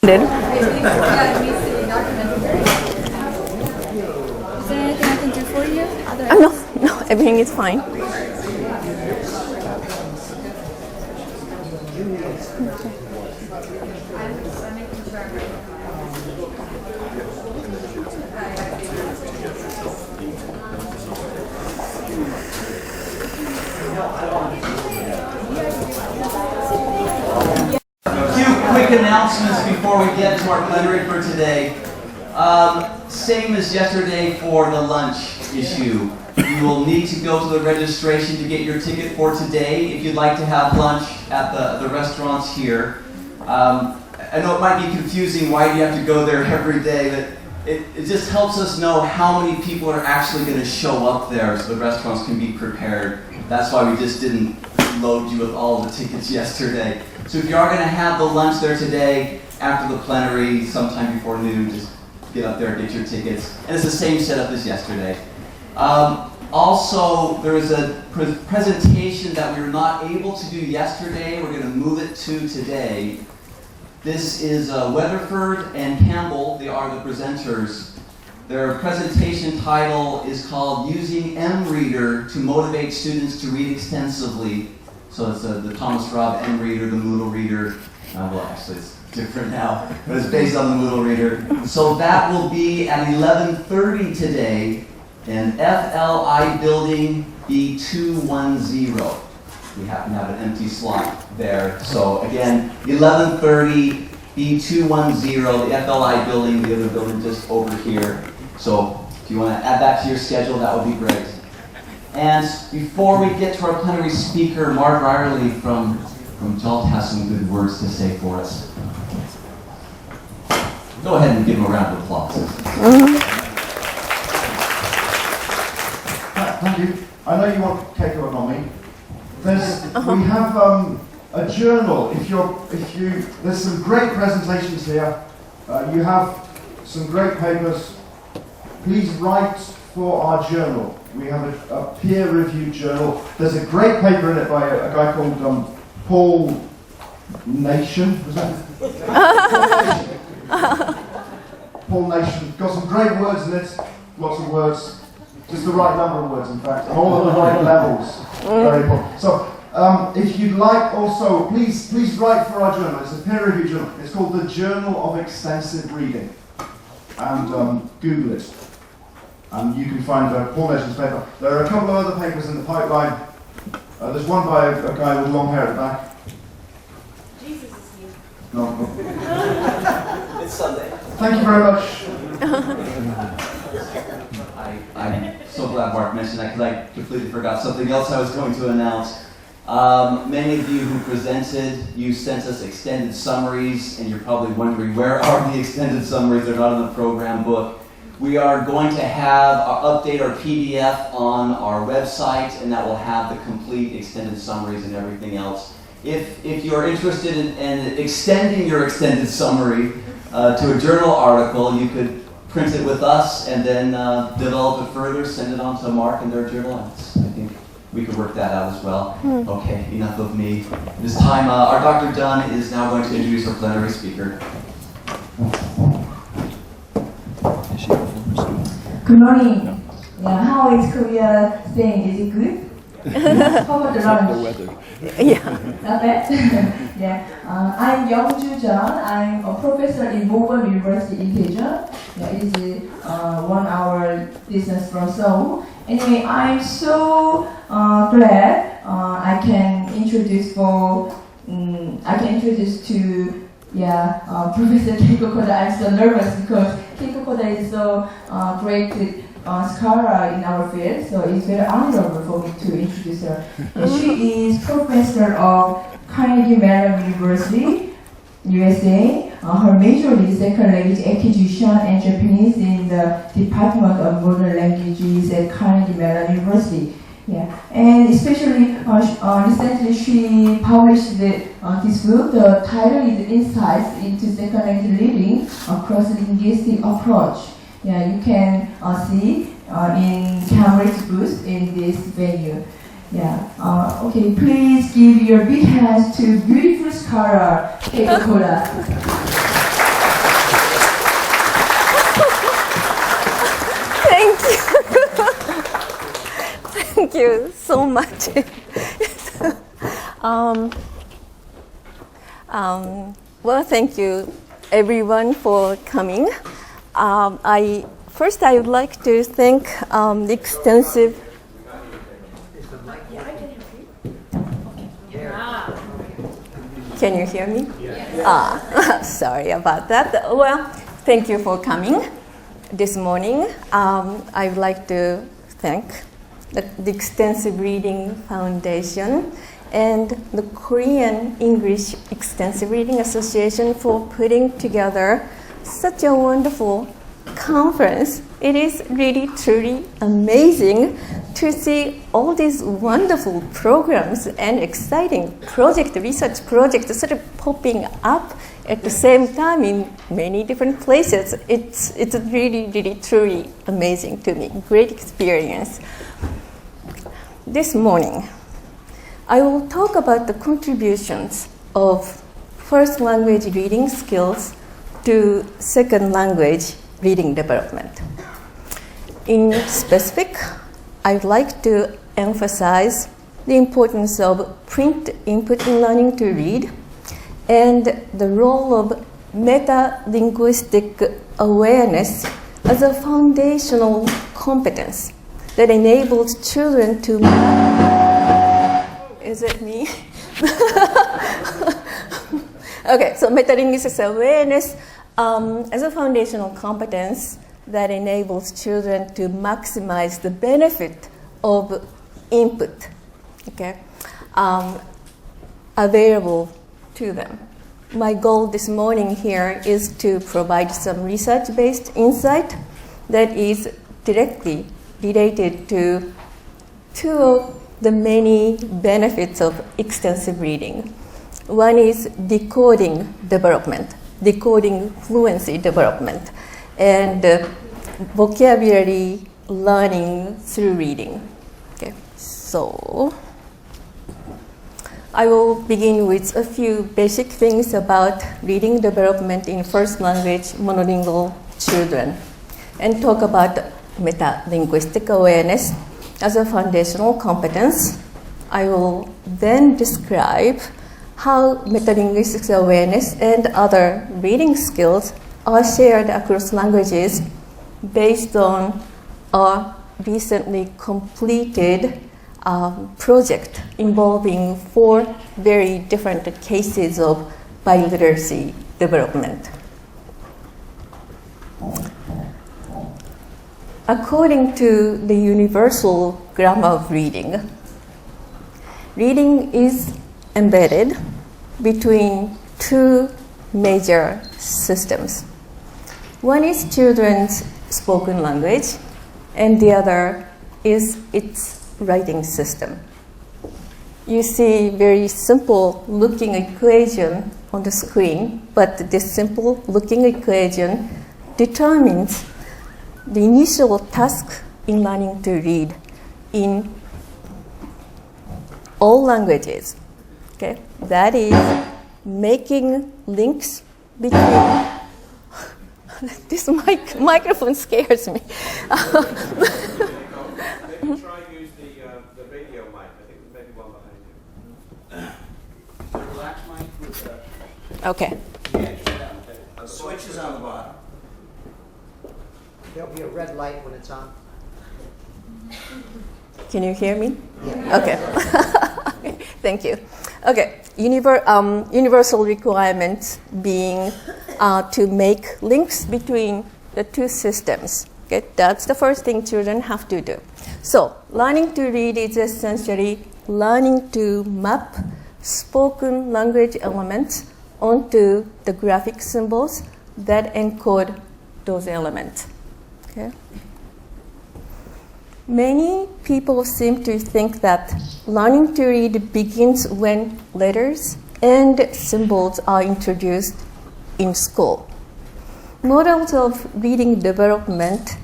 Is there anything I can do for you? No, everything is fine. Quick announcements before we get to our plenary for today. Same as yesterday for the lunch issue. You will need to go to the registration to get your ticket for today if you'd like to have lunch at the restaurants here. I know it might be confusing why do you have to go there every day, but it just helps us know how many people are actually going to show up there so the restaurants can be prepared. That's why we just didn't load you with all the tickets yesterday. So if you are going to have the lunch there today, after the plenary, sometime before noon, just get up there and get your tickets. And it's the same setup as yesterday. Also, there is a presentation that we were not able to do yesterday. We're going to move it to today. This is Weatherford and Campbell. They are the presenters. Their presentation title is called Using M-Reader to Motivate Students to Read Extensively. So it's the Thomas Robb M-Reader, the Moodle Reader. Well, actually, it's different now, but it's based on the Moodle Reader. So that will be at 11:30 today in FLI Building B210. We happen to have an empty slot there. So again, 11:30 B210, the FLI Building, the other building just over here. So if you want to add that to your schedule, that would be great. And before we get to our plenary speaker, Mark Riley from JALT has some good words to say for us. Go ahead and give him a round of applause. Thank you. I know you want to take over on me. We have a journal. There's some great presentations here. You have some great papers. Please write for our journal. We have a peer-reviewed journal. There's a great paper in it by a guy called Paul Nation. Was that? Paul Nation. Got some great words in it. Lots of words. Just the right number of words, in fact, and all at the right levels. Very important. So, if you'd like, also, please write for our journal. It's a peer-reviewed journal. It's called the Journal of Extensive Reading, and Google it. And you can find Paul Nation's paper. There are a couple of other papers in the pipeline. There's one by a guy with long hair at the back. Jesus is here. No. It's Sunday. Thank you very much. I'm so glad Mark mentioned that because I completely forgot something else I was going to announce. Many of you who presented, you sent us extended summaries, and you're probably wondering where are the extended summaries? They're not in the program book. We are going to update our PDF on our website, and that will have the complete extended summaries and everything else. If you're interested in extending your extended summary to a journal article, you could print it with us and then develop it further, send it on to Mark and their journal. I think we could work that out as well. Okay, enough of me. This time, our Dr. Dunn is now going to introduce our plenary speaker. Good morning. Yeah, how is Korea staying? Is it good? How about the lunch? Yeah. Not bad? Yeah. I'm Youngju Jeon. I'm a professor in Mogon University in Daejeon. Yeah, it is 1 hour distance from Seoul. Anyway, I'm so glad I can introduce to Professor Keiko Koda. I'm so nervous because Keiko Koda is so great scholar in our field, so it's very honorable for me to introduce her. She is professor of Carnegie Mellon University, USA. Her major is second language acquisition and Japanese in the Department of Modern Languages at Carnegie Mellon University. Yeah, and especially recently she published this book. The title is Insights into Second Language Reading: A Cross-Linguistic Approach. Yeah, you can see in Cambridge booth in this venue. Yeah. Okay, please give your big hands to beautiful scholar Keiko Koda. thank you so much. Well, thank you everyone for coming. First I would like to thank the extensive. Can you hear me? Sorry about that. Well, thank you for coming this morning. I would like to thank the Extensive Reading Foundation and the Korean English Extensive Reading Association for putting together such a wonderful conference. It is really truly amazing to see all these wonderful programs and exciting research projects sort of popping up at the same time in many different places. It's really, really truly amazing to me. Great experience. This morning, I will talk about the contributions of first language reading skills to second language reading development. In specific, I'd like to emphasize the importance of print input in learning to read and the role of meta-linguistic awareness as a foundational competence that enables children to... Is it me? Okay, so meta-linguistic awareness as a foundational competence that enables children to maximize the benefit of input, okay, available to them. My goal this morning here is to provide some research-based insight that is directly related to two of the many benefits of extensive reading. One is decoding development, decoding fluency development, and vocabulary learning through reading. Okay, so I will begin with a few basic things about reading development in first language monolingual children and talk about meta-linguistic awareness as a foundational competence. I will then describe how meta-linguistic awareness and other reading skills are shared across languages based on a recently completed project involving 4 very different cases of biliteracy development. According to the universal grammar of reading, reading is embedded between 2 major systems. One is children's spoken language, and the other is its writing system. You see very simple looking equation on the screen, but this simple looking equation determines the initial task in learning to read in all languages. Okay? That is making links between... This microphone scares me. Maybe try use the radio mic. I think there's maybe one behind you. The relax mic with the... Okay. The switch is on the bottom. There'll be a red light when it's on. Can you hear me? Yeah. Okay. Thank you. Okay. Universal requirements being to make links between the 2 systems. Okay, that's the first thing children have to do. So, learning to read is essentially learning to map spoken language elements onto the graphic symbols that encode those elements. Okay. Many people seem to think that learning to read begins when letters and symbols are introduced in school. Models of reading development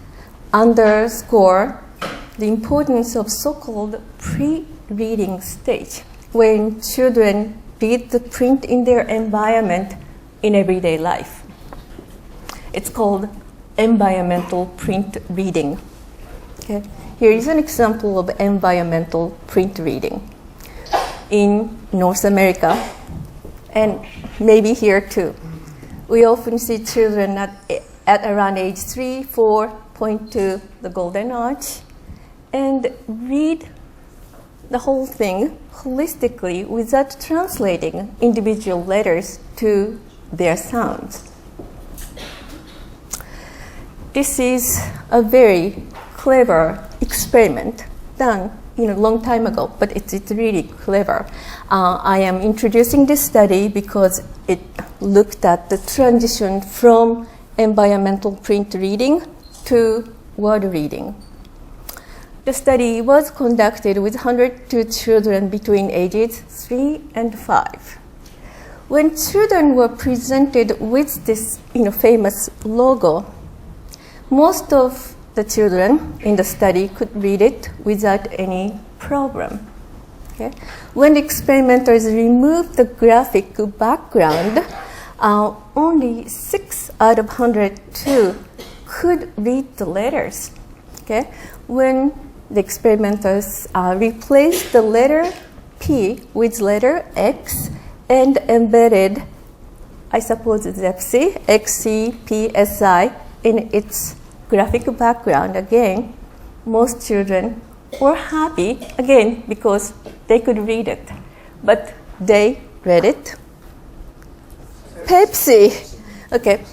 underscore the importance of so-called pre-reading stage, when children read the print in their environment in everyday life. It's called environmental print reading. Okay? Here is an example of environmental print reading in North America, and maybe here too. We often see children at around age 3, 4 point to the golden arch and read the whole thing holistically without translating individual letters to their sounds. This is a very clever experiment done a long time ago, but it's really clever. I am introducing this study because it looked at the transition from environmental print reading to word reading. The study was conducted with 102 children between ages 3 and 5. When children were presented with this famous logo, most of the children in the study could read it without any problem. Okay? When the experimenters removed the graphic background, only 6 out of 102 could read the letters. Okay? When the experimenters replaced the letter P with letter X and embedded, I suppose it's FC, XCPSI in its graphic background, again, most children were happy, again, because they could read it. But they read it. Pepsi. Okay,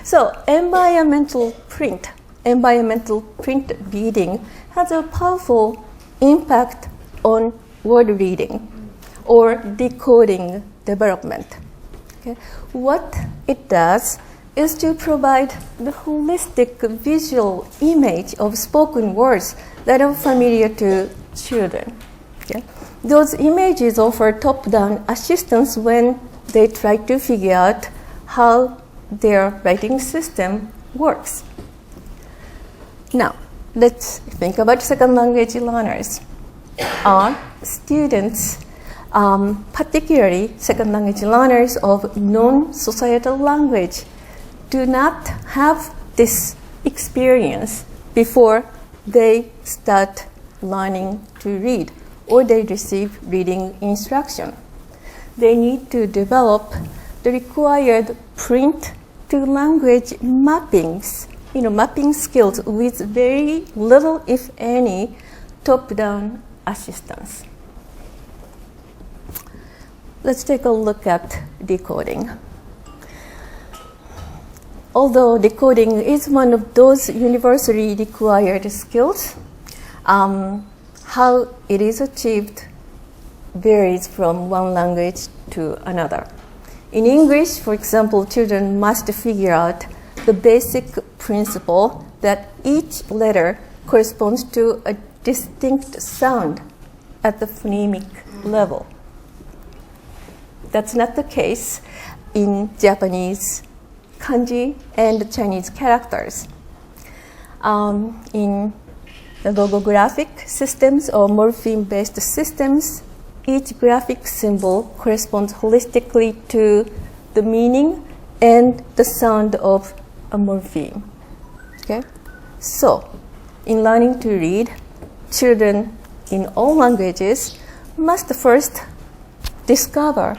so environmental print reading has a powerful impact on word reading or decoding development. Okay? What it does is to provide the holistic visual image of spoken words that are familiar to children. Okay? Those images offer top-down assistance when they try to figure out how their writing system works. Now, let's think about second language learners. Our students, particularly second language learners of non-societal language, do not have this experience before they start learning to read or they receive reading instruction. They need to develop the required print to language mappings, mapping skills with very little, if any, top-down assistance. Let's take a look at decoding. Although decoding is one of those universally required skills, how it is achieved varies from one language to another. In English, for example, children must figure out the basic principle that each letter corresponds to a distinct sound at the phonemic level. That's not the case in Japanese kanji and Chinese characters. In the logographic systems or morpheme-based systems, each graphic symbol corresponds holistically to the meaning and the sound of a morpheme. Okay? So, in learning to read, children in all languages must first discover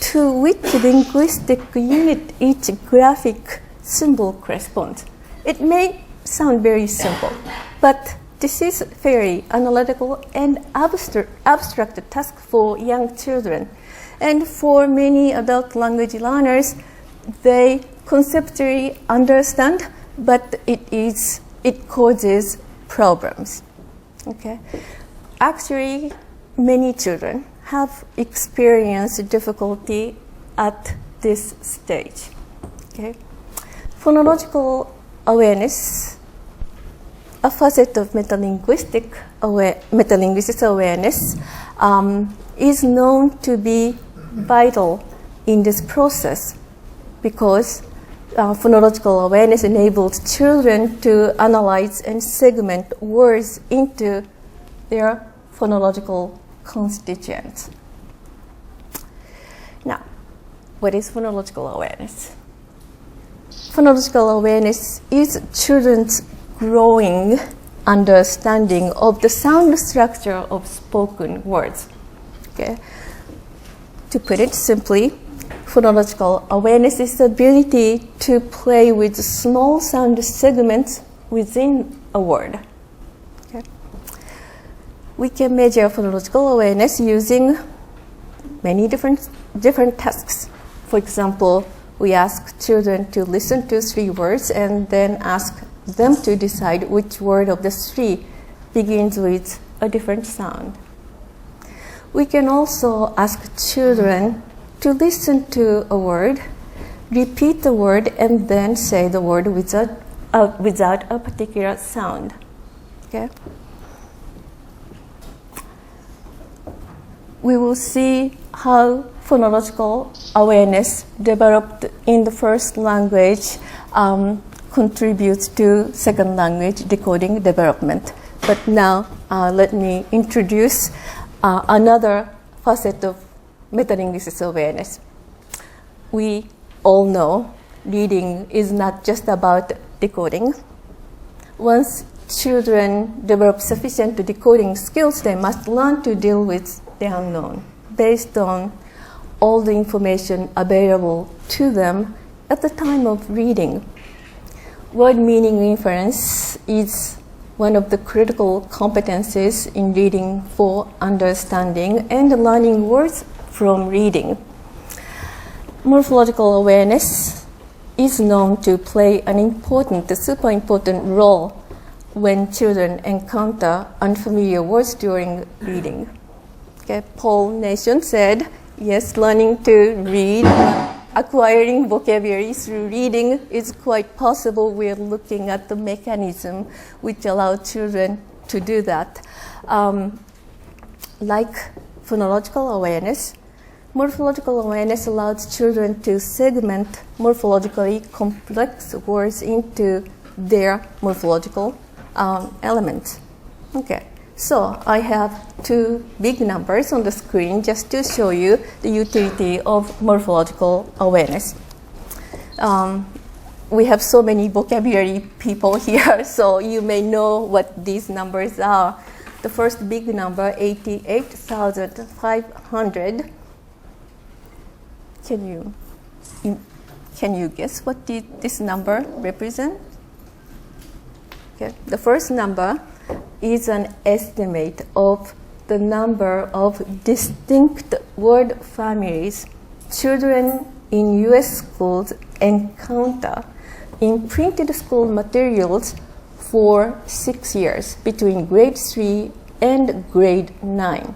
to which linguistic unit each graphic symbol corresponds. It may sound very simple, but this is very analytical and abstract task for young children. And for many adult language learners, they conceptually understand, but it causes problems. Okay? Actually, many children have experienced difficulty at this stage. Okay? Phonological awareness, a facet of metalinguistic awareness, is known to be vital in this process because phonological awareness enables children to analyze and segment words into their phonological constituents. Now, what is phonological awareness? Phonological awareness is children's growing understanding of the sound structure of spoken words. Okay? To put it simply, phonological awareness is the ability to play with small sound segments within a word. Okay? We can measure phonological awareness using many different tasks. For example, we ask children to listen to 3 words and then ask them to decide which word of the 3 begins with a different sound. We can also ask children to listen to a word, repeat the word, and then say the word without a particular sound. Okay? We will see how phonological awareness developed in the first language contributes to second language decoding development. But now let me introduce another facet of metalinguistic awareness. We all know reading is not just about decoding. Once children develop sufficient decoding skills, they must learn to deal with the unknown based on all the information available to them at the time of reading. Word meaning inference is one of the critical competencies in reading for understanding and learning words from reading. Morphological awareness is known to play an super important role when children encounter unfamiliar words during reading. Okay, Paul Nation said, yes, learning to read, acquiring vocabulary through reading is quite possible. We're looking at the mechanism which allows children to do that. Like phonological awareness, morphological awareness allows children to segment morphologically complex words into their morphological elements. Okay. So I have 2 big numbers on the screen just to show you the utility of morphological awareness. We have so many vocabulary people here, so you may know what these numbers are. The first big number, 88,500. Can you guess what this number represents? Okay. The first number is an estimate of the number of distinct word families children in U.S. schools encounter in printed school materials for 6 years between grade 3 and grade 9.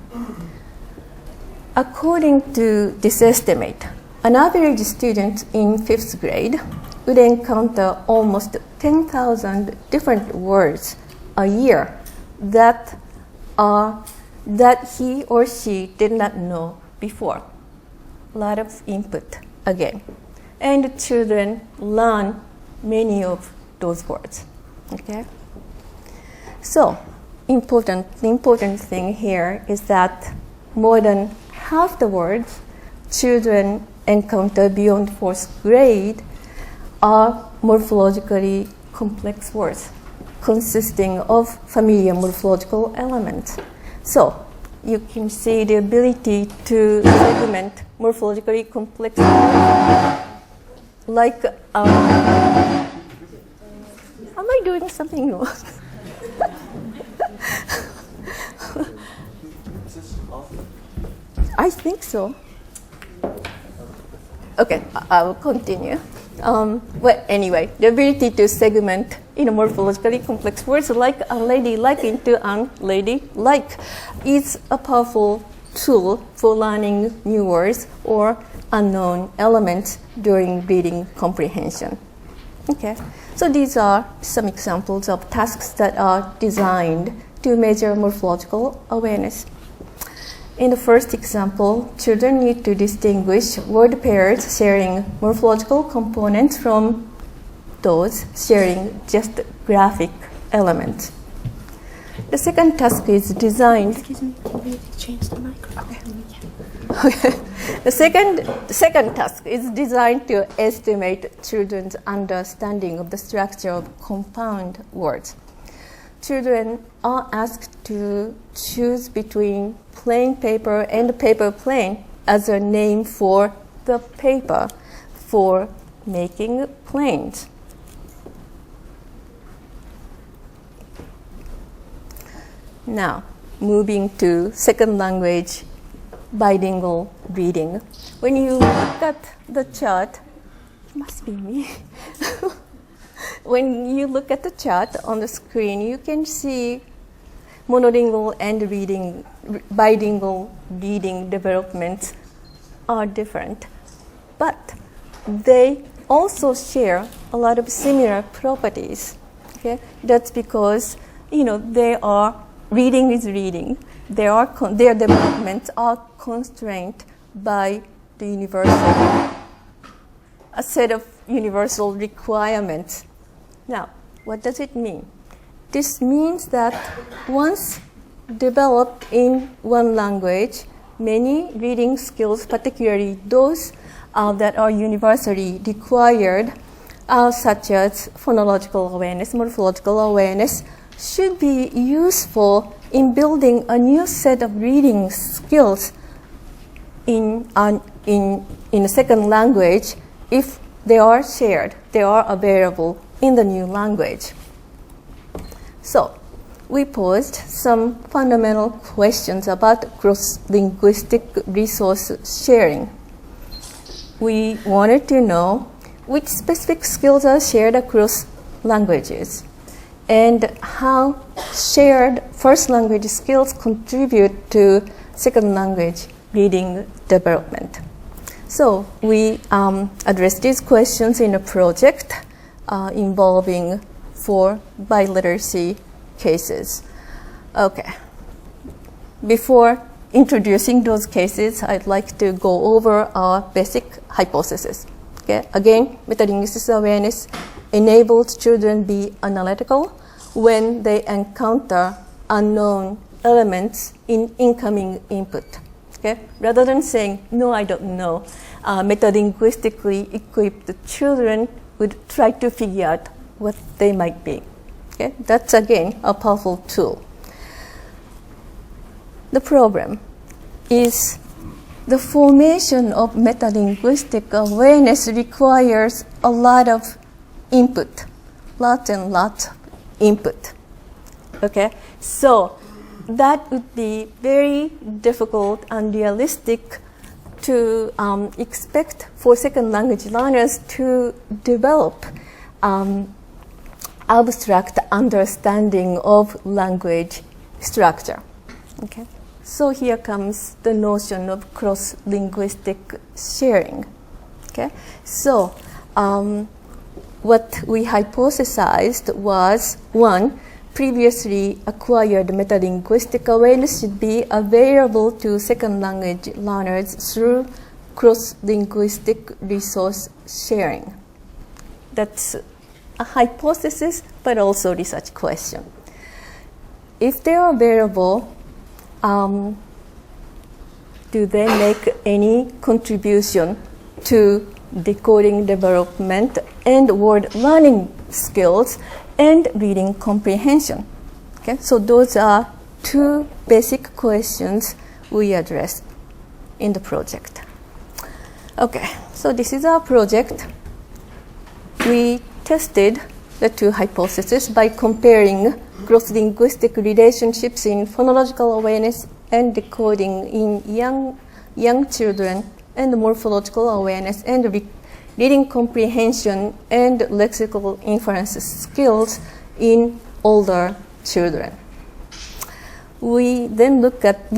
According to this estimate, an average student in 5th grade would encounter almost 10,000 different words a year that he or she did not know before. A lot of input again. And children learn many of those words. Okay? So, the important thing here is that more than half the words children encounter beyond 4th grade are morphologically complex words consisting of familiar morphological elements. So, you can see the ability to segment morphologically complex words like, am I doing something wrong? I think so. Okay, I will continue. Well, anyway, the ability to segment morphologically complex words like unladylike into unladylike is a powerful tool for learning new words or unknown elements during reading comprehension. Okay, so these are some examples of tasks that are designed to measure morphological awareness. In the first example, children need to distinguish word pairs sharing morphological components from those sharing just graphic elements. The second task is designed. Excuse me, can we change the microphone? Okay. The second task is designed to estimate children's understanding of the structure of compound words. children are asked to choose between plain paper and paper plane as a name for the paper for making planes. Now, moving to second language bilingual reading. When you look at the chart, it must be me. When you look at the chart on the screen, you can see monolingual and bilingual reading developments are different, but they also share a lot of similar properties. Okay, that's because they are reading is reading. Their developments are constrained by a set of universal requirements. Now, what does it mean? This means that once developed in one language, many reading skills, particularly those that are universally required, such as phonological awareness, morphological awareness, should be useful in building a new set of reading skills in a second language if they are shared, they are available in the new language. So, we posed some fundamental questions about cross-linguistic resource sharing. We wanted to know which specific skills are shared across languages and how shared first language skills contribute to second language reading development. So we addressed these questions in a project involving 4 biliteracy cases. Okay. Before introducing those cases, I'd like to go over our basic hypothesis. Okay. Again, metalinguistic awareness enables children be analytical when they encounter unknown elements in incoming input. Okay? Rather than saying, no, I don't know, metalinguistically equipped children would try to figure out what they might be. Okay? That's, again, a powerful tool. The problem is the formation of metalinguistic awareness requires a lot of input, lots and lots of input. Okay? So that would be very difficult and unrealistic to expect for second language learners to develop abstract understanding of language structure. Okay? So here comes the notion of cross-linguistic sharing. Okay? So what we hypothesized was, 1, previously acquired metalinguistic awareness should be available to second language learners through cross-linguistic resource sharing. That's a hypothesis, but also research question. If they are available, do they make any contribution to decoding development and word learning skills and reading comprehension? Okay, so those are 2 basic questions we addressed in the project. Okay, so this is our project. We tested the 2 hypotheses by comparing cross-linguistic relationships in phonological awareness and decoding in young children, and morphological awareness and reading comprehension and lexical inference skills in older children. We then looked at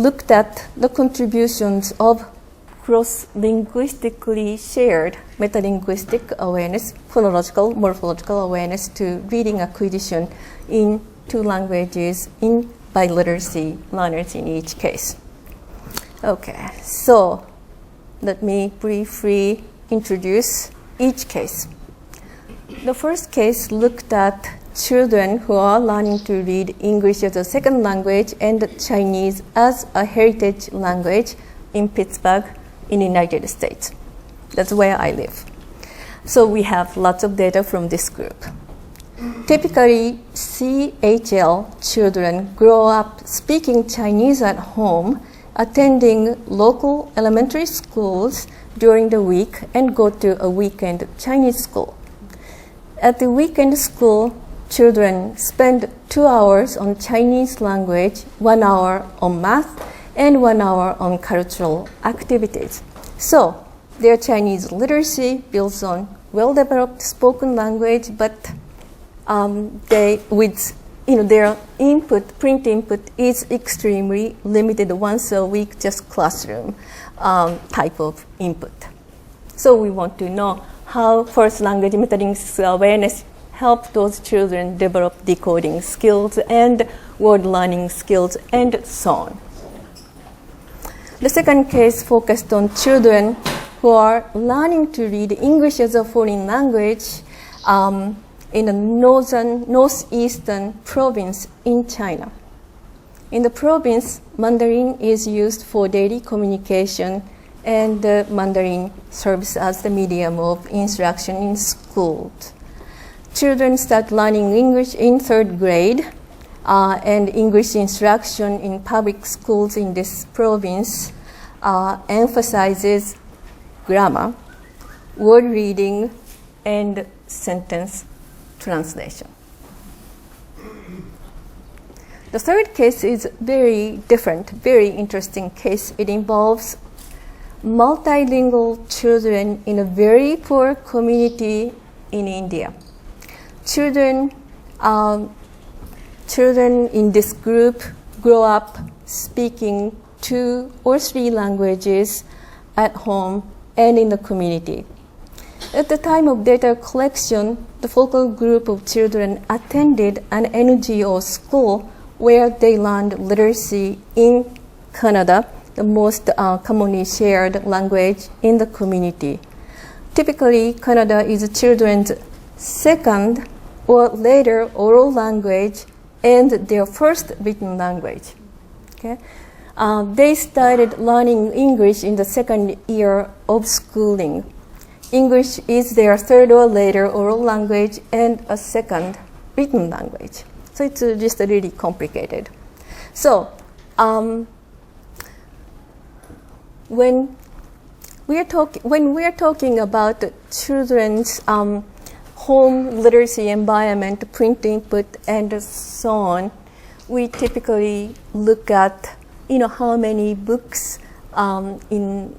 the contributions of cross-linguistically shared metalinguistic awareness, phonological, morphological awareness to reading acquisition in 2 languages in biliteracy learners in each case. Okay, so let me briefly introduce each case. The first case looked at children who are learning to read English as a second language and Chinese as a heritage language in Pittsburgh in the United States. That's where I live. So we have lots of data from this group. Typically, CHL children grow up speaking Chinese at home, attending local elementary schools during the week, and go to a weekend Chinese school. At the weekend school, children spend 2 hours on Chinese language, 1 hour on math, and 1 hour on cultural activities. So, their Chinese literacy builds on well-developed spoken language, but their input, print input, is extremely limited once a week, just classroom type of input. So we want to know how first language metering awareness help those children develop decoding skills and word learning skills and so on. The second case focused on children who are learning to read English as a foreign language in a northeastern province in China. In the province, Mandarin is used for daily communication, and Mandarin serves as the medium of instruction in schools. Children start learning English in 3rd grade, and English instruction in public schools in this province emphasizes grammar, word reading, and sentence translation. The third case is very different, very interesting case. It involves multilingual children in a very poor community in India. Children in this group grow up speaking 2 or 3 languages at home and in the community. At the time of data collection, the focal group of children attended an NGO school where they learned literacy in Kannada, the most commonly shared language in the community. Typically, Kannada is children's second or later oral language and their first written language. Okay? They started learning English in the 2nd year of schooling. English is their 3rd or later oral language and a 2nd written language. So it's just really complicated. So when we are talking about children's home literacy environment, print input, and so on, we typically look at how many books in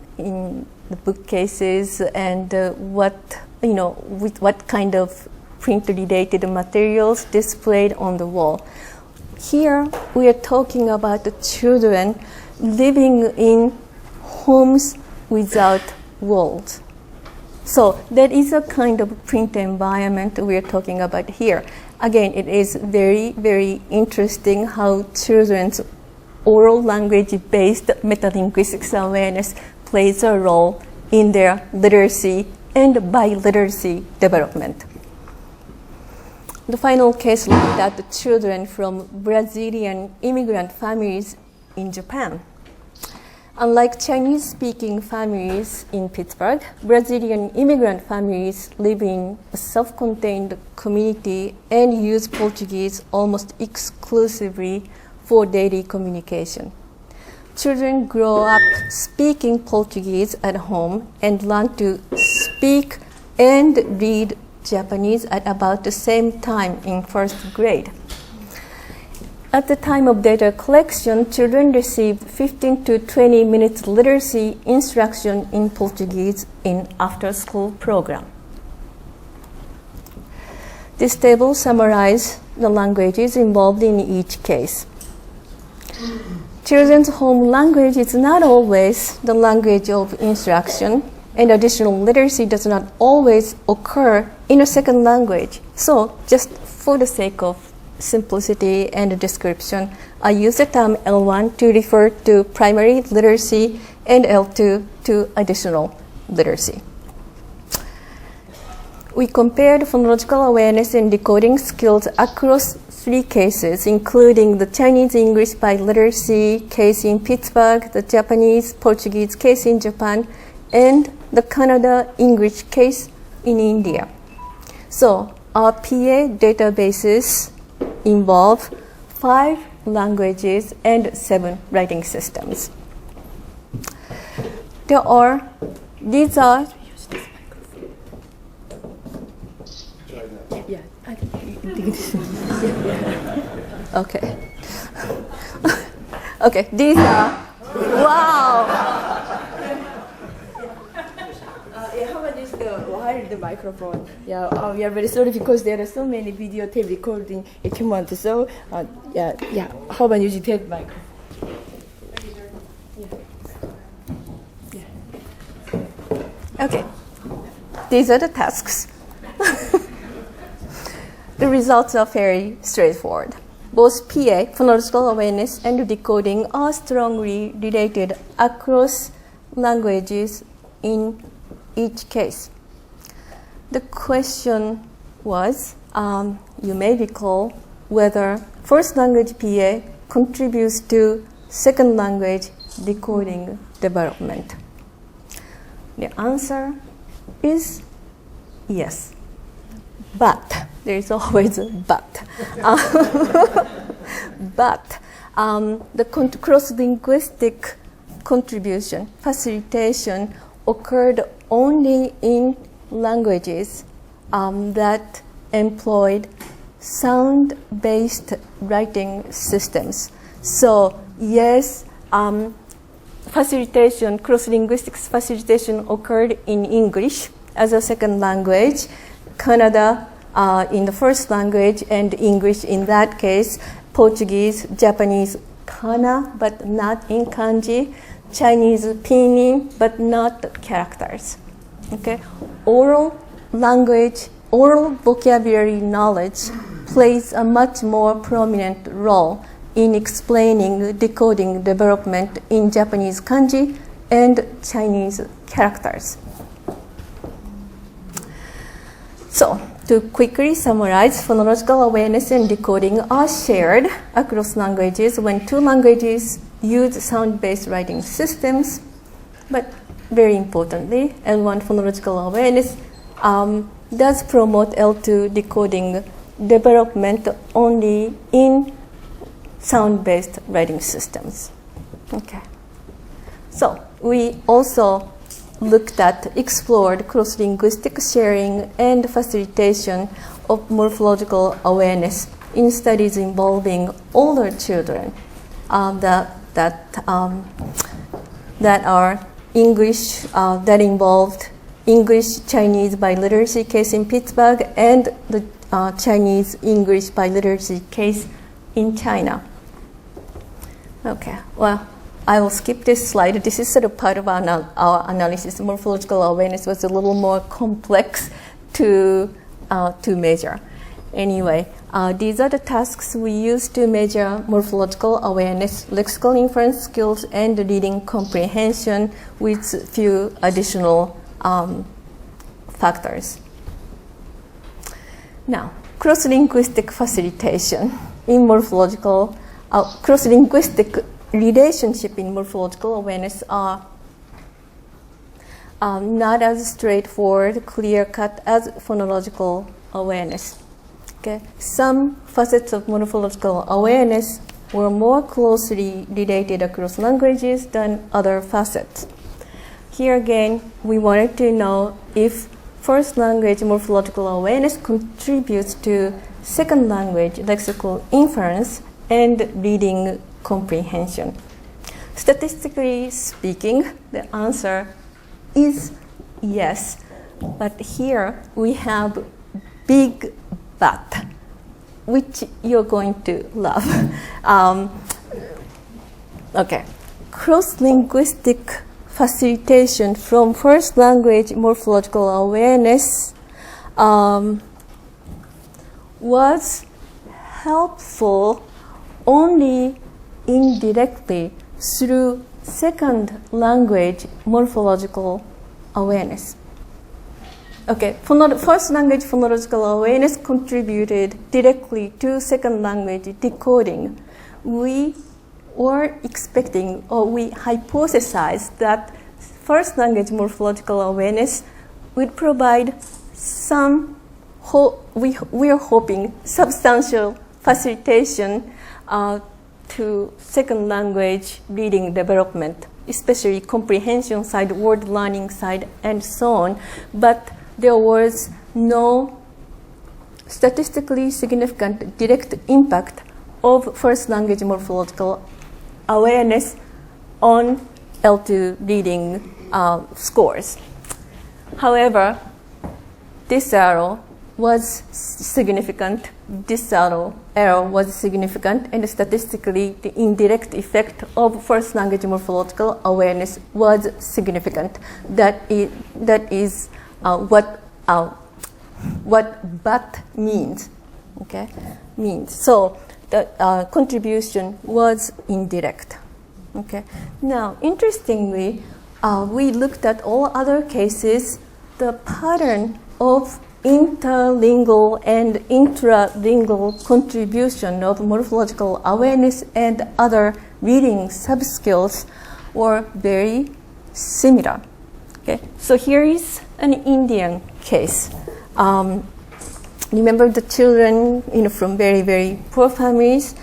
the bookcases and with what kind of print-related materials displayed on the wall. Here we are talking about the children living in homes without walls. So that is a kind of print environment we are talking about here. Again, it is very, very interesting how children's oral language-based metalinguistics awareness plays a role in their literacy and biliteracy development. The final case looked at the children from Brazilian immigrant families in Japan. Unlike Chinese-speaking families in Pittsburgh, Brazilian immigrant families live in a self-contained community and use Portuguese almost exclusively for daily communication. Children grow up speaking Portuguese at home and learn to speak and read Japanese at about the same time in 1st grade. At the time of data collection, children received 15 to 20 minutes literacy instruction in Portuguese in after-school program. This table summarizes the languages involved in each case. Children's home language is not always the language of instruction, and additional literacy does not always occur in a 2nd language. So, just for the sake of simplicity and description, I use the term L1 to refer to primary literacy and L2 to additional literacy. We compared phonological awareness and decoding skills across 3 cases, including the Chinese-English biliteracy case in Pittsburgh, the Japanese-Portuguese case in Japan, and the Kannada-English case in India. So, our PA databases involve 5 languages and 7 writing systems. These are Yeah, I think okay. Okay, these are wow. Yeah, how about just wire the microphone? Yeah, we are very sorry because there are so many videotape recording equipment. So, yeah. How about using tape microphone? Okay, these are the tasks. The results are very straightforward. Both PA, phonological awareness, and decoding are strongly related across languages in each case. The question was, you may recall, whether first language PA contributes to second language decoding development. The answer is yes. But, there is always a but. But the cross-linguistic contribution, facilitation, occurred only in languages that employed sound-based writing systems. So, yes, facilitation, cross-linguistic facilitation occurred in English as a second language, Canada in the first language, and English in that case, Portuguese, Japanese, kana, but not in kanji, Chinese pinyin, but not characters. Okay, oral language, oral vocabulary knowledge plays a much more prominent role in explaining decoding development in Japanese kanji and Chinese characters. So, to quickly summarize, phonological awareness and decoding are shared across languages when 2 languages use sound-based writing systems. But very importantly, L1 phonological awareness does promote L2 decoding development only in sound-based writing systems. Okay. So, we also explored cross-linguistic sharing and facilitation of morphological awareness in studies involving older children that are English, that involved English-Chinese biliteracy case in Pittsburgh and the Chinese-English biliteracy case in China. Okay, well, I will skip this slide. This is sort of part of our analysis. Morphological awareness was a little more complex to measure. Anyway, these are the tasks we use to measure morphological awareness, lexical inference skills, and reading comprehension with few additional factors. Now, cross-linguistic facilitation in morphological, cross-linguistic relationship in morphological awareness are not as straightforward, clear-cut as phonological awareness. Okay. Some facets of morphological awareness were more closely related across languages than other facets. Here again, we wanted to know if first language morphological awareness contributes to second language lexical inference and reading comprehension. Statistically speaking, the answer is yes, but here we have big but, which you're going to love. Okay, cross-linguistic facilitation from first language morphological awareness was helpful only indirectly through second language morphological awareness. Okay, first language phonological awareness contributed directly to second language decoding. We were expecting, or we hypothesized that first language morphological awareness would provide some we are hoping substantial facilitation to second language reading development, especially comprehension side, word learning side, and so on. But there was no statistically significant direct impact of first language morphological awareness on L2 reading scores. However, this arrow was significant, this arrow was significant, and statistically the indirect effect of first language morphological awareness was significant. That is what but means. Okay, means. So the contribution was indirect. Okay. Now, interestingly, we looked at all other cases. The pattern of interlingual and intralingual contribution of morphological awareness and other reading subskills were very similar. Okay, so here is an Indian case. Remember the children, from very, very poor families.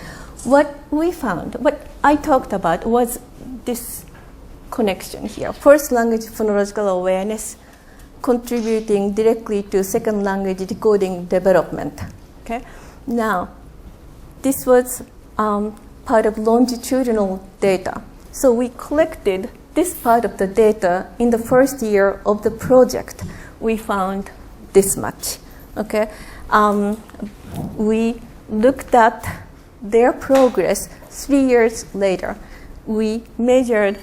What we found, what I talked about, was this connection here. First language phonological awareness contributing directly to second language decoding development. Okay. Now, this was part of longitudinal data. So we collected this part of the data in the first year of the project. We found this much. Okay. We looked at their progress 3 years later. We measured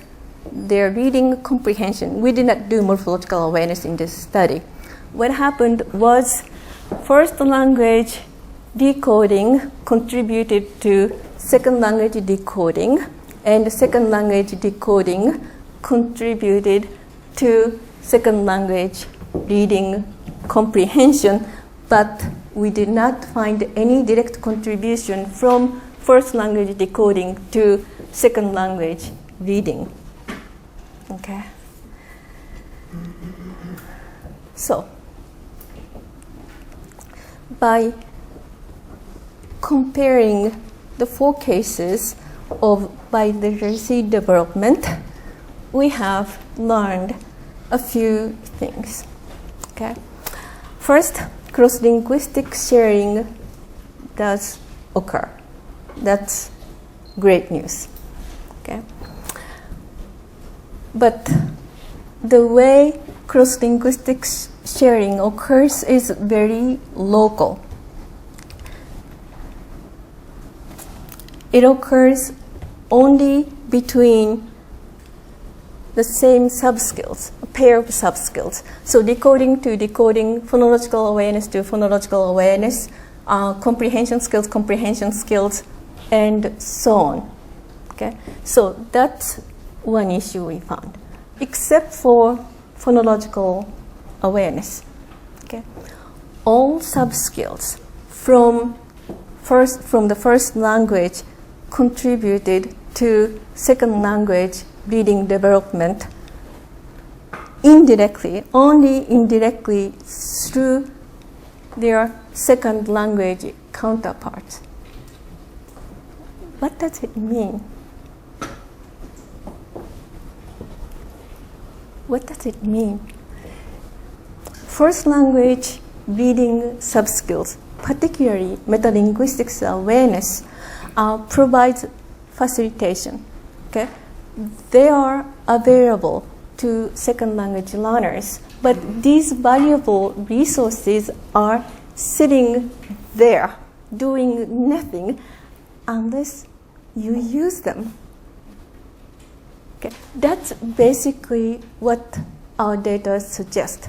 their reading comprehension. We did not do morphological awareness in this study. What happened was first language decoding contributed to second language decoding, and second language decoding contributed to second language reading comprehension, but we did not find any direct contribution from first language decoding to second language reading. Okay. So, by comparing the 4 cases of biliteracy development, we have learned a few things. Okay. First, cross-linguistic sharing does occur. That's great news. Okay. But the way cross-linguistic sharing occurs is very local. It occurs only between the same subskills, a pair of subskills. So decoding to decoding, phonological awareness to phonological awareness, comprehension skills, and so on. Okay, so that's one issue we found, except for phonological awareness. Okay, all subskills from the first language contributed to second language reading development indirectly, only indirectly through their second language counterparts. What does it mean? What does it mean? First language reading subskills, particularly metalinguistics awareness, provides facilitation. Okay? They are available to second language learners, but these valuable resources are sitting there doing nothing unless you use them. Okay, that's basically what our data suggests.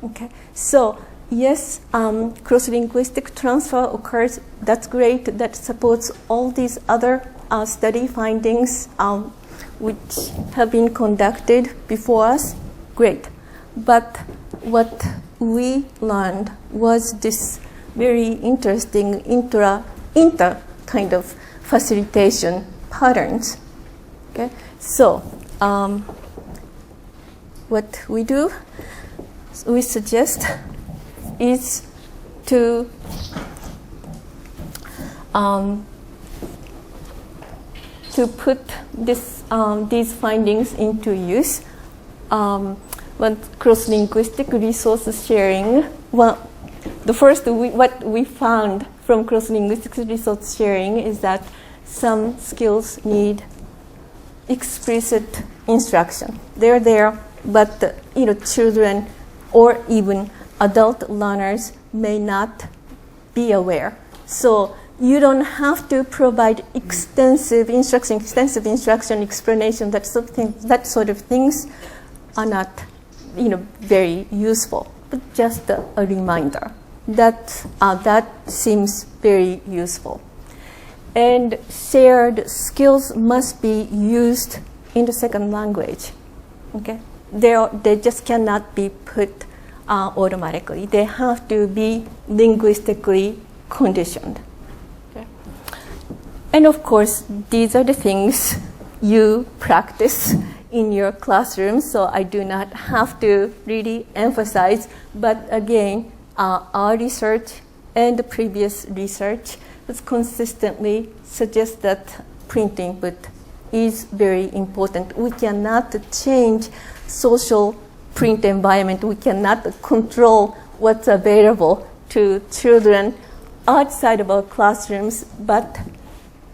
Okay, so yes, cross-linguistic transfer occurs. That's great. That supports all these other study findings which have been conducted before us. Great, but what we learned was this very interesting inter kind of facilitation patterns. Okay, so what we do, we suggest is to put these findings into use. But cross-linguistic resource sharing, well, what we found from cross-linguistic resource sharing is that some skills need explicit instruction. They're there, but children or even adult learners may not be aware. So you don't have to provide extensive instruction, explanation. That sort of things are not, very useful. But just a reminder that seems very useful. And shared skills must be used in the second language. Okay, they just cannot be put automatically. They have to be linguistically conditioned. Okay. And of course, these are the things you practice in your classroom, so I do not have to really emphasize. But again, our research and the previous research has consistently suggests that print input is very important. We cannot change social print environment. We cannot control what's available to children outside of our classrooms, but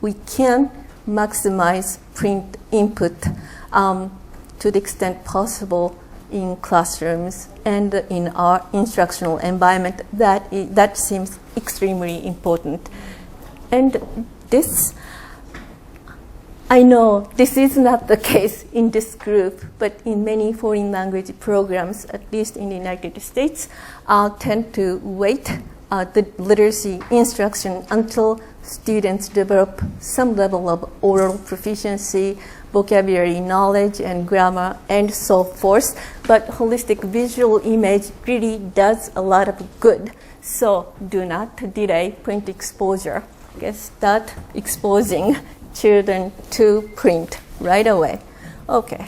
we can maximize print input to the extent possible in classrooms and in our instructional environment. That seems extremely important. And this, I know this is not the case in this group, but in many foreign language programs, at least in the United States, tend to wait the literacy instruction until students develop some level of oral proficiency, vocabulary knowledge, and grammar, and so forth. But holistic visual image really does a lot of good. So do not delay print exposure. Start exposing children to print right away. Okay.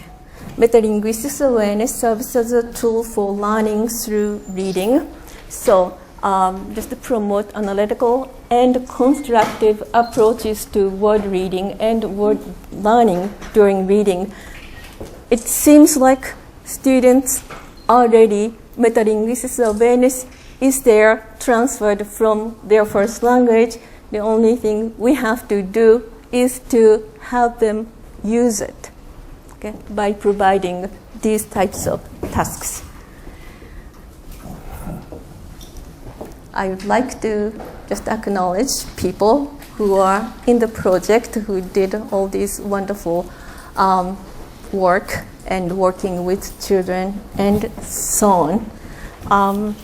Metalinguistics awareness serves as a tool for learning through reading. So just to promote analytical and constructive approaches to word reading and word learning during reading. It seems like students already, metalinguistics awareness is there, transferred from their first language. The only thing we have to do is to help them use it, okay, by providing these types of tasks. I would like to just acknowledge people who are in the project, who did all this wonderful work and working with children and so on.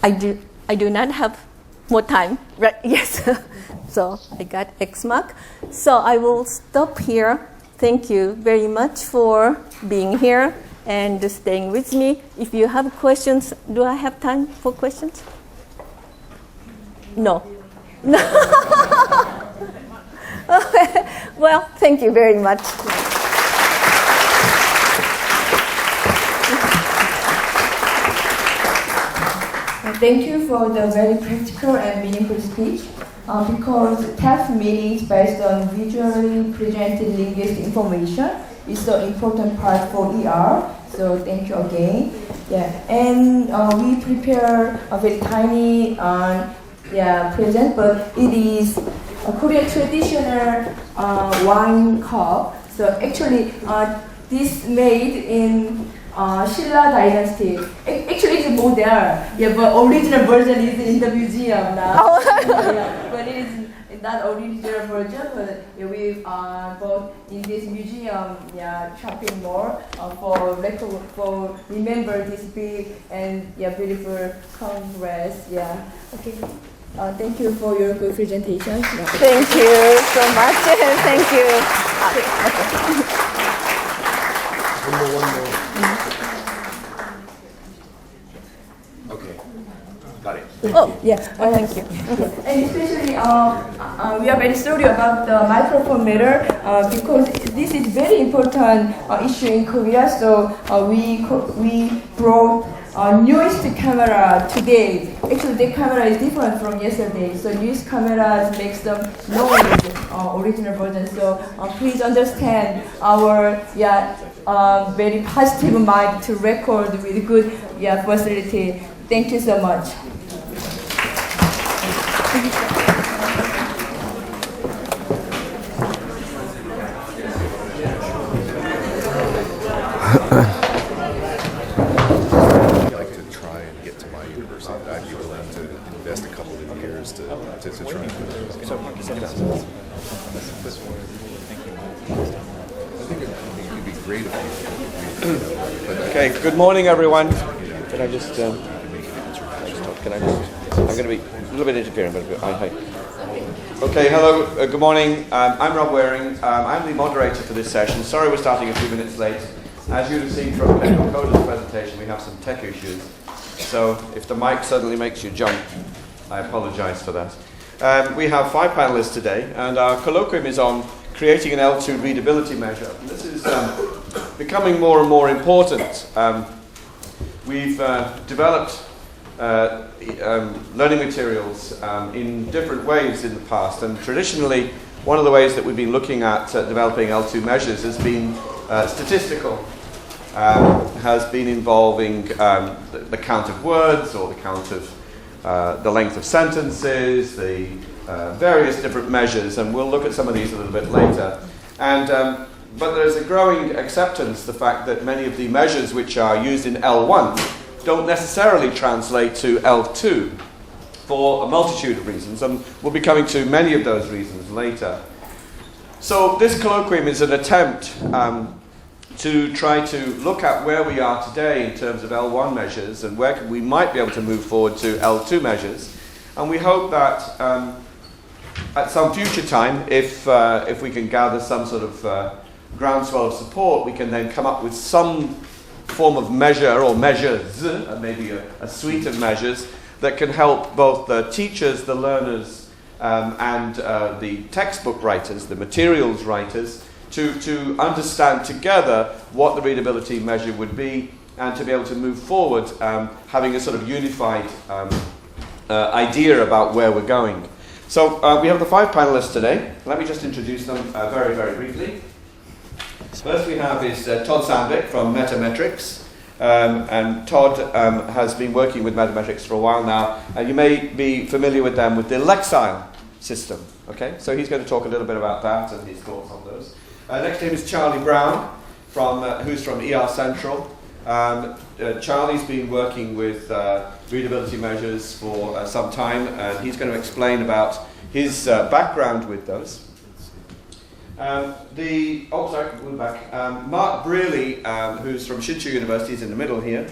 I do not have more time, right? Yes. So I got X mark. So I will stop here. Thank you very much for being here and staying with me. If you have questions, do I have time for questions? No. Well, thank you very much. Thank you for the very practical and meaningful speech. Because text meaning is based on visually presented linguistic information is the important part for ER. So thank you again. Yeah, and we prepare a very tiny present, but it is a Korean traditional wine cup. So actually, this made in Silla Dynasty. Actually, it's a model. Yeah, but original version is in the museum now. Oh. Yeah, but it is not original version. But yeah, we bought in this museum, shopping mall for remember this big and beautiful congress. Yeah. Okay. Thank you for your good presentation. Yeah. Thank you so much. Thank you. One more. Okay, got it. Oh, yeah. Thank you. And especially, we are very sorry about the microphone matter because this is very important issue in Korea. So we brought newest camera today. Actually, the camera is different from yesterday. So newest cameras make some noise, original version. So please understand our very positive mind to record with good facility. Thank you so much. Okay, good morning, everyone. Can I just, I'm going to be a little bit interfering, but hi. Okay, hello, good morning. I'm Rob Waring. I'm the moderator for this session. Sorry we're starting a few minutes late. As you've seen from Technical Coder's presentation, we have some tech issues. So if the mic suddenly makes you jump, I apologize for that. We have 5 panelists today, and our colloquium is on creating an L2 readability measure. And this is becoming more and more important. We've developed learning materials in different ways in the past, and traditionally one of the ways that we've been looking at developing L2 measures has been statistical, has been involving the count of words or the count of the length of sentences, the various different measures, and we'll look at some of these a little bit later. And but there's a growing acceptance the fact that many of the measures which are used in L1 don't necessarily translate to L2 for a multitude of reasons, and we'll be coming to many of those reasons later. So this colloquium is an attempt to try to look at where we are today in terms of L1 measures and where we might be able to move forward to L2 measures. And we hope that at some future time, if we can gather some sort of groundswell of support, we can then come up with some form of measure or measures, maybe a suite of measures that can help both the teachers, the learners, and the textbook writers, the materials writers, to understand together what the readability measure would be and to be able to move forward having a sort of unified idea about where we're going. So we have the 5 panelists today. Let me just introduce them very, very briefly. First we have is Todd Sandvik from Metametrics. And Todd has been working with Metametrics for a while now. You may be familiar with them with the Lexile system. Okay, so he's going to talk a little bit about that and his thoughts on those. Next to him is Charlie Brown, who's from ER Central. Charlie's been working with readability measures for some time, and he's going to explain about his background with those. Mark Brearley, who's from Hsinchu University, is in the middle here.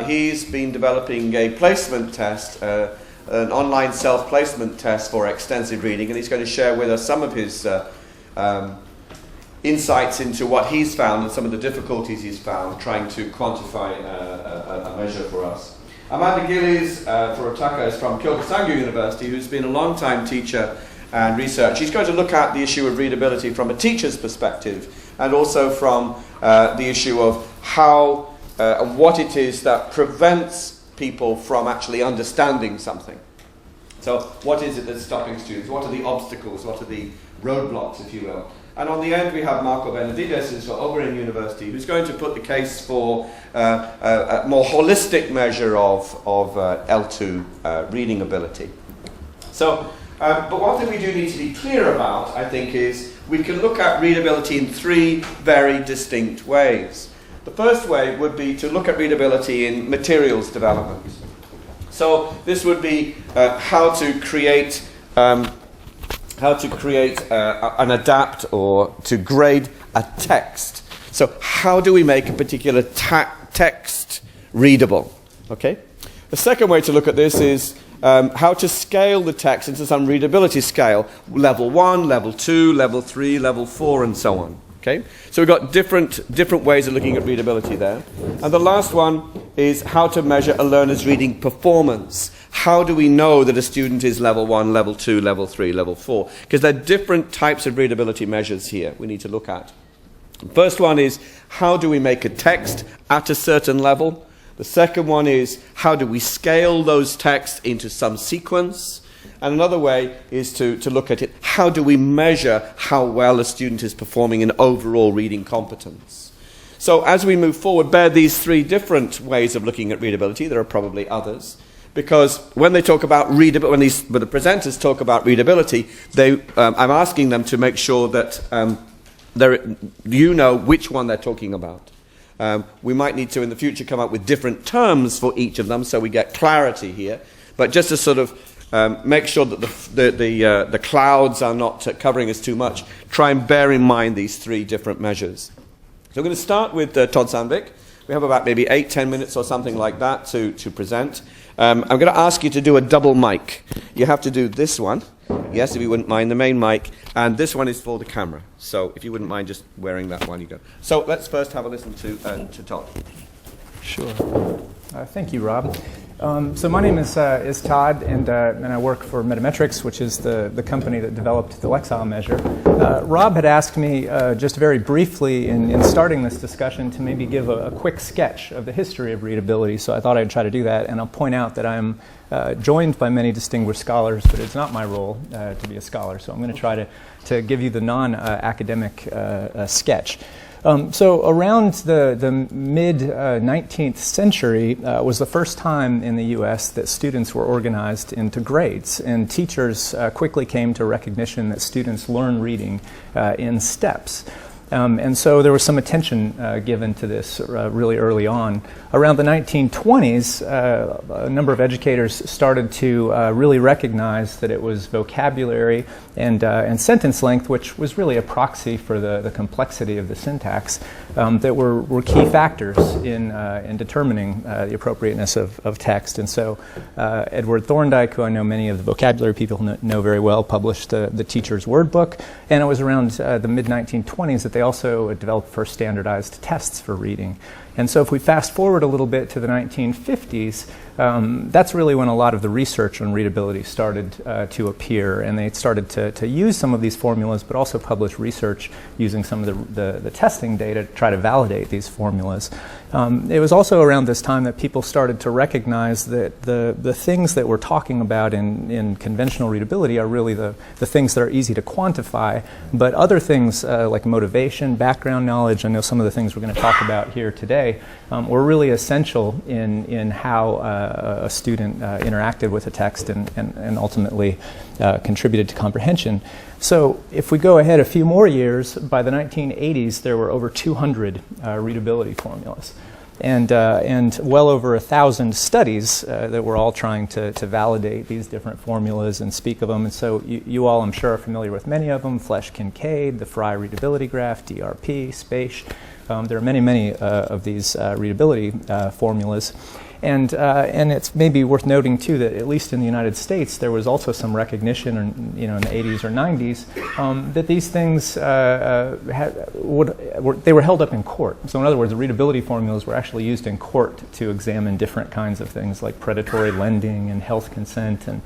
He's been developing a placement test, an online self-placement test for extensive reading, and he's going to share with us some of his insights into what he's found and some of the difficulties he's found trying to quantify a measure for us. Amanda Gillies for Otaka is from Kyoto Sangyo University, who's been a long-time teacher and research. She's going to look at the issue of readability from a teacher's perspective and also from the issue of how and what it is that prevents people from actually understanding something. So what is it that's stopping students? What are the obstacles? What are the roadblocks, if you will? And on the end we have Marco Benavides, who's from Oberlin University, who's going to put the case for a more holistic measure of L2 reading ability. So, but one thing we do need to be clear about, I think, is we can look at readability in 3 very distinct ways. The first way would be to look at readability in materials development. So this would be how to create and adapt or to grade a text. So how do we make a particular text readable? Okay. The second way to look at this is how to scale the text into some readability scale. Level 1, level 2, level 3, level 4, and so on. Okay. So we've got different ways of looking at readability there. And the last one is how to measure a learner's reading performance. How do we know that a student is level 1, level 2, level 3, level 4? Because there are different types of readability measures here we need to look at. The first one is, how do we make a text at a certain level? The second one is, how do we scale those texts into some sequence? And another way is to look at it, how do we measure how well a student is performing in overall reading competence? So as we move forward, bear these three different ways of looking at readability. There are probably others. Because when they talk about readability, when the presenters talk about readability, I'm asking them to make sure that you know which one they're talking about. We might need to, in the future, come up with different terms for each of them so we get clarity here. But just to sort of make sure that the clouds are not covering us too much, try and bear in mind these three different measures. So I'm going to start with Todd Sandvik. We have about maybe 8-10 minutes or something like that to present. I'm going to ask you to do a double mic. You have to do this one, yes, if you wouldn't mind, the main mic, and this one is for the camera. So if you wouldn't mind just wearing that one, you go. So let's first have a listen to Todd. Sure. Thank you, Rob. So my name is Todd, and I work for Metametrics, which is the company that developed the Lexile measure. Rob had asked me just very briefly in starting this discussion to maybe give a quick sketch of the history of readability, so I thought I'd try to do that, and I'll point out that I'm joined by many distinguished scholars, but it's not my role to be a scholar, so I'm going to try to give you the non-academic sketch. So around the mid-19th century was the first time in the U.S. that students were organized into grades, and teachers quickly came to recognition that students learn reading in steps. And so there was some attention given to this really early on. Around the 1920s, a number of educators started to really recognize that it was vocabulary and sentence length, which was really a proxy for the complexity of the syntax, that were key factors in determining the appropriateness of text. And so Edward Thorndike, who I know many of the vocabulary people know very well, published the Teacher's Word Book, and it was around the mid-1920s that they also developed first standardized tests for reading. And so if we fast forward a little bit to the 1950s, that's really when a lot of the research on readability started to appear, and they started to use some of these formulas, but also publish research using some of the testing data to try to validate these formulas. It was also around this time that people started to recognize that the things that we're talking about in conventional readability are really the things that are easy to quantify, but other things like motivation, background knowledge, I know some of the things we're going to talk about here today, were really essential in how a student interacted with a text and ultimately contributed to comprehension. So if we go ahead a few more years, by the 1980s there were over 200 readability formulas, and well over 1,000 studies that were all trying to validate these different formulas and speak of them. And so you all, I'm sure, are familiar with many of them: Flesch-Kincaid, the Frye readability graph, DRP, Spache. There are many of these readability formulas. And it's maybe worth noting, too, that at least in the United States, there was also some recognition in the 80s or 90s that these things they were held up in court. So in other words, the readability formulas were actually used in court to examine different kinds of things like predatory lending and health consent. And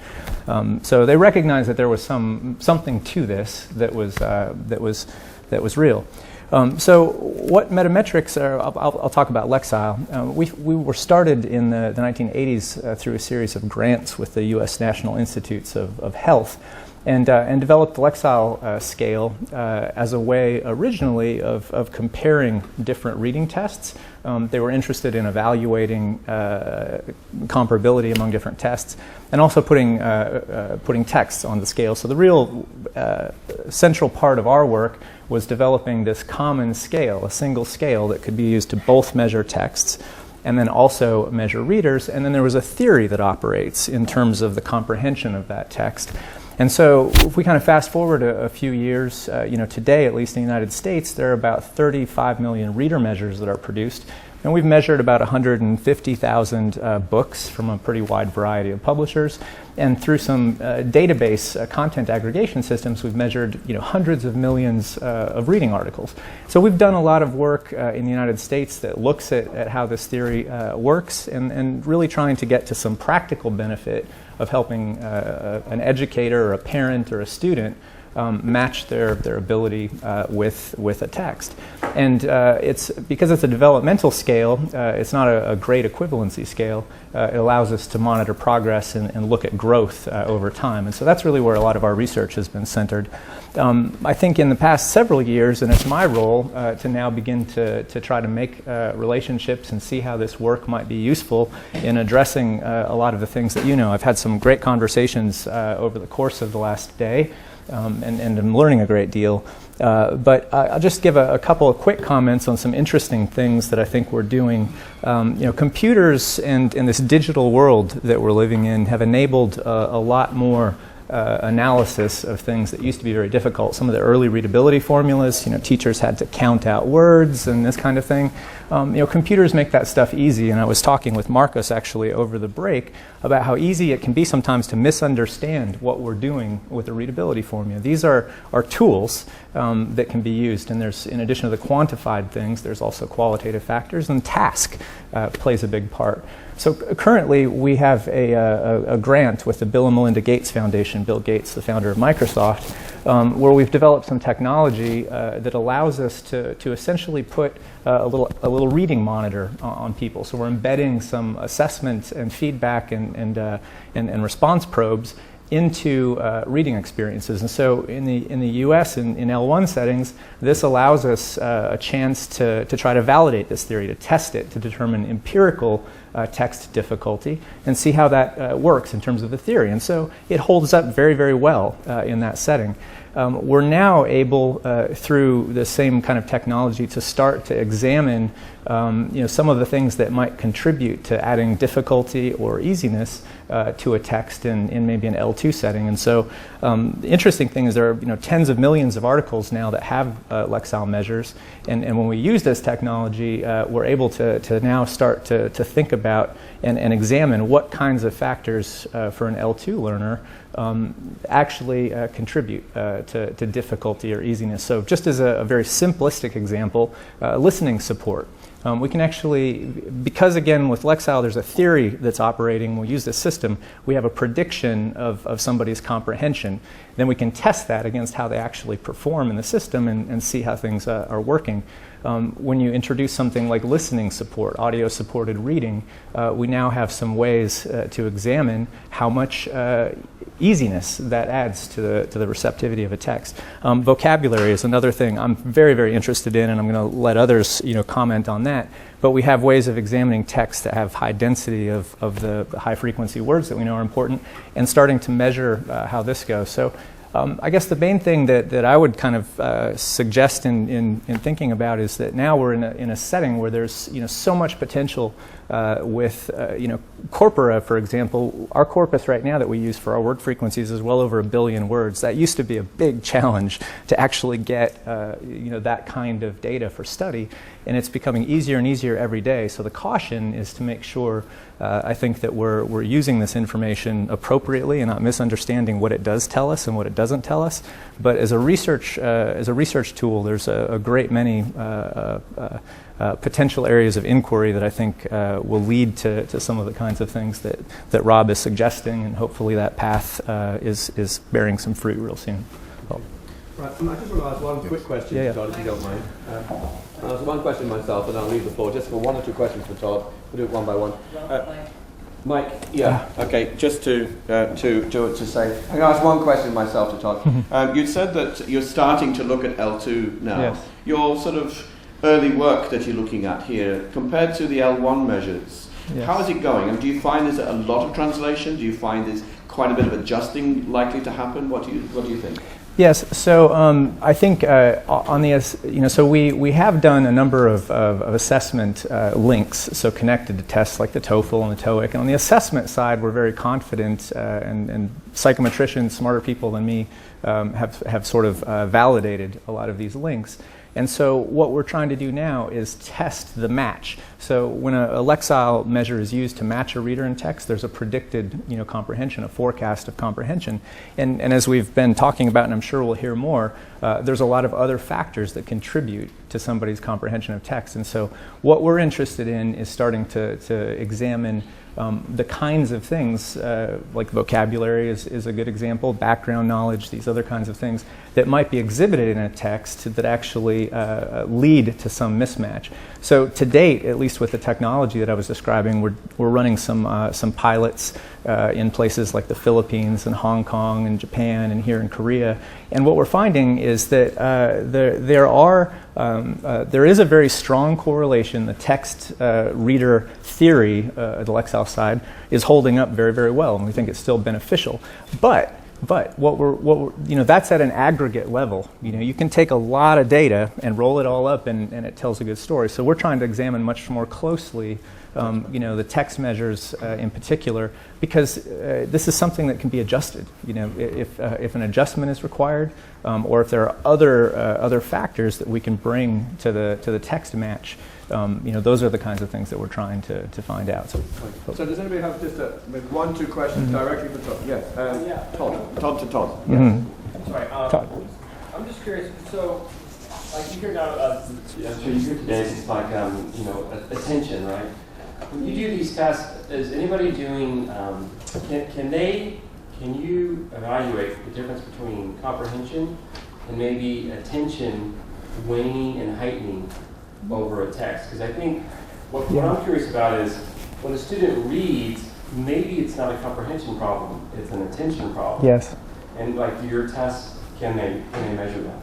so they recognized that there was something to this that was real. So what Metametrics are, I'll talk about Lexile. We were started in the 1980s through a series of grants with the U.S. National Institutes of Health, and developed the Lexile scale as a way originally of comparing different reading tests. They were interested in evaluating comparability among different tests, and also putting texts on the scale. So the real central part of our work was developing this common scale, a single scale that could be used to both measure texts and then also measure readers. And then there was a theory that operates in terms of the comprehension of that text. And so if we kind of fast forward a few years, today, at least in the United States, there are about 35 million reader measures that are produced, And we've measured about 150,000 books from a pretty wide variety of publishers. And through some database content aggregation systems, we've measured hundreds of millions of reading articles. So we've done a lot of work in the United States that looks at how this theory works and really trying to get to some practical benefit of helping an educator or a parent or a student match their ability with a text. And it's because it's a developmental scale, it's not a great equivalency scale. It allows us to monitor progress and look at growth over time. And so that's really where a lot of our research has been centered. I think in the past several years, and it's my role to now begin to try to make relationships and see how this work might be useful in addressing a lot of the things that I've had some great conversations over the course of the last day. And I'm learning a great deal. But I'll just give a couple of quick comments on some interesting things that I think we're doing. Computers and this digital world that we're living in have enabled a lot more analysis of things that used to be very difficult. Some of the early readability formulas, teachers had to count out words and this kind of thing. Computers make that stuff easy, and I was talking with Marcus actually over the break about how easy it can be sometimes to misunderstand what we're doing with the readability formula. These are tools that can be used, and there's, in addition to the quantified things, there's also qualitative factors, and task plays a big part. So currently we have a grant with the Bill and Melinda Gates Foundation, Bill Gates, the founder of Microsoft, where we've developed some technology that allows us to essentially put a little reading monitor on people. So we're embedding some assessment and feedback and response probes into reading experiences. And so in the US, in L1 settings, this allows us a chance to try to validate this theory, to test it, to determine empirical text difficulty, and see how that works in terms of the theory. And so it holds up very, very well in that setting. We're now able, through the same kind of technology, to start to examine some of the things that might contribute to adding difficulty or easiness to a text in maybe an L2 setting. And so the interesting thing is there are tens of millions of articles now that have Lexile measures, and when we use this technology, we're able to now start to think about and examine what kinds of factors for an L2 learner actually contribute to difficulty or easiness. So just as a very simplistic example, listening support. We can actually, because again with Lexile there's a theory that's operating, we'll use this system, we have a prediction of somebody's comprehension. Then we can test that against how they actually perform in the system and see how things are working. When you introduce something like listening support, audio-supported reading, we now have some ways to examine how much easiness that adds to the receptivity of a text. Vocabulary is another thing I'm very, very interested in, and I'm going to let others comment on that. But we have ways of examining texts that have high density of the high-frequency words that we know are important, and starting to measure how this goes. So I guess the main thing that I would kind of suggest in thinking about is that now we're in a setting where there's so much potential with corpora, for example. Our corpus right now that we use for our word frequencies is well over 1 billion words. That used to be a big challenge to actually get that kind of data for study, and it's becoming easier and easier every day. So the caution is to make sure, I think, that we're using this information appropriately and not misunderstanding what it does tell us and what it doesn't tell us. But as a research tool, there's a great many potential areas of inquiry that I think will lead to some of the kinds of things that Rob is suggesting, and hopefully that path is bearing some fruit real soon. Well, right, I just want to ask one quick question, Yeah. Todd, if you don't mind. I'll ask one question myself, and I'll leave the floor just for 1 or 2 questions for Todd. We'll do it one by one. Mike, yeah, okay, just to say, I'm going to ask one question myself to Todd. You said that you're starting to look at L2 now. Yes. Your sort of early work that you're looking at here, compared to the L1 measures, Yes. How is it going? And do you find there's a lot of translation? Do you find there's quite a bit of adjusting likely to happen? What do you think? Yes, so I think on the so we have done a number of assessment links, so connected to tests like the TOEFL and the TOEIC. And on the assessment side, we're very confident, and psychometricians, smarter people than me, have sort of validated a lot of these links. And so what we're trying to do now is test the match. So when a Lexile measure is used to match a reader in text, there's a predicted comprehension, a forecast of comprehension. And as we've been talking about, and I'm sure we'll hear more, there's a lot of other factors that contribute to somebody's comprehension of text. And so what we're interested in is starting to examine the kinds of things, like vocabulary is a good example, background knowledge, these other kinds of things that might be exhibited in a text that actually lead to some mismatch. So to date, at least with the technology that I was describing, we're running some pilots in places like the Philippines and Hong Kong and Japan and here in Korea. And what we're finding is that there is a very strong correlation. The text reader theory, the Lexile side, is holding up very, very well, and we think it's still beneficial. But what we're that's at an aggregate level. You can take a lot of data and roll it all up, and it tells a good story. So we're trying to examine much more closely, the text measures in particular, because this is something that can be adjusted. If an adjustment is required, or if there are other factors that we can bring to the text match. Those are the kinds of things that we're trying to find out. So does anybody have just maybe 1-2 questions directly for Todd? Yes. Todd to Todd. Mm-hmm. Sorry. Todd. I'm just curious. So, like you hear now, so you hear today, it's like attention, right? When you do these tests, is anybody doing? Can you evaluate the difference between comprehension and maybe attention waning and heightening over a text? Because I think what I'm curious about is when a student reads, maybe it's not a comprehension problem, it's an attention problem. Yes. And like your tests, can they measure that?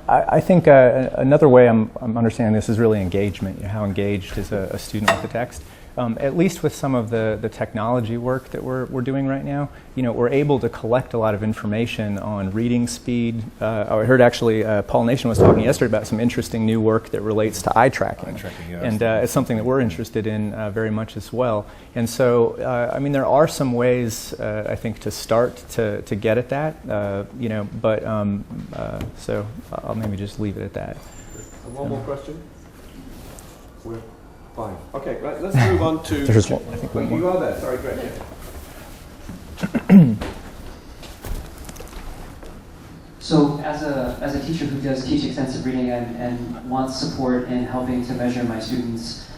I think another way I'm understanding this is really engagement. How engaged is a student with the text? At least with some of the technology work that we're doing right now, we're able to collect a lot of information on reading speed. I heard actually Paul Nation was talking yesterday about some interesting new work that relates to eye tracking. And it's something that we're interested in very much as well. And so, there are some ways, I think, to start to get at that, so I'll maybe just leave it at that. One more question? We're fine. Okay, right, let's move on to... There's one, I think one more. You are there, sorry, great. Yeah. So as a teacher who does teach extensive reading and wants support in helping to measure my students'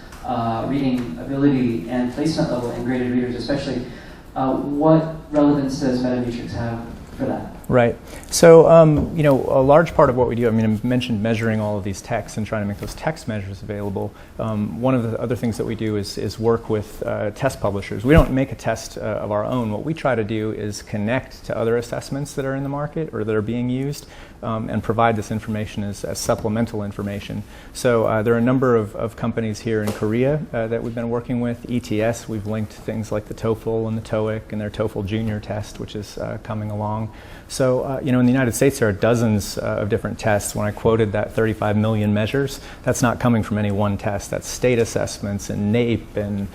reading ability and placement level in graded readers especially, what relevance does Metametrics have for that? Right. So, a large part of what we do, I mentioned measuring all of these texts and trying to make those text measures available. One of the other things that we do is work with test publishers. We don't make a test of our own. What we try to do is connect to other assessments that are in the market or that are being used and provide this information as supplemental information. So there are a number of companies here in Korea that we've been working with. ETS, we've linked things like the TOEFL and the TOEIC and their TOEFL Junior test, which is coming along. So, in the United States, there are dozens of different tests. When I quoted that 35 million measures, that's not coming from any one test. That's state assessments and NAEP and,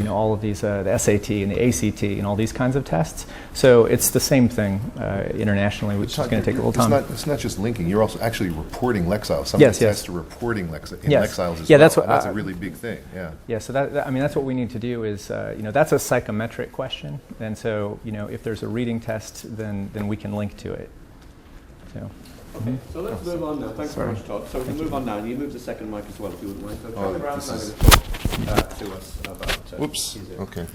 all of these, the SAT and the ACT and all these kinds of tests. So it's the same thing internationally, which is going to take a little time. It's not just linking. You're also actually reporting Lexile. Some Yes, of the yes. tests are reporting Lexiles as Yes. well. Yeah, that's what- And that's a really big thing. Yeah. Yeah, so that's what we need to do is, that's a psychometric question. And so, if there's a reading test, then we can link to it. So. Okay, so let's move on now. Thanks very much, Todd. So we'll move on now, and you move the second mic as well, if you wouldn't mind. So Charlie Brown's now going to talk to us about... Whoops. his area. Okay.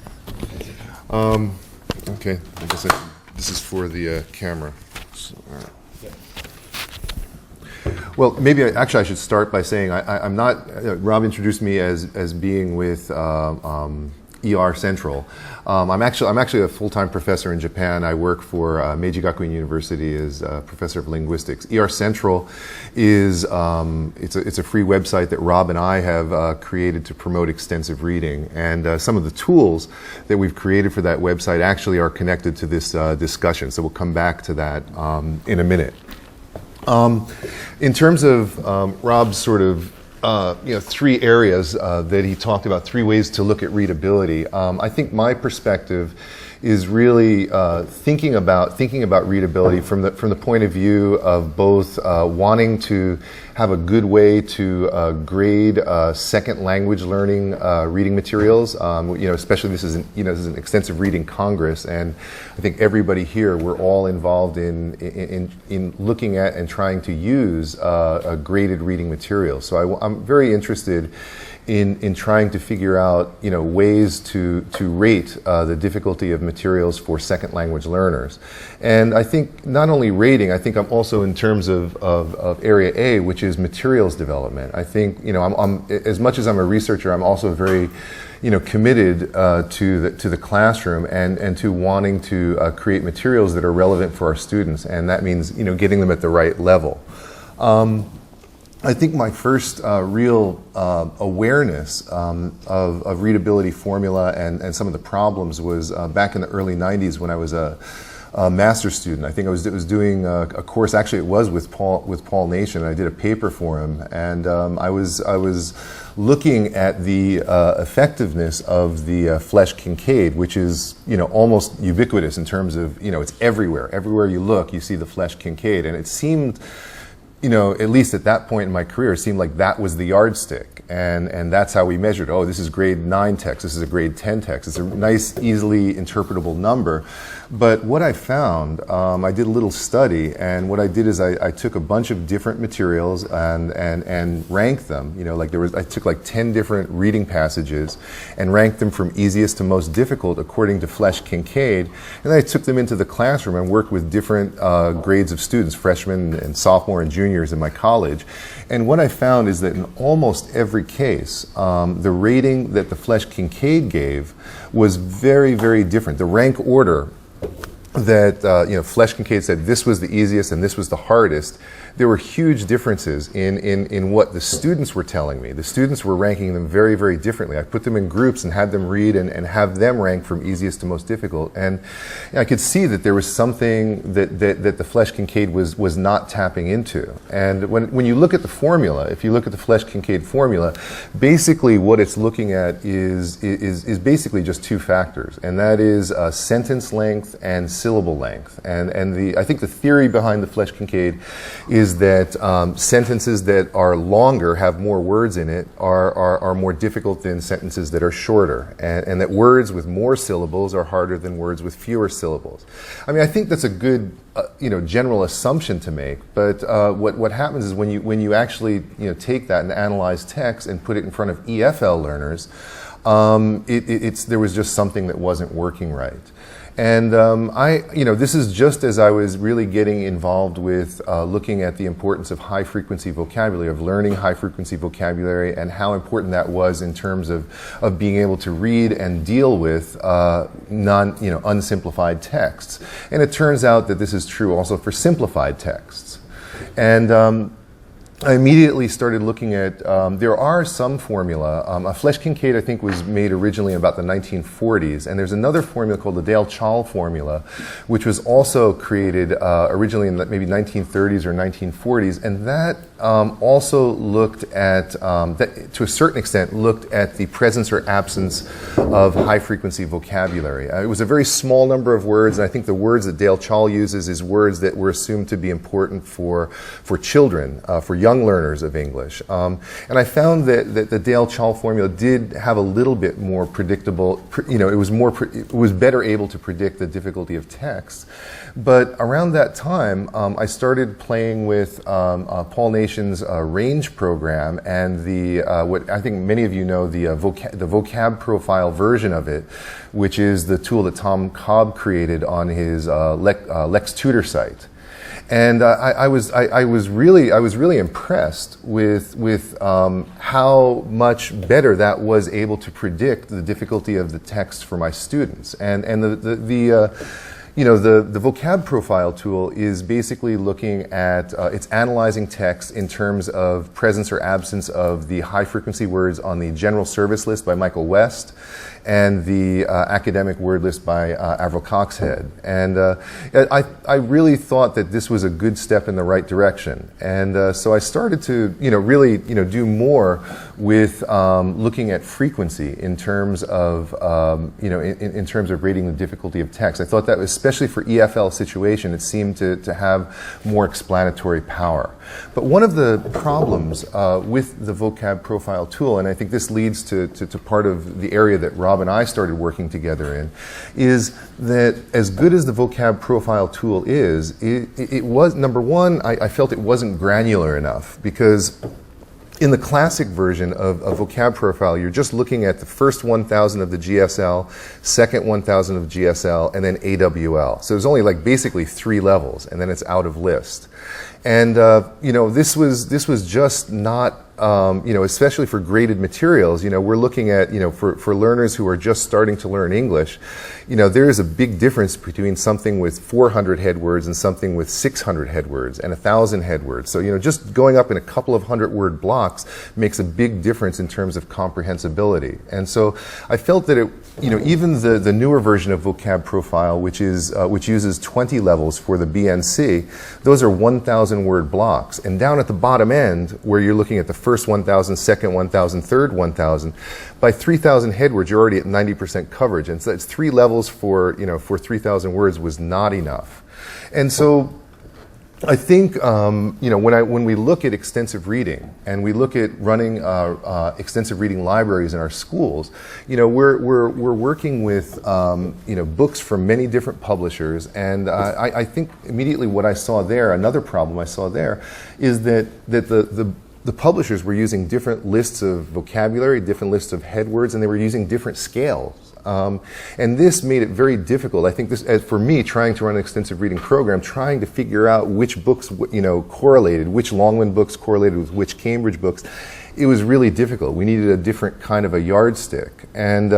Okay. I guess this is for the camera. So, all right. Well, maybe I should start by saying I'm not. Rob introduced me as being with ER Central. I'm actually a full-time professor in Japan. I work for Meiji Gakuin University as a professor of linguistics. ER Central is it's a free website that Rob and I have created to promote extensive reading, and some of the tools that we've created for that website actually are connected to this discussion. So we'll come back to that in a minute. In terms of Rob's sort of three areas that he talked about, three ways to look at readability. I think my perspective is really thinking about readability from the point of view of both wanting to have a good way to grade second language learning reading materials. Especially this is an extensive reading congress, and I think everybody here, we're all involved in looking at and trying to use graded reading materials. So I'm very interested in trying to figure out ways to rate the difficulty of materials for second language learners. And I think not only rating, I think I'm also in terms of area A, which is materials development. I think I'm as much as I'm a researcher, I'm also very committed to the classroom and to wanting to create materials that are relevant for our students, and that means getting them at the right level. I think my first real awareness of readability formula and some of the problems was back in the early 90s when I was a master's student. I think I was doing a course, actually it was with Paul Nation, and I did a paper for him, and I was looking at the effectiveness of the Flesch-Kincaid, which is almost ubiquitous in terms of it's everywhere you look you see the Flesch-Kincaid, and it seemed at least at that point in my career, it seemed like that was the yardstick. And that's how we measured. Oh, this is grade 9 text. This is a grade 10 text. It's a nice, easily interpretable number. But what I found, I did a little study, and what I did is I took a bunch of different materials and ranked them. I took like 10 different reading passages and ranked them from easiest to most difficult according to Flesch-Kincaid. And then I took them into the classroom and worked with different grades of students, freshmen and sophomore and juniors in my college. And what I found is that in almost every case, the rating that the Flesch-Kincaid gave was very, very different. The rank order that Flesch-Kincaid said this was the easiest and this was the hardest, there were huge differences in what the students were telling me. The students were ranking them very, very differently. I put them in groups and had them read and have them rank from easiest to most difficult. And I could see that there was something that the Flesch-Kincaid was not tapping into. And when you look at the formula, if you look at the Flesch-Kincaid formula, basically what it's looking at is basically just two factors, and that is sentence length and syllable length. And I think the theory behind the Flesch-Kincaid is that sentences that are longer, have more words in it, are more difficult than sentences that are shorter, and that words with more syllables are harder than words with fewer syllables. I mean, I think that's a good general assumption to make, but what happens is when you actually take that and analyze text and put it in front of EFL learners, there was just something that wasn't working right. And this is just as I was really getting involved with looking at the importance of high-frequency vocabulary, of learning high-frequency vocabulary, and how important that was in terms of being able to read and deal with unsimplified texts. And it turns out that this is true also for simplified texts. And I immediately started looking at, there are some formula. A Flesch-Kincaid, I think, was made originally in about the 1940s, and there's another formula called the Dale-Chall formula, which was also created originally in maybe 1930s or 1940s, and that also looked at, that to a certain extent, looked at the presence or absence of high-frequency vocabulary. It was a very small number of words, and I think the words that Dale-Chall uses is words that were assumed to be important for children, for young learners of English. And I found that the Dale-Chall formula did have a little bit more predictable, it was better able to predict the difficulty of text. But around that time, I started playing with Paul Nation's range program and what I think many of you know, the vocab profile version of it, which is the tool that Tom Cobb created on his Lex Tutor site. And I was really impressed with how much better that was able to predict the difficulty of the text for my students. And the vocab profile tool is basically looking at, it's analyzing text in terms of presence or absence of the high frequency words on the general service list by Michael West and the academic word list by Avril Coxhead. And I really thought that this was a good step in the right direction. And so I started to, really, do more with looking at frequency in terms of, in terms of rating the difficulty of text. I thought that, especially for EFL situation, it seemed to have more explanatory power. But one of the problems with the vocab profile tool, and I think this leads to part of the area that Rob and I started working together in, is that as good as the vocab profile tool is, it was, number one, I felt it wasn't granular enough, because in the classic version of vocab profile, you're just looking at the first 1,000 of the GSL, second 1,000 of GSL, and then AWL. So there's only like basically 3 levels, and then it's out of list. And this was just not, especially for graded materials. We're looking at, for learners who are just starting to learn English, there is a big difference between something with 400 head words and something with 600 head words and 1,000 head words. So just going up in a couple of 100-word blocks makes a big difference in terms of comprehensibility. And so I felt that it, even the newer version of vocab profile, which uses 20 levels for the BNC, those are 1,000-word blocks. And down at the bottom end, where you're looking at the first 1,000, second 1,000, third 1,000, by 3,000 head words, you're already at 90% coverage. And so that's 3 levels for 3,000 words was not enough. And so I think when we look at extensive reading and we look at running extensive reading libraries in our schools, we're working with books from many different publishers, and I think immediately what I saw there, another problem I saw there, is that the publishers were using different lists of vocabulary, different lists of head words, and they were using different scales. And this made it very difficult. I think this, for me, trying to run an extensive reading program, trying to figure out which books, correlated, which Longman books correlated with which Cambridge books, it was really difficult. We needed a different kind of a yardstick. And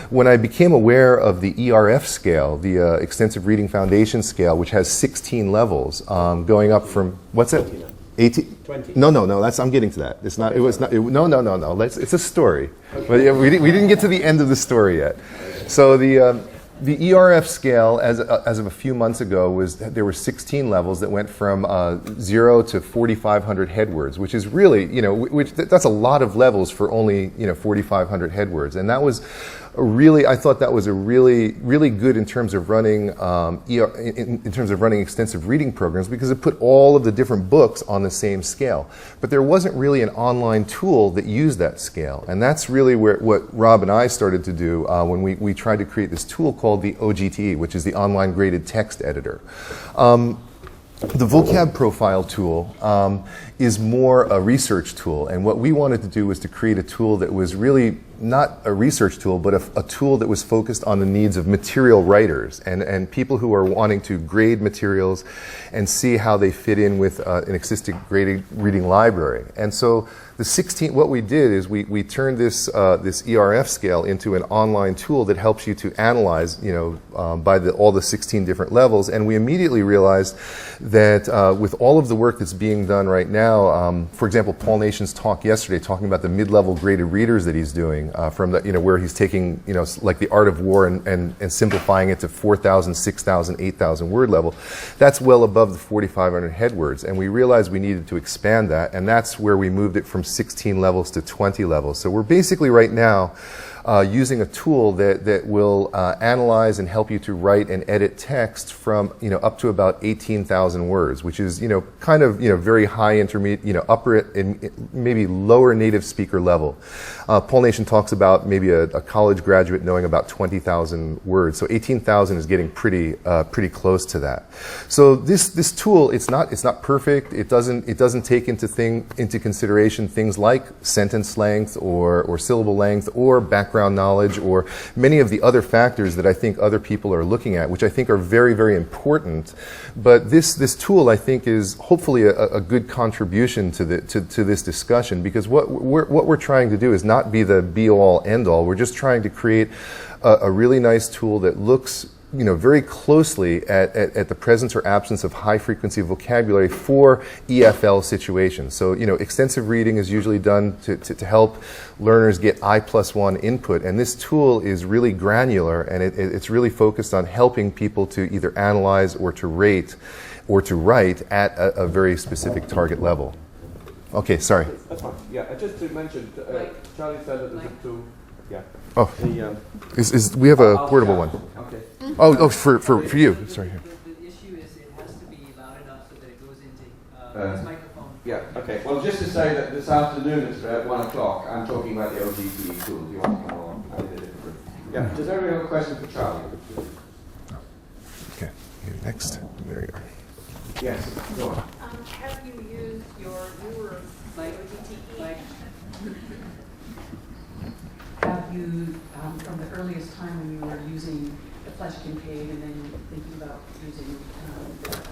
when I became aware of the ERF scale, the Extensive Reading Foundation scale, which has 16 levels, going up from, what's it? 18? 20. No, I'm getting to that. It's not, it was not, no. It's a story. Okay. But yeah, we didn't get to the end of the story yet. So the ERF scale, as of a few months ago, there were 16 levels that went from 0 to 4,500 head words, which is really, that's a lot of levels for only, 4,500 head words. And that was I thought that was a really good in terms of running in terms of running extensive reading programs, because it put all of the different books on the same scale. But there wasn't really an online tool that used that scale, and that's really what Rob and I started to do when we tried to create this tool called the OGTE, which is the Online Graded Text Editor. The vocab profile tool is more a research tool, and what we wanted to do was to create a tool that was really not a research tool, but a tool that was focused on the needs of material writers and people who are wanting to grade materials and see how they fit in with an existing graded reading library. And so what we did is we turned this ERF scale into an online tool that helps you to analyze, by all the 16 different levels. And we immediately realized that with all of the work that's being done right now, for example, Paul Nation's talk yesterday talking about the mid-level graded readers that he's doing, from the, where he's taking, like the Art of War and simplifying it to 4,000, 6,000, 8,000 word level. That's well above the 4,500 head words, and we realized we needed to expand that, and that's where we moved it from 16 levels to 20 levels. So we're basically right now using a tool that will analyze and help you to write and edit text from up to about 18,000 words, which is kind of very high intermediate, upper and maybe lower native speaker level. Paul Nation talks about maybe a college graduate knowing about 20,000 words, so 18,000 is getting pretty close to that. So this tool, it's not perfect. It doesn't take into consideration things like sentence length or syllable length or background knowledge or many of the other factors that I think other people are looking at, which I think are very, very important. But this tool, I think, is hopefully a good contribution to this discussion, because what we're trying to do is not be the be-all, end-all. We're just trying to create a really nice tool that looks very closely at the presence or absence of high frequency vocabulary for EFL situations. So, extensive reading is usually done to help learners get I+1 input, and this tool is really granular, and it's really focused on helping people to either analyze or to rate or to write at a very specific target level. Okay, sorry. That's fine. Yeah, just to mention, Charlie said that there's a tool. Yeah. Oh, we have a portable one. Okay. Oh, for you. Sorry. The issue is it has to be loud enough so that it goes into this microphone. Yeah, okay. Well, just to say that this afternoon at 1 o'clock, I'm talking about the OGT tool. If you want to come along, I did a different room. Yeah, does everyone have a question for Charlie? Okay, next. There you are. Yes, go on. Have you used your newer OGTE? Have you, from the earliest time when you were using the Flesch Kincaid and then thinking about using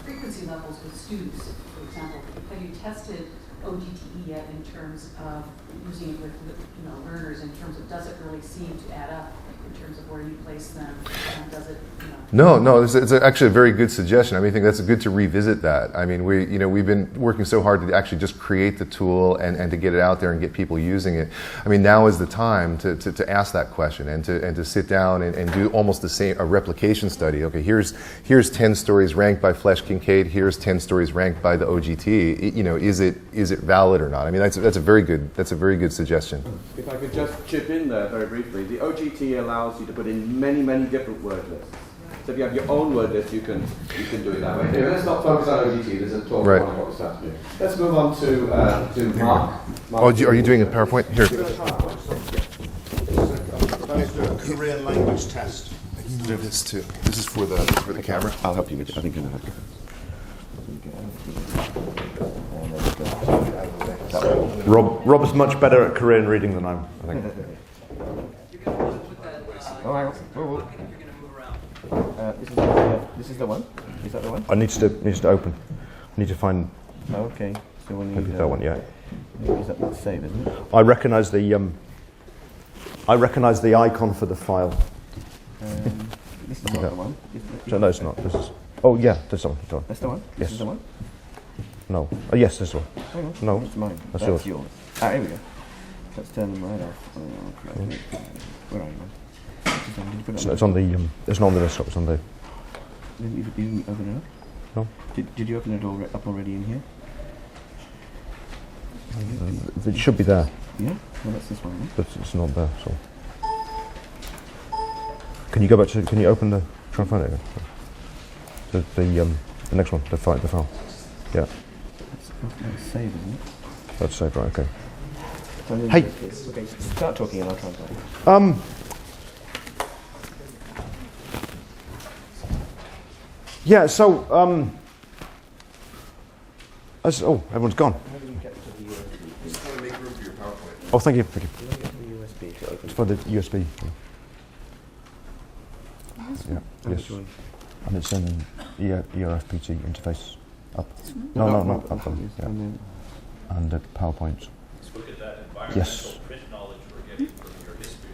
frequency levels with students, for example, have you tested OGTE yet in terms of using it with learners, in terms of does it really seem to add up in terms of where you place them? Does it, No, it's actually a very good suggestion. I mean, I think that's good to revisit that. I mean, we've been working so hard to actually just create the tool and to get it out there and get people using it. I mean, now is the time to ask that question and to sit down and do almost the same, a replication study. Okay, here's 10 stories ranked by Flesch Kincaid. Here's 10 stories ranked by the OGT. Is it valid or not? I mean, that's a very good suggestion. If I could just chip in there very briefly, the OGT allows you to put in many different word lists. So if you have your own word list, you can do it that way. Anyway, let's not focus on OGT. There's a talk on what this afternoon. Let's move on to Mark. Are you doing a PowerPoint? Here. Korean language test. I can do this too. This is for the camera. I'll help you with it. I think you know Rob's much better at Korean reading than I am, I think. Oh, hang on. This is the one? Is that the one? I needs to open. I need to find. Oh, okay. So when you that one, yeah. Is that the save, isn't it? I recognise the icon for the file. This is not the one. No, it's not. This is. Oh yeah, there's one. That's the one. Yes. This is the one. No. Oh yes, this one. Hang on. No, That's mine. That's yours. Ah, here we go. Let's turn them right off. Where are you, man? It's on the. It's not on the desktop. It's on the. You didn't open it up? No. Did you open it up already in here? It should be there. Yeah. Well, that's this one. Right? But it's not there. So. Can you go back to? Can you open the? Try and find it again. The next one. The file. Yeah. That's save, isn't it? That's saved, right? Okay. Hey. Okay. Start talking and I'll try and find it. Yeah, so, everyone's gone. Oh, thank you. It's for the USB. Yeah, yes. And it's an ERFPT interface up. No, up. Yeah. And the PowerPoint. Let's look at that environmental yes. print knowledge we're getting from your history.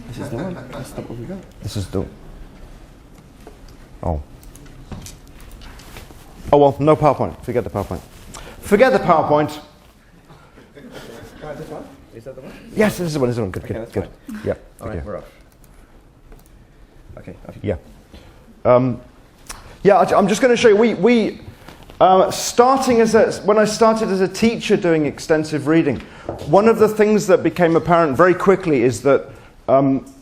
This is the one. That's the one we got. This is the. Oh. Oh well, no PowerPoint. Forget the PowerPoint. Forget the PowerPoint. This one? Is that the one? Yes, this is the one. This is the one. Good, okay, good. Yeah. All right, we're up. Okay. Yeah. I'm just going to show you. We when I started as a teacher doing extensive reading, one of the things that became apparent very quickly is that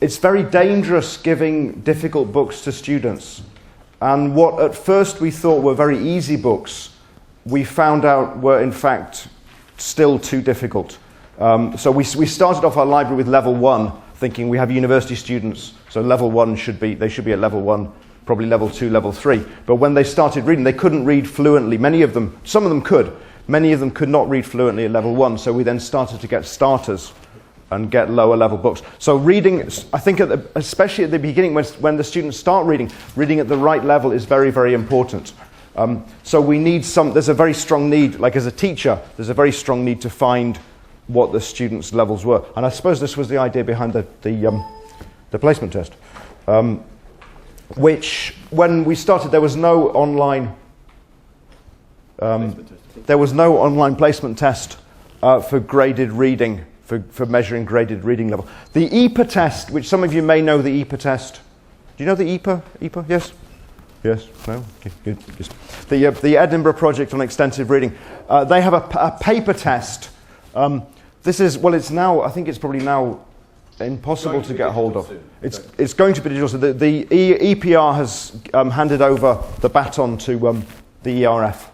it's very dangerous giving difficult books to students. And what at first we thought were very easy books, we found out were in fact still too difficult. So we started off our library with level 1, thinking we have university students, so level 1 they should be at level 1, probably level 2, level 3. But when they started reading, they couldn't read fluently. Some of them could. Many of them could not read fluently at level 1, so we then started to get starters and get lower level books. So reading, I think especially at the beginning when the students start reading at the right level is very, very important. So we need there's a very strong need, like as a teacher, there's a very strong need to find what the students' levels were. And I suppose this was the idea behind the placement test. which, when we started, there was no online placement test for graded reading, for measuring graded reading level. The EPA test, which some of you may know the EPA test. Do you know the EPA? EPA? Yes? Yes? No? Okay, good. Yes. The Edinburgh Project on Extensive Reading. They have a paper test. This is, well, it's now, I think it's probably now impossible to get hold of. It's going to be digital. So the EPR has handed over the baton to the ERF.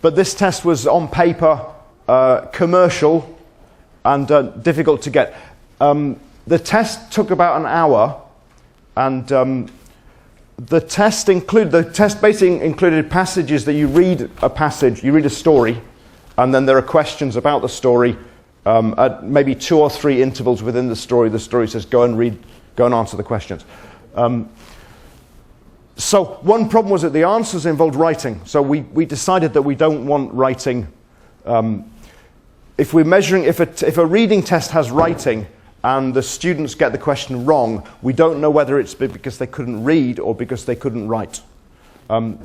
But this test was on paper, commercial, and difficult to get. The test took about an hour, and the test basically included passages that you read a story, and then there are questions about the story at maybe 2 or 3 intervals within the story. The story says, go and answer the questions. So one problem was that the answers involved writing. So we decided that we don't want writing. If a reading test has writing and the students get the question wrong, we don't know whether it's because they couldn't read or because they couldn't write.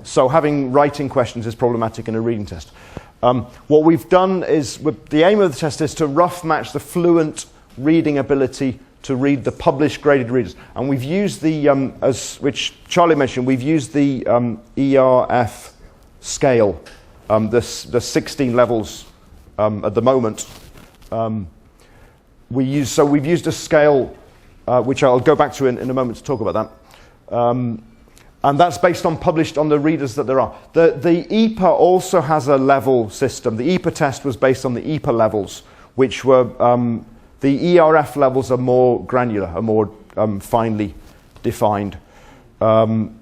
So having writing questions is problematic in a reading test. What we've done is, the aim of the test is to rough match the fluent reading ability to read the published graded readers. And we've used which Charlie mentioned, we've used the ERF scale, the 16 levels at the moment. We've used a scale, which I'll go back to in a moment to talk about that. And that's based on the readers that there are. The EPA also has a level system. The EPA test was based on the EPA levels, which were, the ERF levels are more granular, are more finely defined. And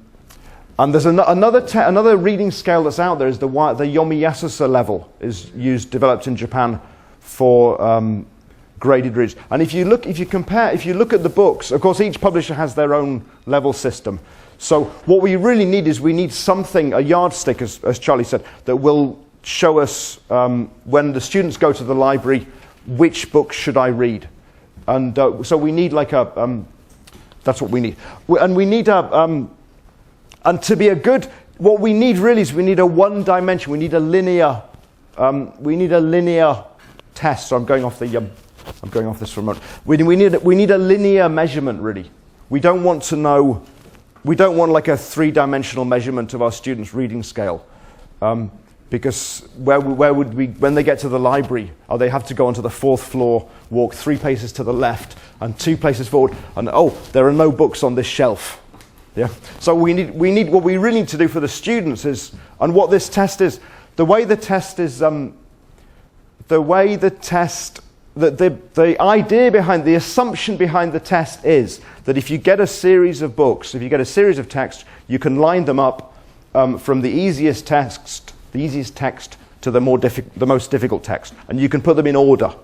there's another reading scale that's out there, is the Yomiyasusa level, developed in Japan for graded readers. And if you look at the books, of course each publisher has their own level system. So what we really need is something, a yardstick, as Charlie said, that will show us when the students go to the library, which book should I read? And so we need that's what we need. And we need and to be what we need really is we need a one dimension, we need a linear test. So I'm going off this for a moment. We need a linear measurement really. We don't want like a 3-dimensional measurement of our students' reading scale. Because where would we, when they get to the library, they have to go onto the 4th floor, walk 3 paces to the left and 2 paces forward, and there are no books on this shelf. Yeah. So we need what we really need to do for the students is, and what this test is, the idea behind, the assumption behind the test is that if you get a series of books, if you get a series of texts, you can line them up from the easiest text to the most difficult text, and you can put them in order.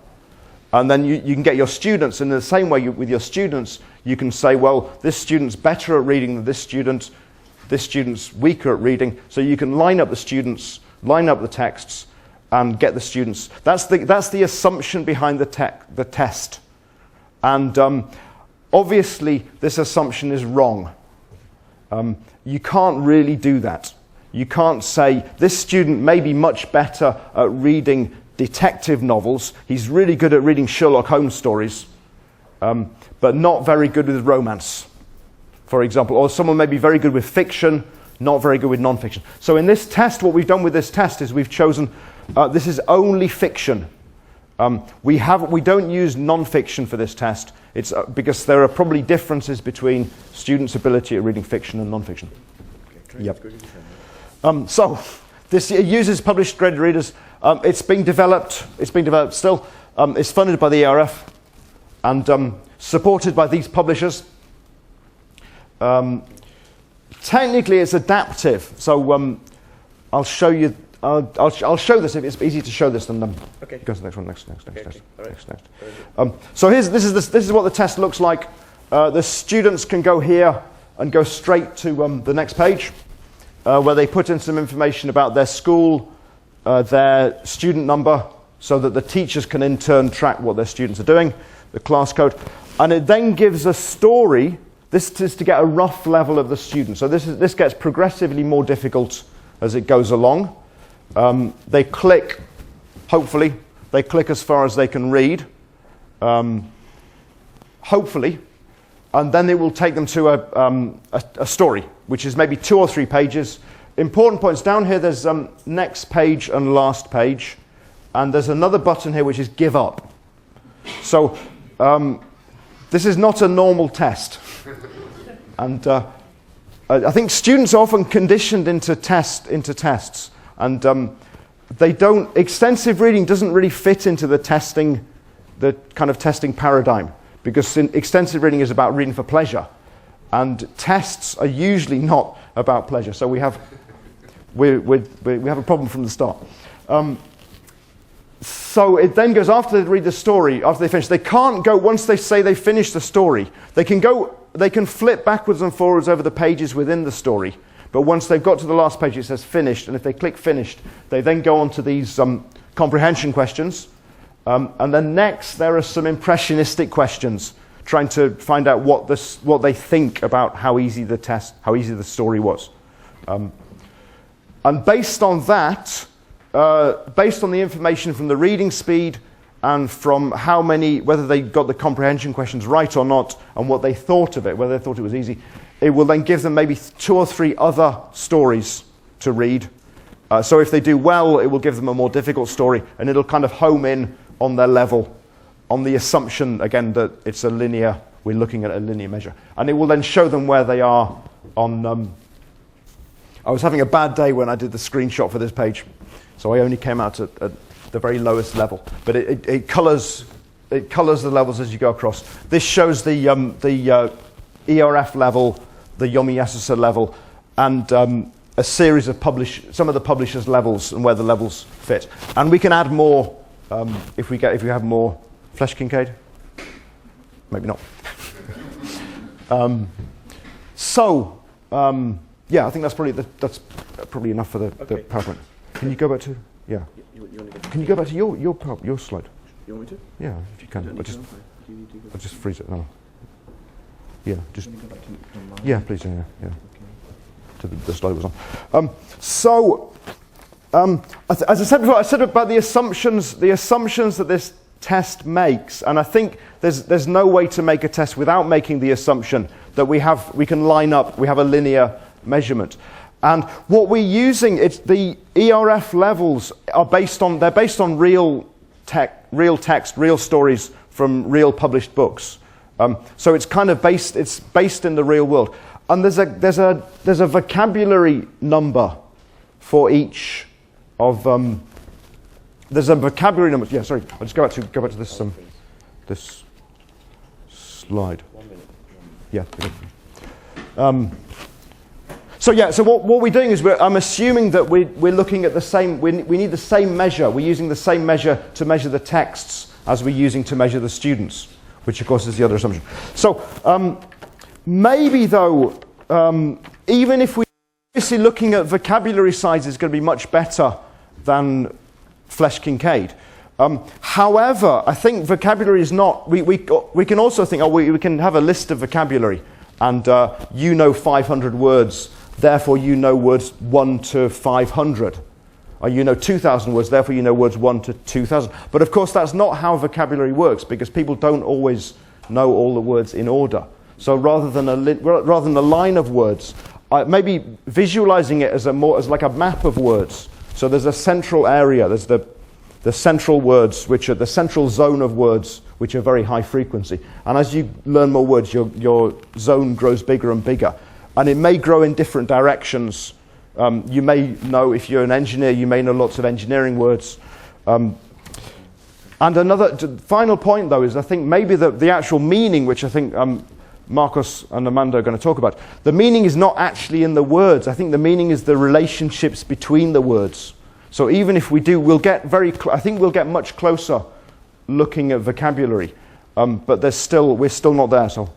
And then you can get your students, and in the same way with your students, you can say, well, this student's better at reading than this student's weaker at reading, so you can line up the students, line up the texts, and get the students. That's the assumption behind the test. And obviously, this assumption is wrong. You can't really do that. You can't say, this student may be much better at reading detective novels. He's really good at reading Sherlock Holmes stories, but not very good with romance, for example. Or someone may be very good with fiction, not very good with non-fiction. So in this test, what we've done with this test is we've chosen, this is only fiction. We don't use non-fiction for this test. It's because there are probably differences between students' ability at reading fiction and non-fiction. Yep. So this uses published graded readers. It's being developed. It's being developed still. It's funded by the ERF and supported by these publishers. Technically, it's adaptive. So I'll show you. I'll show this if it's easy to show this. Then okay. Go to the next one. Next. So this is what the test looks like. The students can go here and go straight to the next page, where they put in some information about their school, their student number, so that the teachers can in turn track what their students are doing, the class code. And it then gives a story This is to get a rough level of the student. So this gets progressively more difficult as it goes along. They click, hopefully, they click as far as they can read. Hopefully. And then it will take them to a story, which is maybe 2 or 3 pages. Important points down here, there's next page and last page. And there's another button here which is give up. So this is not a normal test. And I think students are often conditioned into tests. And they don't, extensive reading doesn't really fit into the kind of testing paradigm. Because extensive reading is about reading for pleasure. And tests are usually not about pleasure. So we have a problem from the start. So it then goes, after they read the story, after they finish, they can't go, once they say they finished the story, they can flip backwards and forwards over the pages within the story. But once they've got to the last page, it says finished. And if they click finished, they then go on to these comprehension questions. And then next, there are some impressionistic questions, trying to find out what they think about how easy the story was. And based on that, based on the information from the reading speed and from whether they got the comprehension questions right or not, and what they thought of it, whether they thought it was easy, it will then give them maybe 2 or 3 other stories to read. So if they do well, it will give them a more difficult story, and it'll kind of home in on their level, on the assumption, again, that it's we're looking at a linear measure. And it will then show them where they are on... I was having a bad day when I did the screenshot for this page, so I only came out at the very lowest level. But it colours the levels as you go across. This shows the ERF level, the Yomi Yasusa level, and a series of some of the publishers' levels and where the levels fit. And we can add more if we have more Flesch Kincaid. Maybe not. Yeah, I think that's probably enough for the PowerPoint. Can you go back to Can you go back to your slide? You want me to? Yeah, if you can. I'll just freeze it. No. Yeah, just. Yeah, please. Yeah. Okay. So the slide was on. As I said before, I said about the assumptions that this test makes, and I think there's no way to make a test without making the assumption that we can line up, we have a linear measurement. And what we're using, it's the ERF levels are based on real text, real stories from real published books. So it's kind of based in the real world. And there's a vocabulary number for each of there's a vocabulary number. Yeah, sorry. I'll just go back to this slide. Yeah. So what we're doing is I'm assuming that we're looking at the same. We need the same measure. We're using the same measure to measure the texts as we're using to measure the students, which of course is the other assumption. So maybe though, even if we're obviously looking at vocabulary size is going to be much better than Flesch Kincaid. However, I think vocabulary is not. We can also think. We can have a list of vocabulary, and 500 words. Therefore, you know words 1 to 500. Or you know 2,000 words. Therefore, you know words 1 to 2,000. But of course, that's not how vocabulary works because people don't always know all the words in order. So rather than a line of words, maybe visualizing it as like a map of words. So there's a central area. There's the central words, which are the central zone of words, which are very high frequency. And as you learn more words, your zone grows bigger and bigger. And it may grow in different directions. You may know, if you're an engineer, you may know lots of engineering words. And another final point, though, is I think maybe the actual meaning, which I think Marcos and Amanda are going to talk about, the meaning is not actually in the words. I think the meaning is the relationships between the words. So even if we do, we'll get I think we'll get much closer looking at vocabulary. But we're still not there. So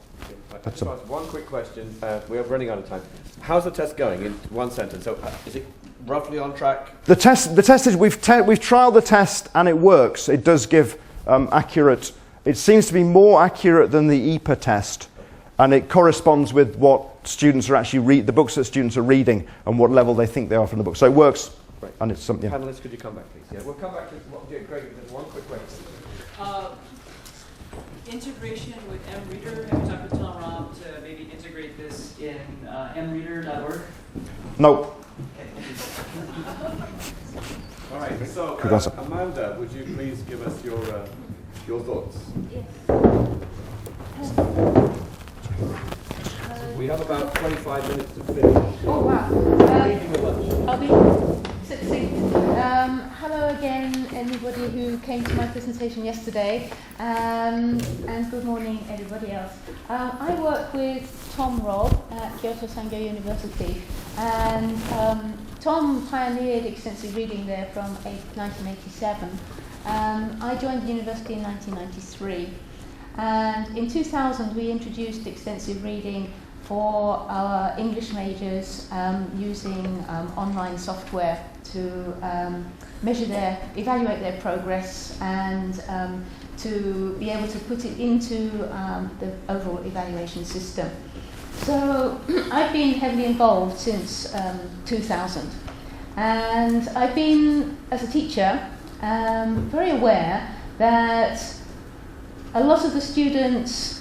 that's one quick question. We're running out of time. How's the test going in one sentence? So is it roughly on track? The test is we've trialed the test and it works. It does give accurate. It seems to be more accurate than the EPA test. And it corresponds with what students are actually the books that students are reading and what level they think they are from the book. So it works. Right. And it's something. Panelists, could you come back, please? Yeah, we'll come back to Greg. There's one quick question. Integration with mReader. Have you talked with Tom Robb to maybe integrate this in mreader.org? No. All right. So, Amanda, would you please give us your thoughts? Yes. We have about 25 minutes to finish. Oh, wow. I'll be succinct. Hello again, anybody who came to my presentation yesterday, and good morning, everybody else. I work with Tom Robb at Kyoto Sango University, and Tom pioneered extensive reading there from 1987. I joined the university in 1993, and in 2000 we introduced extensive reading for our English majors using online software to evaluate their progress and to be able to put it into the overall evaluation system. So I've been heavily involved since 2000, and I've been, as a teacher, very aware that a lot of the students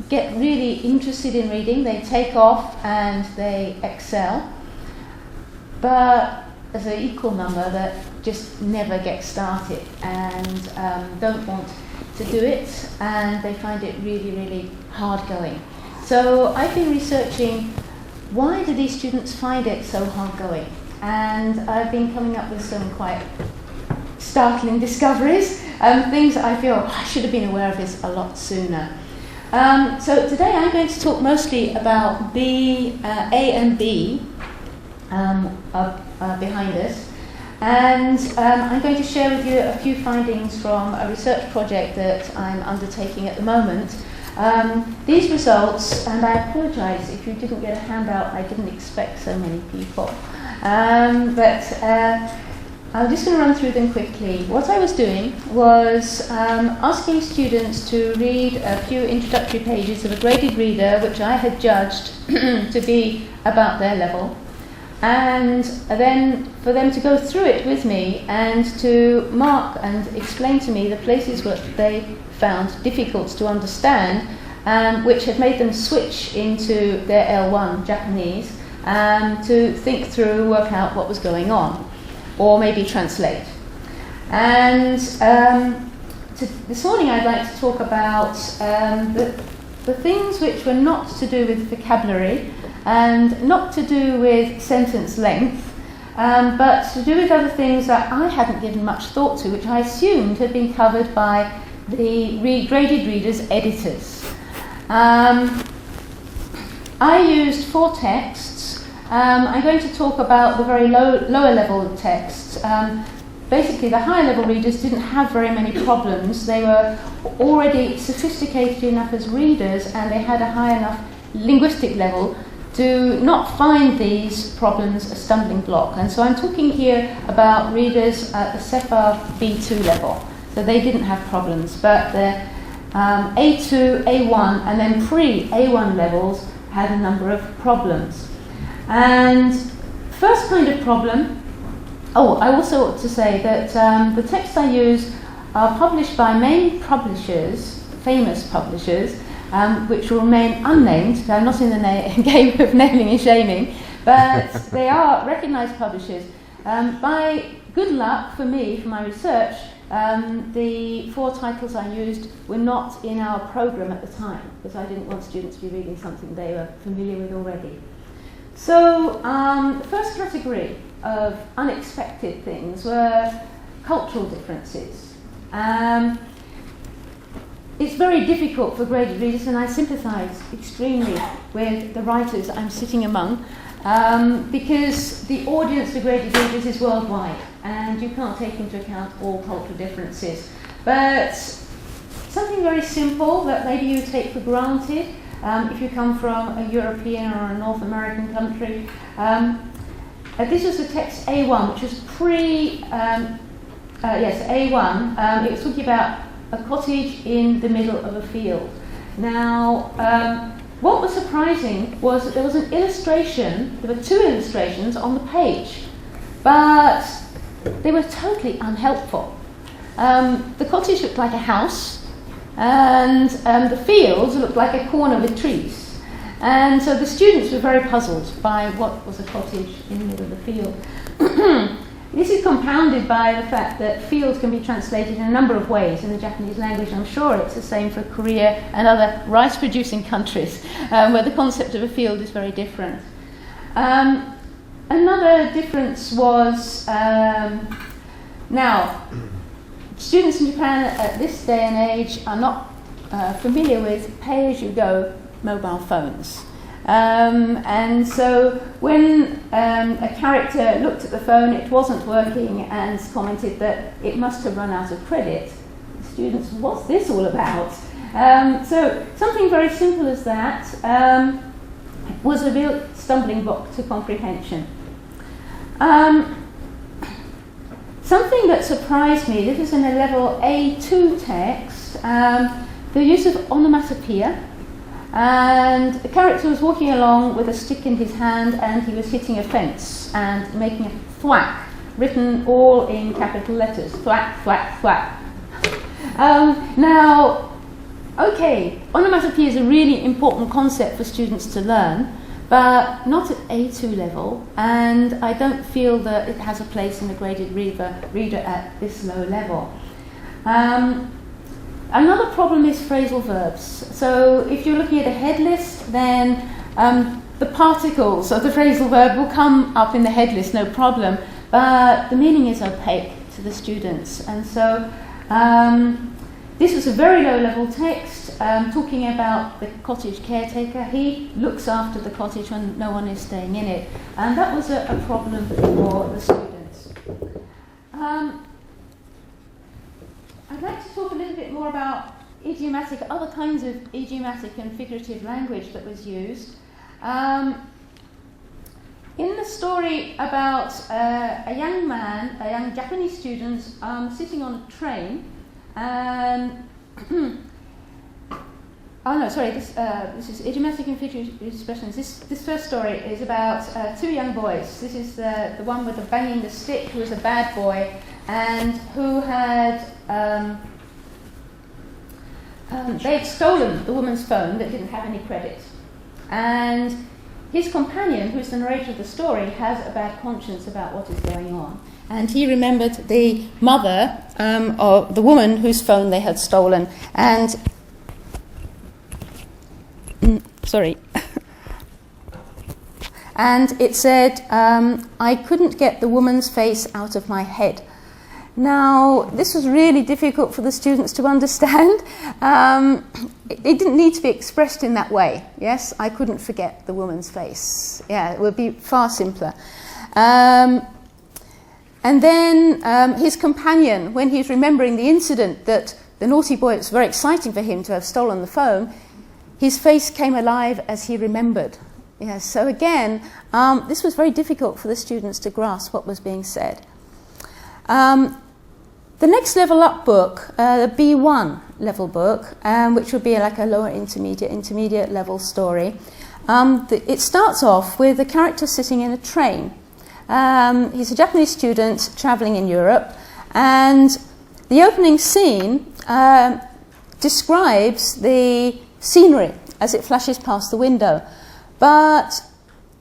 get really interested in reading, they take off and they excel, but there's an equal number that just never get started and don't want to do it, and they find it really, really hard going. So I've been researching, why do these students find it so hard going? And I've been coming up with some quite startling discoveries, things that I feel I should have been aware of this a lot sooner. So today I'm going to talk mostly about A and B behind us, and I'm going to share with you a few findings from a research project that I'm undertaking at the moment. These results, and I apologise if you didn't get a handout, I didn't expect so many people, but I'm just going to run through them quickly. What I was doing was asking students to read a few introductory pages of a graded reader which I had judged to be about their level, and then for them to go through it with me and to mark and explain to me the places where they found difficult to understand, which had made them switch into their L1 Japanese to think through, work out what was going on, or maybe translate. And this morning I'd like to talk about the things which were not to do with vocabulary and not to do with sentence length, but to do with other things that I hadn't given much thought to, which I assumed had been covered by the graded readers' editors. I used 4 texts. I'm going to talk about the very lower level texts. Basically, the higher level readers didn't have very many problems. They were already sophisticated enough as readers, and they had a high enough linguistic level to not find these problems a stumbling block. And so I'm talking here about readers at the SEPA B2 level. So they didn't have problems, but the A2, A1, and then pre-A1 levels had a number of problems. And first kind of problem, I also ought to say that the texts I use are published by main publishers, famous publishers, which will remain unnamed. I'm not in the game of naming and shaming, but they are recognised publishers. By good luck for me, for my research, the 4 titles I used were not in our programme at the time, because I didn't want students to be reading something they were familiar with already. So the first category of unexpected things were cultural differences. It's very difficult for graded readers, and I sympathise extremely with the writers I'm sitting among, because the audience for graded readers is worldwide, and you can't take into account all cultural differences. But something very simple that maybe you take for granted, if you come from a European or a North American country. This was the text A1, which was A1. It was talking about a cottage in the middle of a field. Now, what was surprising was that there was an illustration, there were 2 illustrations on the page, but they were totally unhelpful. The cottage looked like a house, and the fields looked like a corner with trees. And so the students were very puzzled by what was a cottage in the middle of the field. This is compounded by the fact that field can be translated in a number of ways in the Japanese language. I'm sure it's the same for Korea and other rice-producing countries, where the concept of a field is very different. Another difference was, now, students in Japan at this day and age are not familiar with pay-as-you-go mobile phones. And so when a character looked at the phone, it wasn't working, and commented that it must have run out of credit. The students, what's this all about? So something very simple as that was a real stumbling block to comprehension. Something that surprised me, this is in a level A2 text, the use of onomatopoeia. And the character was walking along with a stick in his hand, and he was hitting a fence and making a thwack, written all in capital letters. Thwack, thwack, thwack. Now, okay, onomatopoeia is a really important concept for students to learn, but not at A2 level, and I don't feel that it has a place in a graded reader at this low level. Another problem is phrasal verbs. So if you're looking at a head list, then the particles of the phrasal verb will come up in the head list, no problem, but the meaning is opaque to the students. And so this was a very low-level text talking about the cottage caretaker. He looks after the cottage when no one is staying in it, and that was a problem for the students. I'd like to talk a little bit more about idiomatic, other kinds of idiomatic and figurative language that was used. In the story about a young man, a young Japanese student, sitting on a train, and this is idiomatic and figurative expressions. This first story is about 2 young boys. This is the one with the banging the stick, who was a bad boy, and who had they'd stolen the woman's phone that didn't have any credit. And his companion, who's the narrator of the story, has a bad conscience about what is going on. And he remembered the mother of the woman whose phone they had stolen. And and it said, I couldn't get the woman's face out of my head. Now, this was really difficult for the students to understand. It didn't need to be expressed in that way. Yes, I couldn't forget the woman's face. Yeah, it would be far simpler. And then his companion, when he's remembering the incident that the naughty boy, it was very exciting for him to have stolen the phone, his face came alive as he remembered. Yeah, so again, this was very difficult for the students to grasp what was being said. The next level up book, the B1 level book, which would be like a lower intermediate level story, it starts off with the character sitting in a train. He's a Japanese student traveling in Europe, and the opening scene describes the scenery as it flashes past the window. But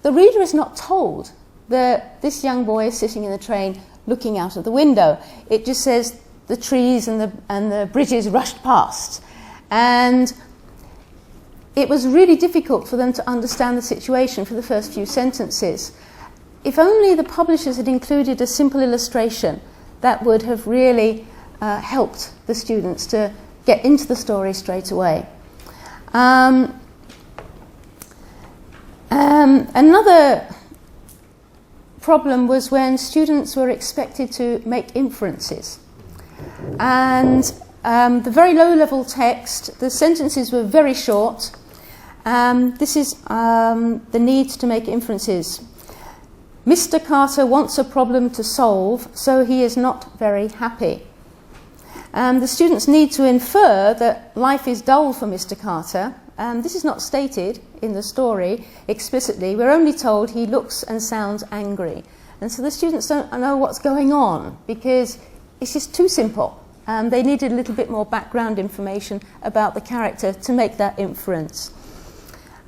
the reader is not told that this young boy is sitting in the train looking out of the window. It just says the trees and the bridges rushed past. And it was really difficult for them to understand the situation for the first few sentences. If only the publishers had included a simple illustration, that would have really helped the students to get into the story straight away. Another problem was when students were expected to make inferences. And the very low-level text, the sentences were very short. This is the need to make inferences. Mr. Carter wants a problem to solve, so he is not very happy. The students need to infer that life is dull for Mr. Carter, this is not stated in the story explicitly. We're only told he looks and sounds angry. And so the students don't know what's going on because it's just too simple. They needed a little bit more background information about the character to make that inference.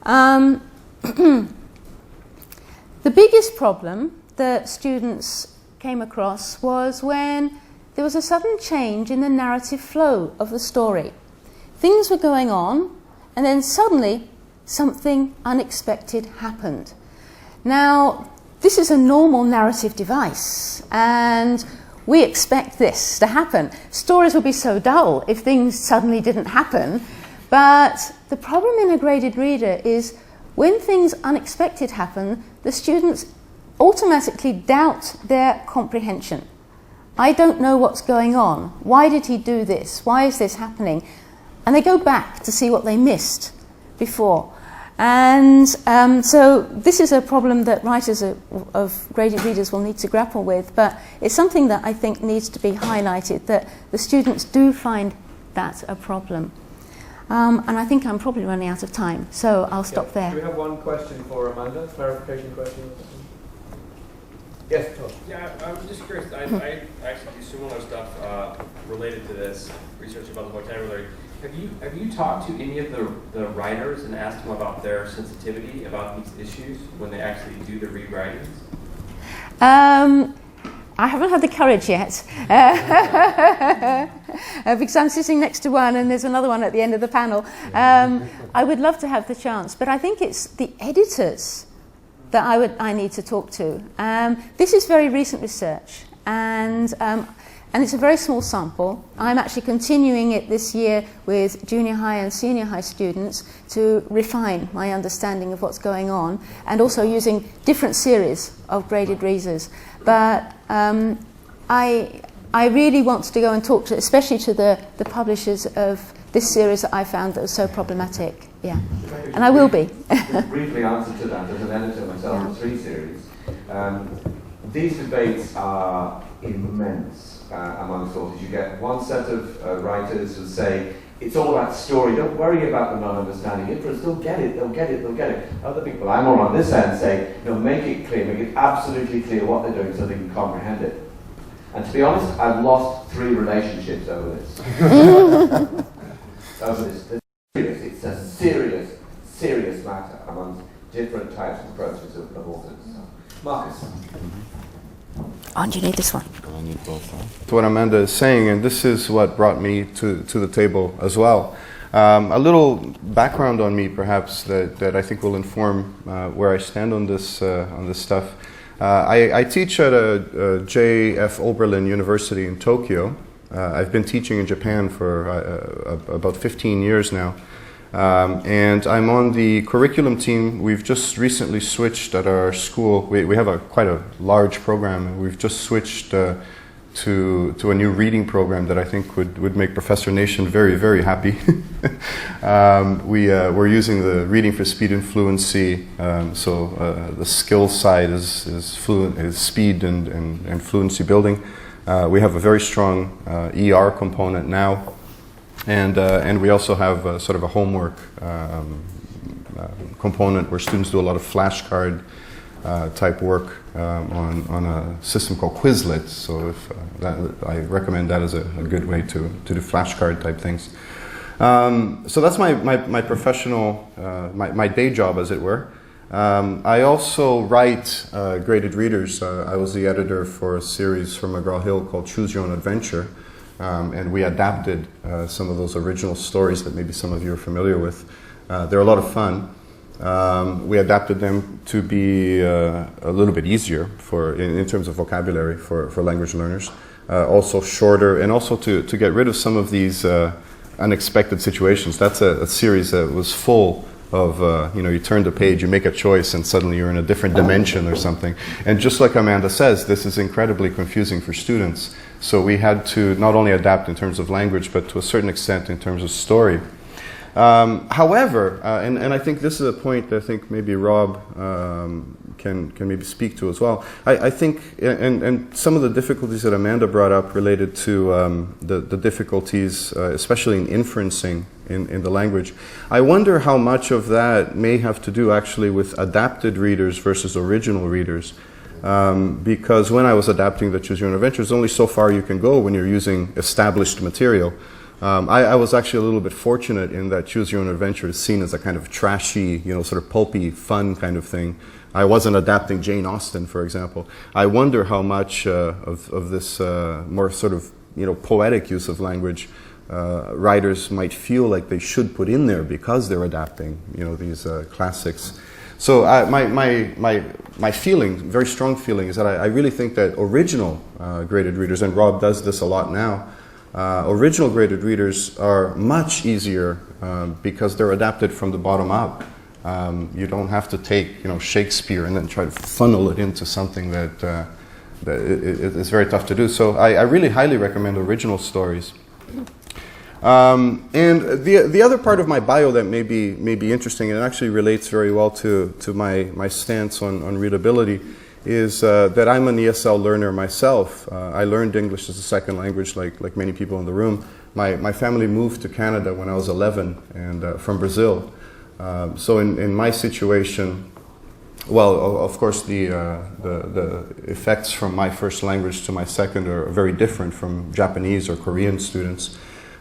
The biggest problem that students came across was when there was a sudden change in the narrative flow of the story. Things were going on, and then suddenly something unexpected happened. Now, this is a normal narrative device, and we expect this to happen. Stories would be so dull if things suddenly didn't happen, but the problem in a graded reader is when things unexpected happen, the students automatically doubt their comprehension. I don't know what's going on. Why did he do this? Why is this happening? And they go back to see what they missed before. And so this is a problem that writers of graded readers will need to grapple with, but it's something that I think needs to be highlighted, that the students do find that a problem. And I think I'm probably running out of time, so I'll stop there. Do we have one question for Amanda? Clarification question? Yes, Todd. Yeah, I'm just curious. I actually do similar stuff related to this, research about the vocabulary. Have you talked to any of the writers and asked them about their sensitivity about these issues when they actually do the rewritings? I haven't had the courage yet because I'm sitting next to one and there's another one at the end of the panel. I would love to have the chance, but I think it's the editors that I need to talk to. This is very recent research, and it's a very small sample. I'm actually continuing it this year with junior high and senior high students to refine my understanding of what's going on, and also using different series of graded readers. But I really want to go and talk to, especially to the publishers of this series that I found that was so problematic. Yeah, and I will be. Briefly answer to that, as an editor myself of 3 series, these debates are immense amongst authors. You get one set of writers who say, it's all about story, don't worry about them not understanding it, they'll get it. Other people, I'm more on this end, say, make it clear, make it absolutely clear what they're doing so they can comprehend it. And to be honest, I've lost 3 relationships over this. It's a serious matter amongst different types of approaches of authors. So, Marcus. And you need this one. I need both. To what Amanda is saying, and this is what brought me to the table as well. A little background on me, perhaps, that I think will inform where I stand on this stuff. I teach at a J.F. Oberlin University in Tokyo. I've been teaching in Japan for about 15 years now. And I'm on the curriculum team. We've just recently switched at our school. We have quite a large program, and we've just switched to a new reading program that I think would make Professor Nation very, very happy. We're using the Reading for Speed and Fluency, so the skills side is speed and fluency building. We have a very strong ER component now. And we also have sort of a homework component where students do a lot of flashcard type work on a system called Quizlet. So I recommend that as a good way to do flashcard type things. So that's my professional, my day job, as it were. I also write graded readers. I was the editor for a series from McGraw-Hill called Choose Your Own Adventure. And we adapted some of those original stories that maybe some of you are familiar with. They're a lot of fun. We adapted them to be a little bit easier in terms of vocabulary for language learners. Also shorter, and also to get rid of some of these unexpected situations. That's a series that was full of, you turn the page, you make a choice, and suddenly you're in a different dimension or something. And just like Amanda says, this is incredibly confusing for students. So we had to not only adapt in terms of language, but to a certain extent in terms of story. However, and I think this is a point that I think maybe Rob can maybe speak to as well. I think, and some of the difficulties that Amanda brought up related to the difficulties, especially in inferencing in the language. I wonder how much of that may have to do actually with adapted readers versus original readers. Because when I was adapting the Choose Your Own Adventure, there's only so far you can go when you're using established material. I was actually a little bit fortunate in that Choose Your Own Adventure is seen as a kind of trashy, sort of pulpy, fun kind of thing. I wasn't adapting Jane Austen, for example. I wonder how much of this more sort of poetic use of language writers might feel like they should put in there because they're adapting these classics. So my feeling, very strong feeling, is that I really think that original graded readers, and Rob does this a lot now, original graded readers are much easier because they're adapted from the bottom up. You don't have to take Shakespeare and then try to funnel it into something that is very tough to do. So I really highly recommend original stories. And the other part of my bio that may be interesting, and it actually relates very well to my stance on readability, is that I'm an ESL learner myself. I learned English as a second language like many people in the room. My family moved to Canada when I was 11 and from Brazil. So in my situation, well, of course the effects from my first language to my second are very different from Japanese or Korean students.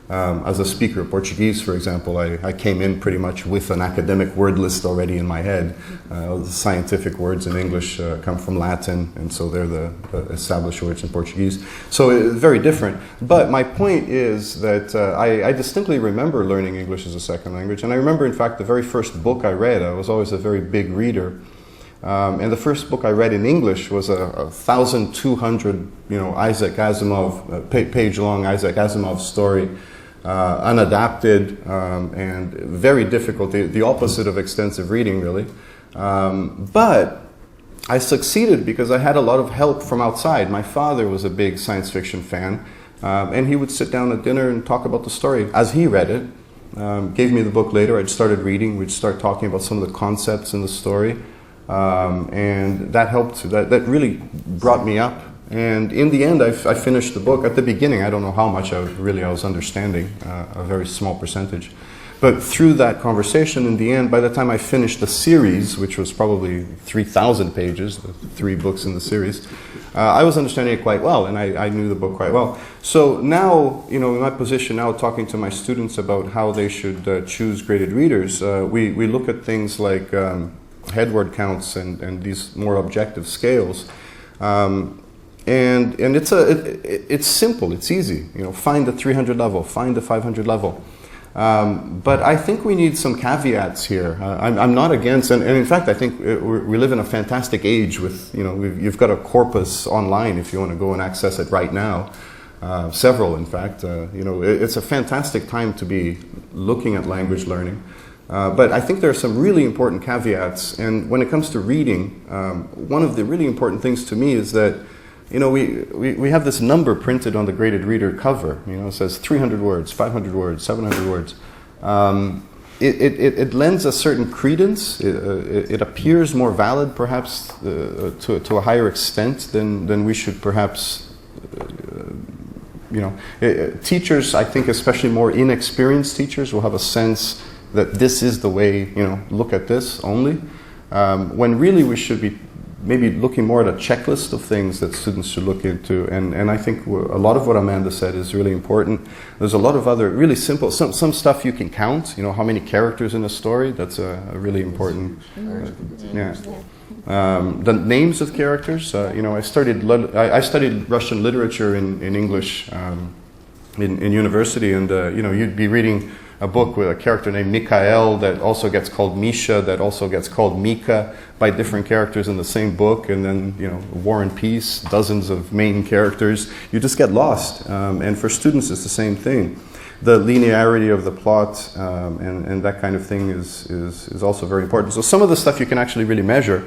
As a speaker of Portuguese, for example, I came in pretty much with an academic word list already in my head. The scientific words in English come from Latin, and so they're the established words in Portuguese. So it's very different. But my point is that I distinctly remember learning English as a second language, and I remember, in fact, the very first book I read. I was always a very big reader. And the first book I read in English was a 1,200, Isaac Asimov, page-long Isaac Asimov story, unadapted and very difficult, the opposite of extensive reading, really. But I succeeded because I had a lot of help from outside. My father was a big science fiction fan, and he would sit down at dinner and talk about the story as he read it. Gave me the book later. I'd started reading. We'd start talking about some of the concepts in the story. And that helped, that really brought me up. And in the end, I finished the book. At the beginning, I don't know how much I was understanding, a very small percentage. But through that conversation, in the end, by the time I finished the series, which was probably 3,000 pages, the 3 books in the series, I was understanding it quite well, and I knew the book quite well. So now, in my position now, talking to my students about how they should choose graded readers, we look at things like headword counts and these more objective scales. And it's simple, it's easy. Find the 300 level, find the 500 level. But I think we need some caveats here. I'm not against, and in fact, I think we live in a fantastic age with, you've got a corpus online if you want to go and access it right now. Several, in fact. It's a fantastic time to be looking at language learning. But I think there are some really important caveats. And when it comes to reading, one of the really important things to me is that we have this number printed on the graded reader cover. It says 300 words, 500 words, 700 words. It lends a certain credence. It appears more valid, perhaps, to a higher extent than we should perhaps. Teachers, I think, especially more inexperienced teachers, will have a sense that this is the way. Look at this only. When really we should be maybe looking more at a checklist of things that students should look into. And I think a lot of what Amanda said is really important. There's a lot of other really simple, some stuff you can count, how many characters in a story. That's a really important, the names of characters. I studied Russian literature in English in university, and you'd be reading a book with a character named Mikhail that also gets called Misha, that also gets called Mika, by different characters in the same book, and then War and Peace, dozens of main characters. You just get lost, and for students it's the same thing. The linearity of the plot and that kind of thing is also very important. So some of the stuff you can actually really measure.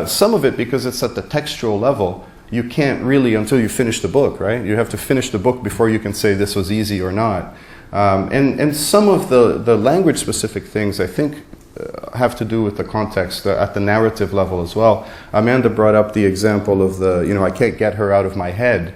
Some of it, because it's at the textual level, you can't really until you finish the book, right? You have to finish the book before you can say this was easy or not. And some of the language-specific things, I think, have to do with the context at the narrative level as well. Amanda brought up the example of I can't get her out of my head.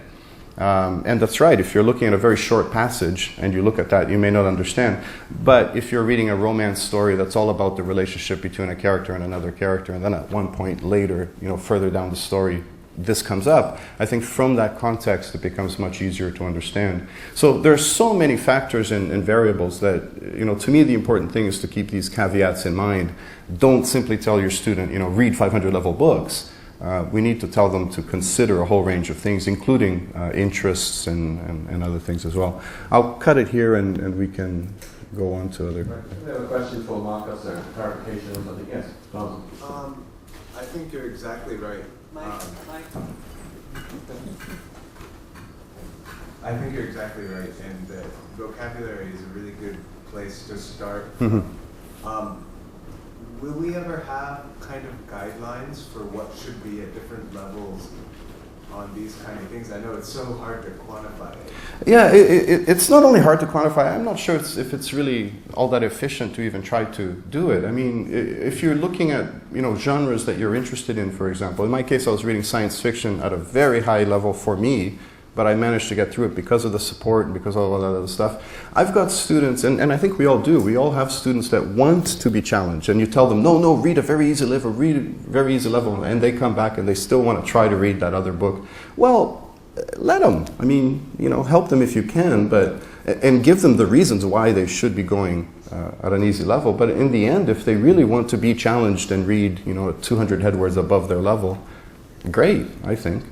And that's right, if you're looking at a very short passage and you look at that, you may not understand. But if you're reading a romance story that's all about the relationship between a character and another character, and then at one point later, further down the story, this comes up, I think from that context it becomes much easier to understand. So there's so many factors and variables that, to me the important thing is to keep these caveats in mind. Don't simply tell your student, read 500 level books. We need to tell them to consider a whole range of things, including interests and other things as well. I'll cut it here and we can go on to other... We have a question for Marcus there, clarification or something. Yes, I think you're exactly right. I think you're exactly right, and that vocabulary is a really good place to start. Will we ever have kind of guidelines for what should be at different levels on these kind of things? I know it's so hard to quantify it. Yeah, it's not only hard to quantify, I'm not sure if it's really all that efficient to even try to do it. I mean, if you're looking at genres that you're interested in, for example, in my case I was reading science fiction at a very high level for me, but I managed to get through it because of the support and because of all that other stuff. I've got students, and I think we all do, we all have students that want to be challenged, and you tell them, no, read a very easy level, and they come back and they still want to try to read that other book. Well, let them. I mean, help them if you can, and give them the reasons why they should be going at an easy level. But in the end, if they really want to be challenged and read, 200 headwords above their level, great, I think.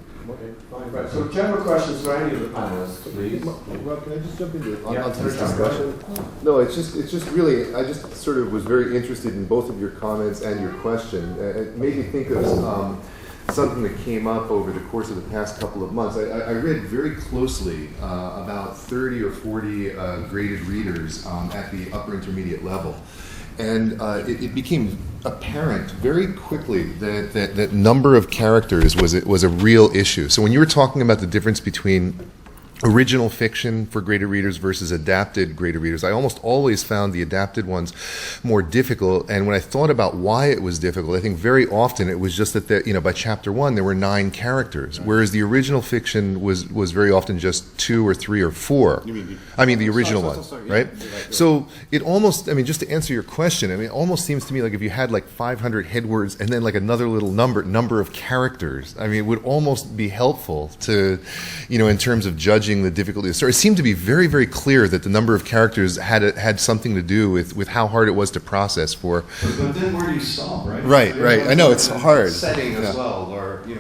Right, so general questions for any of the panelists, please. Rob, can I just jump into Yeah, onto this discussion? No, it's just really, I just sort of was very interested in both of your comments and your question. It made me think of something that came up over the course of the past couple of months. I read very closely about 30 or 40 graded readers at the upper intermediate level. And it became apparent very quickly that number of characters was a real issue. So when you were talking about the difference between original fiction for graded readers versus adapted graded readers, I almost always found the adapted ones more difficult. And when I thought about why it was difficult, I think very often it was just that by chapter 1 there were 9 characters, whereas the original fiction was very often just 2 or 3 or 4. I mean the original one, right? So it almost, just to answer your question, it almost seems to me like if you had like 500 headwords and then like another little number of characters, it would almost be helpful to, in terms of judging the difficulty of the story. It seemed to be very, very clear that the number of characters had something to do with how hard it was to process for. But then where do you stop, right? Right. I know it's hard. Setting as well, or Yeah.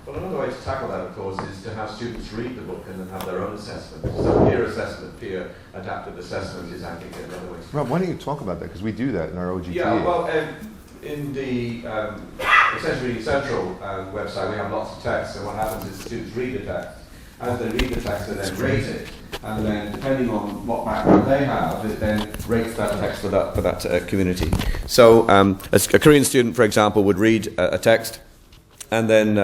Well, another way to tackle that, of course, is to have students read the book and then have their own assessment. So peer assessment, peer adaptive assessment is, I think, another way. Rob, why don't you talk about that? Because we do that in our OGT. Yeah, well, in the Essentially Central website, we have lots of texts, and what happens is students read the text. As they read the text, they then rate it, and then depending on what background they have, it then rates that text for that community. So, a Korean student, for example, would read a text, and then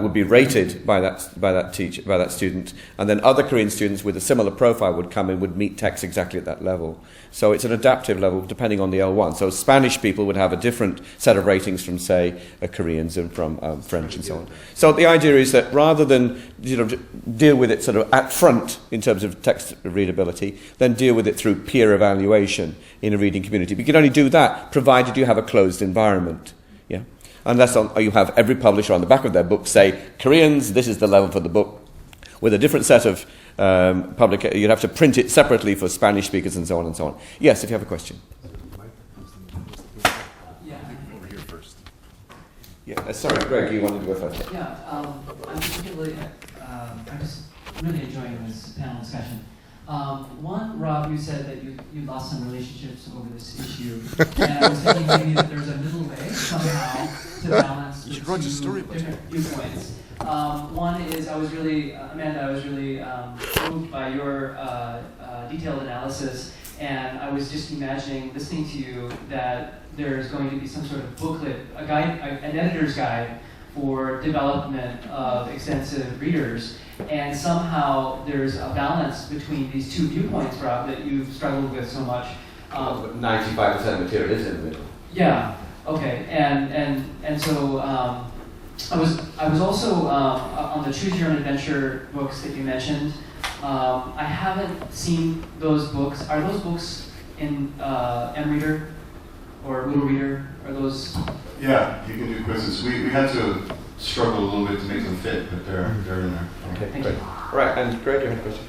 would be rated by that student, and then other Korean students with a similar profile would come and would meet text exactly at that level. So it's an adaptive level depending on the L1. So Spanish people would have a different set of ratings from, say, Koreans and from French and so on. So the idea is that rather than deal with it sort of at front in terms of text readability, then deal with it through peer evaluation in a reading community. But you can only do that provided you have a closed environment. Yeah. Unless you have every publisher on the back of their book say, Koreans, this is the level for the book, with a different set of you'd have to print it separately for Spanish speakers and so on and so on. Yes, if you have a question. Yeah. Over here first. Yeah, sorry, Greg, you wanted to go first. Yeah, I'm just really enjoying this panel discussion. One, Rob, you said that you lost some relationships over this issue, and I was thinking maybe that there's a middle way somehow to balance the two different viewpoints. One is Amanda, I was really moved by your detailed analysis, and I was just imagining, listening to you, that there's going to be some sort of booklet, an editor's guide for development of extensive readers, and somehow there's a balance between these two viewpoints, Rob, that you've struggled with so much. But 95% of material is in the middle. Yeah. Okay. And so I was also on the Choose Your Own Adventure books that you mentioned. I haven't seen those books. Are those books in M-Reader or Moodle Reader? Are those? Yeah, you can do quizzes. We had to struggle a little bit to make them fit, but they're in there. Okay, thank great. you. All right, and Greg, you had a question?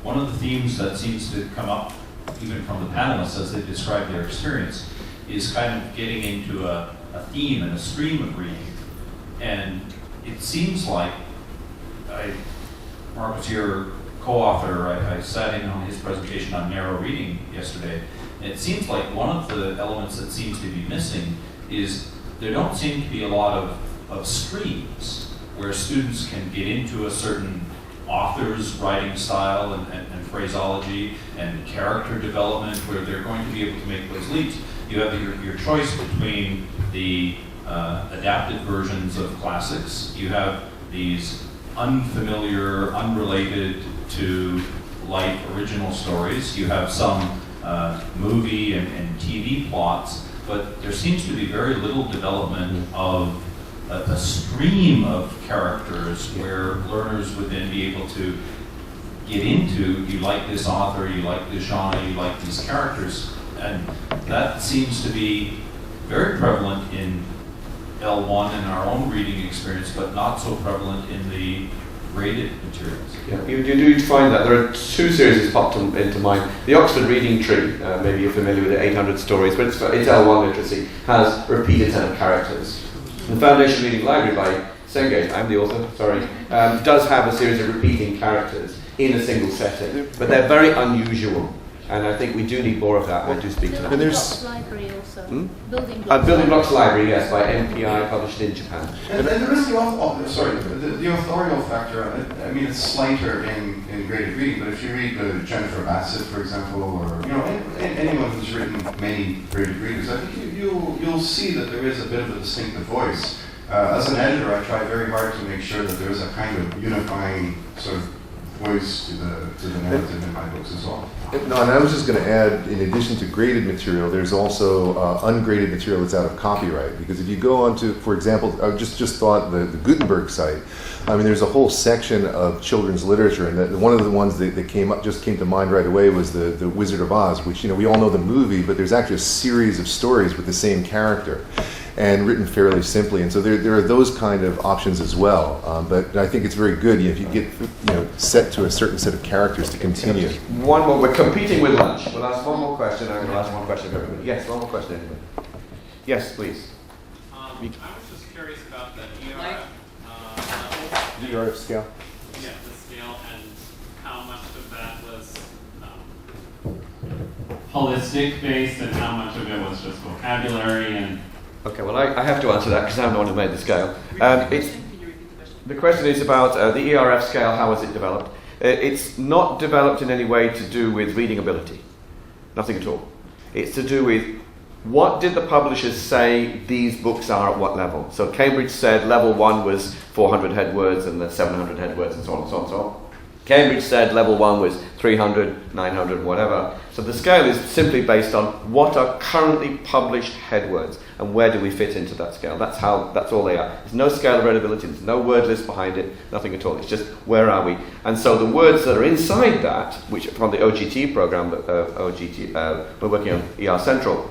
One of the themes that seems to come up, even from the panelists as they describe their experience, is kind of getting into a theme and a stream of reading. And it seems like, Mark was your co-author, I sat in on his presentation on narrow reading yesterday, and it seems like one of the elements that seems to be missing is there don't seem to be a lot of streams where students can get into a certain author's writing style and phraseology and character development where they're going to be able to make those leaps. You have your choice between the adapted versions of classics. You have these unfamiliar, unrelated to life original stories. You have some movie and TV plots, but there seems to be very little development of a stream of characters where learners would then be able to get into, you like this author, you like this genre, you like these characters, and that seems to be very prevalent in L1 and our own reading experience, but not so prevalent in the graded materials. Yeah, you do find that. There are two series that popped into mind. The Oxford Reading Tree, maybe you're familiar with it, 800 stories, but it's L1 literacy, has repeated set of characters. The Foundation Reading Library by Sengate, I'm the author, sorry, does have a series of repeating characters in a single setting, but they're very unusual. And I think we do need more of that. I do speak to that. Building Blocks Library also. Building Blocks Library, yes, by MPI, published in Japan. And there is the authorial factor. I mean, it's slighter in graded reading, but if you read Jennifer Bassett, for example, or anyone who's written many graded readers, I think you'll see that there is a bit of a distinctive voice. As an editor, I try very hard to make sure that there is a kind of unifying sort of voice to the narrative in my books as well. No, and I was just going to add, in addition to graded material, there's also ungraded material that's out of copyright. Because if you go onto, for example, I just thought the Gutenberg site. I mean, there's a whole section of children's literature, and one of the ones that came to mind right away was the Wizard of Oz, which we all know the movie, but there's actually a series of stories with the same character, and written fairly simply. And so there are those kind of options as well. But I think it's very good if you get set to a certain set of characters to continue. One more. We're competing with lunch. We'll ask one more question. I'm going to ask one question of everybody. Yes, one more question, anybody. Yes, please. I was just curious about the ERF The ERF scale? Yeah, the scale, and how much of that was holistic based and how much of it was just vocabulary and... Okay, well, I have to answer that because I'm the one who made the scale. The question is about the ERF scale, how was it developed? It's not developed in any way to do with reading ability. Nothing at all. It's to do with what did the publishers say these books are at what level. So Cambridge said level 1 was 400 head words and the 700 head words and so on and so on and so on. Cambridge said level 1 was 300, 900, whatever. So the scale is simply based on what are currently published head words and where do we fit into that scale. That's all they are. There's no scale of readability, there's no word list behind it, nothing at all. It's just where are we. And so the words that are inside that, which from the OGT program, we're working on ER Central,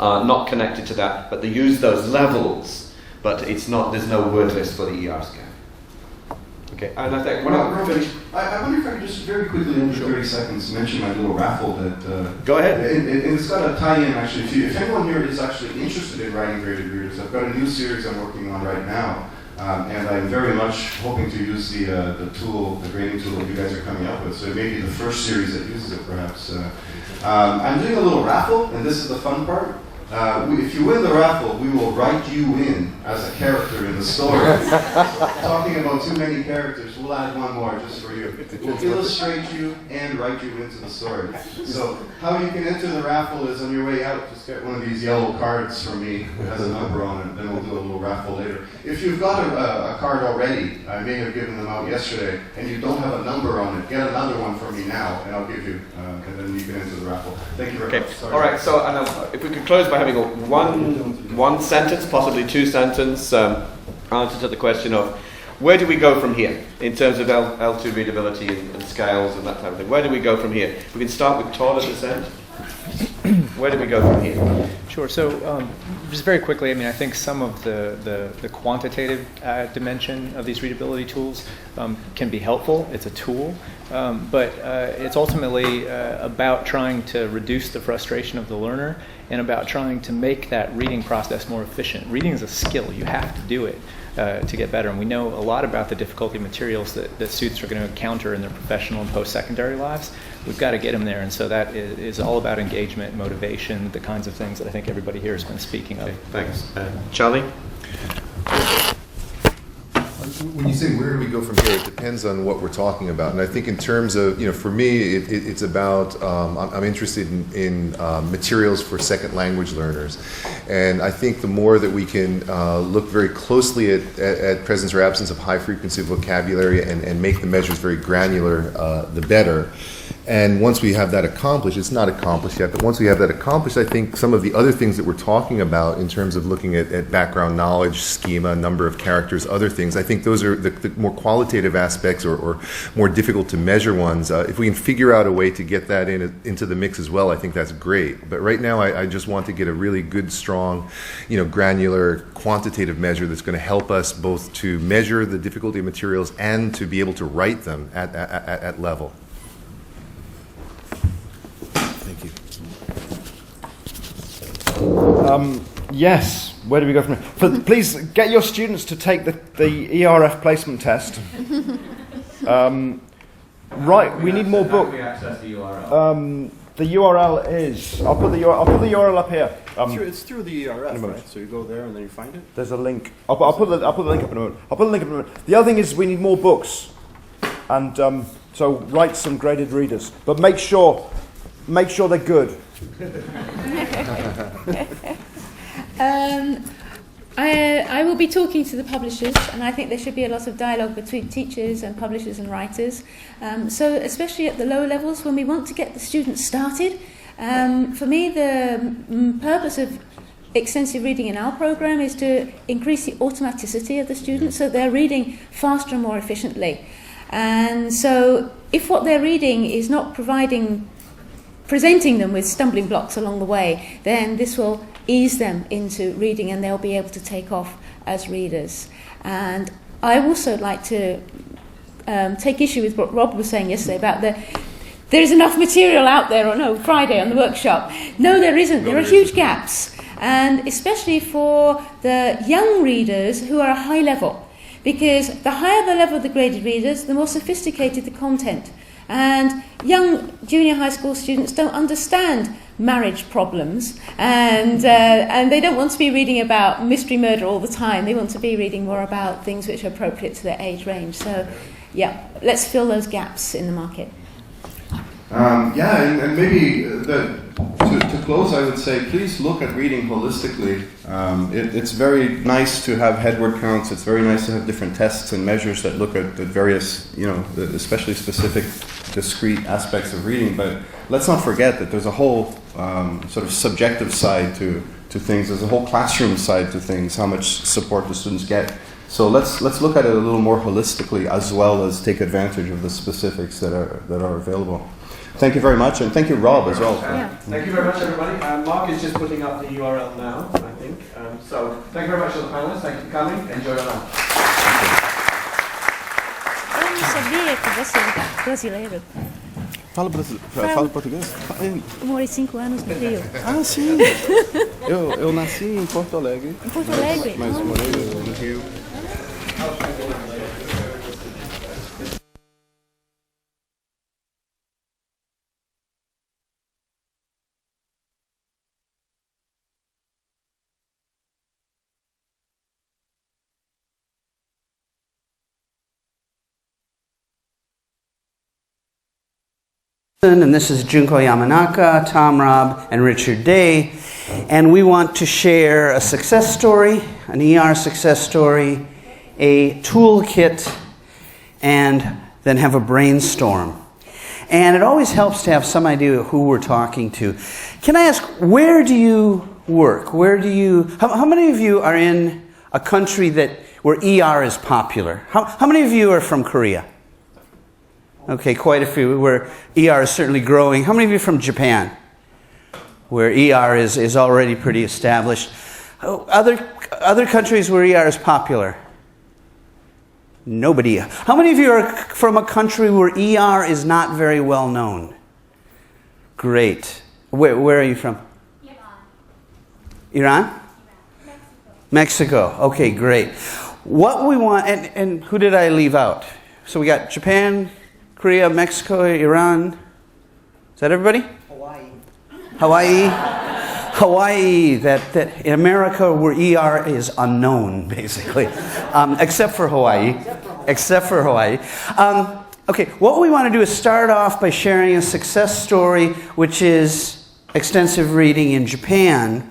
are not connected to that, but they use those levels, but there's no word list for the ER scale. Okay, and I think I wonder if I could just very quickly, under 30 seconds, mention my little raffle that... Go ahead. It's got a tie-in, actually. If anyone here is actually interested in writing graded readers, I've got a new series I'm working on right now, and I'm very much hoping to use the grading tool that you guys are coming up with. So it may be the first series that uses it, perhaps. I'm doing a little raffle, and this is the fun part. If you win the raffle, we will write you in as a character in the story. Talking about too many characters, we'll add one more just for you. We'll illustrate you and write you into the story. So how you can enter the raffle is on your way out. Just get one of these yellow cards from me that has a number on it, then we'll do a little raffle later. If you've got a card already, I may have given them out yesterday, and you don't have a number on it, get another one from me now, and I'll give you, and then you can enter the raffle. Thank you very much. Sorry. All right, so if we could close by having one sentence, possibly two sentence answer to the question of where do we go from here in terms of L2 readability and scales and that type of thing. Where do we go from here? We can start with Todd at this end. Where do we go from here? Sure. So just very quickly, I mean, I think some of the quantitative dimension of these readability tools can be helpful. It's a tool, but it's ultimately about trying to reduce the frustration of the learner and about trying to make that reading process more efficient. Reading is a skill. You have to do it to get better. And we know a lot about the difficulty materials that students are going to encounter in their professional and post-secondary lives. We've got to get them there. And so that is all about engagement, motivation, the kinds of things that I think everybody here has been speaking of. Okay, thanks. Charlie? When you say where do we go from here, it depends on what we're talking about. And I think in terms of, for me, it's about, I'm interested in materials for second language learners. And I think the more that we can look very closely at presence or absence of high frequency vocabulary and make the measures very granular, the better. And once we have that accomplished, it's not accomplished yet, but once we have that accomplished, I think some of the other things that we're talking about in terms of looking at background knowledge, schema, number of characters, other things, I think those are the more qualitative aspects or more difficult to measure ones. If we can figure out a way to get that into the mix as well, I think that's great. But right now, I just want to get a really good, strong, granular, quantitative measure that's going to help us both to measure the difficulty of materials and to be able to write them at level. Yes, where do we go from here? Please get your students to take the ERF placement test. Right, we need more books. How do we access the URL? The URL is, I'll put the URL up here. It's through the ERF, right? So you go there and then you find it? There's a link. I'll put the link up in a moment. The other thing is we need more books. And so write some graded readers. But make sure they're good. I will be talking to the publishers, and I think there should be a lot of dialogue between teachers and publishers and writers. So especially at the lower levels, when we want to get the students started, for me the purpose of extensive reading in our program is to increase the automaticity of the students so they're reading faster and more efficiently. And so if what they're reading is not presenting them with stumbling blocks along the way, then this will ease them into reading and they'll be able to take off as readers. And I also like to take issue with what Rob was saying yesterday about there is enough material out there on Friday on the workshop. No, there isn't. There are huge gaps. And especially for the young readers who are high level, because the higher the level of the graded readers, the more sophisticated the content. And young junior high school students don't understand marriage problems, and they don't want to be reading about mystery murder all the time. They want to be reading more about things which are appropriate to their age range. So, yeah, let's fill those gaps in the market. And maybe to close, I would say please look at reading holistically. It's very nice to have head word counts. It's very nice to have different tests and measures that look at various, especially specific, discrete aspects of reading. But let's not forget that there's a whole sort of subjective side to things. There's a whole classroom side to things, how much support the students get. So let's look at it a little more holistically, as well as take advantage of the specifics that are available. Thank you very much, and thank you, Rob, as well. Thank you very much, everybody. Mark is just putting up the URL now, I think. So thank you very much to the panelists. Thank you for coming. Enjoy your lunch. Eu não sabia que você era brasileiro. Fala português? Eu morei 5 anos no Rio. Ah, sim. Eu nasci em Porto Alegre. Em Porto Alegre? Mas morei no Rio. And this is Junko Yamanaka, Tom Robb, and Richard Day. And we want to share a success story, an ER success story, a toolkit, and then have a brainstorm. And it always helps to have some idea of who we're talking to. Can I ask, where do you work? How many of you are in a country where ER is popular? How many of you are from Korea? Okay, quite a few, where ER is certainly growing. How many of you are from Japan, where ER is already pretty established? Other countries where ER is popular? Nobody. How many of you are from a country where ER is not very well known? Great. Where are you from? Iran? Mexico. Okay, great. What we want, and who did I leave out? So we got Japan, Korea, Mexico, Iran. Is that everybody? Hawaii, that in America where ER is unknown, basically. Except for Hawaii. Okay, what we want to do is start off by sharing a success story, which is extensive reading in Japan.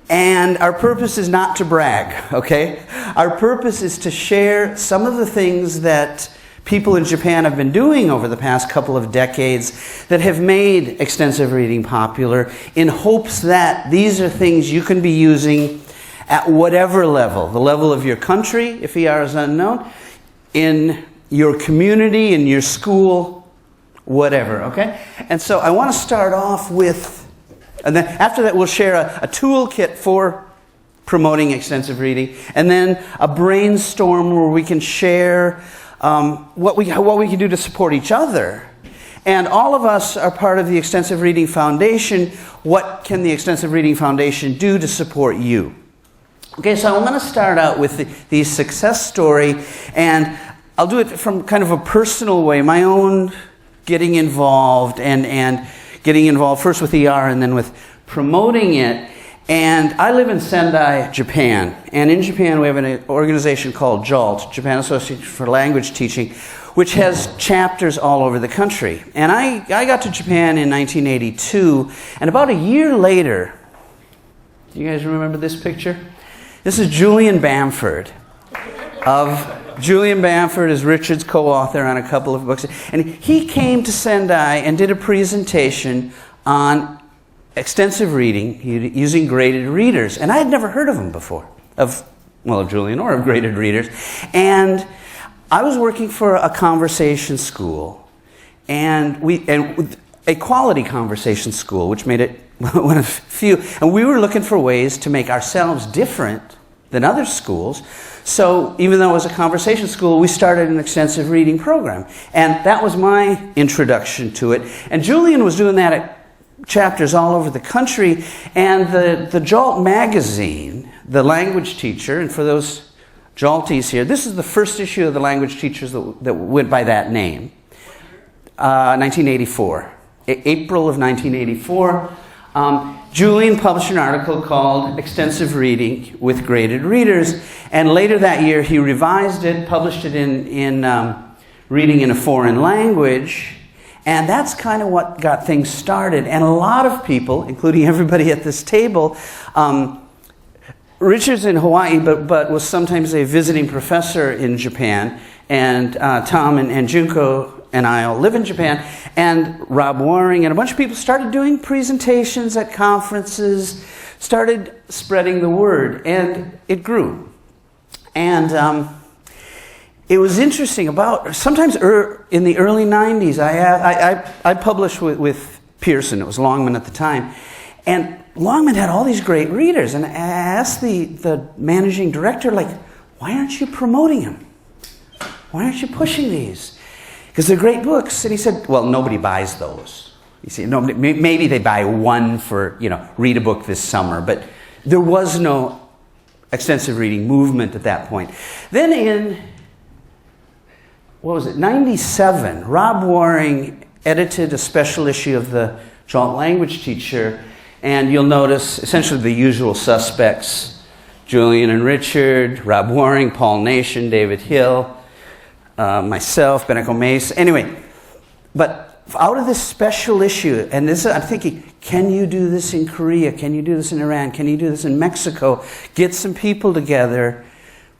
And our purpose is not to brag, okay? Our purpose is to share some of the things that people in Japan have been doing over the past couple of decades that have made extensive reading popular, in hopes that these are things you can be using at whatever level. The level of your country, if ER is unknown, in your community, in your school, whatever, okay? And so I want to start off with, and then after that we'll share a toolkit for promoting extensive reading, and then a brainstorm where we can share what we can do to support each other. And all of us are part of the Extensive Reading Foundation. What can the Extensive Reading Foundation do to support you? Okay, so I'm going to start out with the success story, and I'll do it from kind of a personal way, my own getting involved, and getting involved first with ER and then with promoting it. And I live in Sendai, Japan. And in Japan we have an organization called JALT, Japan Association for Language Teaching, which has chapters all over the country. And I got to Japan in 1982, and about a year later, do you guys remember this picture? This is Julian Bamford. Julian Bamford is Richard's co-author on a couple of books. And he came to Sendai and did a presentation on extensive reading using graded readers. And I had never heard of him before, of Julian or of graded readers. And I was working for a conversation school, and a quality conversation school, which made it one of few. And we were looking for ways to make ourselves different than other schools. So even though it was a conversation school, we started an extensive reading program. And that was my introduction to it. And Julian was doing that at chapters all over the country, and the JALT magazine, The Language Teacher, and for those JALTies here, this is the first issue of The Language Teachers that went by that name, 1984, April of 1984. Julian published an article called Extensive Reading with Graded Readers, and later that year he revised it, published it in Reading in a Foreign Language. And that's kind of what got things started. And a lot of people, including everybody at this table, Richard's in Hawaii, but was sometimes a visiting professor in Japan. And Tom and Junko and I all live in Japan. And Rob Waring and a bunch of people started doing presentations at conferences, started spreading the word, and it grew. And it was interesting sometimes in the early 90s, I published with Pearson. It was Longman at the time. And Longman had all these great readers. And I asked the managing director, why aren't you promoting them? Why aren't you pushing these? Because they're great books. And he said, well, nobody buys those. You see, maybe they buy one for, read a book this summer. But there was no extensive reading movement at that point. Then in 97, Rob Waring edited a special issue of the JALT Language Teacher, and you'll notice essentially the usual suspects: Julian and Richard, Rob Waring, Paul Nation, David Hill, myself, Beneko Mace. Anyway, but out of this special issue, and this, I'm thinking, can you do this in Korea? Can you do this in Iran? Can you do this in Mexico? Get some people together,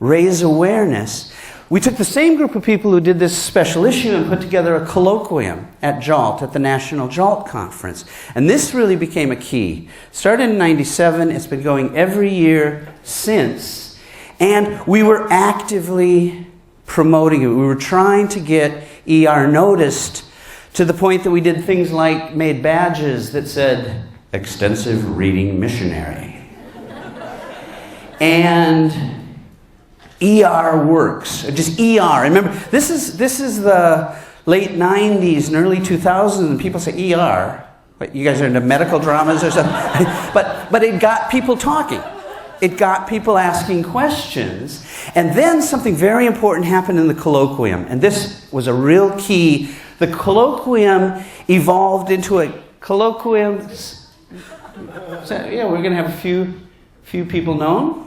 raise awareness. We took the same group of people who did this special issue and put together a colloquium at JALT, at the National JALT Conference. And this really became a key. Started in '97, it's been going every year since. And we were actively promoting it. We were trying to get ER noticed, to the point that we did things like made badges that said, Extensive Reading Missionary. And ER works, or just ER. Remember, this is the late 90s and early 2000s, and people say ER. But you guys are into medical dramas or something? but it got people talking. It got people asking questions. And then something very important happened in the colloquium, and this was a real key. The colloquium evolved into a colloquium. So, yeah, we're going to have a few people known.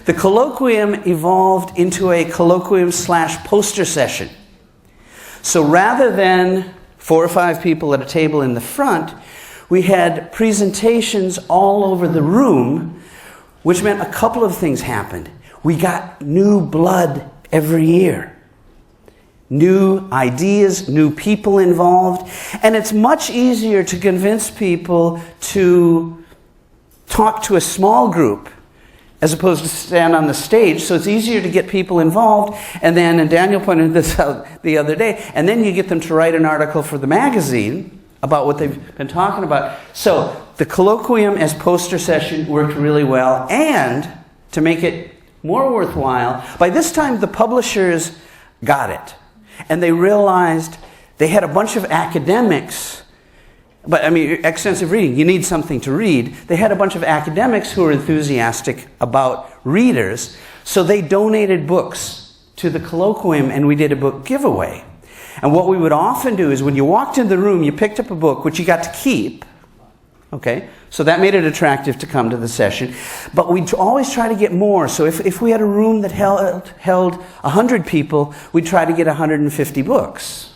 The colloquium evolved into a colloquium/poster session. So rather than 4 or 5 people at a table in the front, we had presentations all over the room, which meant a couple of things happened. We got new blood every year. New ideas, new people involved, and it's much easier to convince people to talk to a small group as opposed to stand on the stage, so it's easier to get people involved, and Daniel pointed this out the other day, and then you get them to write an article for the magazine about what they've been talking about. So the colloquium as poster session worked really well, and to make it more worthwhile, by this time the publishers got it. And they realized they had a bunch of academics, but I mean, extensive reading, you need something to read. They had a bunch of academics who were enthusiastic about readers, so they donated books to the colloquium, and we did a book giveaway. And what we would often do is when you walked in the room, you picked up a book, which you got to keep, okay? So that made it attractive to come to the session. But we'd always try to get more. So if we had a room that held 100 people, we'd try to get 150 books.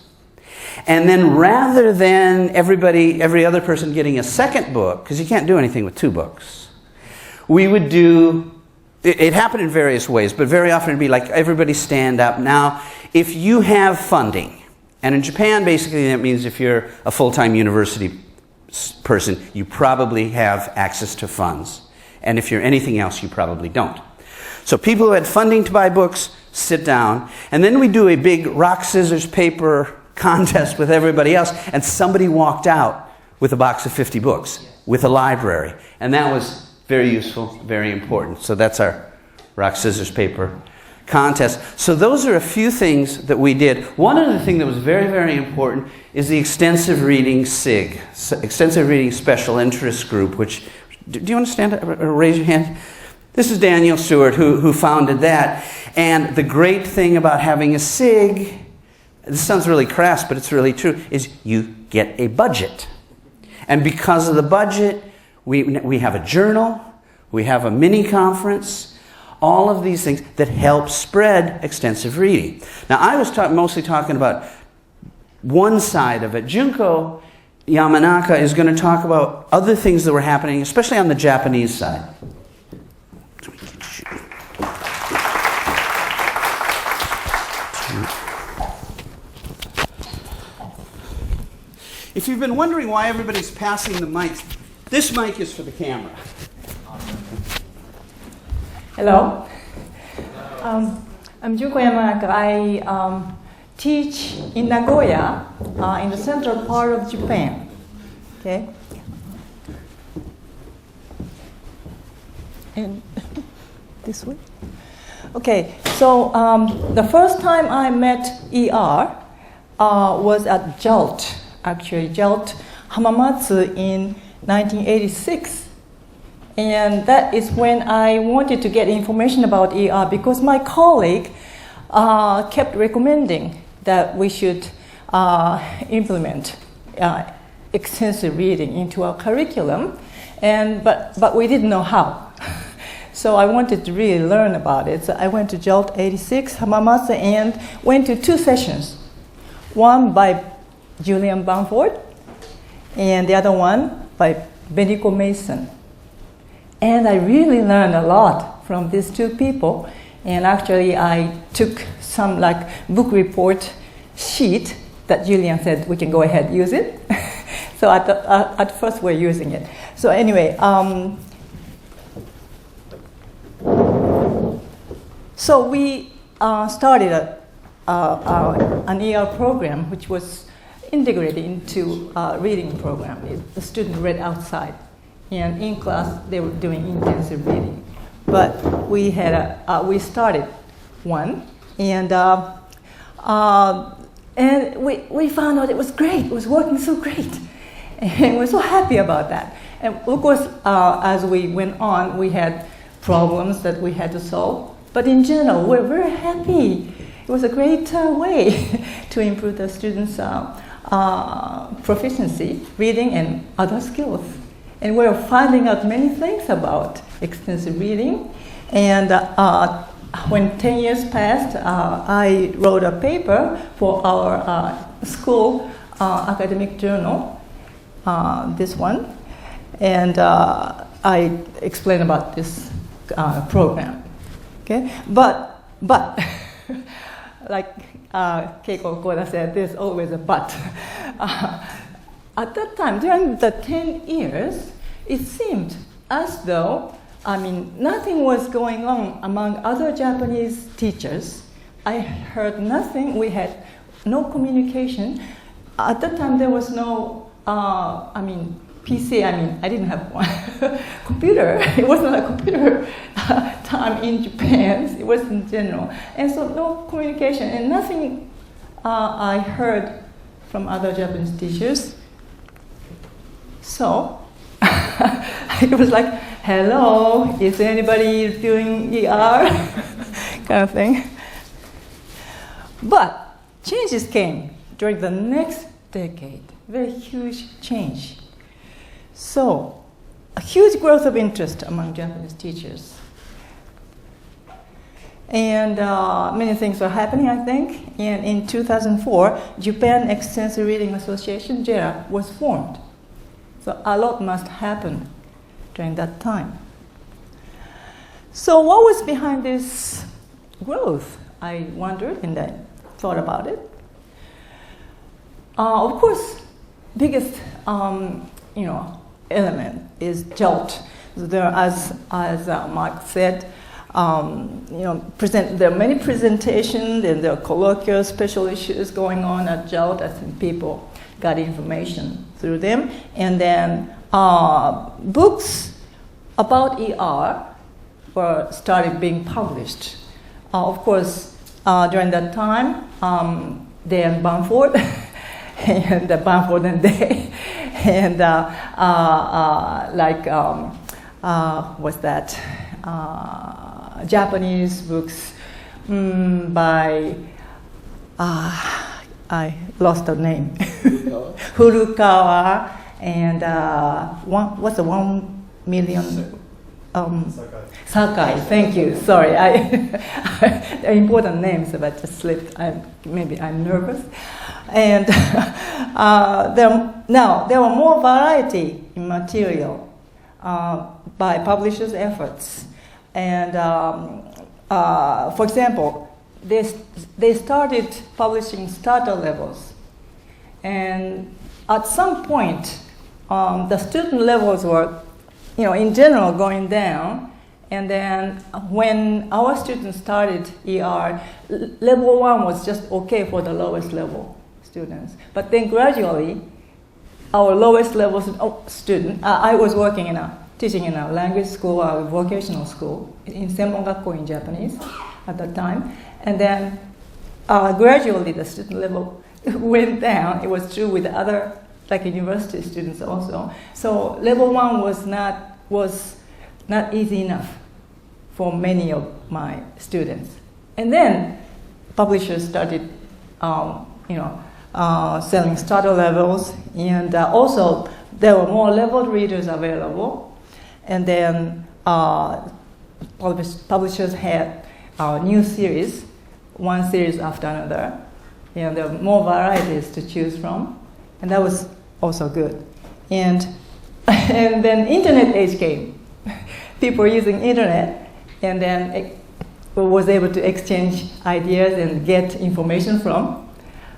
And then rather than every other person getting a second book, because you can't do anything with 2 books, we would do, it happened in various ways, but very often it'd be like, everybody stand up. Now, if you have funding, and in Japan basically that means if you're a full-time university person, you probably have access to funds. And if you're anything else, you probably don't. So people who had funding to buy books, sit down. And then we do a big rock, scissors, paper contest with everybody else. And somebody walked out with a box of 50 books, with a library. And that was very useful, very important. So that's our rock, scissors, paper contest. So those are a few things that we did. One other thing that was very, very important is the Extensive Reading SIG, Extensive Reading Special Interest Group, which, do you want to stand up or raise your hand? This is Daniel Stewart who founded that. And the great thing about having a SIG, this sounds really crass, but it's really true, is you get a budget. And because of the budget, we have a journal, we have a mini conference, all of these things that help spread extensive reading. Now, I was mostly talking about one side of it. Junko Yamanaka is going to talk about other things that were happening, especially on the Japanese side. If you've been wondering why everybody's passing the mics, this mic is for the camera. Hello. I'm Junko Yamanaka. I teach in Nagoya, in the central part of Japan. Okay. And this way. Okay. So the first time I met ER was at JALT. Actually, JALT Hamamatsu in 1986. And that is when I wanted to get information about ER because my colleague kept recommending that we should implement extensive reading into our curriculum, but we didn't know how. So I wanted to really learn about it. So I went to JALT 86 Hamamatsu and went to 2 sessions. One by Julian Bamford, and the other one by Beniko Mason. And I really learned a lot from these two people. And actually, I took some book report sheet that Julian said we can go ahead use it. So at first we're using it. So anyway, so we started an ER program which was integrated into a reading program. The student read outside, and in class they were doing intensive reading. But we started one, and we found out it was great. It was working so great, and we're so happy about that. And of course, as we went on, we had problems that we had to solve. But in general, we're very happy. It was a great way to improve the students' proficiency, reading, and other skills. And we're finding out many things about extensive reading. And when 10 years passed, I wrote a paper for our school academic journal, this one. And I explained about this program. Okay? But like Keiko Koda said, there's always a but. At that time, during the 10 years, it seemed as though, nothing was going on among other Japanese teachers. I heard nothing. We had no communication. At that time, there was no, PC, I didn't have one. Computer, it wasn't a computer time in Japan. It was in general. And so no communication and nothing I heard from other Japanese teachers. So it was like, hello, is anybody doing ER? kind of thing. But changes came during the next decade, very huge change. So, a huge growth of interest among Japanese teachers. And many things are happening, I think. And in 2004, Japan Extensive Reading Association, JERA, was formed. So a lot must happen during that time. So what was behind this growth? I wondered and I thought about it. Of course, biggest element is JELT. There, as Mark said, there are many presentations and there are colloquial special issues going on at JELT. I think people got information through them. And then books about ER started being published. Of course, during that time, Dan Bamford and Bamford and Day, and what's that? Japanese books by I lost the name. Furukawa and what's the 1 million? Sakai. Thank you. Sorry, they're important names, but just slipped. Maybe I'm nervous. And there were more variety in material by publishers' efforts. And for example, they started publishing starter levels. And at some point, the student levels were, in general going down. And then when our students started ER, level 1 was just okay for the lowest level students. But then gradually, our lowest level student, I was teaching in a language school, a vocational school, in Senmon-gakko in Japanese at that time. And then gradually the student level went down. It was true with other, university students also. So level 1 was not easy enough for many of my students. And then publishers started, selling starter levels, and also there were more leveled readers available. And then publishers had new series, one series after another, and there were more varieties to choose from. and that was also good. And and then internet age came. People were using internet, and then was able to exchange ideas and get information from.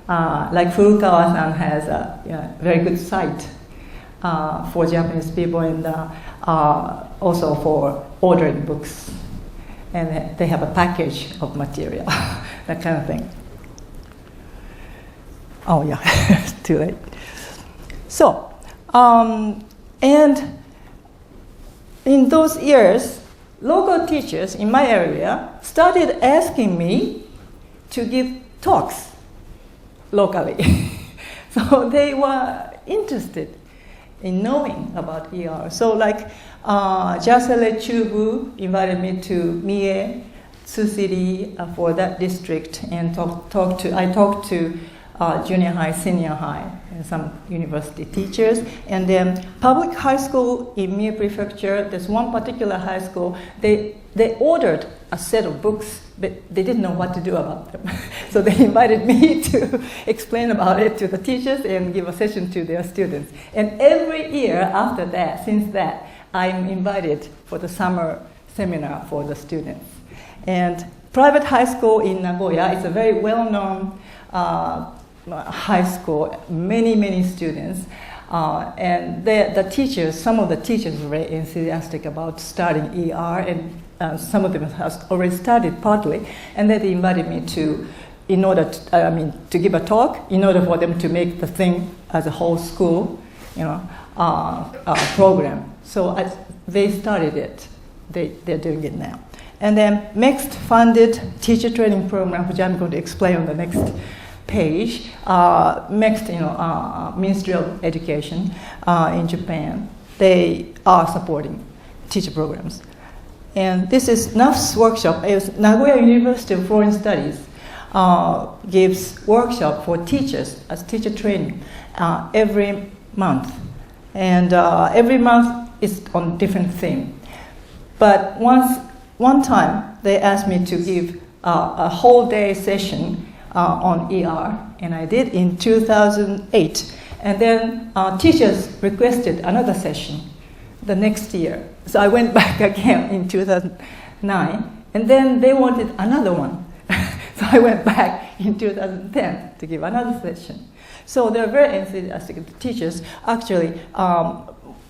Like Furukawa-san has a very good site for Japanese people, and also for ordering books. And they have a package of material, that kind of thing. Oh yeah, too late. So, and in those years, local teachers in my area started asking me to give talks locally. So they were interested in knowing about ER. So like Jasele Chubu invited me to Mie, Tsusiri for that district, and I talked to junior high, senior high, and some university teachers. And then public high school in Mie Prefecture, there's one particular high school, they ordered a set of books, but they didn't know what to do about them. So they invited me to explain about it to the teachers and give a session to their students. And every year after that, since that, I'm invited for the summer seminar for the students. And private high school in Nagoya is a very well-known high school, many students. And the teachers, some of the teachers were very enthusiastic about starting ER, and some of them have already started partly, and then they invited me to, in order to, to give a talk, in order for them to make the thing as a whole school, program. So they started it. They're doing it now. And then MEXT funded teacher training program, which I'm going to explain on the next page. MEXT, Ministry of Education in Japan, they are supporting teacher programs. And this is NAF's workshop. Nagoya University of Foreign Studies gives workshop for teachers as teacher training every month. And every month is on different theme. But one time they asked me to give a whole day session on ER, and I did in 2008. And then teachers requested another session the next year. So I went back again in 2009, and then they wanted another one. So I went back in 2010 to give another session. So they're very enthusiastic teachers. Actually,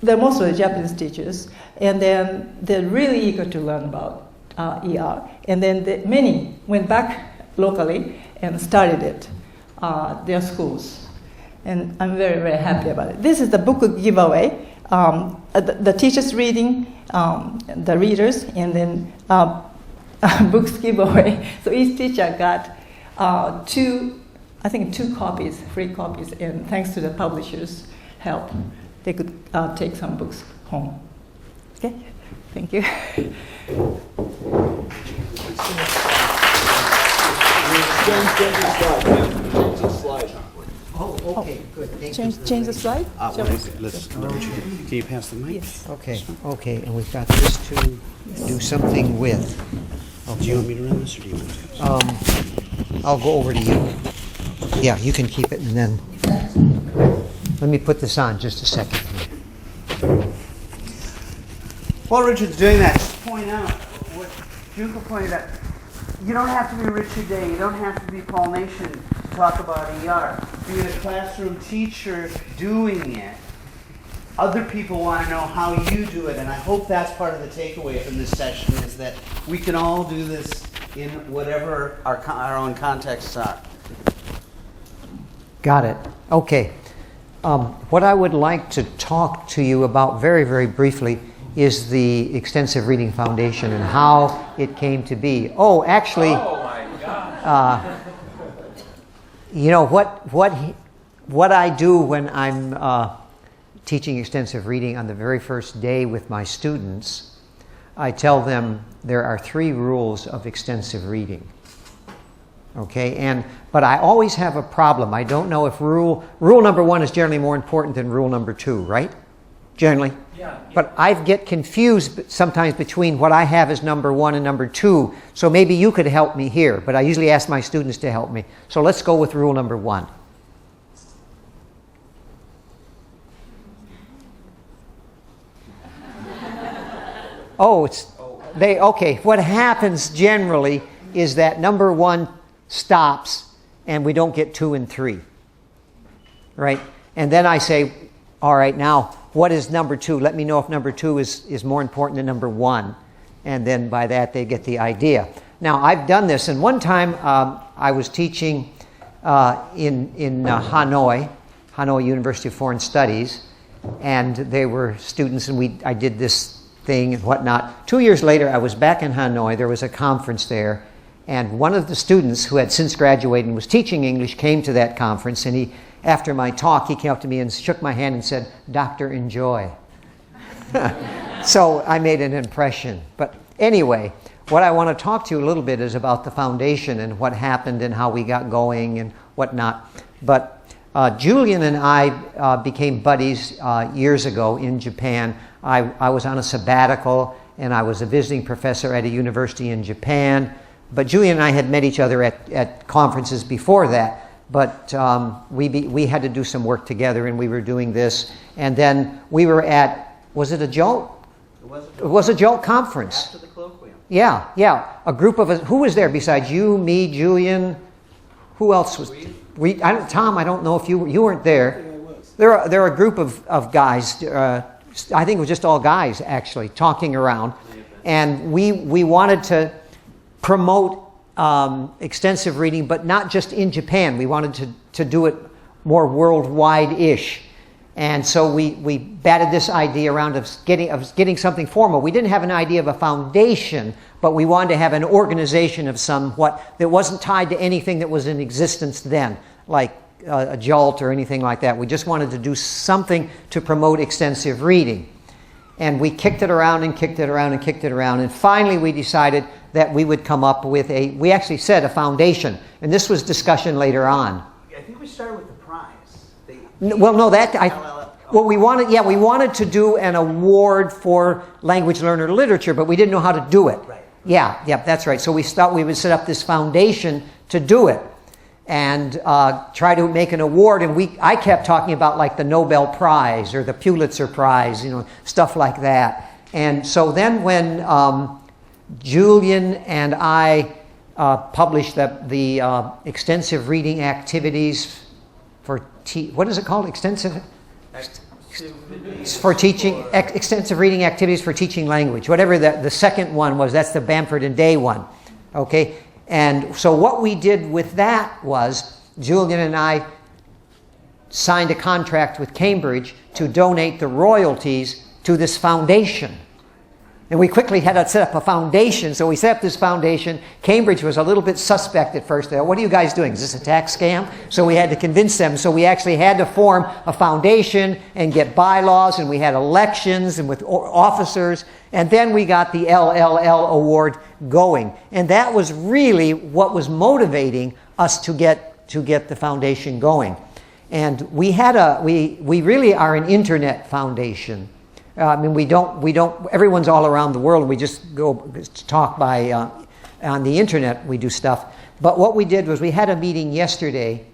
they're mostly Japanese teachers, and then they're really eager to learn about ER. And then many went back locally and started it, their schools. And I'm very happy about it. This is the book giveaway. The teachers reading, the readers, and then books giveaway. So each teacher got two copies, free copies, and thanks to the publishers' help, they could take some books home. Okay, thank you. Change the slide. Oh, okay, good. Change the slide? Can you pass the mic? Yes. Okay, and we've got this to do something with. Okay. Do you want me to run this, or do you want to? I'll go over to you. Yeah, you can keep it, and then let me put this on just a second. While Richard's doing that, just point out what Junko pointed out. You don't have to be Richard Day. You don't have to be Paul Nation to talk about ER. Being a classroom teacher doing it, other people want to know how you do it, and I hope that's part of the takeaway from this session, is that we can all do this in whatever our own contexts are. Got it. Okay. What I would like to talk to you about very briefly is the Extensive Reading Foundation and how it came to be. Oh, actually, you know what I do when I'm teaching extensive reading on the very first day with my students, I tell them there are 3 rules of extensive reading. Okay, but I always have a problem. I don't know if rule number 1 is generally more important than rule number 2, right? Generally. Yeah. But I get confused sometimes between what I have as number 1 and number 2. So maybe you could help me here. But I usually ask my students to help me. So let's go with rule number 1. Oh, okay. What happens generally is that number 1 stops and we don't get 2 and 3. Right? And then I say, all right, now, what is number 2? Let me know if number 2 is more important than number 1. And then by that, they get the idea. Now, I've done this, and one time I was teaching in Hanoi University of Foreign Studies, and they were students, and I did this thing and whatnot. 2 years later, I was back in Hanoi. There was a conference there, and one of the students who had since graduated and was teaching English came to that conference, and after my talk, he came up to me and shook my hand and said, "Doctor, enjoy." So I made an impression. But anyway, what I want to talk to you a little bit is about the foundation and what happened and how we got going and whatnot. But Julian and I became buddies years ago in Japan. I was on a sabbatical, and I was a visiting professor at a university in Japan. But Julian and I had met each other at conferences before that. But we had to do some work together, and we were doing this. And then we were at, was it a JOLT? It was a JOLT conference. After the colloquium. Yeah. A group of us. Who was there besides you, me, Julian? Who else was? Tom, I don't know if you weren't there. There are a group of guys. I think it was just all guys actually talking around, and we wanted to promote extensive reading, but not just in Japan. We wanted to do it more worldwide-ish. And so we batted this idea around of getting something formal. We didn't have an idea of a foundation, but we wanted to have an organization of somewhat that wasn't tied to anything that was in existence then, like a JOLT or anything like that. We just wanted to do something to promote extensive reading. And we kicked it around and kicked it around and kicked it around. And finally we decided that we would come up with we actually said a foundation. And this was discussion later on. I think we started with the prize. We wanted to do an award for language learner literature, but we didn't know how to do it. Right. Yeah, that's right. So we thought we would set up this foundation to do it and try to make an award. And I kept talking about like the Nobel Prize or the Pulitzer Prize, stuff like that. And so then when Julian and I published the extensive reading activities for what is it called? Extensive reading activities for teaching language. Whatever the second one was, that's the Bamford and Day one. Okay? And so what we did with that was Julian and I signed a contract with Cambridge to donate the royalties to this foundation. And we quickly had to set up a foundation, so we set up this foundation. Cambridge was a little bit suspect at first. What are you guys doing? Is this a tax scam? So we had to convince them. So we actually had to form a foundation and get bylaws, and we had elections and with officers. And then we got the LLL award going. And that was really what was motivating us to get the foundation going. And we really are an internet foundation. We don't, everyone's all around the world. We just go talk on the internet. We do stuff. But what we did was we had a meeting yesterday,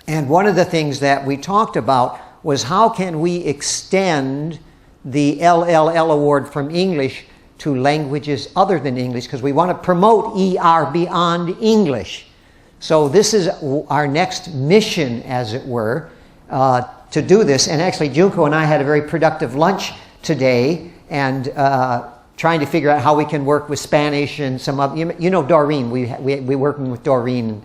and one of the things that we talked about was how can we extend the LLL award from English to languages other than English, because we want to promote ER beyond English. So this is our next mission, as it were, to do this. And actually, Junko and I had a very productive lunch today, and trying to figure out how we can work with Spanish and some other. Doreen. We're working with Doreen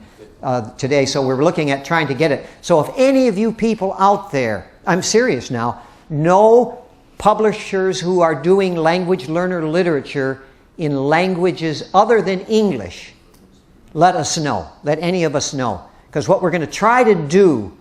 today, so we're looking at trying to get it. So if any of you people out there, I'm serious now, know publishers who are doing language learner literature in languages other than English, let us know. Let any of us know, because what we're going to try to do.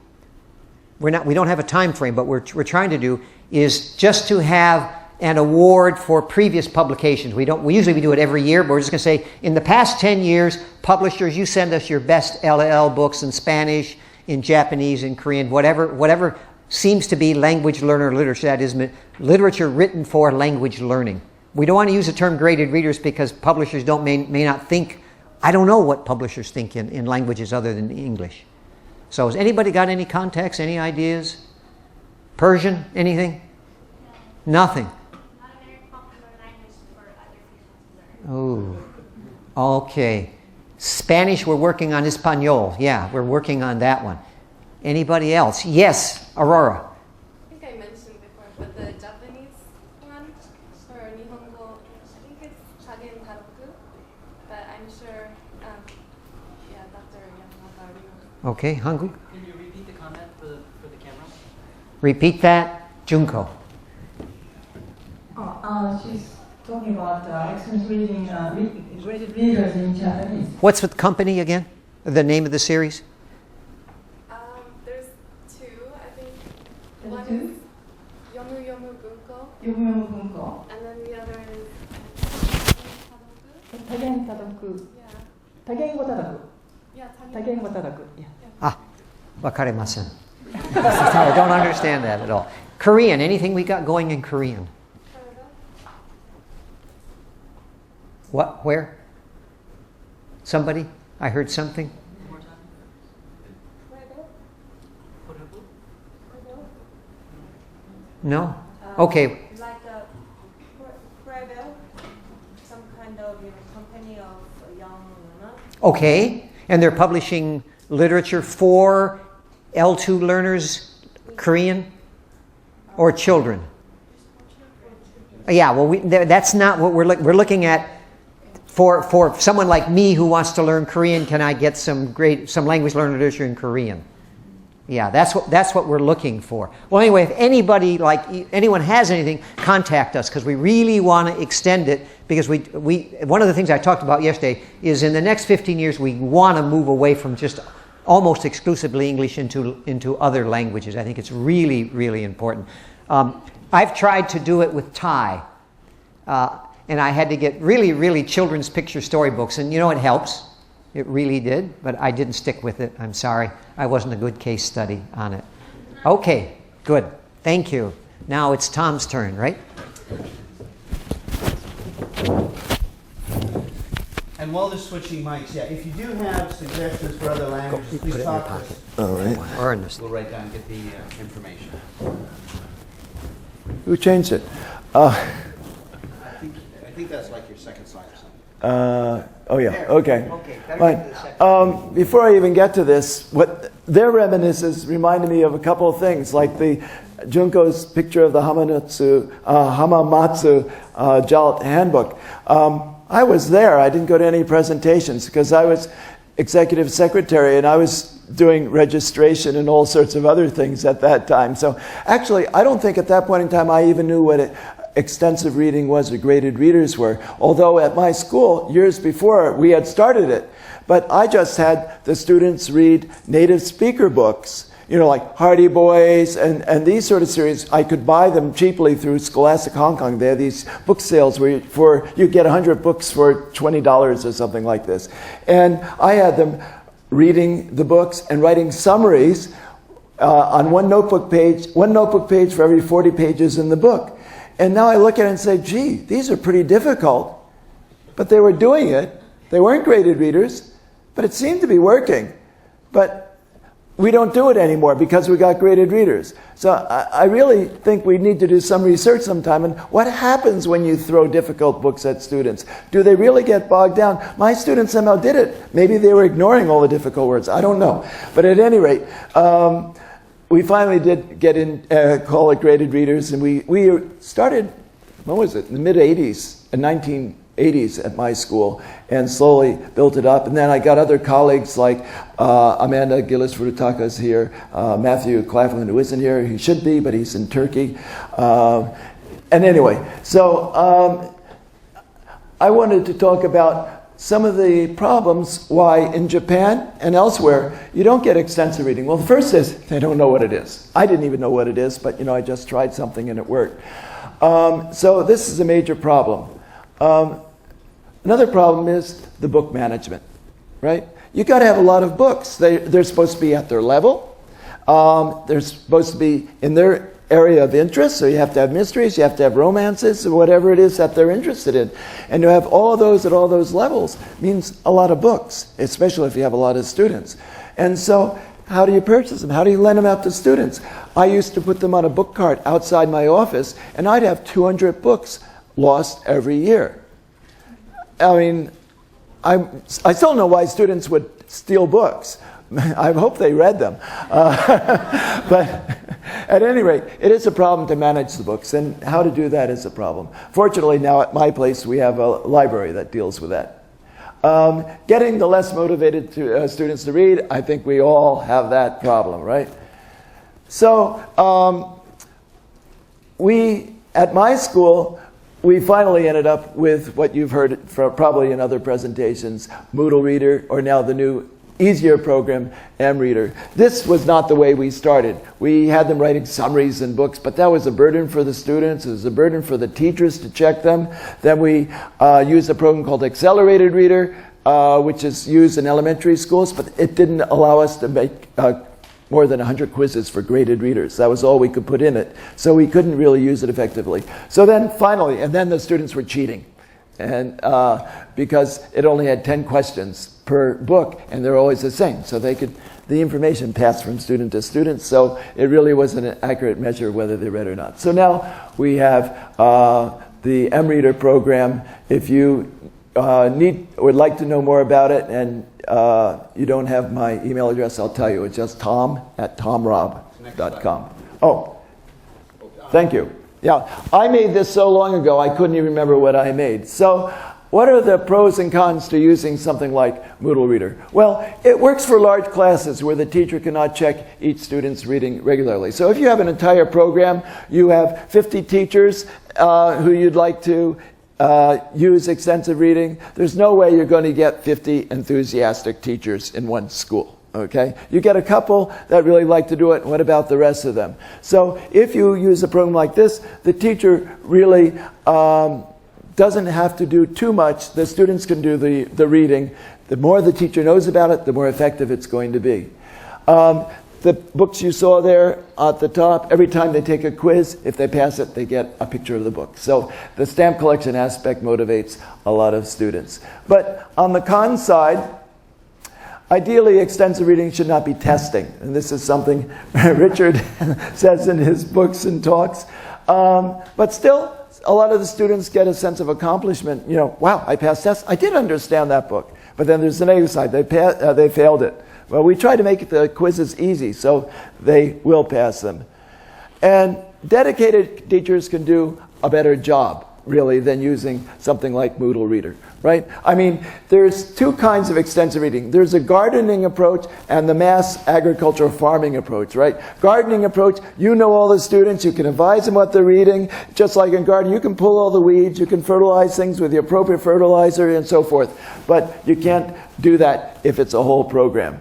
We don't have a time frame, but we're trying to do is just to have an award for previous publications. We usually do it every year, but we're just going to say in the past 10 years, publishers, you send us your best LLL books in Spanish, in Japanese, in Korean, whatever seems to be language learner literature. That is literature written for language learning. We don't want to use the term graded readers because publishers may not think. I don't know what publishers think in languages other than English. So has anybody got any contacts, any ideas? Persian, anything? Nothing. Not a very popular language for Oh, okay. Spanish, we're working on Espanol. Yeah, we're working on that one. Anybody else? Yes, Aurora. I think I mentioned before, but the Japanese one for Nihongo, I think it's Kagen Taroku, but I'm sure, yeah, Dr. Yamada knows. Okay, Hangu. Can you repeat the comment for the camera? Repeat that, Junko. She's talking about extensive reading, graded readers in Japanese. What's the company again? The name of the series? There's two, I think. There's One two? is Yomu Yomu Bunko, Yomu Bunko. and then the other is Tagen Tadaku. Tagen wo tadaku. Yeah, Tagen wo tadaku. Yeah. Ah, wakaremasen. I don't understand that at all. Korean, anything we got going in Korean? What? Where? Somebody? I heard something. No? Okay. Like a Prevel, some kind of company of young women. Okay. And they're publishing literature for L2 learners, Korean, or children? Yeah, well, that's not what we're looking at. For someone like me who wants to learn Korean, can I get some language learner literature in Korean? Yeah, that's what we're looking for. Well, anyway, if anyone has anything, contact us because we really want to extend it. Because we one of the things I talked about yesterday is in the next 15 years we want to move away from just almost exclusively English into other languages. I think it's really, really important. I've tried to do it with Thai. And I had to get really, really children's picture storybooks. And it helps. It really did. But I didn't stick with it. I'm sorry. I wasn't a good case study on it. Okay, good. Thank you. Now it's Tom's turn, right? And while they're switching mics, if you do have suggestions for other languages, please talk to us. All right. Or we'll write down and get the information. Who changed it? I think that's like your second slide or something. Oh yeah. There. Okay. Okay, better Fine. get to the second. Before I even get to this, what their reminiscences reminded me of a couple of things, like the Junko's picture of the Hamamatsu Jalt handbook. I was there. I didn't go to any presentations because I was executive secretary and I was doing registration and all sorts of other things at that time. So actually, I don't think at that point in time I even knew what extensive reading was or graded readers were. Although at my school, years before, we had started it. But I just had the students read native speaker books, like Hardy Boys and these sort of series. I could buy them cheaply through Scholastic Hong Kong. They have these book sales where you get 100 books for $20 or something like this. And I had them reading the books and writing summaries on one notebook page for every 40 pages in the book. And now I look at it and say, gee, these are pretty difficult. But they were doing it. They weren't graded readers, but it seemed to be working. But we don't do it anymore because we got graded readers. So I really think we need to do some research sometime. And what happens when you throw difficult books at students? Do they really get bogged down? My students somehow did it. Maybe they were ignoring all the difficult words. I don't know. But at any rate, we finally did get in, call it graded readers, and we started, when was it, in the mid-80s, in 1980s at my school, and slowly built it up. And then I got other colleagues like Amanda Gillis-Furutaka is here, Matthew Claflin, who isn't here. He should be, but he's in Turkey. And anyway, so I wanted to talk about some of the problems why in Japan and elsewhere you don't get extensive reading. Well, the first is they don't know what it is. I didn't even know what it is, but I just tried something and it worked. So this is a major problem. Another problem is the book management, right? You got to have a lot of books. They're supposed to be at their level. They're supposed to be in their area of interest, so you have to have mysteries, you have to have romances, or whatever it is that they're interested in. And to have all of those at all those levels means a lot of books, especially if you have a lot of students. And so, how do you purchase them? How do you lend them out to students? I used to put them on a book cart outside my office, and I'd have 200 books lost every year. I mean, I still don't know why students would steal books. I hope they read them. But at any rate, it is a problem to manage the books, and how to do that is a problem. Fortunately, now at my place, we have a library that deals with that. Getting the less motivated students to read, I think we all have that problem, right? So at my school, we finally ended up with what you've heard probably in other presentations, Moodle Reader, or now the new easier program, ERWC2. This was not the way we started. We had them writing summaries and books, but that was a burden for the students. It was a burden for the teachers to check them. Then we used a program called Accelerated Reader, which is used in elementary schools, but it didn't allow us to make more than 100 quizzes for graded readers. That was all we could put in it. So we couldn't really use it effectively. So then finally, and then the students were cheating. And because it only had 10 questions per book, and they're always the same. So the information passed from student to student, so it really wasn't an accurate measure of whether they read or not. So now we have the ERWC2 program. If you would like to know more about it, and you don't have my email address, I'll tell you. It's just tom@tomrob.com. Oh, thank you. Yeah, I made this so long ago, I couldn't even remember what I made. So what are the pros and cons to using something like Moodle Reader? Well, it works for large classes where the teacher cannot check each student's reading regularly. So if you have an entire program, you have 50 teachers who you'd like to use extensive reading, there's no way you're going to get 50 enthusiastic teachers in one school. Okay? You get a couple that really like to do it. What about the rest of them? So if you use a program like this, the teacher really doesn't have to do too much. The students can do the reading. The more the teacher knows about it, the more effective it's going to be. The books you saw there at the top, every time they take a quiz, if they pass it, they get a picture of the book. So the stamp collection aspect motivates a lot of students. But on the con side, ideally, extensive reading should not be testing. And this is something Richard says in his books and talks. But still, a lot of the students get a sense of accomplishment. You know, wow, I passed tests. I did understand that book. But then there's the negative side. They failed it. Well, we try to make the quizzes easy, so they will pass them. And dedicated teachers can do a better job, really, than using something like Moodle Reader, right? I mean, there's two kinds of extensive reading. There's a gardening approach and the mass agricultural farming approach, right? Gardening approach, you know all the students, you can advise them what they're reading. Just like in gardening, you can pull all the weeds, you can fertilize things with the appropriate fertilizer and so forth. But you can't do that if it's a whole program.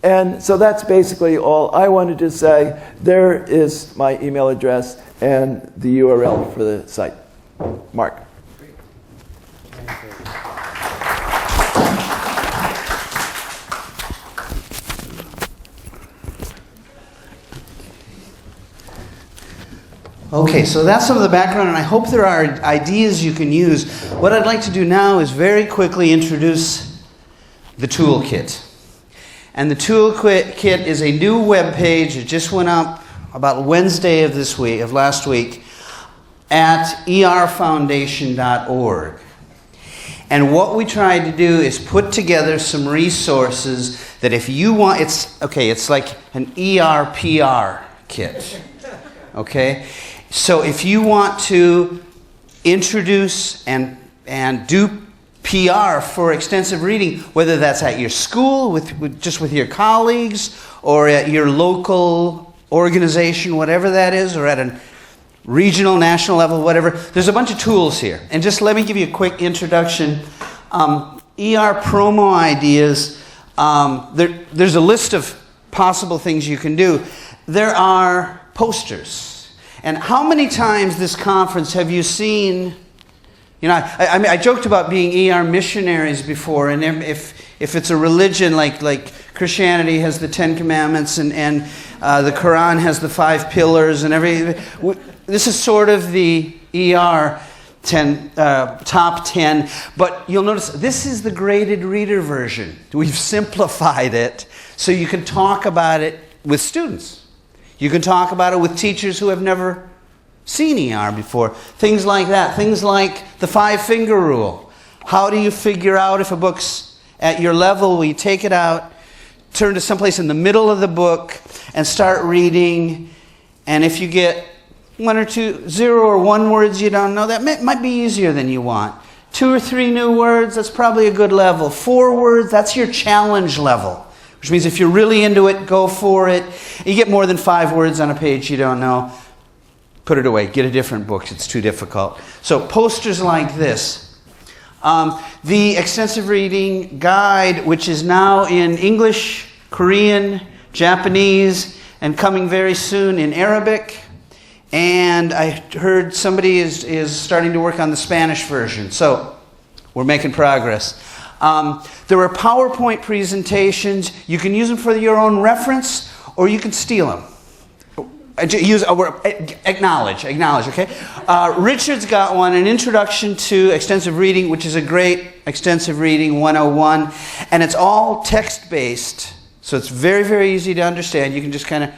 And so that's basically all I wanted to say. There is my email address and the URL for the site. Mark. Okay, so that's some of the background, and I hope there are ideas you can use. What I'd like to do now is very quickly introduce the toolkit. And the toolkit is a new web page. It just went up about Wednesday of last week, at erfoundation.org. And what we tried to do is put together some resources that if you want, it's like an ERPR kit. Okay? So if you want to introduce and do PR for extensive reading, whether that's at your school, just with your colleagues, or at your local organization, whatever that is, or at a regional, national level, whatever. There's a bunch of tools here. And just let me give you a quick introduction. ER promo ideas. There's a list of possible things you can do. There are posters. And how many times this conference have you seen... You know, I joked about being ER missionaries before, and if it's a religion like Christianity has the 10 Commandments and the Quran has the 5 pillars and everything, this is sort of the ER top 10. But you'll notice this is the graded reader version. We've simplified it so you can talk about it with students. You can talk about it with teachers who have never seen ER before. Things like that. Things like the 5-finger rule. How do you figure out if a book's at your level? Well, you take it out, turn to someplace in the middle of the book, and start reading. And if you get 1 or 2, 0 or 1 words you don't know, that might be easier than you want. 2 or 3 new words, that's probably a good level. 4 words, that's your challenge level. Which means if you're really into it, go for it. You get more than 5 words on a page you don't know, put it away. Get a different book. It's too difficult. So posters like this. The extensive reading guide, which is now in English, Korean, Japanese, and coming very soon in Arabic. And I heard somebody is starting to work on the Spanish version. So we're making progress. There are PowerPoint presentations. You can use them for your own reference, or you can steal them. Acknowledge, okay? Richard's got one, an introduction to extensive reading, which is a great extensive reading 101, and it's all text-based, so it's very, very easy to understand. You can just kind of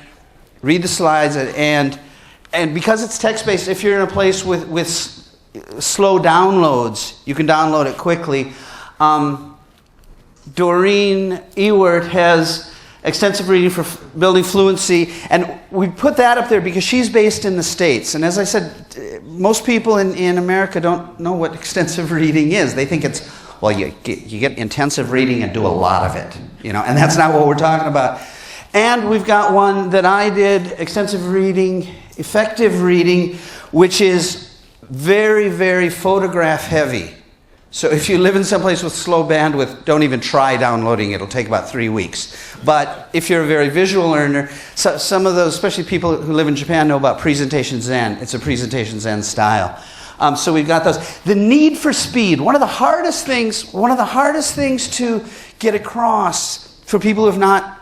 read the slides, and because it's text-based, if you're in a place with slow downloads, you can download it quickly. Doreen Ewert has extensive reading for building fluency, and we put that up there because she's based in the States. And as I said, most people in America don't know what extensive reading is. They think it's, well, you get intensive reading and do a lot of it, and that's not what we're talking about. And we've got one that I did, extensive reading, effective reading, which is very, very photograph heavy. So if you live in someplace with slow bandwidth, don't even try downloading it. It'll take about 3 weeks. But if you're a very visual learner, some of those, especially people who live in Japan, know about Presentation Zen. It's a Presentation Zen style. So we've got those. The need for speed. One of the hardest things to get across for people who have not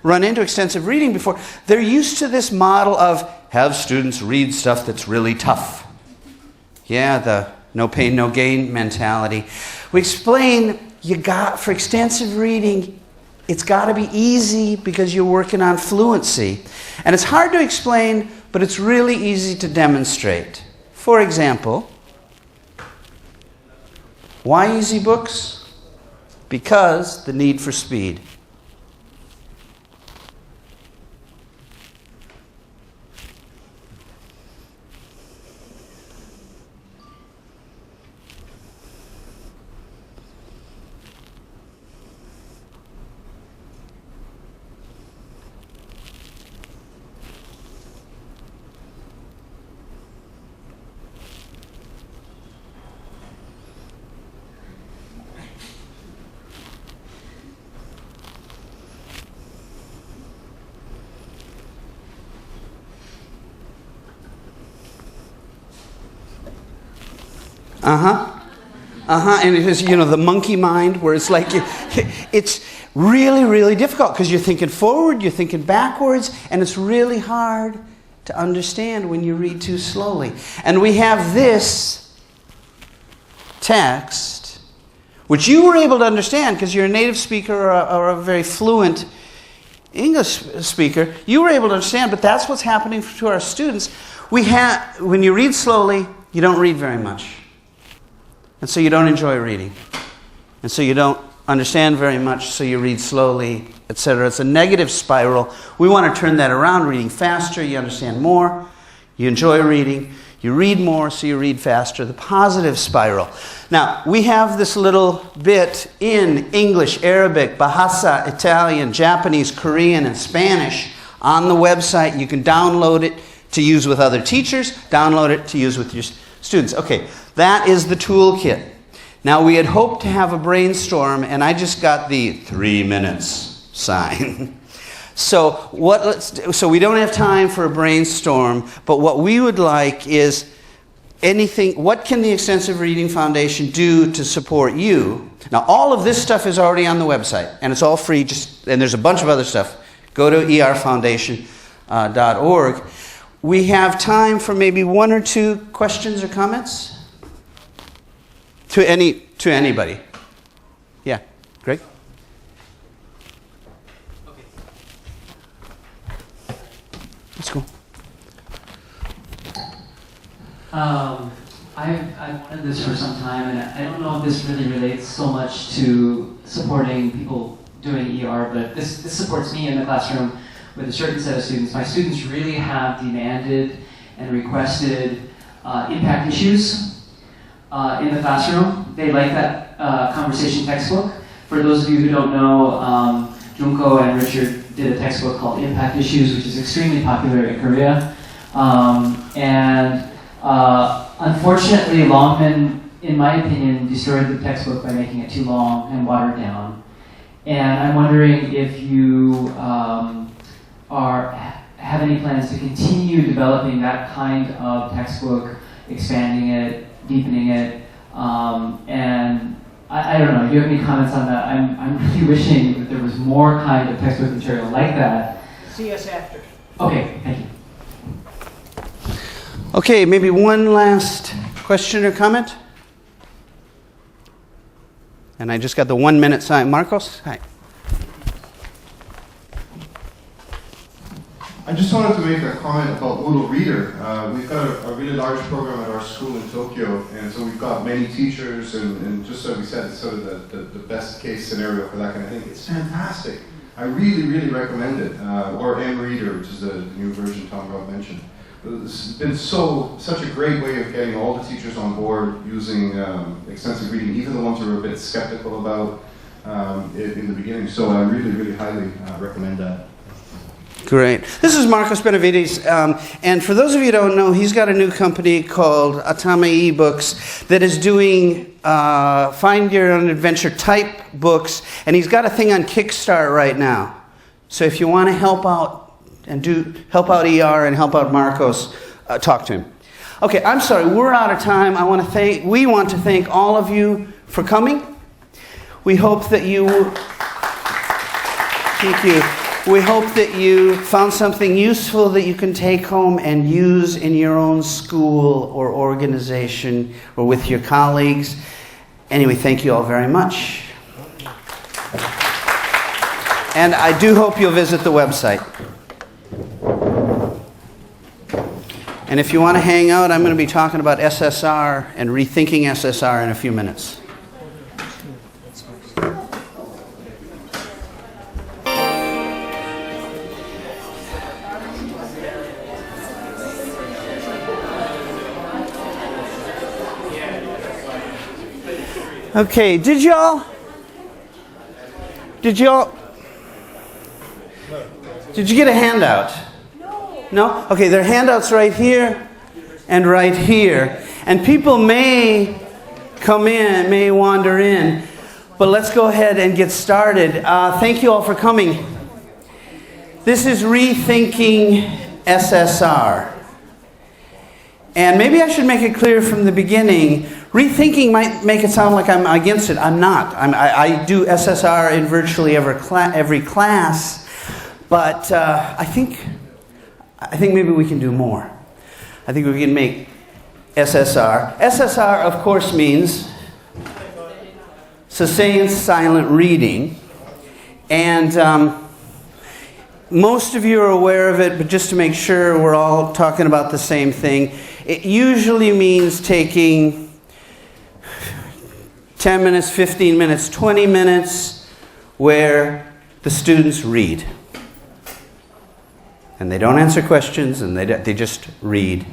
run into extensive reading before, they're used to this model of have students read stuff that's really tough. Yeah, the no pain, no gain mentality. We explain for extensive reading, it's got to be easy because you're working on fluency. And it's hard to explain, but it's really easy to demonstrate. For example, why easy books? Because the need for speed. And it is, the monkey mind, where it's like, it's really, really difficult because you're thinking forward, you're thinking backwards, and it's really hard to understand when you read too slowly. And we have this text, which you were able to understand because you're a native speaker or a very fluent English speaker. You were able to understand, but that's what's happening to our students. When you read slowly, you don't read very much. And so you don't enjoy reading. And so you don't understand very much, so you read slowly, etc. It's a negative spiral. We want to turn that around, reading faster, you understand more, you enjoy reading, you read more, so you read faster, the positive spiral. Now, we have this little bit in English, Arabic, Bahasa, Italian, Japanese, Korean, and Spanish on the website. You can download it to use with other teachers, download it to use with your students. Okay, that is the toolkit. Now, we had hoped to have a brainstorm, and I just got the 3 minutes sign. So we don't have time for a brainstorm, but what we would like is what can the Extensive Reading Foundation do to support you? Now, all of this stuff is already on the website, and it's all free, and there's a bunch of other stuff. Go to erfoundation.org. We have time for maybe 1 or 2 questions or comments? To anybody. Yeah, Greg? Okay. That's cool. I've wanted this for some time, and I don't know if this really relates so much to supporting people doing ER, but this supports me in the classroom with a certain set of students. My students really have demanded and requested impact issues in the classroom. They like that conversation textbook. For those of you who don't know, Junko and Richard did a textbook called Impact Issues, which is extremely popular in Korea. Unfortunately, Longman, in my opinion, destroyed the textbook by making it too long and watered down. And I'm wondering if you have any plans to continue developing that kind of textbook, expanding it, deepening it, and I don't know. Do you have any comments on that? I'm really wishing that there was more kind of textbook material like that. See us after. Okay, thank you. Okay, maybe one last question or comment? And I just got the 1 minute sign. Marcos? Hi. I just wanted to make a comment about Moodle Reader. We've got a really large program at our school in Tokyo, and so we've got many teachers, and just so we said, it's sort of the best case scenario for that kind of thing. It's fantastic. I really, really recommend it. Or M-Reader, which is the new version Tom Robb mentioned. It's been such a great way of getting all the teachers on board using extensive reading, even the ones who are a bit skeptical about it in the beginning. So I really, really highly recommend that. Great. This is Marcos Benavides, and for those of you who don't know, he's got a new company called Atama eBooks that is doing Find Your Own Adventure type books, and he's got a thing on Kickstarter right now. So if you want to help out and help out ER and help out Marcos, talk to him. Okay, I'm sorry, we're out of time. We want to thank all of you for coming. We hope that you thank you. We hope that you found something useful that you can take home and use in your own school or organization or with your colleagues. Anyway, thank you all very much. And I do hope you'll visit the website. And if you want to hang out, I'm going to be talking about SSR and rethinking SSR in a few minutes. Okay, did y'all Did you get a handout? No? Okay, there are handouts right here and right here. And people may come in, may wander in. But let's go ahead and get started. Thank you all for coming. This is Rethinking SSR. And maybe I should make it clear from the beginning. Rethinking might make it sound like I'm against it. I'm not. I do SSR in virtually every class. But I think maybe we can do more. I think we can make SSR. SSR, of course, means sustained silent reading. And most of you are aware of it, but just to make sure we're all talking about the same thing, it usually means taking 10 minutes, 15 minutes, 20 minutes where the students read. And they don't answer questions, and they just read.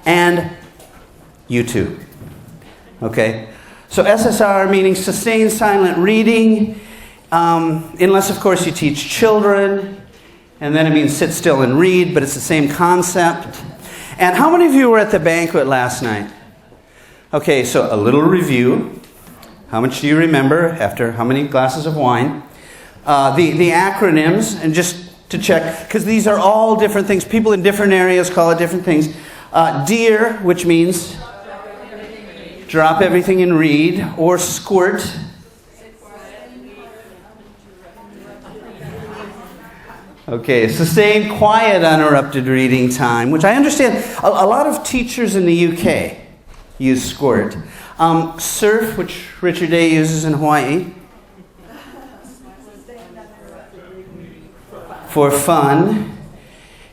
And you too. Okay? So SSR meaning sustained silent reading, unless of course you teach children, and then it means sit still and read, but it's the same concept. And how many of you were at the banquet last night? Okay, so a little review. How much do you remember after how many glasses of wine? The acronyms, and just to check, because these are all different things. People in different areas call it different things. DEAR, which means drop everything and read, or SQUIRT. Okay, sustained, quiet, uninterrupted reading time, which I understand a lot of teachers in the UK use SQUIRT. SURF, which Richard Day uses in Hawaii. For fun,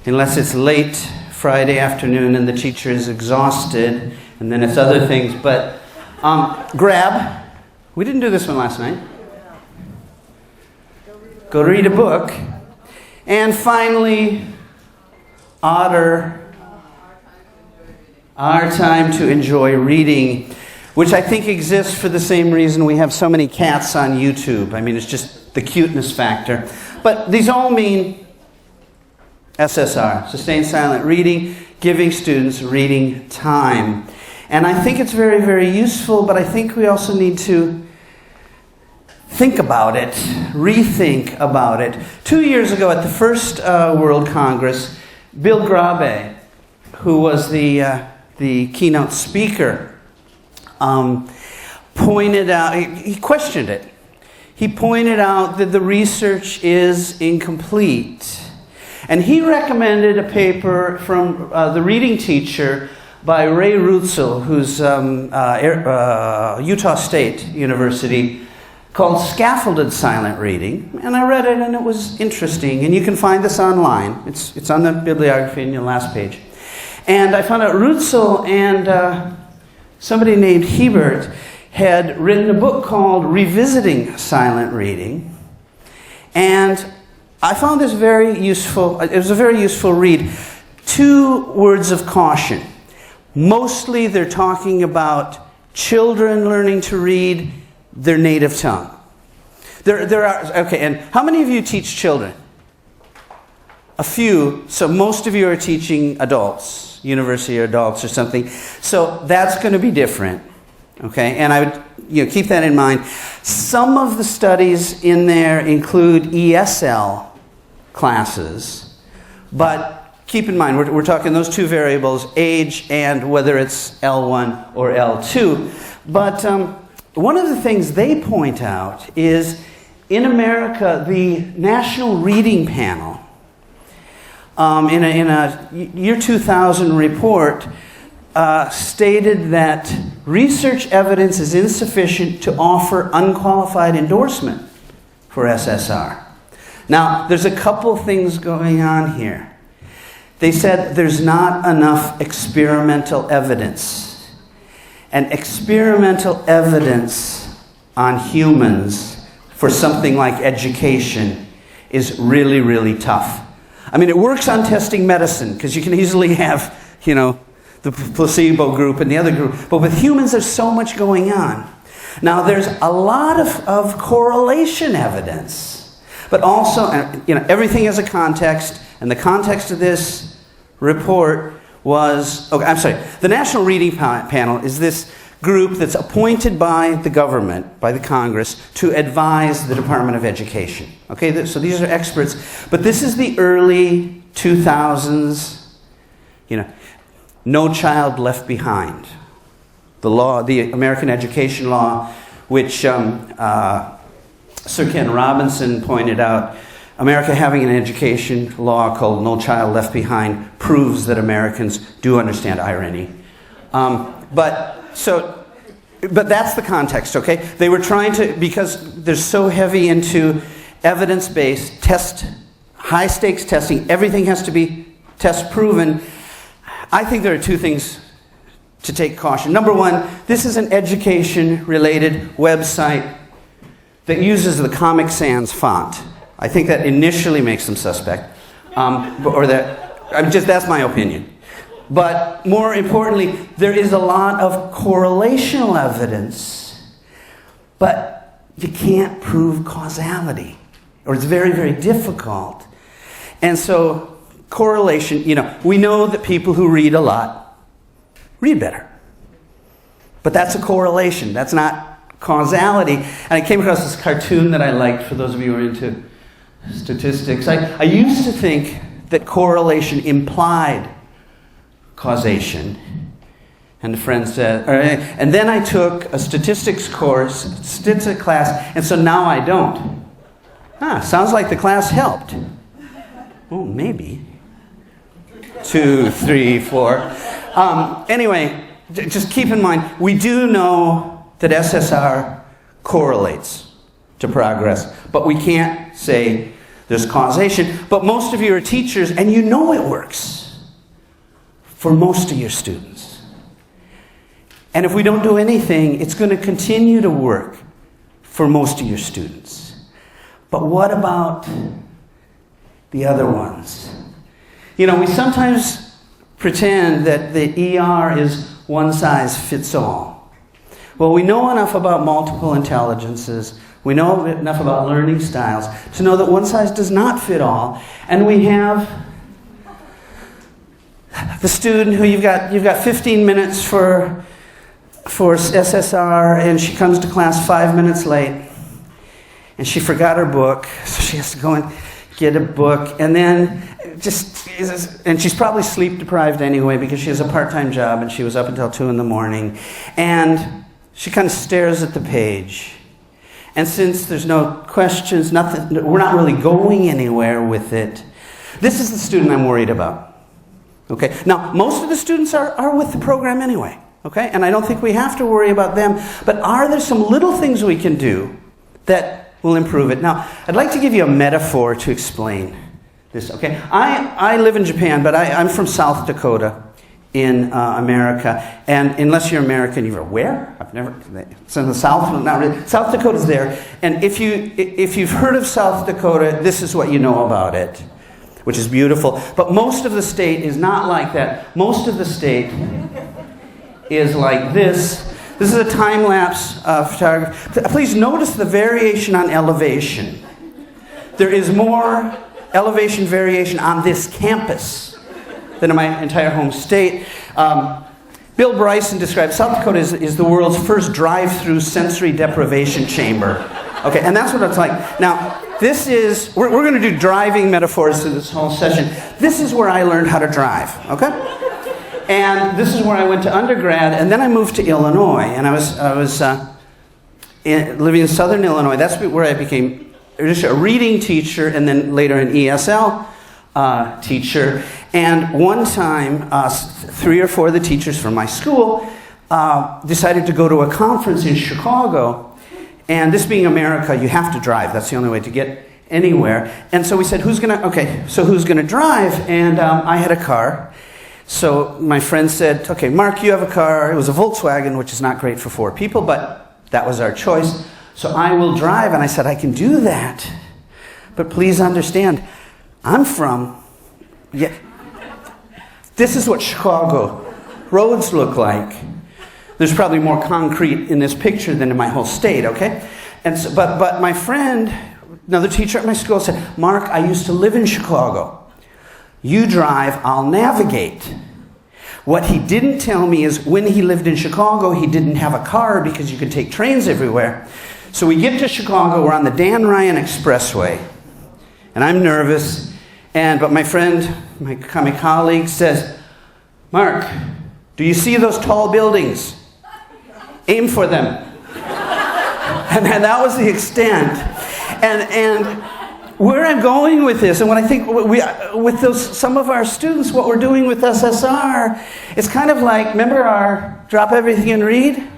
unless it's late Friday afternoon and the teacher is exhausted, and then it's other things. But grab. We didn't do this one last night. Go read a book. And finally, Otter, Our Time to Enjoy Reading, which I think exists for the same reason we have so many cats on YouTube. I mean, it's just the cuteness factor. But these all mean SSR, Sustained Silent Reading, giving students reading time. And I think it's very, very useful, but I think we also need to think about it, rethink about it. 2 years ago at the first World Congress, Bill Grabe, who was the keynote speaker, pointed out, he questioned it. He pointed out that the research is incomplete. And he recommended a paper from the reading teacher by Ray Rutzel, who's Utah State University, called Scaffolded Silent Reading. And I read it and it was interesting. And you can find this online. It's on the bibliography in your last page. And I found out Rutzel and somebody named Hebert had written a book called Revisiting Silent Reading. And I found this very useful. It was a very useful read. 2 words of caution. Mostly they're talking about children learning to read their native tongue. There are, okay, and how many of you teach children? A few, so most of you are teaching adults, university adults or something. So that's going to be different, okay? And I would keep that in mind. Some of the studies in there include ESL classes, but keep in mind, we're talking those 2 variables, age and whether it's L1 or L2. But one of the things they point out is in America, the National Reading Panel, in a year 2000 report, stated that research evidence is insufficient to offer unqualified endorsement for SSR. Now, there's a couple things going on here. They said there's not enough experimental evidence. And experimental evidence on humans for something like education is really, really tough. I mean, it works on testing medicine, because you can easily have, the placebo group and the other group. But with humans, there's so much going on. Now, there's a lot of correlation evidence. But also, everything has a context. And the context of this report was, the National Reading Panel is this group that's appointed by the government, by the Congress, to advise the Department of Education. Okay, so these are experts. But this is the early 2000s, No Child Left Behind. The law, the American education law, which Sir Ken Robinson pointed out, America having an education law called No Child Left Behind proves that Americans do understand irony. But that's the context, okay? They were trying to, because they're so heavy into evidence-based high-stakes testing, everything has to be test-proven. I think there are 2 things to take caution. Number 1, this is an education-related website that uses the Comic Sans font. I think that initially makes them suspect, that's my opinion. But more importantly, there is a lot of correlational evidence, but you can't prove causality, or it's very, very difficult. And so correlation, we know that people who read a lot read better. But that's a correlation. That's not causality. And I came across this cartoon that I liked, for those of you who are into statistics. I used to think that correlation implied causation. And a friend said, and then I took a statistics class, and so now I don't. Sounds like the class helped. Oh, maybe. 2, 3, 4. Anyway, just keep in mind, we do know that SSR correlates to progress, but we can't say there's causation. But most of you are teachers, and you know it works. for most of your students. And if we don't do anything, it's going to continue to work for most of your students. But what about the other ones? You know, we sometimes pretend that the ER is one size fits all. Well, we know enough about multiple intelligences, we know enough about learning styles to know that one size does not fit all. And we have the student who you've got 15 minutes for SSR, and she comes to class 5 minutes late, and she forgot her book, so she has to go and get a book, and then and she's probably sleep deprived anyway because she has a part-time job and she was up until 2 in the morning, and she kind of stares at the page. And since there's no questions, nothing, we're not really going anywhere with it. This is the student I'm worried about. Okay. Now, most of the students are with the program anyway. Okay, and I don't think we have to worry about them. But are there some little things we can do that will improve it? Now, I'd like to give you a metaphor to explain this. Okay, I live in Japan, but I'm from South Dakota in America. And unless you're American, you're where? I've never. It's in the South. Not really. South Dakota's there. And if you've heard of South Dakota, this is what you know about it, which is beautiful. But most of the state is not like that. Most of the state is like this. This is a time-lapse photography. Please notice the variation on elevation. There is more elevation variation on this campus than in my entire home state. Bill Bryson describes South Dakota is the world's first drive-through sensory deprivation chamber. Okay, and that's what it's like. Now, this is, we're going to do driving metaphors through this whole session. This is where I learned how to drive, okay? And this is where I went to undergrad, and then I moved to Illinois, and I was living in southern Illinois. That's where I became a reading teacher, and then later an ESL teacher. And one time, 3 or 4 of the teachers from my school decided to go to a conference in Chicago. And this being America, you have to drive. That's the only way to get anywhere. And so we said, who's going to drive? And I had a car. So my friend said, okay, Mark, you have a car. It was a Volkswagen, which is not great for 4 people, but that was our choice. So I will drive. And I said, I can do that. But please understand, I'm from, this is what Chicago roads look like. There's probably more concrete in this picture than in my whole state, okay? And so, but my friend, another teacher at my school, said, Mark, I used to live in Chicago. You drive, I'll navigate. What he didn't tell me is when he lived in Chicago, he didn't have a car because you could take trains everywhere. So we get to Chicago, we're on the Dan Ryan Expressway, and I'm nervous, but my friend, my colleague says, Mark, do you see those tall buildings? Aim for them. And that was the extent. And where I'm going with this, and what I think with some of our students, what we're doing with SSR, it's kind of like, remember our drop everything and read?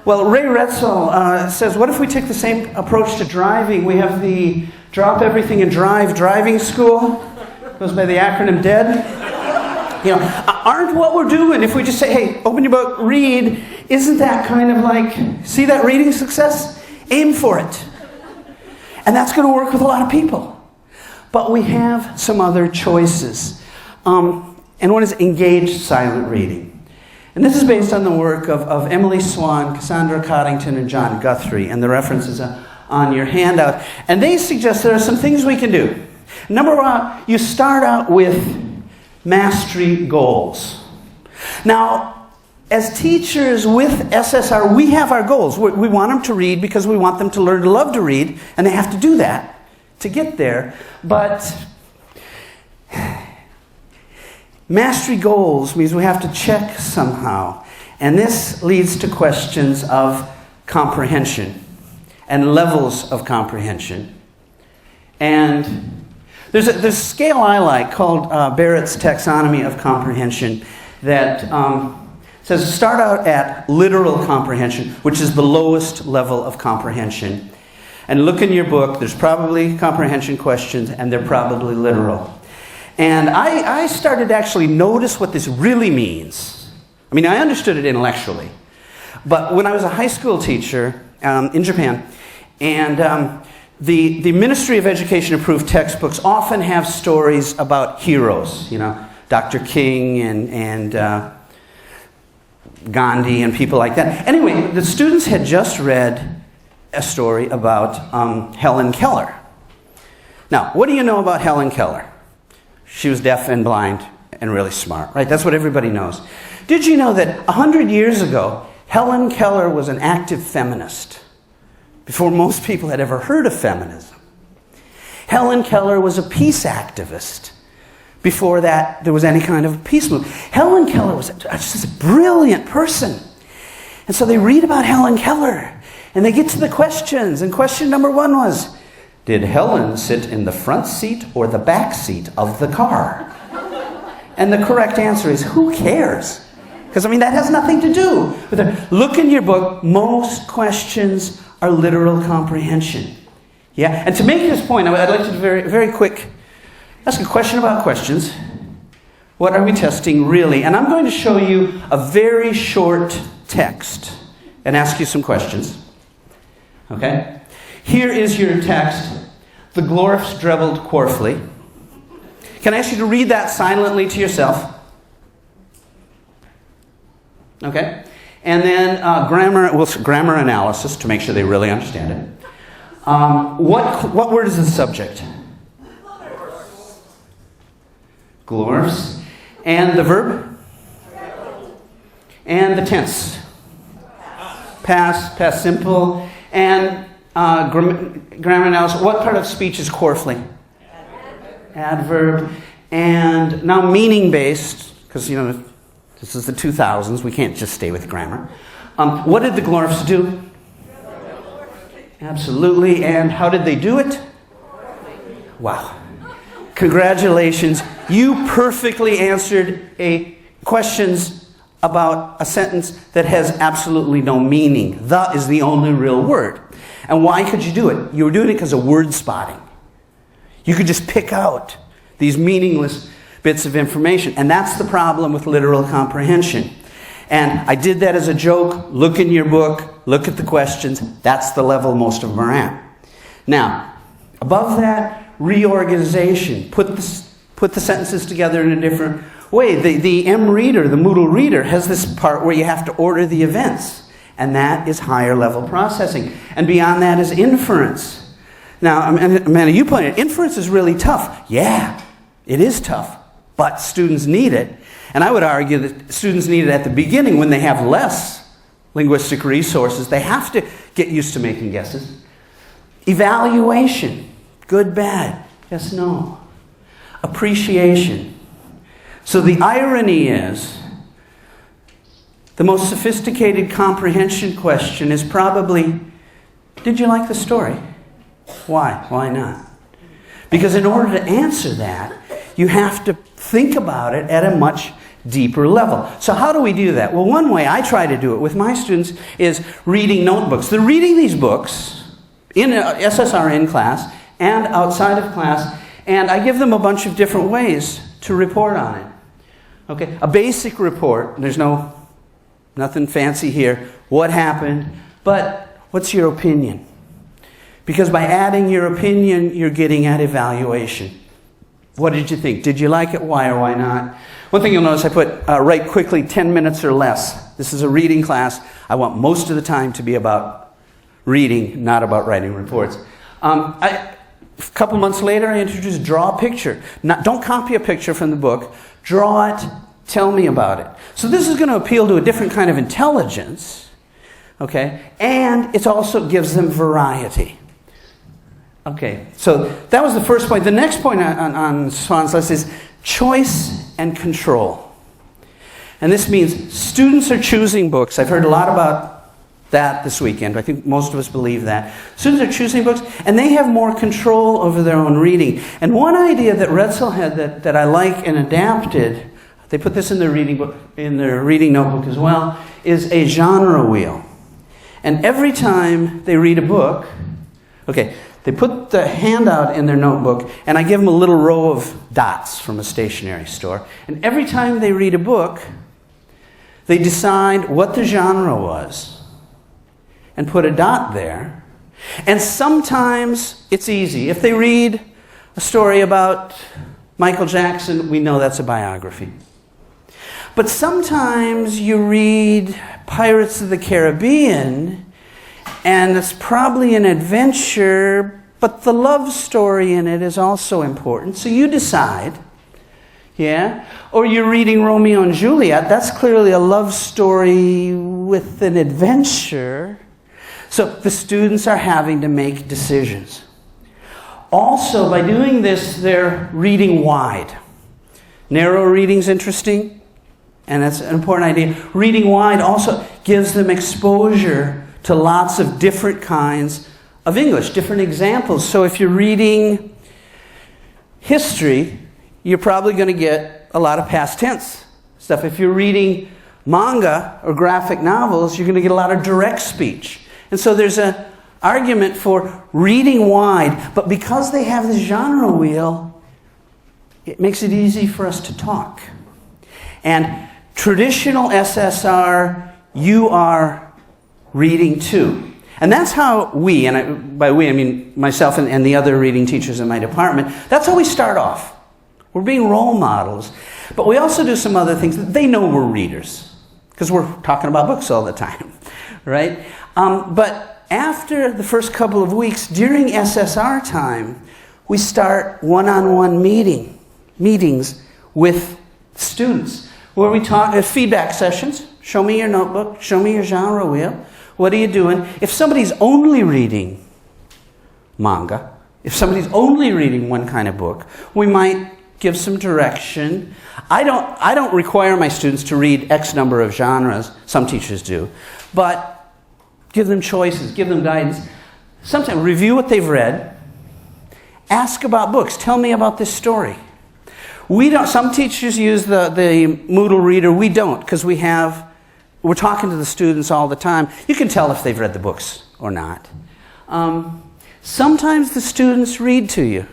Well, Ray Retzel says, what if we take the same approach to driving? We have the drop everything and drive driving school. Goes by the acronym DEAD. You know, aren't what we're doing, if we just say, hey, open your book, read, isn't that kind of like, see that reading success? Aim for it. And that's going to work with a lot of people. But we have some other choices. And one is engaged silent reading. And this is based on the work of Emily Swan, Cassandra Coddington, and John Guthrie. And the references are on your handout. And they suggest there are some things we can do. Number one, you start out with mastery goals. Now, as teachers with SSR, we have our goals. We want them to read because we want them to learn to love to read, and they have to do that to get there. But mastery goals means we have to check somehow. And this leads to questions of comprehension and levels of comprehension. And there's a scale I like called Barrett's Taxonomy of Comprehension that says start out at literal comprehension, which is the lowest level of comprehension. And look in your book, there's probably comprehension questions, and they're probably literal. And I started to actually notice what this really means. I mean, I understood it intellectually. But when I was a high school teacher in Japan, and the Ministry of Education approved textbooks often have stories about heroes, you know, Dr. King and Gandhi and people like that. Anyway, the students had just read a story about Helen Keller. Now, what do you know about Helen Keller? She was deaf and blind and really smart, right? That's what everybody knows. Did you know that 100 years ago, Helen Keller was an active feminist before most people had ever heard of feminism? Helen Keller was a peace activist before that there was any kind of peace movement. Helen Keller was just a brilliant person. And so they read about Helen Keller and they get to the questions. And question number 1 was, did Helen sit in the front seat or the back seat of the car? And the correct answer is, who cares? Because, I mean, that has nothing to do with it. Look in your book. Most questions are literal comprehension. Yeah? And to make this point, I'd like to very, very quick ask a question about questions. What are we testing really? And I'm going to show you a very short text and ask you some questions. Okay? Here is your text. The Glorfs drevelled Quarfly. Can I ask you to read that silently to yourself? Okay? And then grammar analysis to make sure they really understand it. What word is the subject? Glorfs. And the verb? And the tense? Past simple. And grammar analysis. What part of speech is Quarfly? Adverb. And now meaning based, because you know this is the 2000s, we can't just stay with grammar. What did the Glorfs do? Absolutely. And how did they do it? Wow. Congratulations. You perfectly answered questions about a sentence that has absolutely no meaning. The is the only real word. And why could you do it? You were doing it because of word spotting. You could just pick out these meaningless bits of information. And that's the problem with literal comprehension. And I did that as a joke. Look in your book. Look at the questions. That's the level most of them are at. Now, above that, reorganization. Put the sentences together in a different way. The M-Reader, the Moodle Reader, has this part where you have to order the events. And that is higher level processing. And beyond that is inference. Now, Amanda, you pointed out, inference is really tough. Yeah, it is tough. But students need it. And I would argue that students need it at the beginning when they have less linguistic resources. They have to get used to making guesses. Evaluation. Good, bad. Yes, no. Appreciation. So the irony is, the most sophisticated comprehension question is probably, did you like the story? Why? Why not? Because in order to answer that, you have to think about it at a much deeper level. So how do we do that? Well, one way I try to do it with my students is reading notebooks. They're reading these books in SSRN class and outside of class, and I give them a bunch of different ways to report on it. Okay, a basic report, there's nothing fancy here. What happened? But what's your opinion? Because by adding your opinion, you're getting at evaluation. What did you think? Did you like it? Why or why not? One thing you'll notice I put write quickly 10 minutes or less. This is a reading class. I want most of the time to be about reading, not about writing reports. A couple months later, I introduced draw a picture. Don't copy a picture from the book. Draw it. Tell me about it. So this is going to appeal to a different kind of intelligence. Okay? And it also gives them variety. Okay, so that was the first point. The next point on Swan's list is choice and control. And this means students are choosing books. I've heard a lot about that this weekend. I think most of us believe that. Students are choosing books, and they have more control over their own reading. And one idea that Retzel had that I like and adapted, they put this in their reading book, in their reading notebook as well, is a genre wheel. And every time they read a book, okay, They put the handout in their notebook, and I give them a little row of dots from a stationery store. And every time they read a book, they decide what the genre was and put a dot there. And sometimes it's easy. If they read a story about Michael Jackson, we know that's a biography. But sometimes you read Pirates of the Caribbean, and it's probably an adventure, but the love story in it is also important. So you decide, yeah? Or you're reading Romeo and Juliet, that's clearly a love story with an adventure. So the students are having to make decisions. Also, by doing this, they're reading wide. Narrow reading's interesting, and that's an important idea. Reading wide also gives them exposure to lots of different kinds of English, different examples. So if you're reading history, you're probably going to get a lot of past tense stuff. If you're reading manga or graphic novels, you're going to get a lot of direct speech. And so there's an argument for reading wide, but because they have this genre wheel, it makes it easy for us to talk. And traditional SSR, you are reading too. And that's how we, and by we I mean myself and the other reading teachers in my department, that's how we start off. We're being role models. But we also do some other things. They know we're readers, because we're talking about books all the time, right? But after the first couple of weeks, during SSR time, we start one-on-one meetings with students, where we talk, feedback sessions. Show me your notebook, show me your genre wheel. What are you doing? If somebody's only reading manga, if somebody's only reading one kind of book, we might give some direction. I don't require my students to read X number of genres. Some teachers do. But give them choices, give them guidance. Sometimes review what they've read. Ask about books. Tell me about this story. We don't. Some teachers use the Moodle Reader. We don't, because we're talking to the students all the time. You can tell if they've read the books or not. Sometimes the students read to you.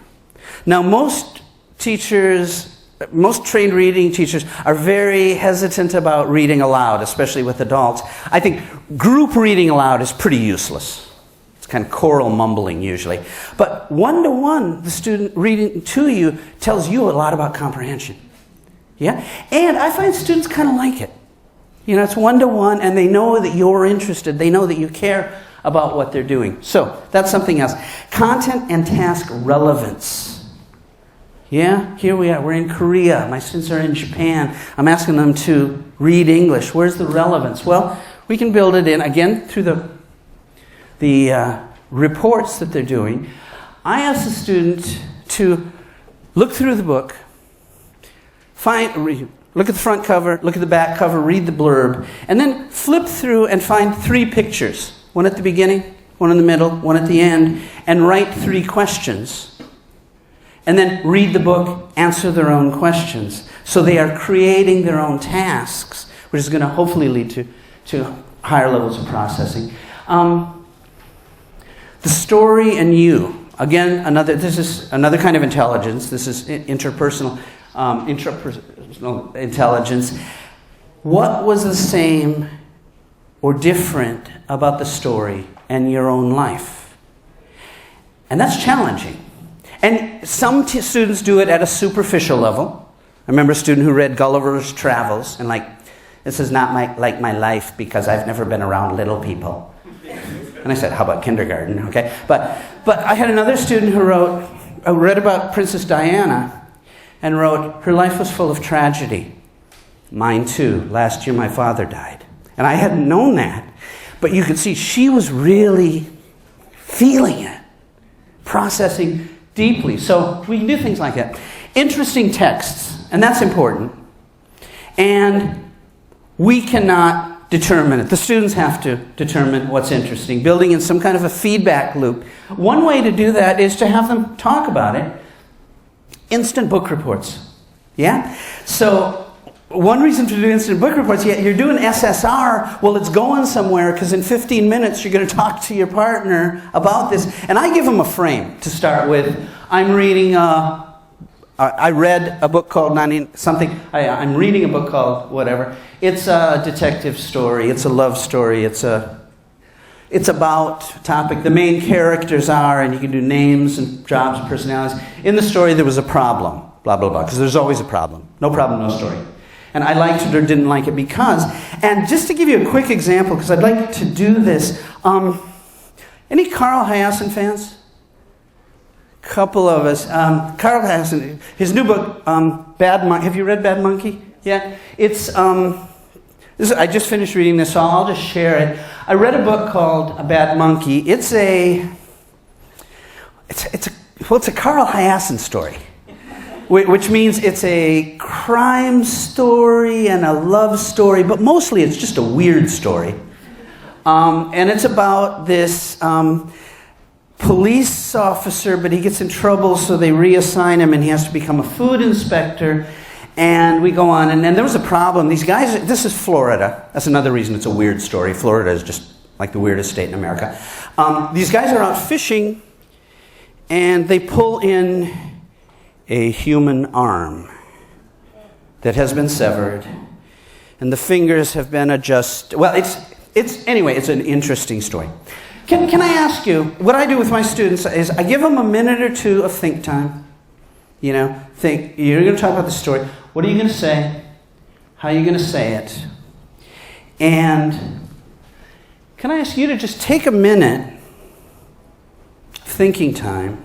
Now, most trained reading teachers are very hesitant about reading aloud, especially with adults. I think group reading aloud is pretty useless. It's kind of choral mumbling usually. But one-to-one, the student reading to you tells you a lot about comprehension. Yeah? And I find students kind of like it. You know, it's one-to-one, and they know that you're interested. They know that you care about what they're doing. So, that's something else. Content and task relevance. Yeah, here we are. We're in Korea. My students are in Japan. I'm asking them to read English. Where's the relevance? Well, we can build it in, again, through the reports that they're doing. I ask the student to look through the book, look at the front cover, look at the back cover, read the blurb, and then flip through and find 3 pictures. One at the beginning, one in the middle, one at the end, and write 3 questions. And then read the book, answer their own questions. So they are creating their own tasks, which is going to hopefully lead to higher levels of processing. The story and you. Again, this is another kind of intelligence. This is interpersonal intelligence. What was the same or different about the story and your own life? And that's challenging. And some students do it at a superficial level. I remember a student who read Gulliver's Travels and this is not like my life because I've never been around little people. And I said, how about kindergarten? Okay, but I had another student who read about Princess Diana and wrote, her life was full of tragedy. Mine too. Last year my father died. And I hadn't known that. But you could see she was really feeling it, processing deeply. So we can do things like that. Interesting texts, and that's important. And we cannot determine it. The students have to determine what's interesting, building in some kind of a feedback loop. One way to do that is to have them talk about it. Instant book reports. Yeah? So one reason to do instant book reports, yeah, you're doing SSR, well, it's going somewhere because in 15 minutes you're going to talk to your partner about this. And I give them a frame to start with. I'm reading, I read a book called I'm reading a book called whatever. It's a detective story, it's a love story, it's about topic. The main characters are, and you can do names and jobs and personalities. In the story there was a problem, blah, blah, blah, because there's always a problem. No problem, no story. And I liked it or didn't like it because, and just to give you a quick example, because I'd like to do this, any Carl Hyacin fans? Couple of us. Carl Hyacin, his new book, Bad Monkey. Have you read Bad Monkey? Yeah? It's, I just finished reading this, so I'll just share it. I read a book called A Bad Monkey. It's a Carl Hyacin story. Which means it's a crime story and a love story, but mostly it's just a weird story. And it's about this police officer, but he gets in trouble, so they reassign him, and he has to become a food inspector. And we go on, and then there was a problem. These guys, this is Florida. That's another reason it's a weird story. Florida is just like the weirdest state in America. These guys are out fishing, and they pull in a human arm that has been severed, and the fingers have been adjusted. Well, anyway, it's an interesting story. Can I ask you, what I do with my students is I give them a minute or two of think time. You know, think, you're going to talk about the story. What are you going to say? How are you going to say it? And can I ask you to just take a minute, thinking time,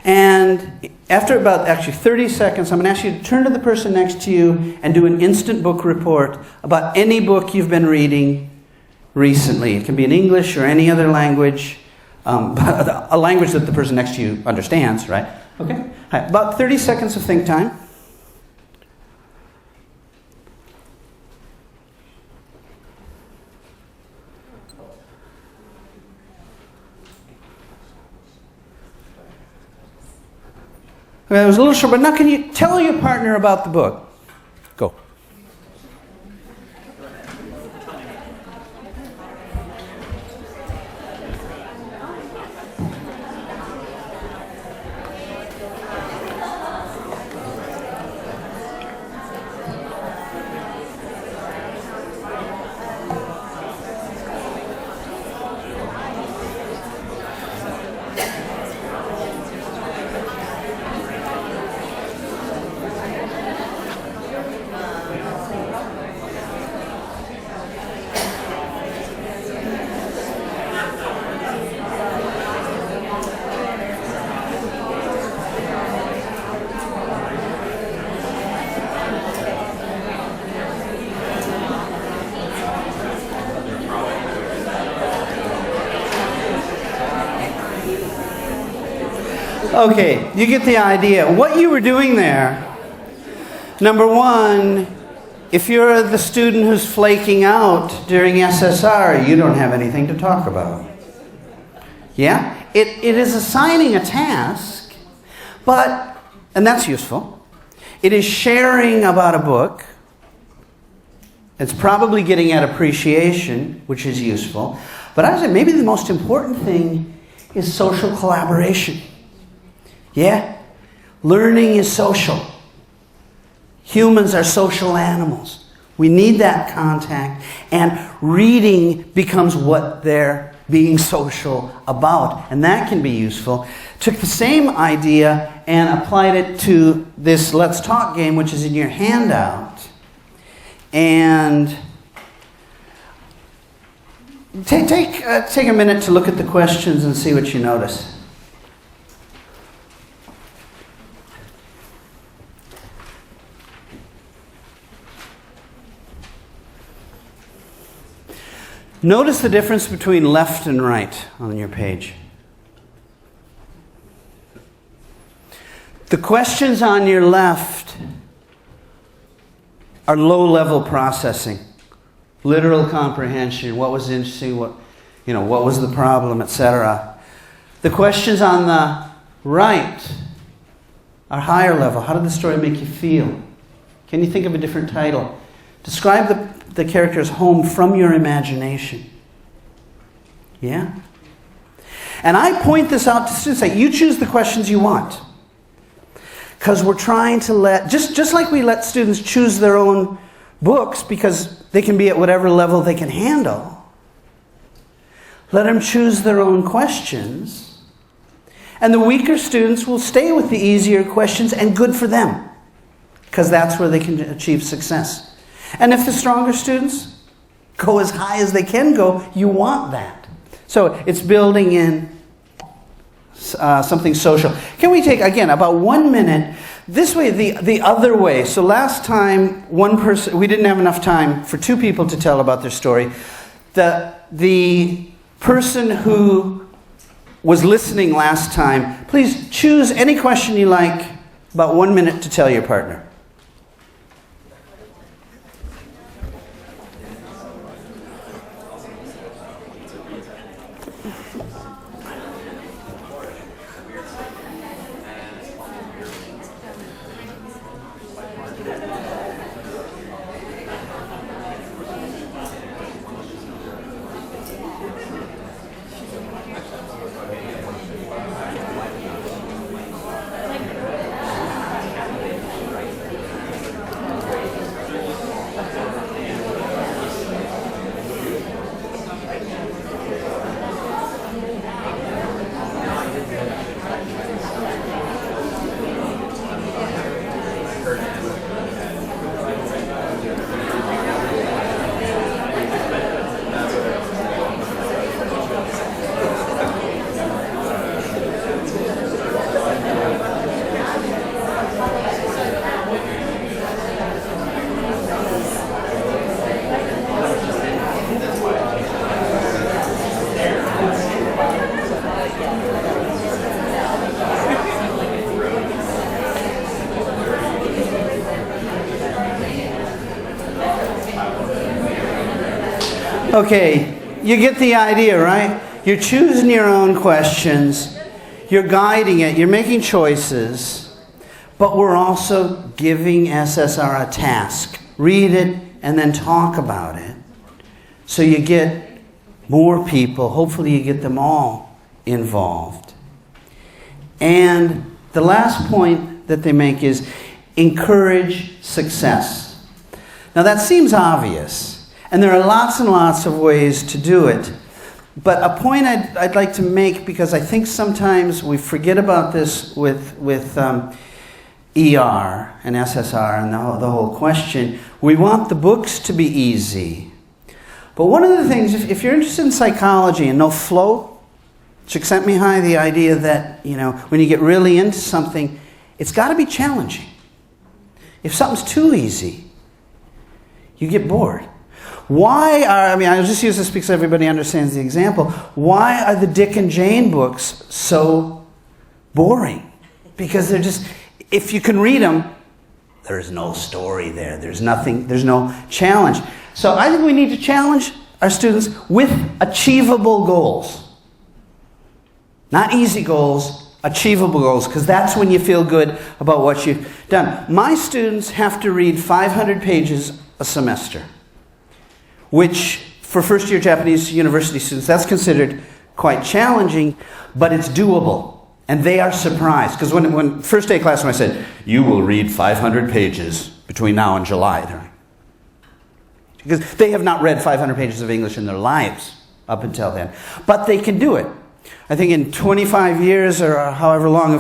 and after about 30 seconds, I'm going to ask you to turn to the person next to you and do an instant book report about any book you've been reading recently. It can be in English or any other language, but a language that the person next to you understands, right? Okay? Right. About 30 seconds of think time. Okay, it was a little short, but now can you tell your partner about the book? Go. Okay, you get the idea. What you were doing there, number one, if you're the student who's flaking out during SSR, you don't have anything to talk about. Yeah? It is assigning a task, and that's useful. It is sharing about a book. It's probably getting at appreciation, which is useful. But I would say maybe the most important thing is social collaboration. Yeah? Learning is social. Humans are social animals. We need that contact, and reading becomes what they're being social about, and that can be useful. Took the same idea and applied it to this Let's Talk game, which is in your handout. And take a minute to look at the questions and see what you notice. Notice the difference between left and right on your page. The questions on your left are low-level processing, literal comprehension, what was interesting, what was the problem, etc. The questions on the right are higher level. How did the story make you feel? Can you think of a different title? Describe the character's home from your imagination. Yeah? And I point this out to students, say, you choose the questions you want. Because we're trying to just like we let students choose their own books because they can be at whatever level they can handle, let them choose their own questions. And the weaker students will stay with the easier questions, and good for them. Because that's where they can achieve success. And if the stronger students go as high as they can go, you want that. So it's building in something social. Can we take, again, about 1 minute, this way, the other way. So last time, one person, we didn't have enough time for 2 people to tell about their story. The person who was listening last time, please choose any question you like, about 1 minute to tell your partner. Okay, you get the idea, right? You're choosing your own questions, you're guiding it, you're making choices, but we're also giving SSR a task. Read it and then talk about it. So you get more people, hopefully you get them all involved. And the last point that they make is encourage success. Now that seems obvious. And there are lots and lots of ways to do it. But a point I'd like to make, because I think sometimes we forget about this with ER and SSR and the whole question. We want the books to be easy. But one of the things, if you're interested in psychology and know flow, Csikszentmihalyi, the idea that, when you get really into something, it's got to be challenging. If something's too easy, you get bored. I'll just use this because everybody understands the example. Why are the Dick and Jane books so boring? Because they're just, if you can read them, there's no story there. There's nothing, there's no challenge. So I think we need to challenge our students with achievable goals. Not easy goals, achievable goals, because that's when you feel good about what you've done. My students have to read 500 pages a semester, which for first-year Japanese university students, that's considered quite challenging, but it's doable. And they are surprised. Because when first day class, when I said, you will read 500 pages between now and July, they're like, because they have not read 500 pages of English in their lives up until then. But they can do it. I think in 25 years or however long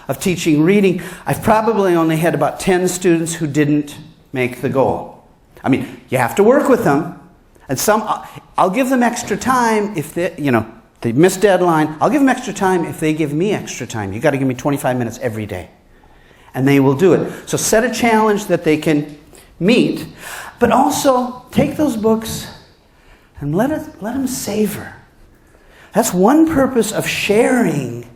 of teaching reading, I've probably only had about 10 students who didn't make the goal. I mean, you have to work with them. And I'll give them extra time if they miss deadline. I'll give them extra time if they give me extra time. You got to give me 25 minutes every day. And they will do it. So set a challenge that they can meet, but also take those books and let them savor. That's one purpose of sharing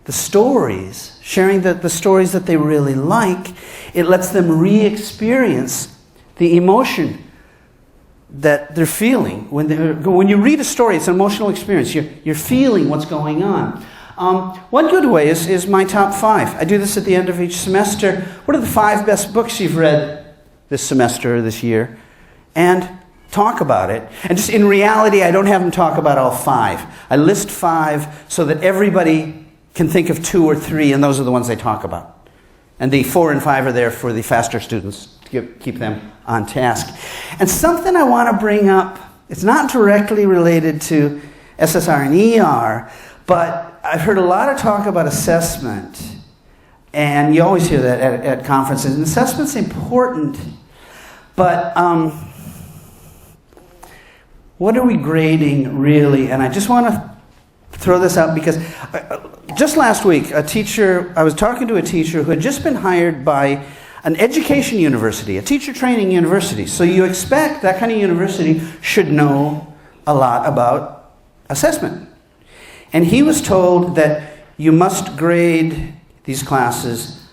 the stories, sharing the stories that they really like. It lets them re-experience the emotion that they're feeling. When you read a story, it's an emotional experience. You're feeling what's going on. One good way is my top 5. I do this at the end of each semester. What are the 5 best books you've read this semester, this year, and talk about it. And just in reality, I don't have them talk about all 5. I list 5 so that everybody can think of 2 or 3, and those are the ones they talk about. And the 4 and 5 are there for the faster students to keep them on task. And something I want to bring up, it's not directly related to SSR and ER, but I've heard a lot of talk about assessment. And you always hear that at conferences. And assessment's important, but what are we grading really? And I just want to throw this out because just last week, I was talking to a teacher who had just been hired by an education university, a teacher training university. So you expect that kind of university should know a lot about assessment. And he was told that you must grade these classes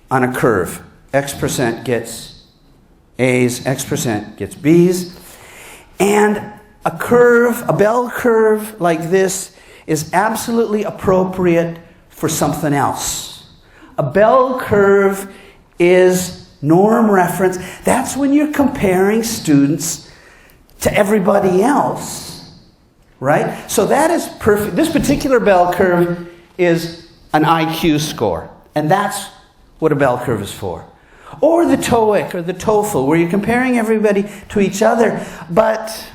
on a curve. X% gets A's, X% gets B's. And a curve, a bell curve like this is absolutely appropriate for something else. A bell curve is norm reference. That's when you're comparing students to everybody else, right? So that is perfect. This particular bell curve is an IQ score, and that's what a bell curve is for. Or the TOEIC or the TOEFL, where you're comparing everybody to each other, but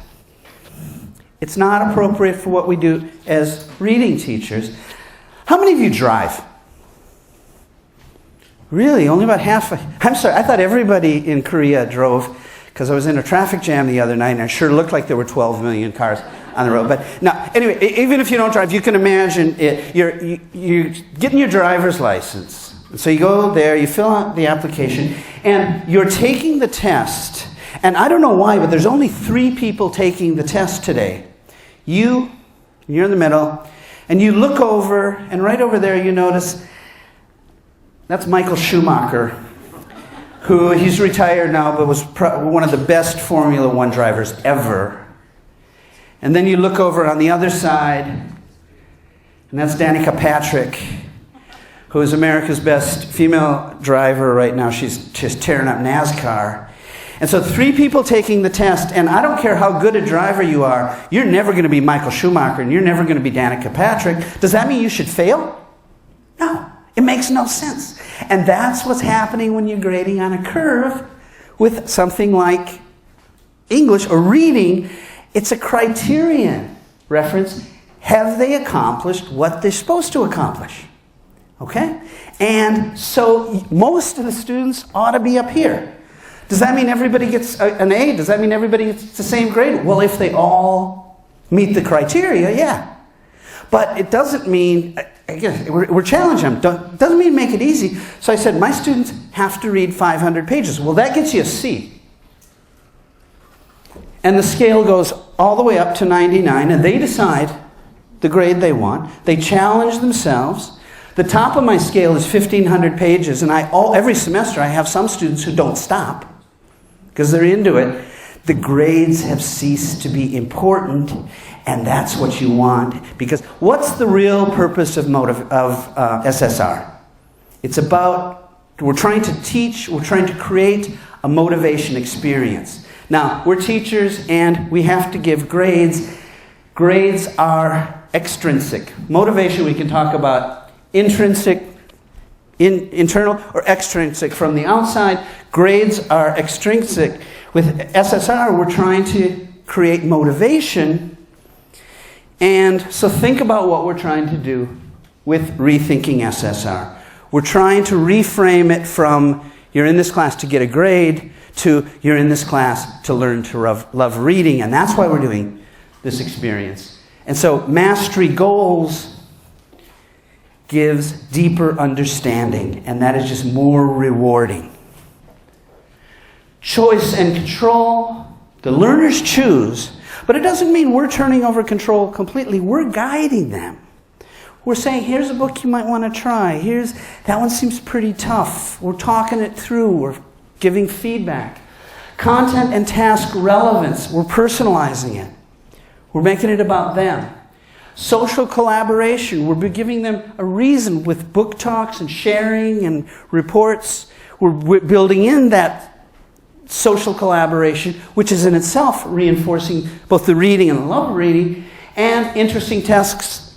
it's not appropriate for what we do as reading teachers. How many of you drive? Really? Only about half? I'm sorry, I thought everybody in Korea drove, because I was in a traffic jam the other night, and it sure looked like there were 12 million cars on the road. But no, anyway, even if you don't drive, you can imagine it. You're getting your driver's license. So you go there, you fill out the application, and you're taking the test. And I don't know why, but there's only 3 people taking the test today. You're in the middle, and you look over, and right over there you notice that's Michael Schumacher, who he's retired now, but was one of the best Formula One drivers ever. And then you look over on the other side, and that's Danica Patrick, who is America's best female driver right now. She's just tearing up NASCAR. And so 3 people taking the test, and I don't care how good a driver you are, you're never going to be Michael Schumacher, and you're never going to be Danica Patrick. Does that mean you should fail? No, it makes no sense. And that's what's happening when you're grading on a curve with something like English or reading. It's a criterion reference. Have they accomplished what they're supposed to accomplish? Okay? And so most of the students ought to be up here. Does that mean everybody gets an A? Does that mean everybody gets the same grade? Well, if they all meet the criteria, yeah. But it doesn't mean, again, we're challenging them. Doesn't mean make it easy. So I said, my students have to read 500 pages. Well, that gets you a C. And the scale goes all the way up to 99, and they decide the grade they want. They challenge themselves. The top of my scale is 1,500 pages, and every semester I have some students who don't stop because they're into it. The grades have ceased to be important, and that's what you want. Because what's the real purpose of SSR? It's about, we're trying to teach, we're trying to create a motivation experience. Now, we're teachers, and we have to give grades. Grades are extrinsic. Motivation we can talk about intrinsic, internal, or extrinsic from the outside. Grades are extrinsic. With SSR, we're trying to create motivation. And so think about what we're trying to do with rethinking SSR. We're trying to reframe it from you're in this class to get a grade to you're in this class to learn to love reading. And that's why we're doing this experience. And so mastery goals gives deeper understanding, and that is just more rewarding. Choice and control, the learners choose, but it doesn't mean we're turning over control completely. We're guiding them. We're saying, here's a book you might want to try. That one seems pretty tough. We're talking it through. We're giving feedback. Content and task relevance, we're personalizing it. We're making it about them. Social collaboration, we're giving them a reason with book talks and sharing and reports. We're building in that social collaboration, which is in itself reinforcing both the reading and the love of reading, and interesting texts.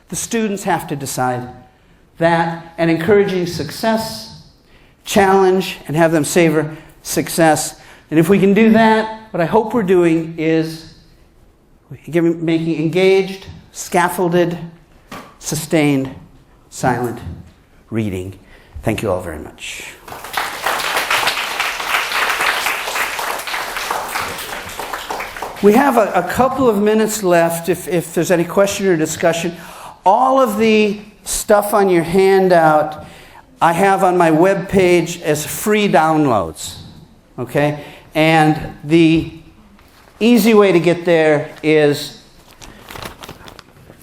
The students have to decide that, and encouraging success, challenge, and have them savor success. And if we can do that, what I hope we're doing is making engaged, scaffolded, sustained, silent reading. Thank you all very much. We have a couple of minutes left if there's any question or discussion. All of the stuff on your handout I have on my web page as free downloads. Okay? And the easy way to get there is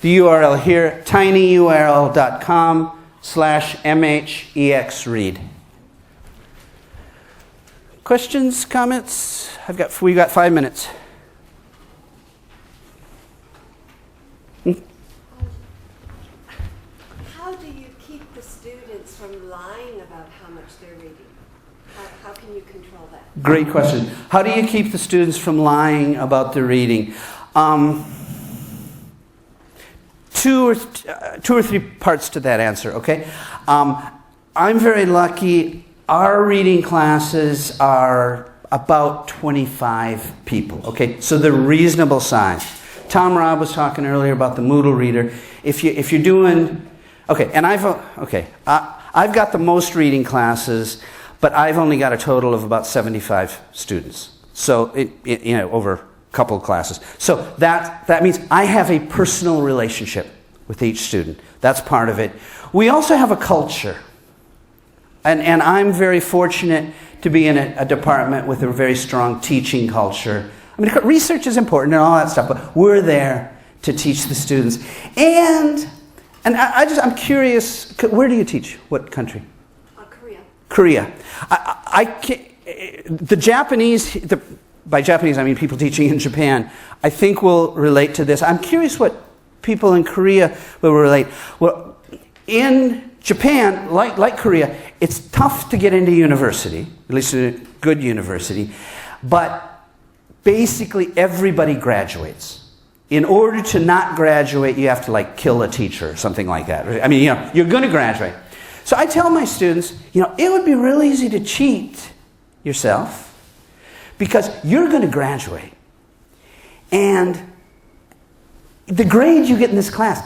the URL here, tinyurl.com/mhexread. Questions, comments? We've got 5 minutes. How do you keep the students from lying about how much they're reading? How can you control that? Great question. How do you keep the students from lying about their reading? Two or three parts to that answer, okay? I'm very lucky. Our reading classes are about 25 people, okay? So they're reasonable size. Tom Robb was talking earlier about the Moodle Reader. If you're doing, okay, and I've got the most reading classes, but I've only got a total of about 75 students. So over a couple of classes. So that means I have a personal relationship with each student. That's part of it. We also have a culture. And I'm very fortunate to be in a department with a very strong teaching culture. I mean, research is important and all that stuff, but we're there to teach the students. And I'm curious, where do you teach? What country? Korea. Korea. The Japanese, by Japanese I mean people teaching in Japan, I think will relate to this. I'm curious what people in Korea will relate. Well, in Japan, like Korea, it's tough to get into university, at least a good university, but basically everybody graduates. In order to not graduate, you have to kill a teacher or something like that. I mean, you're going to graduate. So I tell my students, it would be real easy to cheat yourself because you're going to graduate. And the grade you get in this class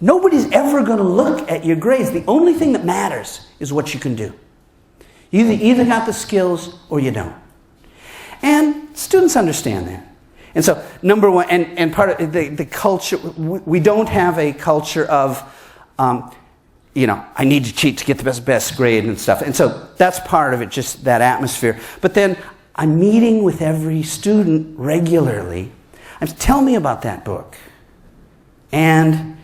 nobody's ever going to look at your grades. The only thing that matters is what you can do. You either got the skills or you don't. And students understand that. And so, number one, and part of the culture, we don't have a culture of, I need to cheat to get the best grade and stuff. And so that's part of it, just that atmosphere. But then I'm meeting with every student regularly. Tell me about that book. And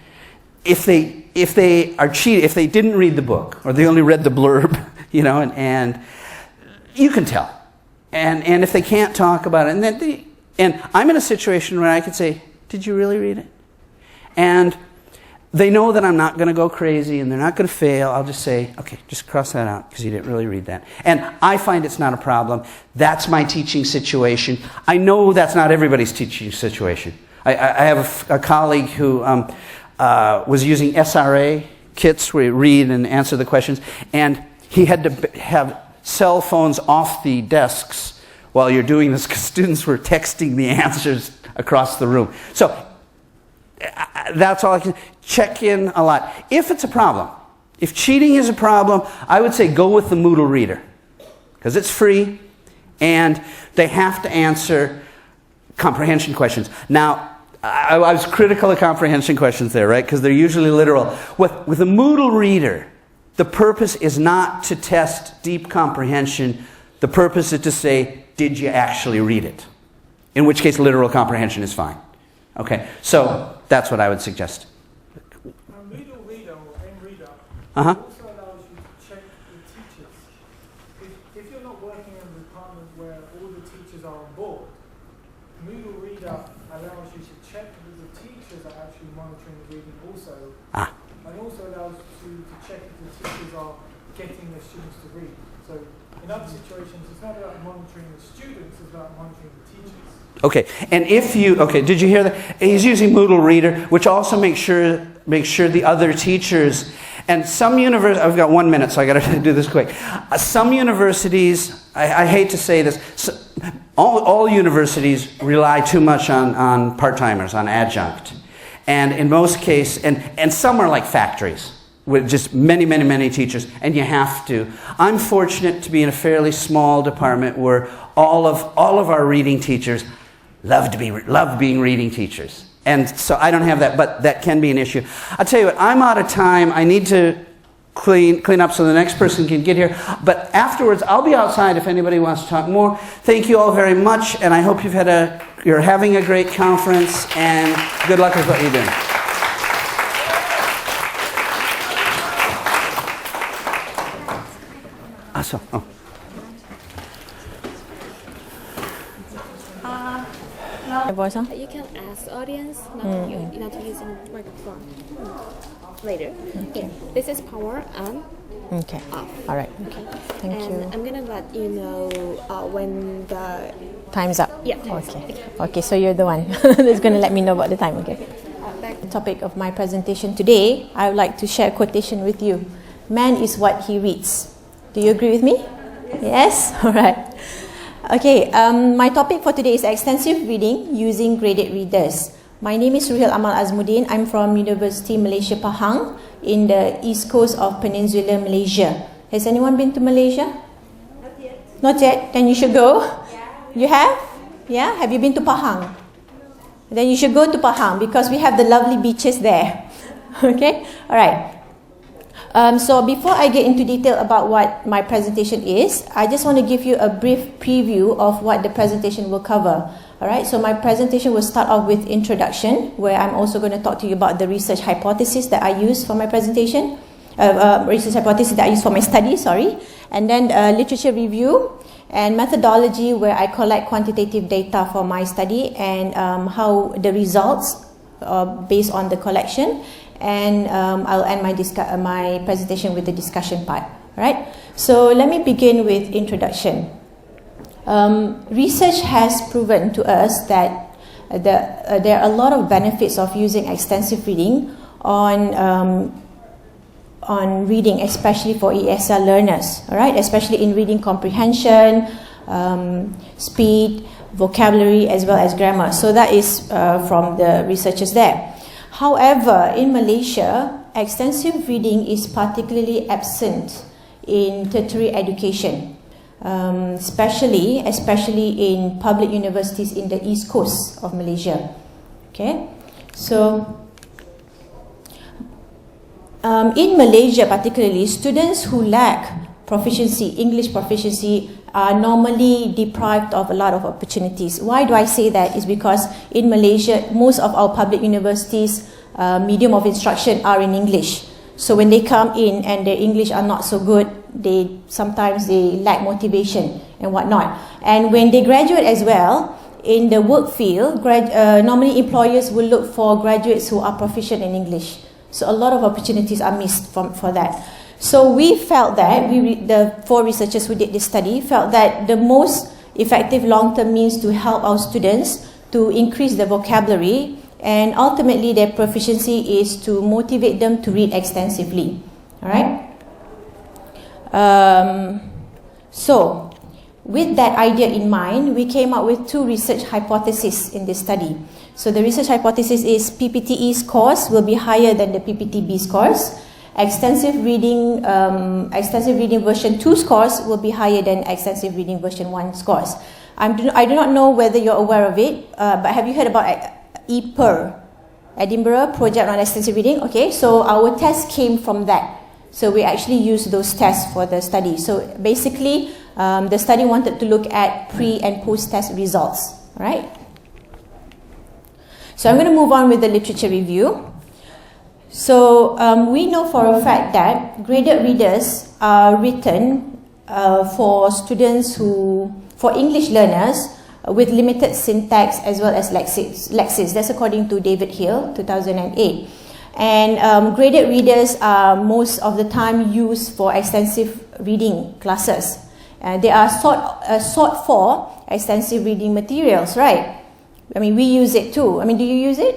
if they are cheating, if they didn't read the book, or they only read the blurb, and you can tell. And if they can't talk about it, and I'm in a situation where I could say, did you really read it? And they know that I'm not going to go crazy and they're not going to fail. I'll just say, okay, just cross that out because you didn't really read that. And I find it's not a problem. That's my teaching situation. I know that's not everybody's teaching situation. I have a colleague who was using SRA kits where you read and answer the questions, and he had to have cell phones off the desks while you're doing this because students were texting the answers across the room. So that's all I can check in a lot. If it's a problem, if cheating is a problem, I would say go with the Moodle Reader because it's free and they have to answer comprehension questions. Now, I was critical of comprehension questions there, right? Because they're usually literal. With a Moodle Reader, the purpose is not to test deep comprehension. The purpose is to say, did you actually read it? In which case, literal comprehension is fine. Okay, so that's what I would suggest. Moodle Reader or M-Reader Uh-huh. also allows you to check the teachers. If you're not working in a department where all the teachers are on board, Moodle Reader allows you to check that the teachers are actually monitoring the reading also. And also allows you to check if the teachers are getting the students to read. So in other situations, it's not about monitoring the students, it's about monitoring the teachers. Okay, and if you, okay, did you hear that? He's using Moodle Reader, which also makes sure the other teachers, and some universities, I've got 1 minute, so I got to do this quick. Some universities, I hate to say this, all universities rely too much on part-timers, on adjunct. And in most cases, and some are like factories, with just many, many, many teachers, and you have to. I'm fortunate to be in a fairly small department where all of our reading teachers love being reading teachers. And so I don't have that, but that can be an issue. I'll tell you what, I'm out of time. I need to clean up so the next person can get here. But afterwards, I'll be outside if anybody wants to talk more. Thank you all very much, and I hope you're having a great conference, and good luck with what you're doing. Awesome. Oh. You can ask audience, not using microphone. Later. Okay. This is power on. Okay. Off. All right. Okay. Thank you. I'm gonna let you know when the time's up. Yeah. Okay. Okay. So you're the one that's going to let me know about the time. Okay. The topic of my presentation today, I would like to share a quotation with you. Man is what he reads. Do you agree with me? Yes. All right. Okay, my topic for today is extensive reading using graded readers. My name is Ruhil Amal Azmuddin. I'm from University Malaysia Pahang in the east coast of Peninsular Malaysia. Has anyone been to Malaysia? Not yet. Not yet? Then you should go. You have? Yeah? Have you been to Pahang? Then you should go to Pahang because we have the lovely beaches there. Okay? Alright. So before I get into detail about what my presentation is, I just want to give you a brief preview of what the presentation will cover. Alright, so my presentation will start off with introduction, where I'm also going to talk to you about the research hypothesis that I use for my presentation, research hypothesis that I use for my study, sorry, and then literature review and methodology, where I collect quantitative data for my study and how the results based on the collection. And I'll end my presentation with the discussion part. Right? So let me begin with introduction. Research has proven to us that there are a lot of benefits of using extensive reading on reading, especially for ESL learners. All right? Especially in reading comprehension, speed, vocabulary, as well as grammar. So that is from the researchers there. However, in Malaysia, extensive reading is particularly absent in tertiary education, especially in public universities in the east coast of Malaysia. Okay, so in Malaysia particularly, students who lack English proficiency, are normally deprived of a lot of opportunities. Why do I say that? Is because in Malaysia, most of our public universities, medium of instruction are in English. So when they come in and their English are not so good, sometimes they lack motivation and whatnot. And when they graduate as well, in the work field, normally employers will look for graduates who are proficient in English. So a lot of opportunities are missed for that. So we felt that, the 4 researchers who did this study, felt that the most effective long-term means to help our students to increase their vocabulary and ultimately their proficiency is to motivate them to read extensively. Alright? So, with that idea in mind, we came up with 2 research hypotheses in this study. So the research hypothesis is PPTE scores will be higher than the PPTB scores. Extensive reading version 2 scores will be higher than extensive reading version 1 scores. I do not know whether you're aware of it, but have you heard about EPIR, Edinburgh Project on Extensive Reading? Okay, so our test came from that. So we actually used those tests for the study. So basically, the study wanted to look at pre and post-test results. Right? So I'm going to move on with the literature review. So we know for a fact that graded readers are written for students for English learners with limited syntax as well as lexics. That's according to David Hill, 2008. And graded readers are most of the time used for extensive reading classes. They are sought for extensive reading materials, right? I mean, we use it too. I mean, do you use it?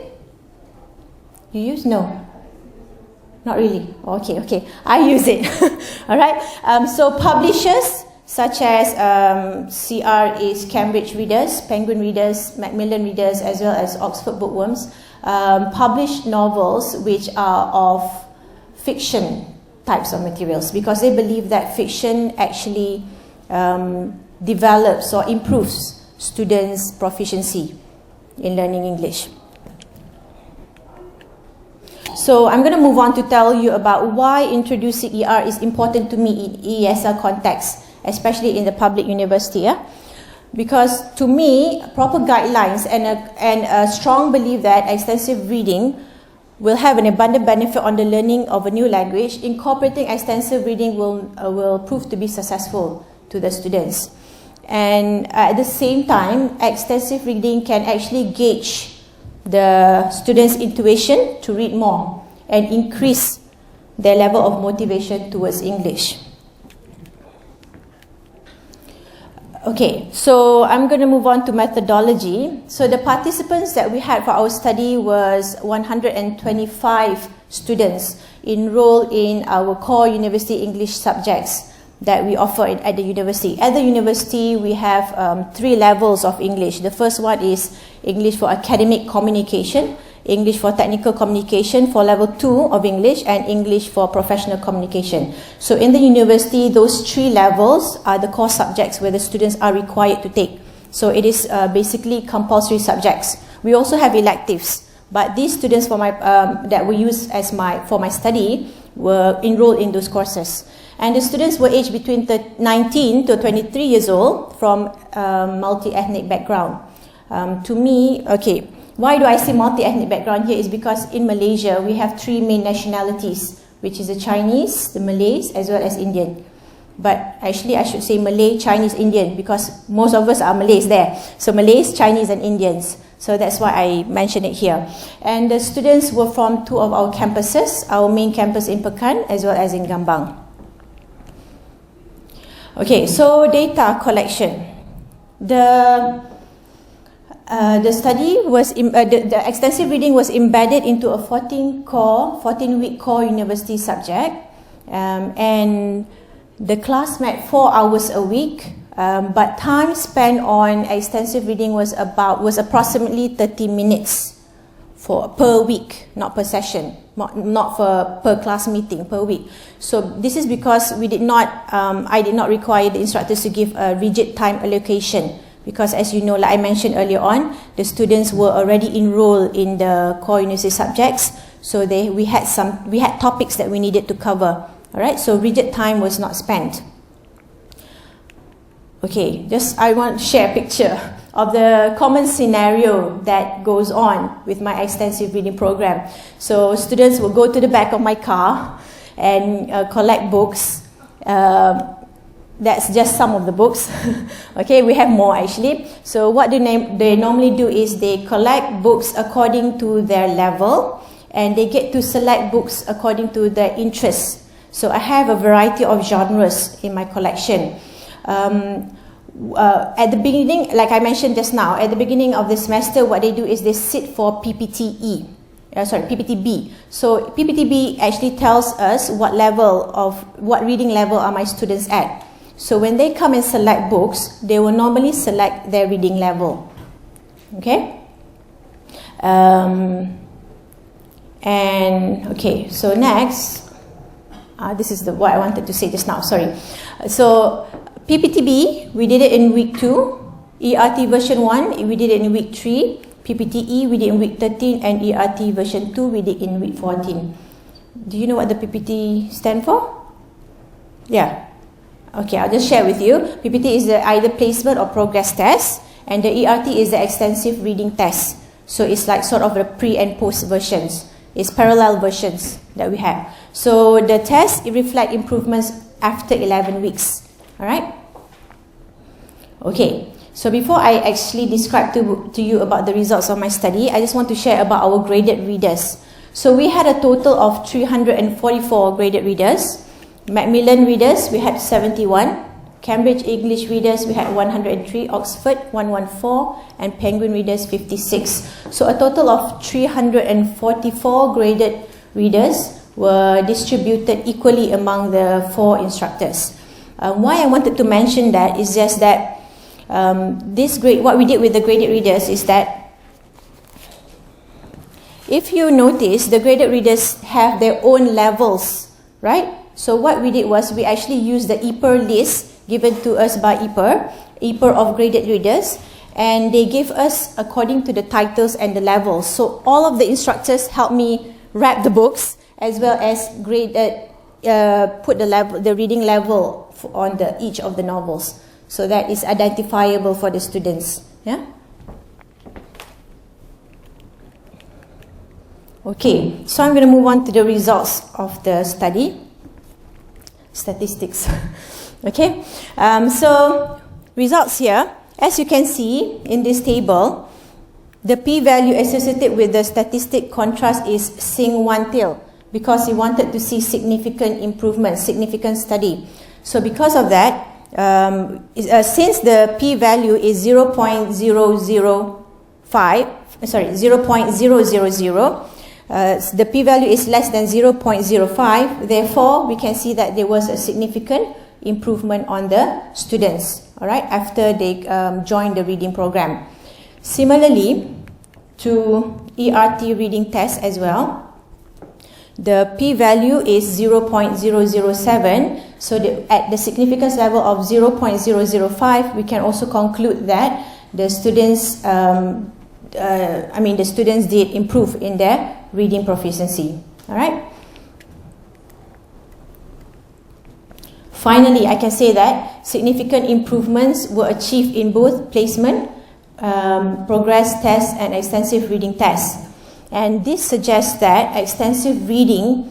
You use? No. Not really. Okay. I use it. All right. So publishers such as CR is Cambridge Readers, Penguin Readers, Macmillan Readers, as well as Oxford Bookworms, publish novels which are of fiction types of materials because they believe that fiction actually develops or improves students' proficiency in learning English. So I'm going to move on to tell you about why introducing ER is important to me in ESL context, especially in the public university. Because to me, proper guidelines and a strong belief that extensive reading will have an abundant benefit on the learning of a new language, incorporating extensive reading will prove to be successful to the students. And at the same time, extensive reading can actually gauge the students' intuition to read more and increase their level of motivation towards English. Okay, so I'm going to move on to methodology. So the participants that we had for our study was 125 students enrolled in our core university English subjects that we offer at the university. At the university, we have 3 levels of English. The first one is English for academic communication, English for technical communication for level 2 of English, and English for professional communication. So in the university, those 3 levels are the core subjects where the students are required to take. So it is basically compulsory subjects. We also have electives, but these students that we use for my study were enrolled in those courses. And the students were aged between 19 to 23 years old from multi-ethnic background. To me, okay, why do I say multi-ethnic background here is because in Malaysia, we have 3 main nationalities, which is the Chinese, the Malays, as well as Indian. But actually, I should say Malay, Chinese, Indian, because most of us are Malays there. So Malays, Chinese, and Indians. So that's why I mention it here. And the students were from 2 of our campuses, our main campus in Pekan, as well as in Gambang. Okay, so data collection. The study was the extensive reading was embedded into a 14-week core university subject, and the class met 4 hours a week. But time spent on extensive reading was approximately 30 minutes per week, not per session, not per class meeting, per week. So this is because I did not require the instructors to give a rigid time allocation, because as you know, like I mentioned earlier on, the students were already enrolled in the core university subjects, so we had topics that we needed to cover. All right, so rigid time was not spent. Okay, I want to share a picture of the common scenario that goes on with my extensive reading program. So students will go to the back of my car and collect books. That's just some of the books. Okay, we have more actually. So what they normally do is they collect books according to their level, and they get to select books according to their interests. So I have a variety of genres in my collection. At the beginning, like I mentioned just now, at the beginning of the semester, what they do is they sit for PPTB. So PPTB actually tells us what reading level are my students at. So when they come and select books, they will normally select their reading level. Okay? So next, this is what I wanted to say just now, sorry. So PPTB, we did it in week 2. ERT version 1, we did it in week 3. PPTE, we did in week 13. And ERT version 2, we did in week 14. Do you know what the PPT stand for? Yeah. Okay, I'll just share with you. PPT is either placement or progress test. And the ERT is the extensive reading test. So it's like sort of the pre and post versions. It's parallel versions that we have. So the test, it reflects improvements after 11 weeks. Alright? Okay, so before I actually describe to you about the results of my study, I just want to share about our graded readers. So we had a total of 344 graded readers. Macmillan readers, we had 71. Cambridge English readers, we had 103. Oxford, 114. And Penguin readers, 56. So a total of 344 graded readers were distributed equally among the 4 instructors. Why I wanted to mention that is just that what we did with the graded readers is that if you notice, the graded readers have their own levels, right? So what we did was we actually used the EPER list given to us by EPER of graded readers, and they gave us according to the titles and the levels. So all of the instructors helped me wrap the books as well as put the reading level on each of the novels, so that is identifiable for the students. Yeah. Okay, so I'm going to move on to the results of the study. Statistics. Okay, so results here. As you can see in this table, the p-value associated with the statistic contrast is sing one tail, because we wanted to see significant improvement, significant study. So because of that, since the p-value is 0.000, the p-value is less than 0.05, therefore we can see that there was a significant improvement on the students, all right, after they joined the reading program. Similarly to ERT reading test as well, the p-value is 0.007, so at the significance level of 0.005, we can also conclude that the students the students did improve in their reading proficiency. All right. Finally, I can say that significant improvements were achieved in both placement, progress tests, and extensive reading tests. And this suggests that extensive reading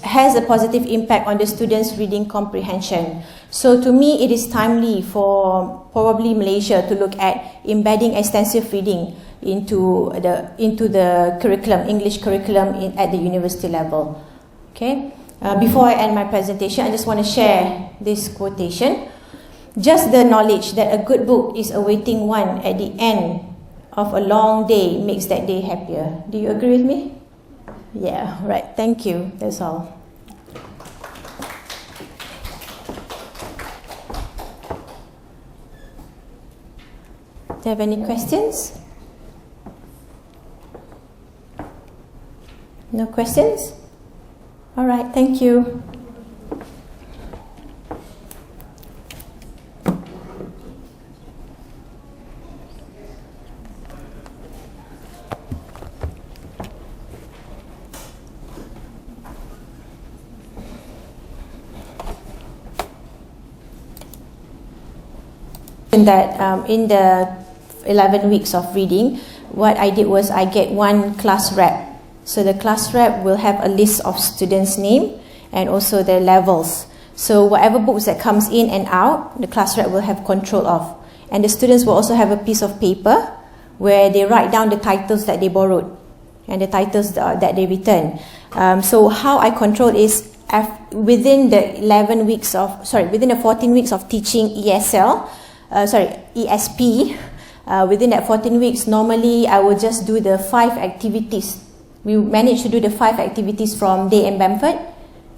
has a positive impact on the students' reading comprehension. So to me, it is timely for probably Malaysia to look at embedding extensive reading into the curriculum, English curriculum at the university level. Okay. Before I end my presentation, I just want to share this quotation. Just the knowledge that a good book is awaiting one at the end of a long day makes that day happier. Do you agree with me? Yeah, right. Thank you. That's all. Do you have any questions? No questions? All right, thank you. That in the 11 weeks of reading, what I did was I get one class rep. So the class rep will have a list of students' name and also their levels. So whatever books that comes in and out, the class rep will have control of. And the students will also have a piece of paper where they write down the titles that they borrowed and the titles that they return. So how I control is within the 14 weeks of teaching ESP, within that 14 weeks, normally I will just do the 5 activities. We managed to do the 5 activities from Day and Bamford,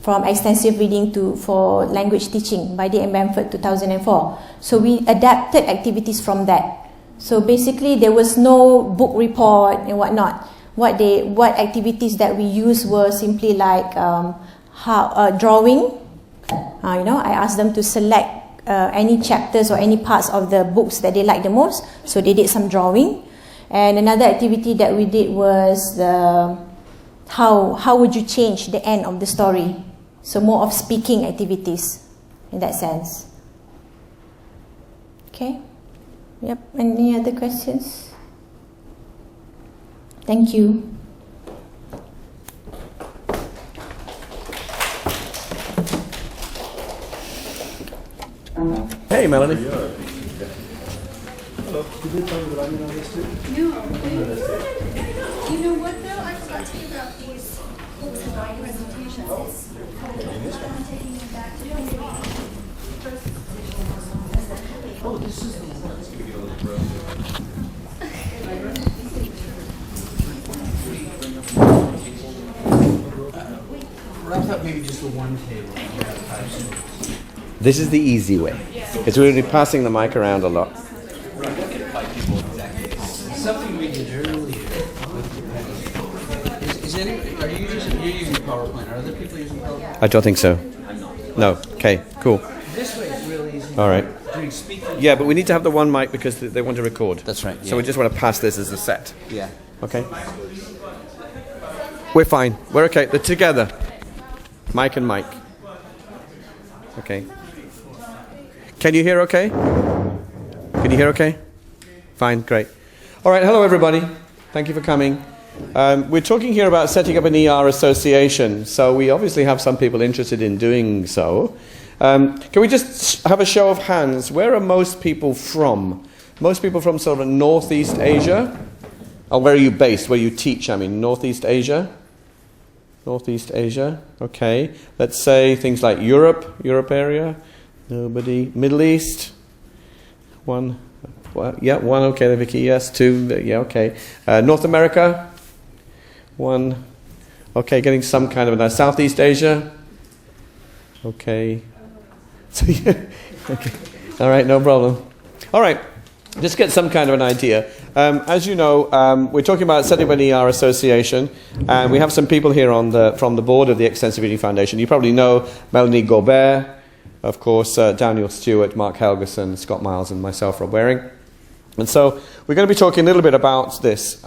from extensive reading for language teaching by Day and Bamford 2004. So we adapted activities from that. So basically there was no book report and whatnot. What activities that we used were simply like drawing. I asked them to select any chapters or any parts of the books that they liked the most. So they did some drawing. And another activity that we did was how would you change the end of the story? So more of speaking activities in that sense. Okay. Yep. Any other questions? Thank you. Hey, Melanie. Hello. Did they tell you that I'm in on this too? No. You know what though? talking about these books and writing presentations, it's taking you back to Oh, this is the wrap up maybe just the one table. This is the easy way. Because we're going to be passing the mic around a lot. Something we did earlier. Are you using PowerPoint? Are other people using PowerPoint? I don't think so. I'm not. No. Okay, cool. This way is really easy. All right. Doing speaking. Yeah, but we need to have the one mic because they want to record. That's right. So we just want to pass this as a set. Yeah. Okay. We're fine. We're okay. They're together. Mike and Mike. Okay. Can you hear okay? Can you hear okay? Fine, great. All right, hello everybody. Thank you for coming. We're talking here about setting up an ER association. So we obviously have some people interested in doing so. Can we just have a show of hands? Where are most people from? Most people from sort of Northeast Asia? Oh, where are you based? Where you teach, I mean, Northeast Asia? Northeast Asia, okay. Let's say things like Europe area. Nobody. Middle East? One. Yeah, one, okay, Vicky, yes. Two, yeah, okay. North America? One. Okay, getting some kind of a Southeast Asia? Okay. So, yeah. Okay. All right, no problem. All right, just get some kind of an idea. As you know, we're talking about setting up an ER association, and we have some people here from the board of the Extensive Reading Foundation. You probably know Melanie Gobert, of course, Daniel Stewart, Mark Helgeson, Scott Miles, and myself, Rob Waring. And so we're going to be talking a little bit about this.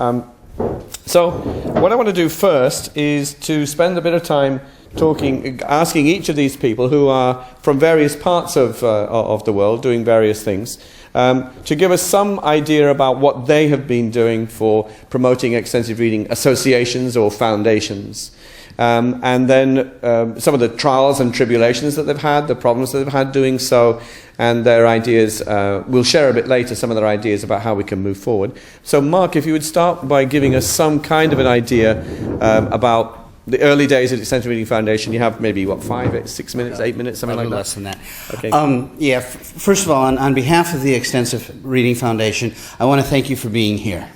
So what I want to do first is to spend a bit of time asking each of these people who are from various parts of the world doing various things to give us some idea about what they have been doing for promoting extensive reading associations or foundations. And then some of the trials and tribulations that they've had, the problems that they've had doing so, and their ideas. We'll share a bit later some of their ideas about how we can move forward. So Mark, if you would start by giving us some kind of an idea about the early days of the Extensive Reading Foundation. You have maybe, 6 minutes, 8 minutes, something like that? Less than that. Okay. Yeah, first of all, on behalf of the Extensive Reading Foundation, I want to thank you for being here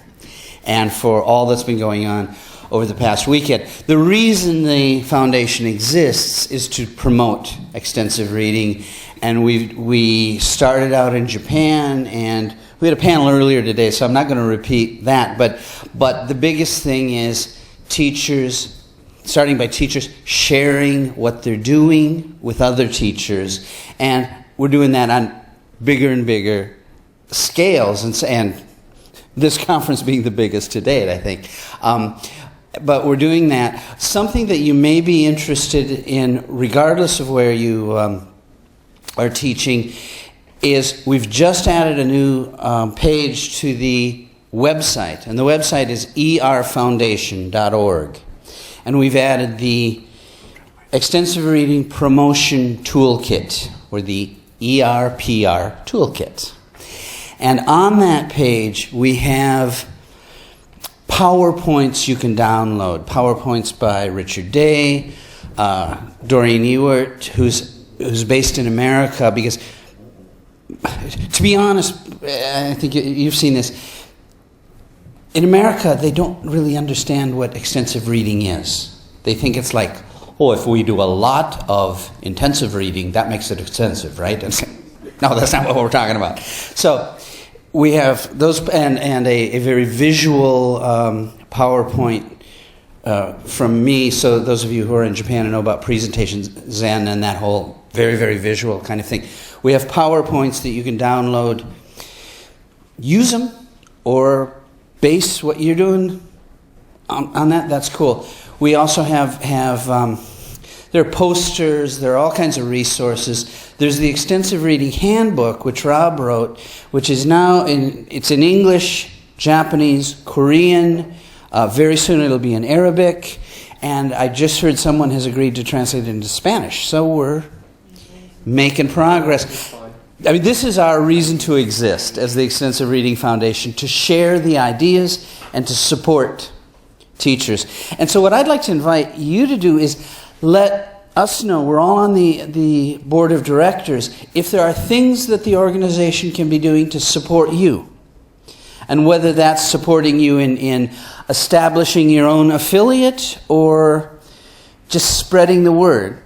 and for all that's been going on over the past weekend. The reason the foundation exists is to promote extensive reading, and we started out in Japan, and we had a panel earlier today, so I'm not going to repeat that, but the biggest thing is teachers, starting by teachers sharing what they're doing with other teachers, and we're doing that on bigger and bigger scales, and this conference being the biggest to date, I think. But we're doing that. Something that you may be interested in, regardless of where you are teaching, is we've just added a new page to the website, and the website is erfoundation.org. And we've added the Extensive Reading Promotion Toolkit, or the ERPR Toolkit. And on that page, we have PowerPoints you can download. PowerPoints by Richard Day, Doreen Ewart, who's based in America, because, to be honest, I think you've seen this. In America, they don't really understand what extensive reading is. They think it's like, if we do a lot of intensive reading, that makes it extensive, right? No, that's not what we're talking about. So we have those, and a very visual PowerPoint from me. So those of you who are in Japan and know about presentation Zen and that whole very, very visual kind of thing. We have PowerPoints that you can download. Use them, or base what you're doing on that. That's cool. We also have there are posters, there are all kinds of resources. There's the Extensive Reading Handbook, which Rob wrote, which is now it's in English, Japanese, Korean. Very soon it'll be in Arabic, and I just heard someone has agreed to translate it into Spanish. So we're making progress. I mean, this is our reason to exist as the Extensive Reading Foundation, to share the ideas and to support teachers. And so what I'd like to invite you to do is let us know, we're all on the board of directors, if there are things that the organization can be doing to support you. And whether that's supporting you in establishing your own affiliate or just spreading the word.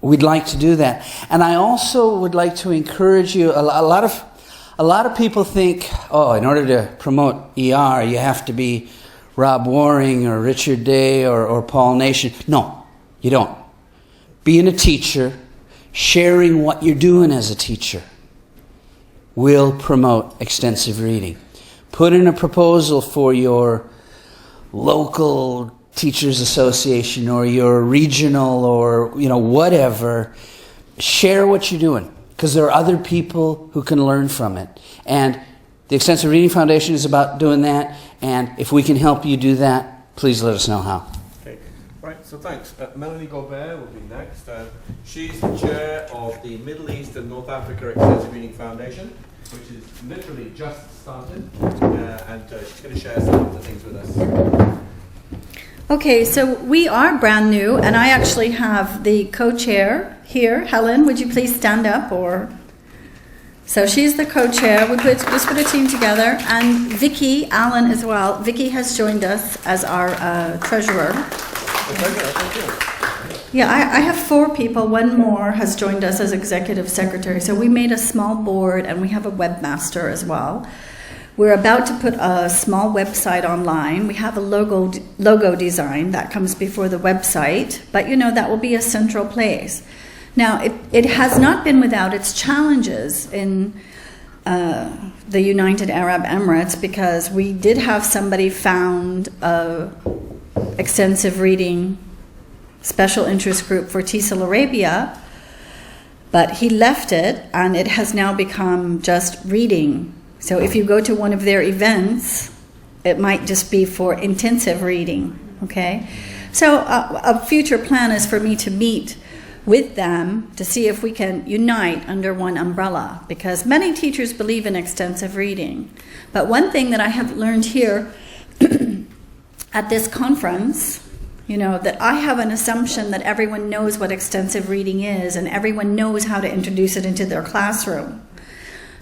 We'd like to do that. And I also would like to encourage you, a lot of people think, oh, in order to promote ER, you have to be Rob Waring or Richard Day or Paul Nation. No, you don't. Being a teacher, sharing what you're doing as a teacher, will promote extensive reading. Put in a proposal for your local teachers association or your regional or whatever. Share what you're doing, because there are other people who can learn from it. And the Extensive Reading Foundation is about doing that, and if we can help you do that, please let us know how. Okay, right, so thanks. Melanie Gobert will be next. She's the chair of the Middle East and North Africa Extensive Reading Foundation, which is literally just started, and she's going to share some of the things with us. Okay, so we are brand new, and I actually have the co-chair here. Helen, would you please stand up? So she's the co-chair. We just put a team together, and Vicky Allen as well. Vicky has joined us as our treasurer. Yeah, I have 4 people. One more has joined us as executive secretary. So we made a small board, and we have a webmaster as well. We're about to put a small website online. We have a logo design that comes before the website, but that will be a central place. Now, it has not been without its challenges in the United Arab Emirates, because we did have somebody found a extensive reading special interest group for TESOL Arabia, but he left it, and it has now become just reading. So if you go to one of their events, it might just be for intensive reading, okay? So a future plan is for me to meet with them to see if we can unite under one umbrella, because many teachers believe in extensive reading. But one thing that I have learned here at this conference, that I have an assumption that everyone knows what extensive reading is and everyone knows how to introduce it into their classroom.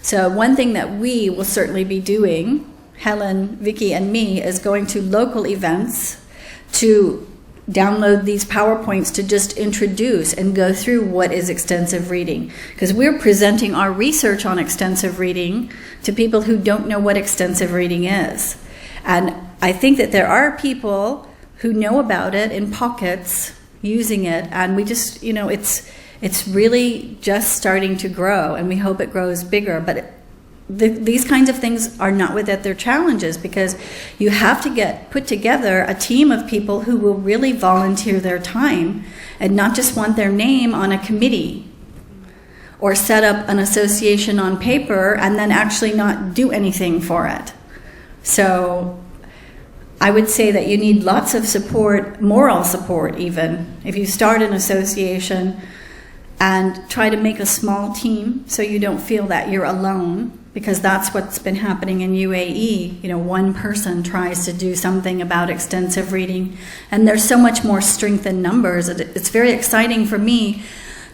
So one thing that we will certainly be doing, Helen, Vicky, and me, is going to local events to download these PowerPoints to just introduce and go through what is extensive reading. Because we're presenting our research on extensive reading to people who don't know what extensive reading is. And I think that there are people who know about it in pockets using it, and we just, it's really just starting to grow, and we hope it grows bigger. But these kinds of things are not without their challenges, because you have to put together a team of people who will really volunteer their time and not just want their name on a committee or set up an association on paper and then actually not do anything for it. So I would say that you need lots of support, moral support even, if you start an association, and try to make a small team so you don't feel that you're alone, because that's what's been happening in UAE. One person tries to do something about extensive reading, and there's so much more strength in numbers. It's very exciting for me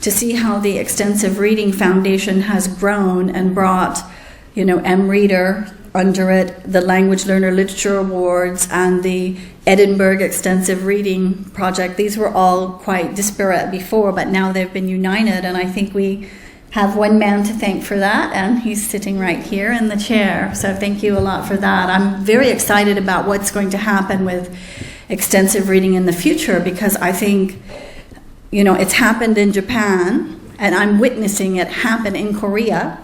to see how the Extensive Reading Foundation has grown and brought, M-Reader under it, the Language Learner Literature Awards, and the Edinburgh Extensive Reading Project. These were all quite disparate before, but now they've been united, and I think we have one man to thank for that, and he's sitting right here in the chair. So thank you a lot for that. I'm very excited about what's going to happen with extensive reading in the future, because I think, it's happened in Japan, and I'm witnessing it happen in Korea.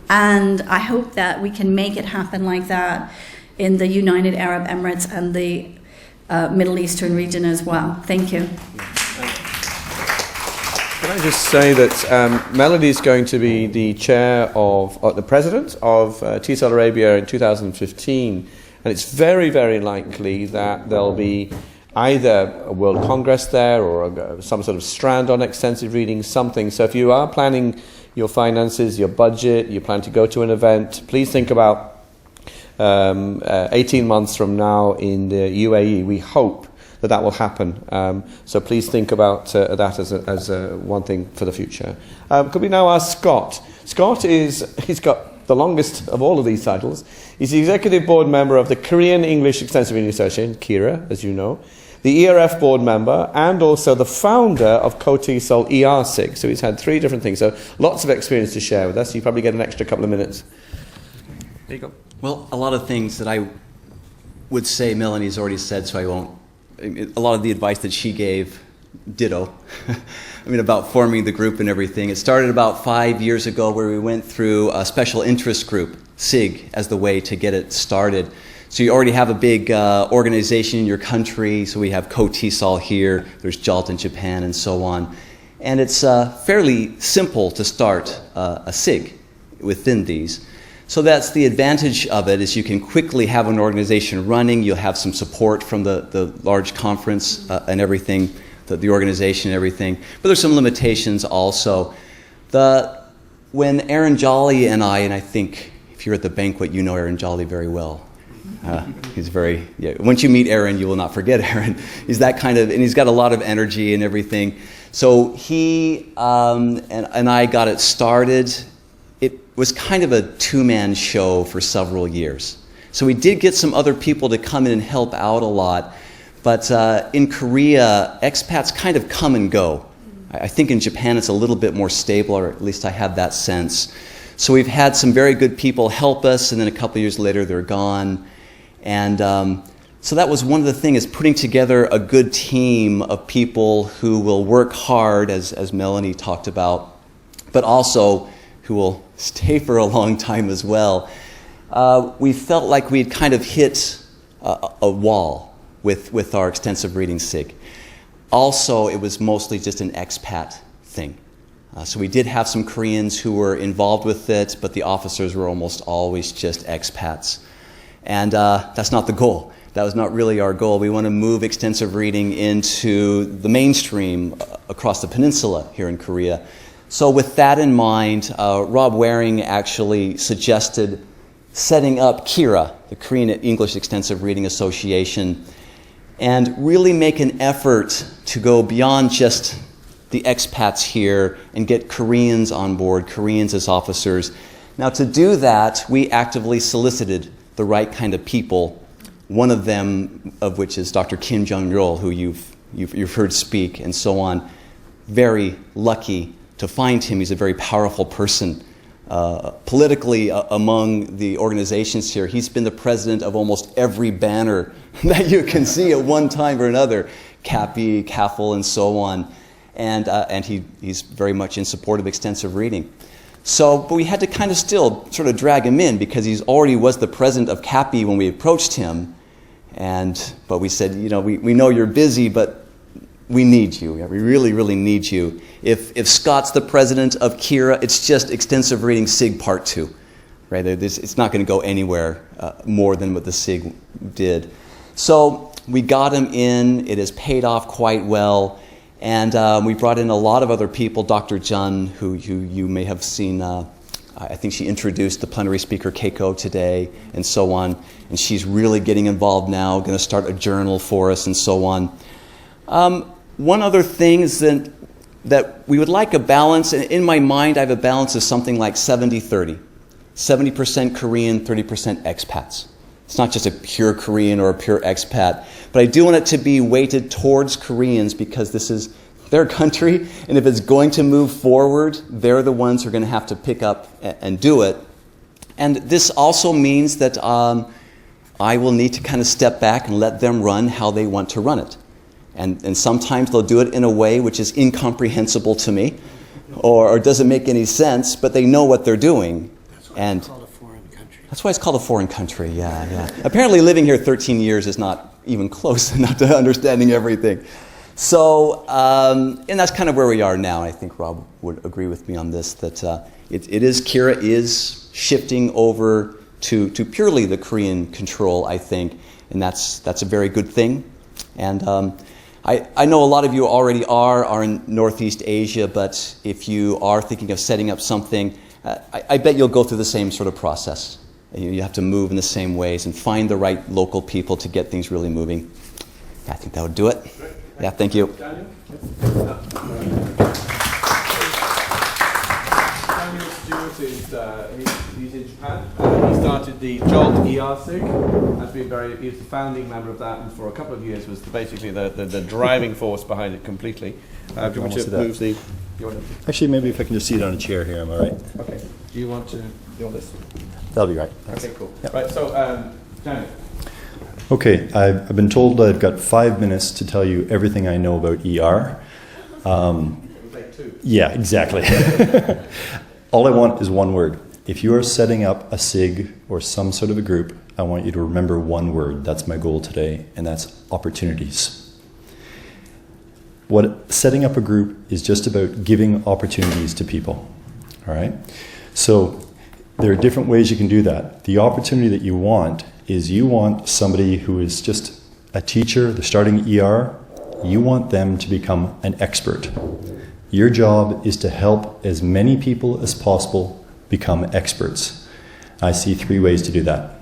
And I hope that we can make it happen like that in the United Arab Emirates and the Middle Eastern region as well. Thank you. Can I just say that Melody is going to be the chair of, the president of TESOL Arabia in 2015, and it's very, very likely that there'll be either a World Congress there or some sort of strand on extensive reading, something. So if you are planning your finances, your budget, you plan to go to an event, please think about 18 months from now in the UAE. We hope that will happen. So please think about that as one thing for the future. Could we now ask Scott? Scott he's got the longest of all of these titles. He's the executive board member of the Korean English Extensive Reading Association, KIRA, as you know, the ERF board member, and also the founder of Co-TESOL ERWC2. So he's had 3 different things. So lots of experience to share with us. You probably get an extra couple of minutes. There you go. Well, a lot of things that I would say Melanie's already said, so I won't. A lot of the advice that she gave, ditto. I mean, about forming the group and everything. It started about 5 years ago where we went through a special interest group, SIG, as the way to get it started. So you already have a big organization in your country. So we have Co-TESOL here, there's JALT in Japan, and so on. And it's fairly simple to start a SIG within these. So that's the advantage of it, is you can quickly have an organization running. You'll have some support from the large conference and everything, the organization and everything. But there's some limitations also. When Aaron Jolly and I think if you're at the banquet, you know Aaron Jolly very well. He's very, once you meet Aaron, you will not forget Aaron. He's that kind of, and he's got a lot of energy and everything. So he and I got it started. It was kind of a 2-man show for several years. So we did get some other people to come in and help out a lot. But in Korea, expats kind of come and go. I think in Japan it's a little bit more stable, or at least I have that sense. So we've had some very good people help us, and then a couple of years later they're gone. And so that was one of the things, is putting together a good team of people who will work hard, as Melanie talked about, but also who will stay for a long time as well. We felt like we had kind of hit a wall with our extensive reading SIG. Also, it was mostly just an expat thing. So we did have some Koreans who were involved with it, but the officers were almost always just expats. And that's not the goal. That was not really our goal. We want to move extensive reading into the mainstream across the peninsula here in Korea. So with that in mind, Rob Waring actually suggested setting up KIRA, the Korean English Extensive Reading Association, and really make an effort to go beyond just the expats here and get Koreans on board, Koreans as officers. Now, to do that, we actively solicited the right kind of people, one of them of which is Dr. Kim Jong-rol, who you've heard speak, and so on. Very lucky to find him. He's a very powerful person. Politically, among the organizations here, he's been the president of almost every banner that you can see at one time or another, CAPI, CAFL, and so on. And he's very much in support of extensive reading. So, but we had to kind of still sort of drag him in, because he already was the president of CAPI when we approached him. But we said, we know you're busy, but we need you. We really, really need you. If Scott's the president of KIRA, it's just extensive reading SIG Part 2. Right? It's not going to go anywhere more than what the SIG did. So we got him in. It has paid off quite well. And we brought in a lot of other people. Dr. Jun, who you may have seen, I think she introduced the plenary speaker Keiko today, and so on. And she's really getting involved now, going to start a journal for us, and so on. One other thing is that we would like a balance. In my mind, I have a balance of something like 70-30. 70% Korean, 30% expats. It's not just a pure Korean or a pure expat. But I do want it to be weighted towards Koreans, because this is their country. And if it's going to move forward, they're the ones who are going to have to pick up and do it. And this also means that I will need to kind of step back and let them run how they want to run it. And sometimes they'll do it in a way which is incomprehensible to me, or doesn't make any sense, but they know what they're doing. And that's why it's called a foreign country, yeah. Apparently living here 13 years is not even close enough to understanding everything. So, and that's kind of where we are now. I think Rob would agree with me on this, that KIRA is shifting over to purely the Korean control, I think, and that's a very good thing. And I know a lot of you already are in Northeast Asia, but if you are thinking of setting up something, I bet you'll go through the same sort of process. You have to move in the same ways and find the right local people to get things really moving. I think that would do it. Yeah, thank you. Daniel's Stewart he's in Japan. He started the Jolt ERWC2. He's the founding member of that, and for a couple of years was basically the driving force behind it completely. Do you want to move the? Actually, maybe if I can just sit on a chair here, am I right? Okay. Do you want this? That'll be right. Thanks. Okay, cool. Yep. Right, so Daniel. Okay, I've been told I've got 5 minutes to tell you everything I know about ER. Yeah, exactly. All I want is one word. If you are setting up a SIG or some sort of a group, I want you to remember one word. That's my goal today, and that's opportunities. Setting up a group is just about giving opportunities to people. All right? So there are different ways you can do that. The opportunity that you want is you want somebody who is just a teacher, they're starting ER, you want them to become an expert. Your job is to help as many people as possible become experts. I see 3 ways to do that.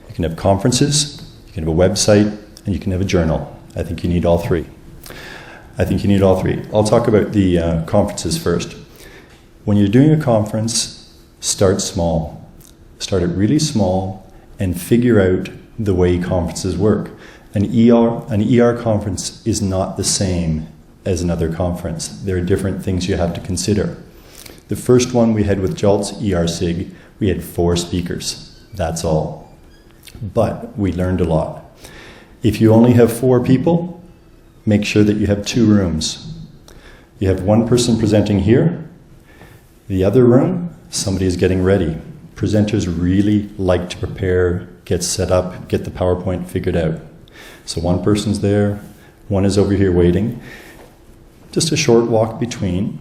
You can have conferences, you can have a website, and you can have a journal. I think you need all 3. I'll talk about the conferences first. When you're doing a conference, start small. Start it really small and figure out the way conferences work. An ER conference is not the same as another conference. There are different things you have to consider. The first one we had with Jolt's ERSIG, we had 4 speakers. That's all. But we learned a lot. If you only have 4 people, make sure that you have 2 rooms. You have one person presenting here. The other room, somebody is getting ready. Presenters really like to prepare, get set up, get the PowerPoint figured out. So one person's there, one is over here waiting. Just a short walk between.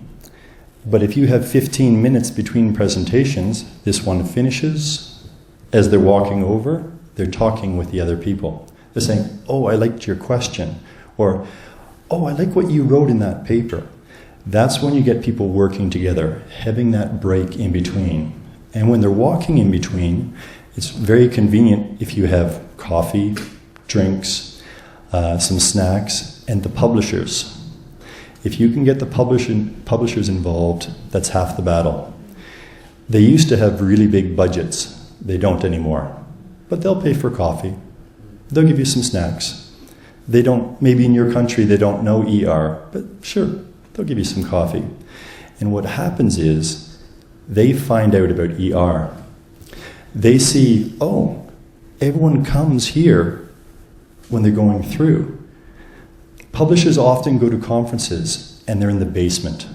But if you have 15 minutes between presentations, this one finishes. As they're walking over, they're talking with the other people. They're saying, oh, I liked your question. Or, oh, I like what you wrote in that paper. That's when you get people working together, having that break in between. And when they're walking in between, it's very convenient if you have coffee, drinks, some snacks, and the publishers. If you can get the publishers involved, that's half the battle. They used to have really big budgets. They don't anymore. But they'll pay for coffee. They'll give you some snacks. They don't, maybe in your country they don't know ER, but sure, they'll give you some coffee. And what happens is they find out about ER. They see, oh, everyone comes here when they're going through. Publishers often go to conferences and they're in the basement.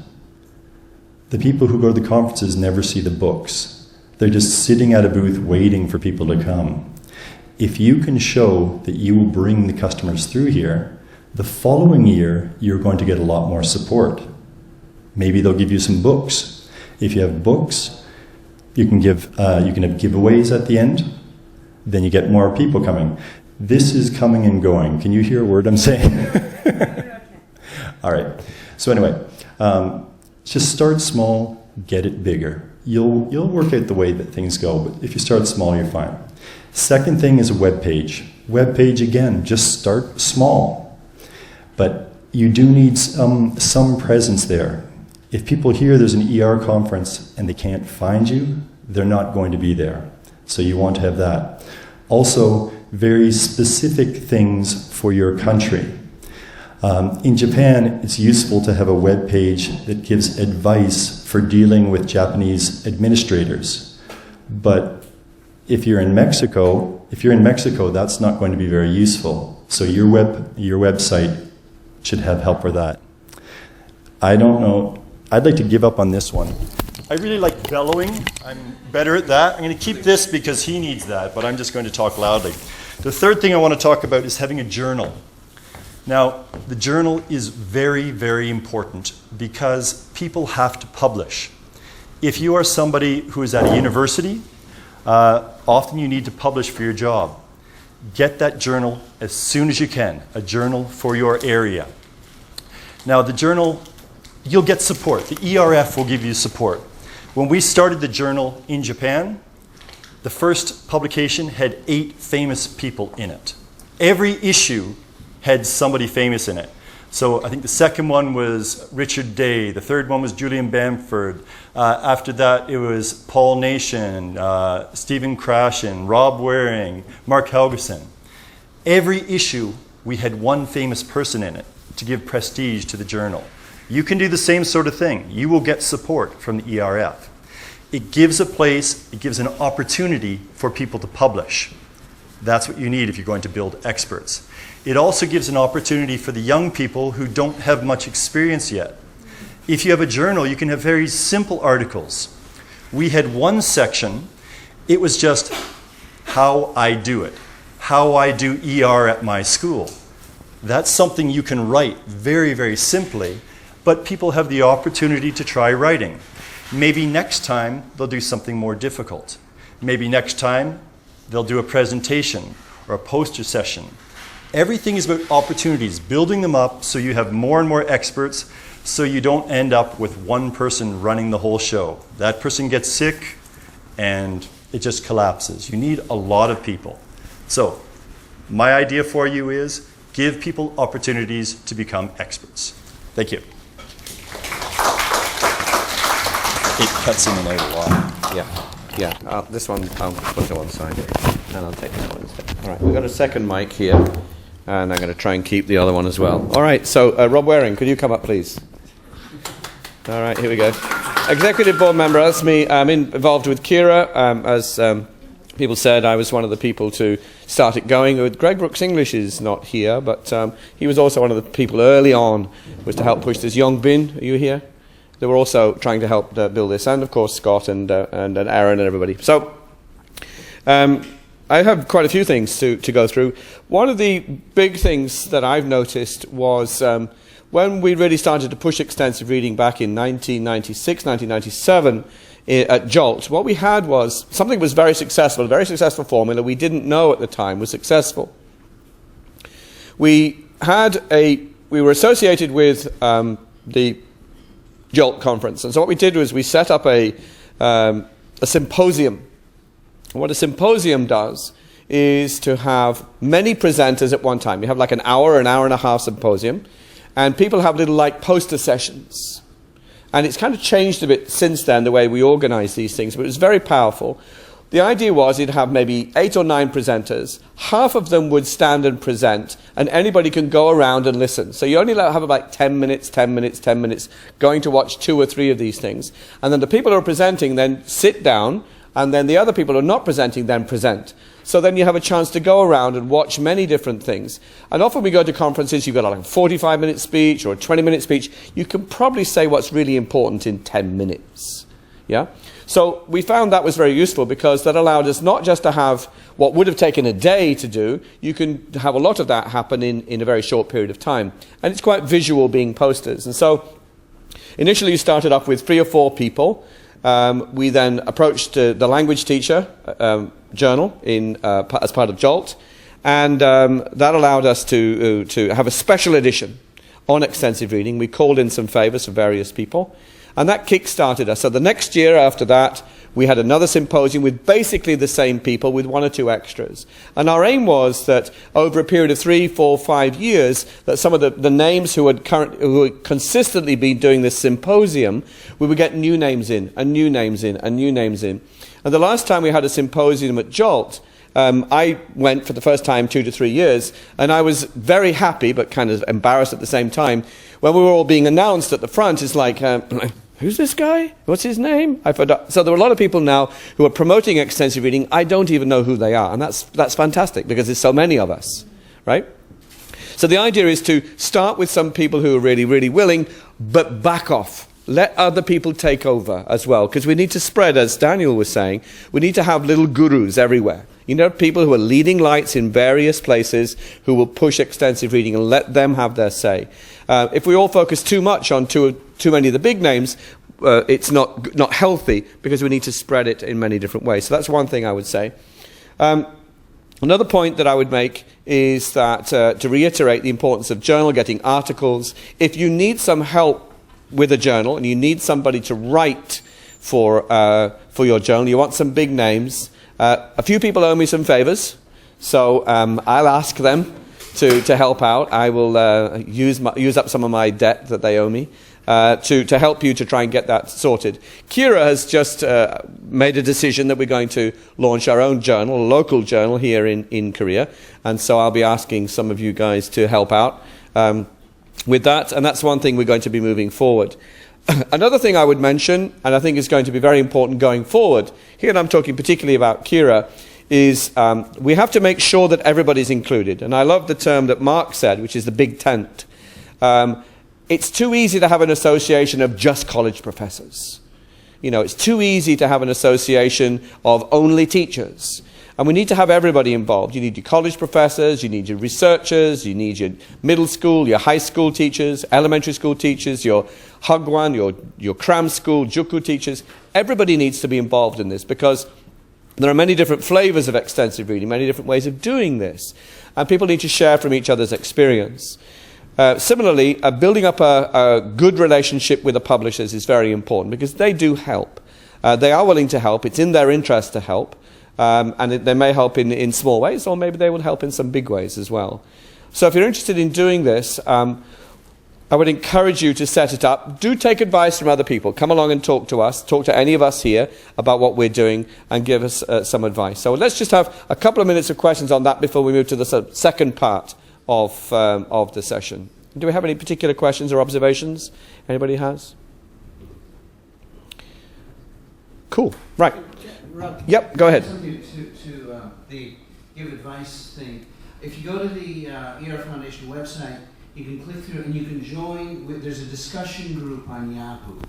The people who go to the conferences never see the books. They're just sitting at a booth waiting for people to come. If you can show that you will bring the customers through here, the following year you're going to get a lot more support. Maybe they'll give you some books. If you have books, you can have giveaways at the end. Then you get more people coming. This is coming and going. Can you hear a word I'm saying? All right. So anyway, just start small, get it bigger. You'll work out the way that things go, but if you start small, you're fine. Second thing is a web page. Web page, again, just start small. But you do need some presence there. If people hear there's an ER conference and they can't find you, they're not going to be there. So you want to have that. Also, very specific things for your country. In Japan, it's useful to have a web page that gives advice for dealing with Japanese administrators. But if you're in Mexico, that's not going to be very useful. So your website should have help for that. I don't know. I'd like to give up on this one. I really like bellowing. I'm better at that. I'm going to keep this because he needs that, but I'm just going to talk loudly. The third thing I want to talk about is having a journal. Now, the journal is very, very important because people have to publish. If you are somebody who is at a university, often you need to publish for your job. Get that journal as soon as you can, a journal for your area. Now, the journal, you'll get support. The ERF will give you support. When we started the journal in Japan, The first publication had 8 famous people in it. Every issue had somebody famous in it. So I think the second one was Richard Day. The third one was Julian Bamford. After that, it was Paul Nation, Stephen Krashen, Rob Waring, Mark Helgeson. Every issue, we had one famous person in it to give prestige to the journal. You can do the same sort of thing. You will get support from the ERF. It gives a place, it gives an opportunity for people to publish. That's what you need if you're going to build experts. It also gives an opportunity for the young people who don't have much experience yet. If you have a journal, you can have very simple articles. We had one section, it was just how I do it, how I do ER at my school. That's something you can write very, very simply, but people have the opportunity to try writing. Maybe next time they'll do something more difficult. Maybe next time they'll do a presentation or a poster session. Everything is about opportunities, building them up so you have more and more experts, so you don't end up with one person running the whole show. That person gets sick and it just collapses. You need a lot of people. So my idea for you is give people opportunities to become experts. Thank you. It cuts in and out a lot. Yeah. This one I'll put to one side, and I'll take this one instead. All right, we've got a second mic here, and I'm going to try and keep the other one as well. All right, so Rob Waring, could you come up, please? All right, here we go. Executive board member, that's me. I'm involved with Kira. As people said, I was one of the people to start it going. Greg Brooks English is not here, but he was also one of the people early on was to help push this. Young Bin, are you here? They were also trying to help build this, and of course Scott and Aaron and everybody. So I have quite a few things to go through. One of the big things that I've noticed was when we really started to push extensive reading back in 1996, 1997 at Jolt, what we had was something that was very successful, a very successful formula we didn't know at the time was successful. We were associated with the Jolt conference. And so what we did was we set up a symposium. And what a symposium does is to have many presenters at one time. You have like an hour and a half symposium, and people have little like poster sessions. And it's kind of changed a bit since then, the way we organize these things, but it was very powerful. The idea was you'd have maybe 8 or 9 presenters. Half of them would stand and present, and anybody can go around and listen. So you only have about 10 minutes going to watch 2 or 3 of these things. And then the people who are presenting then sit down, and then the other people who are not presenting then present. So then you have a chance to go around and watch many different things. And often we go to conferences, you've got like a 45-minute speech or a 20-minute speech. You can probably say what's really important in 10 minutes. Yeah? So we found that was very useful because that allowed us not just to have what would have taken a day to do, you can have a lot of that happen in a very short period of time. And it's quite visual being posters. And so initially you started off with 3 or 4 people. We then approached the language teacher journal as part of Jolt. And that allowed us to have a special edition on extensive reading. We called in some favors for various people. And that kick-started us. So the next year after that, we had another symposium with basically the same people with 1 or 2 extras. And our aim was that over a period of 3, 4, 5 years, that some of the names who had consistently been doing this symposium, we would get new names in, and new names in, and new names in. And the last time we had a symposium at Jolt, I went for the first time 2 to 3 years, and I was very happy, but kind of embarrassed at the same time. When we were all being announced at the front, it's like, who's this guy? What's his name? I forgot. So there are a lot of people now who are promoting extensive reading. I don't even know who they are, and that's fantastic because there's so many of us, right? So the idea is to start with some people who are really, really willing, but back off. Let other people take over as well, because we need to spread, as Daniel was saying, we need to have little gurus everywhere. You know, people who are leading lights in various places who will push extensive reading and let them have their say. If we all focus too much on too many of the big names, it's not healthy because we need to spread it in many different ways. So that's one thing I would say. Another point that I would make is that to reiterate the importance of journal, getting articles. If you need some help with a journal and you need somebody to write for your journal, you want some big names, A few people owe me some favors, so I'll ask them to help out. I will use up some of my debt that they owe me to help you to try and get that sorted. Kira has just made a decision that we're going to launch our own journal, a local journal here in Korea, and so I'll be asking some of you guys to help out with that, and that's one thing we're going to be moving forward. Another thing I would mention, and I think is going to be very important going forward, here and I'm talking particularly about Kira, is we have to make sure that everybody's included. And I love the term that Mark said, which is the big tent. It's too easy to have an association of just college professors. You know, it's too easy to have an association of only teachers. And we need to have everybody involved. You need your college professors, you need your researchers, you need your middle school, your high school teachers, elementary school teachers, your hagwon, your cram school, juku teachers. Everybody needs to be involved in this because there are many different flavors of extensive reading, many different ways of doing this. And people need to share from each other's experience. Similarly, building up a good relationship with the publishers is very important because they do help. They are willing to help. It's in their interest to help. And they may help in small ways, or maybe they will help in some big ways as well. So if you're interested in doing this, I would encourage you to set it up. Do take advice from other people. Come along and talk to us, talk to any of us here about what we're doing, and give us some advice. So let's just have a couple of minutes of questions on that before we move to the second part of the session. Do we have any particular questions or observations? Anybody has? Cool. Right. Rob, yep, go ahead. Something to the give advice thing. If you go to the ER Foundation website, you can click through and you can join. There's a discussion group on Yahoo. And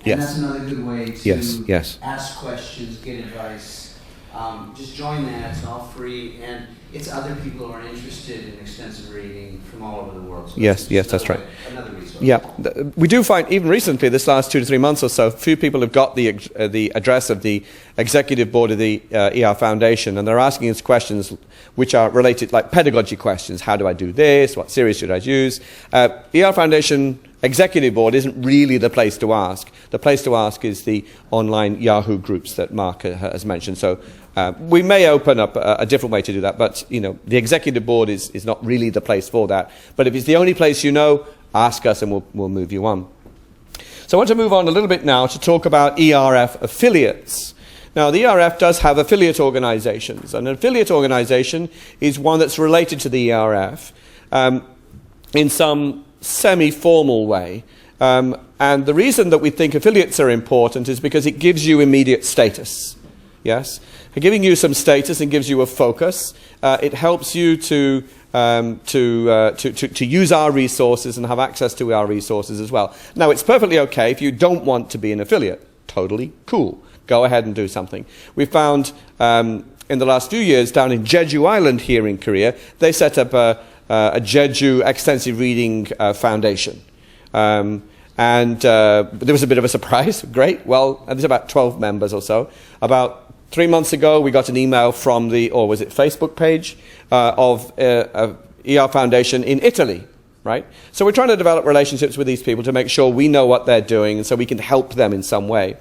yes. That's another good way to yes. ask questions, get advice. Just join that. It's all free, and it's other people who are interested in extensive reading from all over the world. So yes, that's right. Another resource. Yeah, we do find even recently, this last 2 to 3 months or so, a few people have got the address of the executive board of the ER Foundation, and they're asking us questions which are related, like pedagogy questions. How do I do this? What series should I use? ER Foundation executive board isn't really the place to ask. The place to ask is the online Yahoo groups that Mark has mentioned. So we may open up a different way to do that, but you know, the executive board is not really the place for that. But if it's the only place you know, ask us and we'll move you on. So I want to move on a little bit now to talk about ERF affiliates. Now, the ERF does have affiliate organizations. An affiliate organization is one that's related to the ERF in some semi-formal way. And the reason that we think affiliates are important is because it gives you immediate status. Yes? Giving you some status and gives you a focus. It helps you to use our resources and have access to our resources as well. Now, it's perfectly okay if you don't want to be an affiliate. Totally cool. Go ahead and do something. We found in the last few years down in Jeju Island here in Korea, they set up a Jeju Extensive Reading Foundation. And there was a bit of a surprise. Great. Well, there's about 12 members or so. About 3 months ago, we got an email from the, or was it Facebook page, of ER Foundation in Italy, right? So we're trying to develop relationships with these people to make sure we know what they're doing and so we can help them in some way.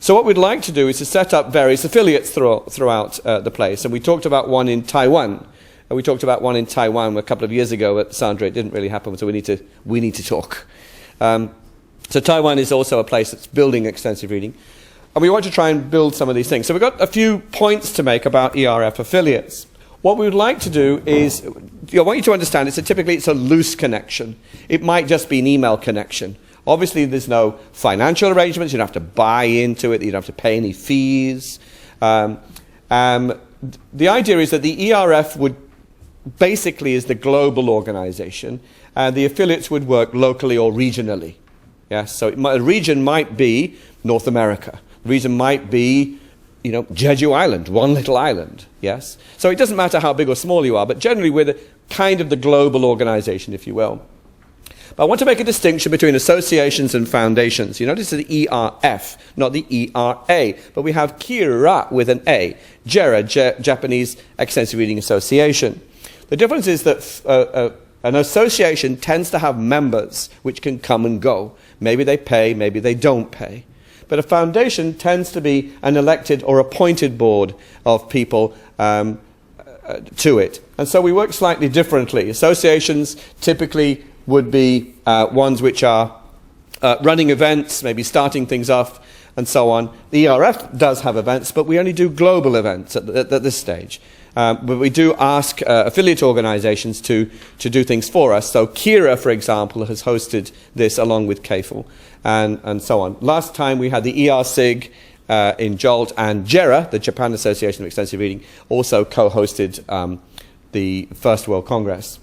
So what we'd like to do is to set up various affiliates throughout the place. And we talked about one in Taiwan. We talked about one in Taiwan a couple of years ago at Sandra. It didn't really happen, so we need to talk. So Taiwan is also a place that's building extensive reading. And we want to try and build some of these things. So we've got a few points to make about ERF affiliates. What we would like to do is, I want you to understand, typically it's a loose connection. It might just be an email connection. Obviously there's no financial arrangements, you don't have to buy into it, you don't have to pay any fees. The idea is that the ERF would basically is the global organization, and the affiliates would work locally or regionally. Yes, so a region might be North America. The region might be, you know, Jeju Island, one little island. Yes, so it doesn't matter how big or small you are, but generally we're kind of the global organization, if you will. But I want to make a distinction between associations and foundations. You notice the ERF, not the ERA, but we have Kira with an A, JERA, Japanese Extensive Reading Association. The difference is that an association tends to have members which can come and go. Maybe they pay, maybe they don't pay. But a foundation tends to be an elected or appointed board of people to it. And so we work slightly differently. Associations typically would be ones which are running events, maybe starting things off, and so on. The ERF does have events, but we only do global events at this stage. But we do ask affiliate organizations to do things for us. So Kira, for example, has hosted this along with KFL and so on. Last time we had the ERSIG in Jolt, and JERA, the Japan Association of Extensive Reading, also co-hosted the First World Congress.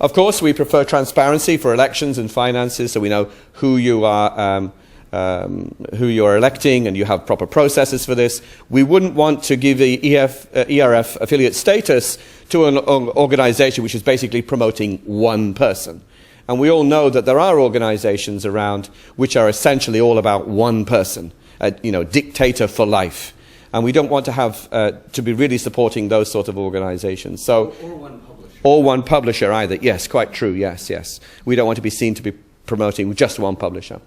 Of course, we prefer transparency for elections and finances, so we know who you are electing, and you have proper processes for this. We wouldn't want to give the ERF affiliate status to an organization which is basically promoting one person. And we all know that there are organizations around which are essentially all about one person, dictator for life. And we don't want to have to be really supporting those sort of organizations. So, or one publisher. Or one publisher either. Yes, quite true. Yes. We don't want to be seen to be promoting just one publisher.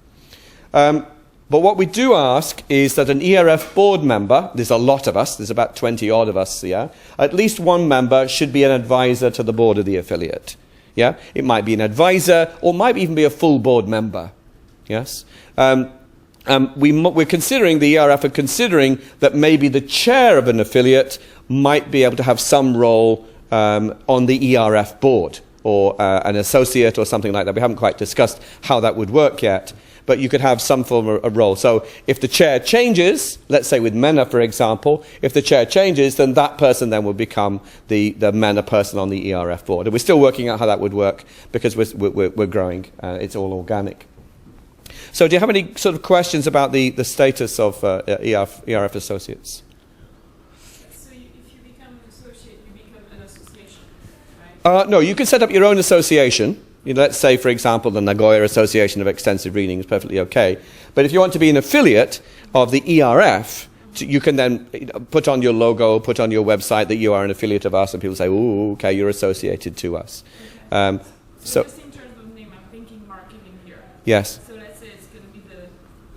But what we do ask is that an ERF board member, there's a lot of us, there's about 20 odd of us, at least one member should be an advisor to the board of the affiliate. It might be an advisor, or might even be a full board member. Yes. We're considering, the ERF are considering that maybe the chair of an affiliate might be able to have some role on the ERF board, or an associate or something like that. We haven't quite discussed how that would work yet, but you could have some form of a role. So if the chair changes, let's say with MENA, for example, if the chair changes, then that person then will become the MENA person on the ERF board. And we're still working out how that would work, because we're growing. It's all organic. So do you have any sort of questions about the status of ERF associates? So if you become an associate, you become an association, right? No, you can set up your own association. Let's say, for example, the Nagoya Association of Extensive Reading is perfectly okay. But if you want to be an affiliate of the ERF, you can then put on your logo, put on your website that you are an affiliate of us, and people say, "Ooh, okay, you're associated to us." So just in terms of name, I'm thinking marketing here. Yes. So let's say it's going to be the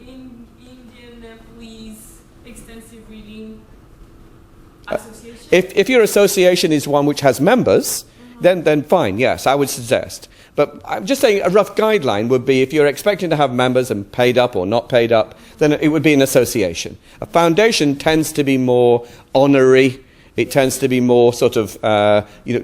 Indian Nepalese Extensive Reading Association. If your association is one which has members, then fine, yes, I would suggest. But I'm just saying a rough guideline would be, if you're expecting to have members and paid up or not paid up, then it would be an association. A foundation tends to be more honorary. It tends to be more sort of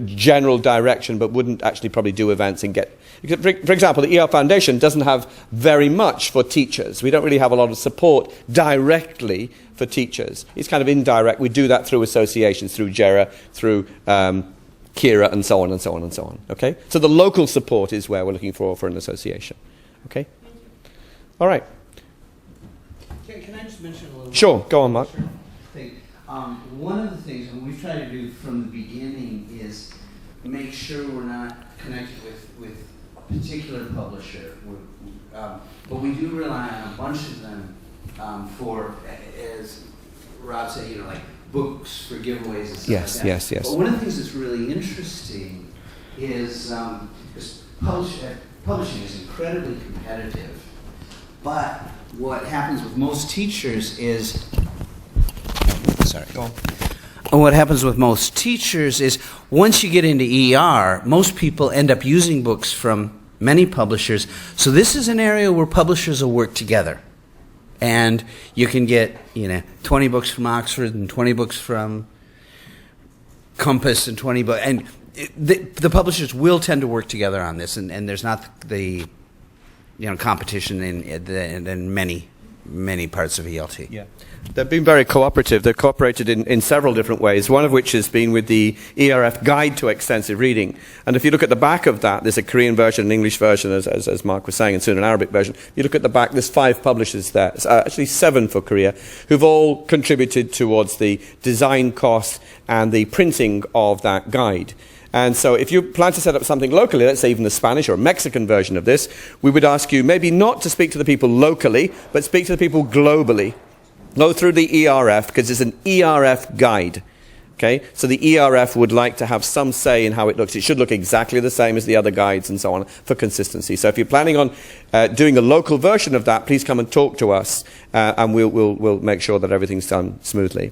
general direction, but wouldn't actually probably do events and get... For example, the ER Foundation doesn't have very much for teachers. We don't really have a lot of support directly for teachers. It's kind of indirect. We do that through associations, through JERA, through... Kira, and so on and so on and so on. Okay, so the local support is where we're looking for an association. Okay, all right. Can I just mention a little? Sure, go on, Mark. One of the things, and we've tried to do from the beginning, is make sure we're not connected with a particular publisher. But we do rely on a bunch of them for, as Rob said, like books for giveaways and stuff Yes, like that. yes. But one of the things that's really interesting is because publishing is incredibly competitive. But what happens with most teachers is... Sorry. Go on. What happens with most teachers is once you get into ER, most people end up using books from many publishers. So this is an area where publishers will work together. And you can get, 20 books from Oxford and 20 books from Compass and 20 books. And the publishers will tend to work together on this. And there's not the, competition in many parts of ELT. Yeah. They've been very cooperative. They've cooperated in several different ways, one of which has been with the ERF Guide to Extensive Reading. And if you look at the back of that, there's a Korean version, an English version, as Mark was saying, and soon an Arabic version. You look at the back, there's 5 publishers there, actually 7 for Korea, who've all contributed towards the design costs and the printing of that guide. And so if you plan to set up something locally, let's say even the Spanish or Mexican version of this, we would ask you maybe not to speak to the people locally, but speak to the people globally. Go through the ERF, because it's an ERF guide. Okay, so the ERF would like to have some say in how it looks. It should look exactly the same as the other guides and so on for consistency. So if you're planning on doing a local version of that, please come and talk to us, and we'll make sure that everything's done smoothly.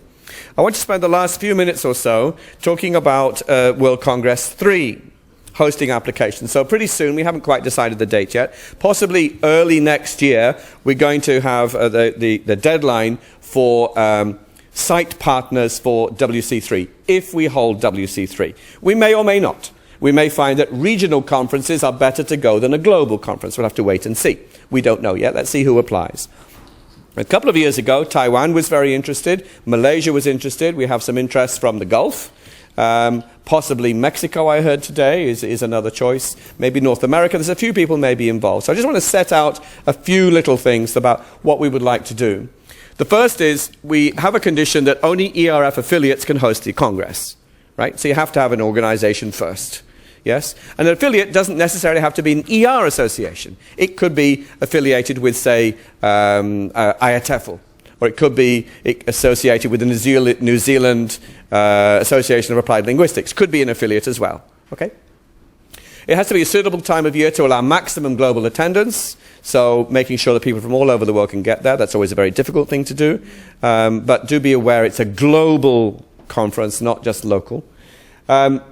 I want to spend the last few minutes or so talking about World Congress 3 hosting applications. So pretty soon, we haven't quite decided the date yet, possibly early next year, we're going to have the deadline for site partners for WC3, if we hold WC3. We may or may not. We may find that regional conferences are better to go than a global conference. We'll have to wait and see. We don't know yet. Let's see who applies. A couple of years ago, Taiwan was very interested. Malaysia was interested. We have some interest from the Gulf. Possibly Mexico, I heard today, is another choice. Maybe North America. There's a few people maybe involved. So I just want to set out a few little things about what we would like to do. The first is we have a condition that only ERF affiliates can host the Congress, right? So you have to have an organization first, yes? And an affiliate doesn't necessarily have to be an ER association. It could be affiliated with, say, IATEFL, or it could be associated with the New Zealand Association of Applied Linguistics. Could be an affiliate as well, okay? It has to be a suitable time of year to allow maximum global attendance, so making sure that people from all over the world can get there. That's always a very difficult thing to do. But do be aware it's a global conference, not just local. The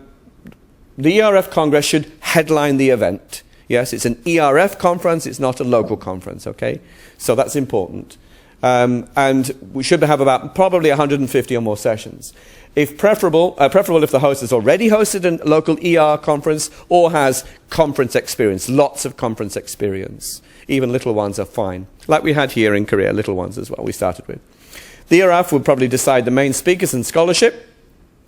ERF Congress should headline the event. Yes, it's an ERF conference, it's not a local conference, okay? So that's important. And we should have about probably 150 or more sessions. If preferable if the host has already hosted a local ER conference or has conference experience, lots of conference experience. Even little ones are fine. Like we had here in Korea, little ones as well, we started with. The ERF would probably decide the main speakers and scholarship,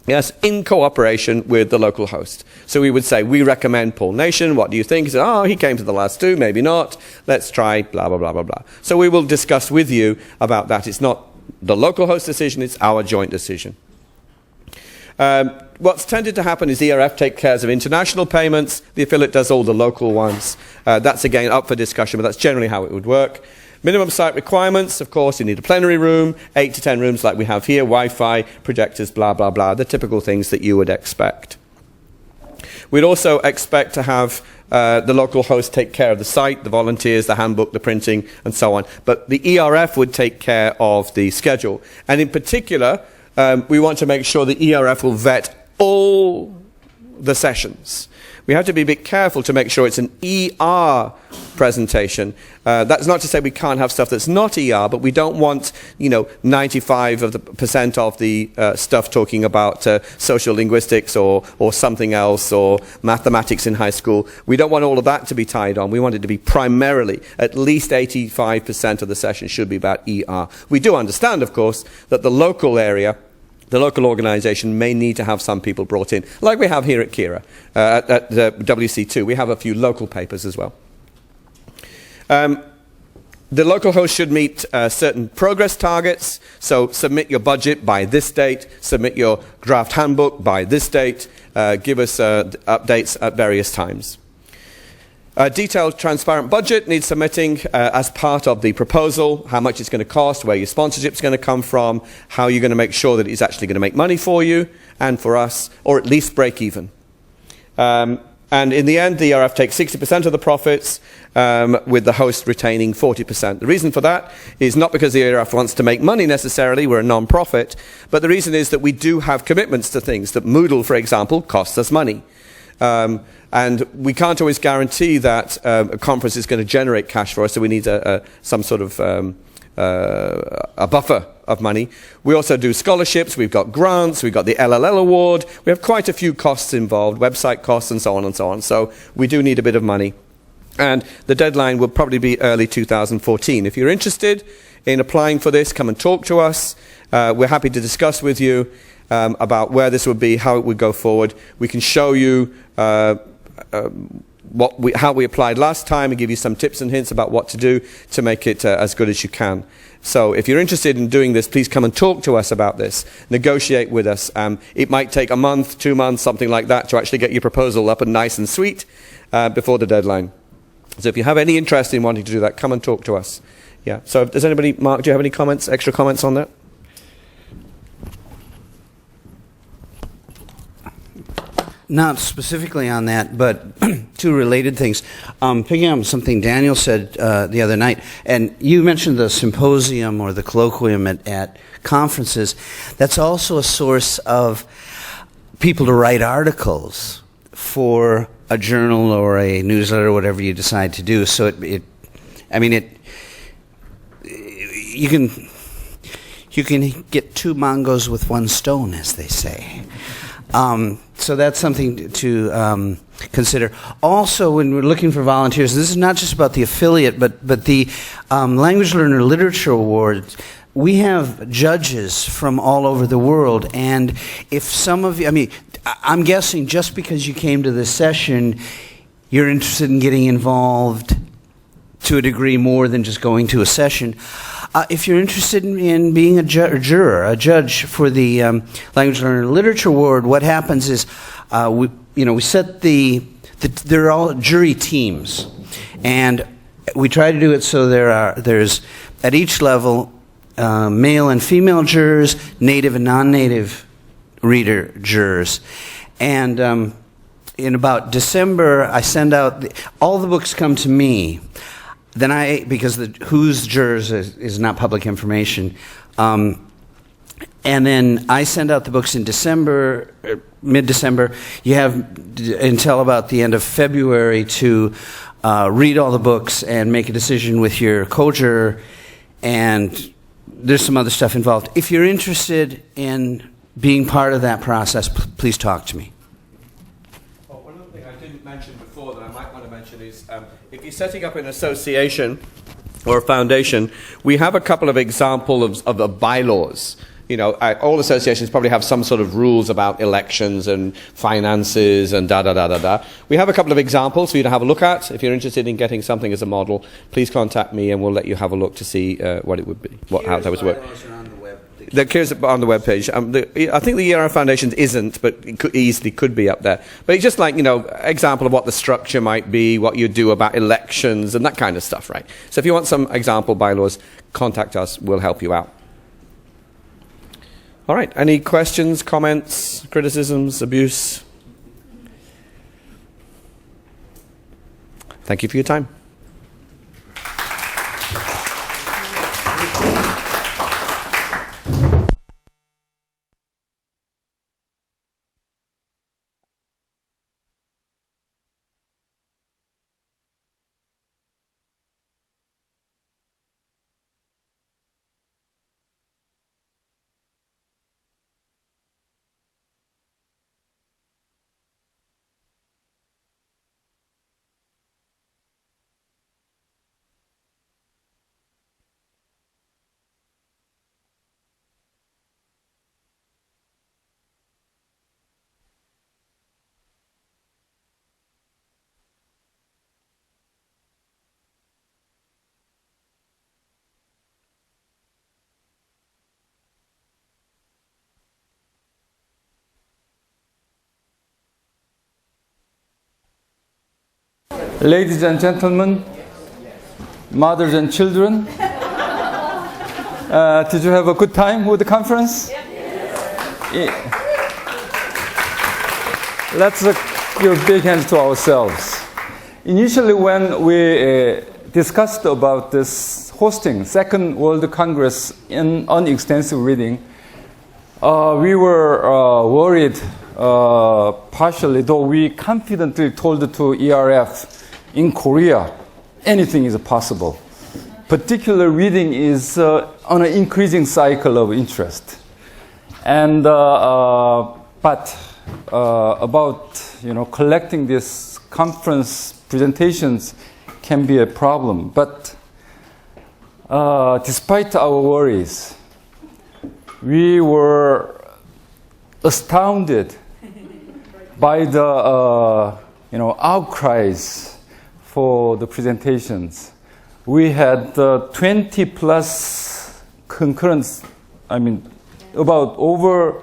yes, in cooperation with the local host. So we would say, we recommend Paul Nation, what do you think? He said, oh, he came to the last two, maybe not. Let's try blah, blah, blah, blah, blah. So we will discuss with you about that. It's not the local host decision, it's our joint decision. What's tended to happen is ERF takes care of international payments, the affiliate does all the local ones. That's again up for discussion, but that's generally how it would work. Minimum site requirements, of course, you need a plenary room, 8 to 10 rooms like we have here, Wi-Fi, projectors, blah, blah, blah, the typical things that you would expect. We'd also expect to have the local host take care of the site, the volunteers, the handbook, the printing, and so on. But the ERF would take care of the schedule. And in particular, we want to make sure the ERF will vet all the sessions. We have to be a bit careful to make sure it's an ER presentation. That's not to say we can't have stuff that's not ER, but we don't want, 95% of the stuff talking about social linguistics or something else or mathematics in high school. We don't want all of that to be tied on. We want it to be primarily, at least 85% of the session should be about ER. We do understand, of course, that the local area, the local organization may need to have some people brought in, like we have here at Kira, at WC2. We have a few local papers as well. The local host should meet certain progress targets, so submit your budget by this date, submit your draft handbook by this date, give us updates at various times. A detailed, transparent budget needs submitting as part of the proposal, how much it's going to cost, where your sponsorship is going to come from, how you're going to make sure that it's actually going to make money for you and for us, or at least break even. And in the end, the ERF takes 60% of the profits, with the host retaining 40%. The reason for that is not because the ERF wants to make money necessarily, we're a non-profit, but the reason is that we do have commitments to things, that Moodle, for example, costs us money. And we can't always guarantee that a conference is going to generate cash for us, so we need some sort of a buffer of money. We also do scholarships, we've got grants, we've got the LLL award, we have quite a few costs involved, website costs and so on and so on. So we do need a bit of money. And the deadline will probably be early 2014. If you're interested in applying for this, come and talk to us. We're happy to discuss with you about where this would be, how it would go forward. We can show you how we applied last time and give you some tips and hints about what to do to make it as good as you can. So if you're interested in doing this, please come and talk to us about this. Negotiate with us. It might take a month, 2 months, something like that to actually get your proposal up and nice and sweet before the deadline. So if you have any interest in wanting to do that, come and talk to us. Yeah. So does anybody, Mark, do you have any comments, extra comments on that? not specifically on that, but two related things. Picking up something Daniel said the other night, and you mentioned the symposium or the colloquium at conferences. That's also a source of people to write articles for a journal or a newsletter or whatever you decide to do. So you can get two mangoes with one stone, as they say. So that's something to consider. Also, when we're looking for volunteers, this is not just about the affiliate, but the Language Learner Literature Awards. We have judges from all over the world, and if some of you, I'm guessing just because you came to this session, you're interested in getting involved to a degree more than just going to a session. If you're interested in being a judge for the Language Learner Literature Award, what happens is we set they're all jury teams, and we try to do it so there's at each level male and female jurors, native and non-native reader jurors, and in about December I send out all the books come to me. Then because whose jurors is not public information, and then I send out the books in December, mid-December. You have until about the end of February to read all the books and make a decision with your co-juror, and there's some other stuff involved. If you're interested in being part of that process, please talk to me. One other thing I didn't mention before that I might want to mention is if you're setting up an association or a foundation, we have a couple of examples of bylaws. All associations probably have some sort of rules about elections and finances and da-da-da-da-da. We have a couple of examples for you to have a look at. If you're interested in getting something as a model, please contact me and we'll let you have a look to see what it would be, how that would work. The CARES on the webpage. I think the ERA Foundation isn't, but it easily could be up there. But it's just like, example of what the structure might be, what you do about elections and that kind of stuff, right? So if you want some example bylaws, contact us. We'll help you out. All right. Any questions, comments, criticisms, abuse? Thank you for your time. Ladies and gentlemen, mothers and children, did you have a good time with the conference? Yeah. Let's give big hands to ourselves. Initially, when we discussed about this hosting Second World Congress on extensive reading, we were worried partially, though we confidently told to ERF in Korea, anything is possible. Particular reading is on an increasing cycle of interest. And but about collecting these conference presentations can be a problem. But despite our worries, we were astounded by the outcries for the presentations. We had 20 plus concurrent, about over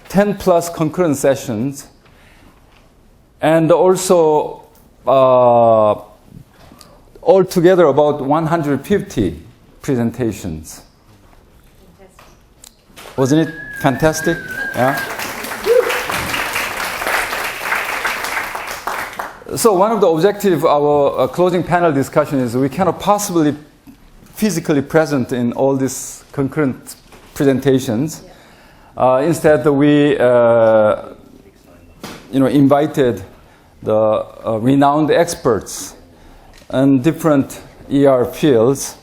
10 plus concurrent sessions, and also altogether about 150 presentations. Wasn't it fantastic? Yeah. So one of the objectives of our closing panel discussion is we cannot possibly physically present in all these concurrent presentations. Instead, we invited the renowned experts in different ER fields.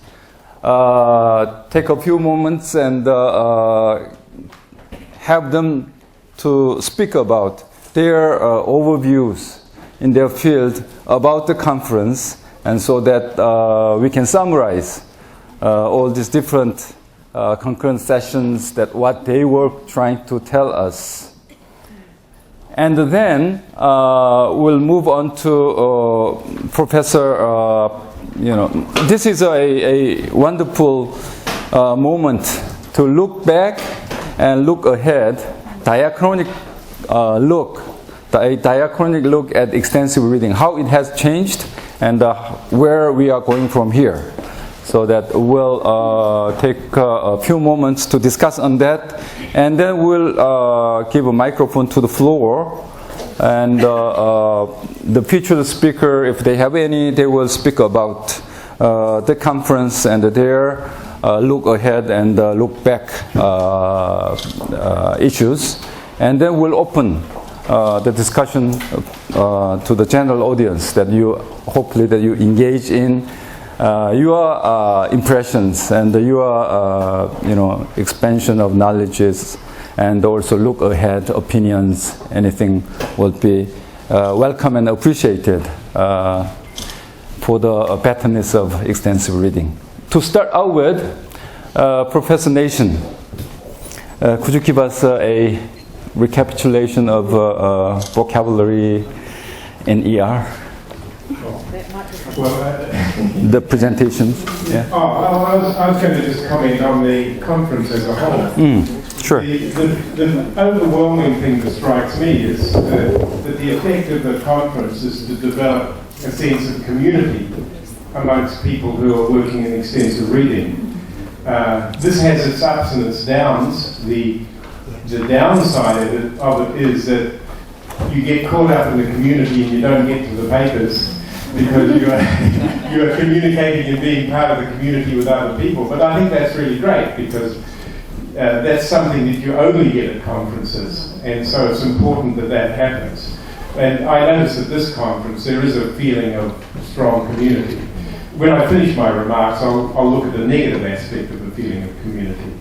Take a few moments and have them to speak about their overviews in their field about the conference, and so that we can summarize all these different concurrent sessions, that what they were trying to tell us. And then we'll move on to Professor, this is a wonderful moment to look back and look ahead, diachronic look at extensive reading, how it has changed and where we are going from here. So that we'll take a few moments to discuss on that, and then we'll give a microphone to the floor, and the featured speaker, if they have any, they will speak about the conference and their look ahead and look back issues, and then we'll open the discussion to the general audience, that you hopefully that you engage in your impressions and your expansion of knowledges, and also look ahead opinions. Anything will be welcome and appreciated for the betterness of extensive reading. To start out with, Professor Nation, could you give us a recapitulation of vocabulary in ER? The presentations. Yeah. I was going to just comment on the conference as a whole. Sure. The overwhelming thing that strikes me is that the effect of the conference is to develop a sense of community amongst people who are working in extensive reading. This has its ups and its downs. The downside of it is that you get caught up in the community and you don't get to the papers, because you are communicating and being part of the community with other people. But I think that's really great, because that's something that you only get at conferences, and so it's important that that happens. And I notice at this conference there is a feeling of strong community. When I finish my remarks, I'll look at the negative aspect of the feeling of community.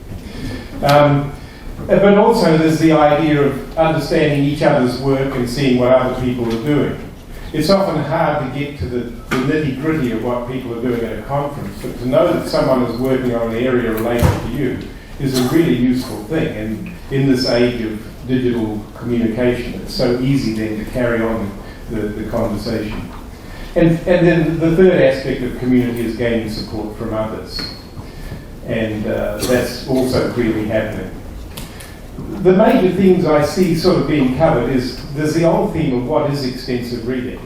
But also there's the idea of understanding each other's work and seeing what other people are doing. It's often hard to get to the nitty-gritty of what people are doing at a conference, but to know that someone is working on an area related to you is a really useful thing. And in this age of digital communication, it's so easy then to carry on the conversation. And then the third aspect of community is gaining support from others. And that's also clearly happening. The major things I see sort of being covered is, there's the old theme of what is extensive reading.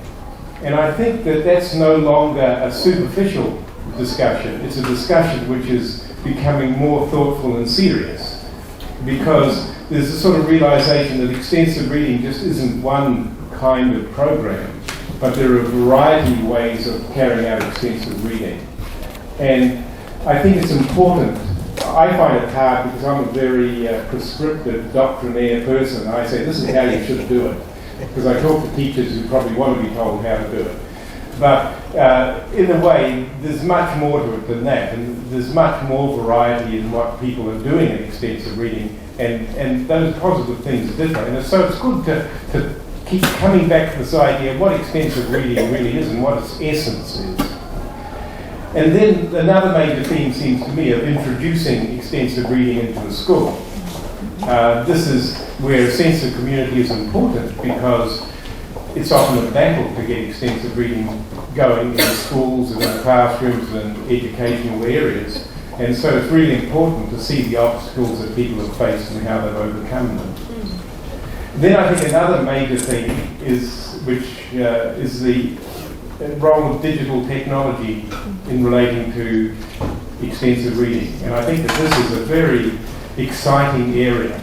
And I think that that's no longer a superficial discussion. It's a discussion which is becoming more thoughtful and serious, because there's a sort of realization that extensive reading just isn't one kind of program, but there are a variety of ways of carrying out extensive reading. And I think it's important. I find it hard because I'm a very prescriptive, doctrinaire person. I say, this is how you should do it. Because I talk to teachers who probably want to be told how to do it. But in a way, there's much more to it than that. And there's much more variety in what people are doing in extensive reading. And those positive things are different. And so it's good to keep coming back to this idea of what extensive reading really is and what its essence is. And then another major theme seems to me of introducing extensive reading into the school. This is where a sense of community is important, because it's often a battle to get extensive reading going in the schools and in the classrooms and educational areas. And so it's really important to see the obstacles that people have faced and how they've overcome them. Then I think another major theme is the role of digital technology in relating to extensive reading. And I think that this is a very exciting area.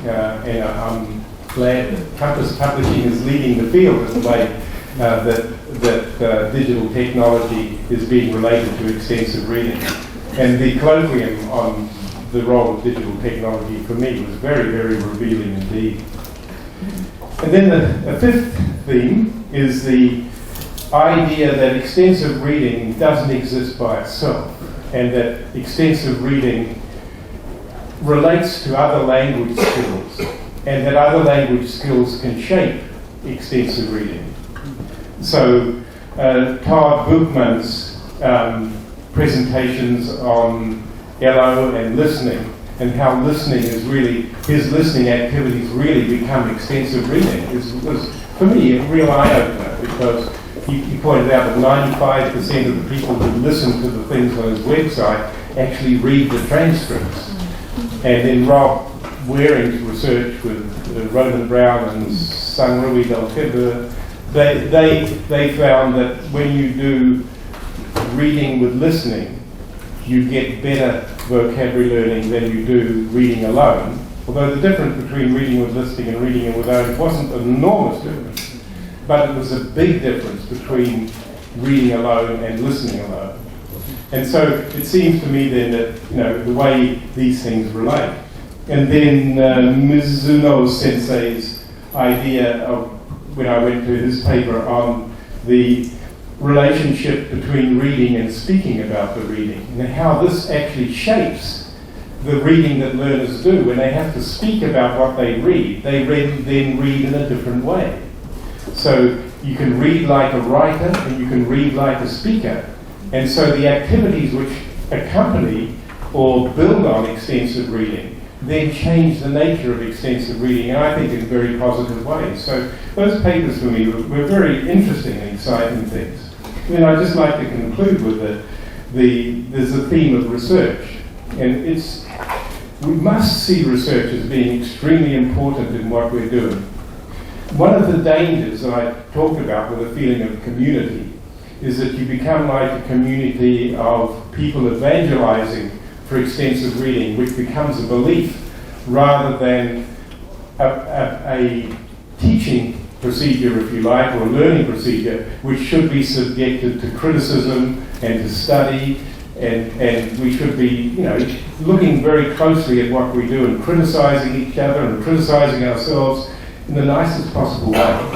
And I'm glad that Compass Publishing is leading the field in the way that digital technology is being related to extensive reading. And the colloquium on the role of digital technology for me was very, very revealing indeed. And then the fifth theme is the idea that extensive reading doesn't exist by itself, and that extensive reading relates to other language skills, and that other language skills can shape extensive reading. So Todd Bookman's presentations on LO and listening, and how listening is really, his listening activities really become extensive reading, was for me a real eye-opener, because he pointed out that 95% of the people who listen to the things on his website actually read the transcripts. And in Rob Waring's research with Roland Brown and Sung Rui Del Kibbe, they found that when you do reading with listening, you get better vocabulary learning than you do reading alone. Although the difference between reading with listening and reading with own wasn't an enormous difference, but it was a big difference between reading alone and listening alone. And so it seems to me then that, the way these things relate. And then Mizuno Sensei's idea of, when I went to his paper on the relationship between reading and speaking about the reading, and how this actually shapes the reading that learners do. When they have to speak about what they read, then read in a different way. So you can read like a writer and you can read like a speaker. And so the activities which accompany or build on extensive reading then change the nature of extensive reading, and I think in very positive ways. So those papers for me were very interesting and exciting things. Then I'd just like to conclude with there's a theme of research, and we must see research as being extremely important in what we're doing. One of the dangers that I talked about with the feeling of community is that you become like a community of people evangelizing for extensive reading, which becomes a belief rather than a teaching procedure, if you like, or a learning procedure, which should be subjected to criticism and to study, and we should be, looking very closely at what we do and criticizing each other and criticizing ourselves in the nicest possible way.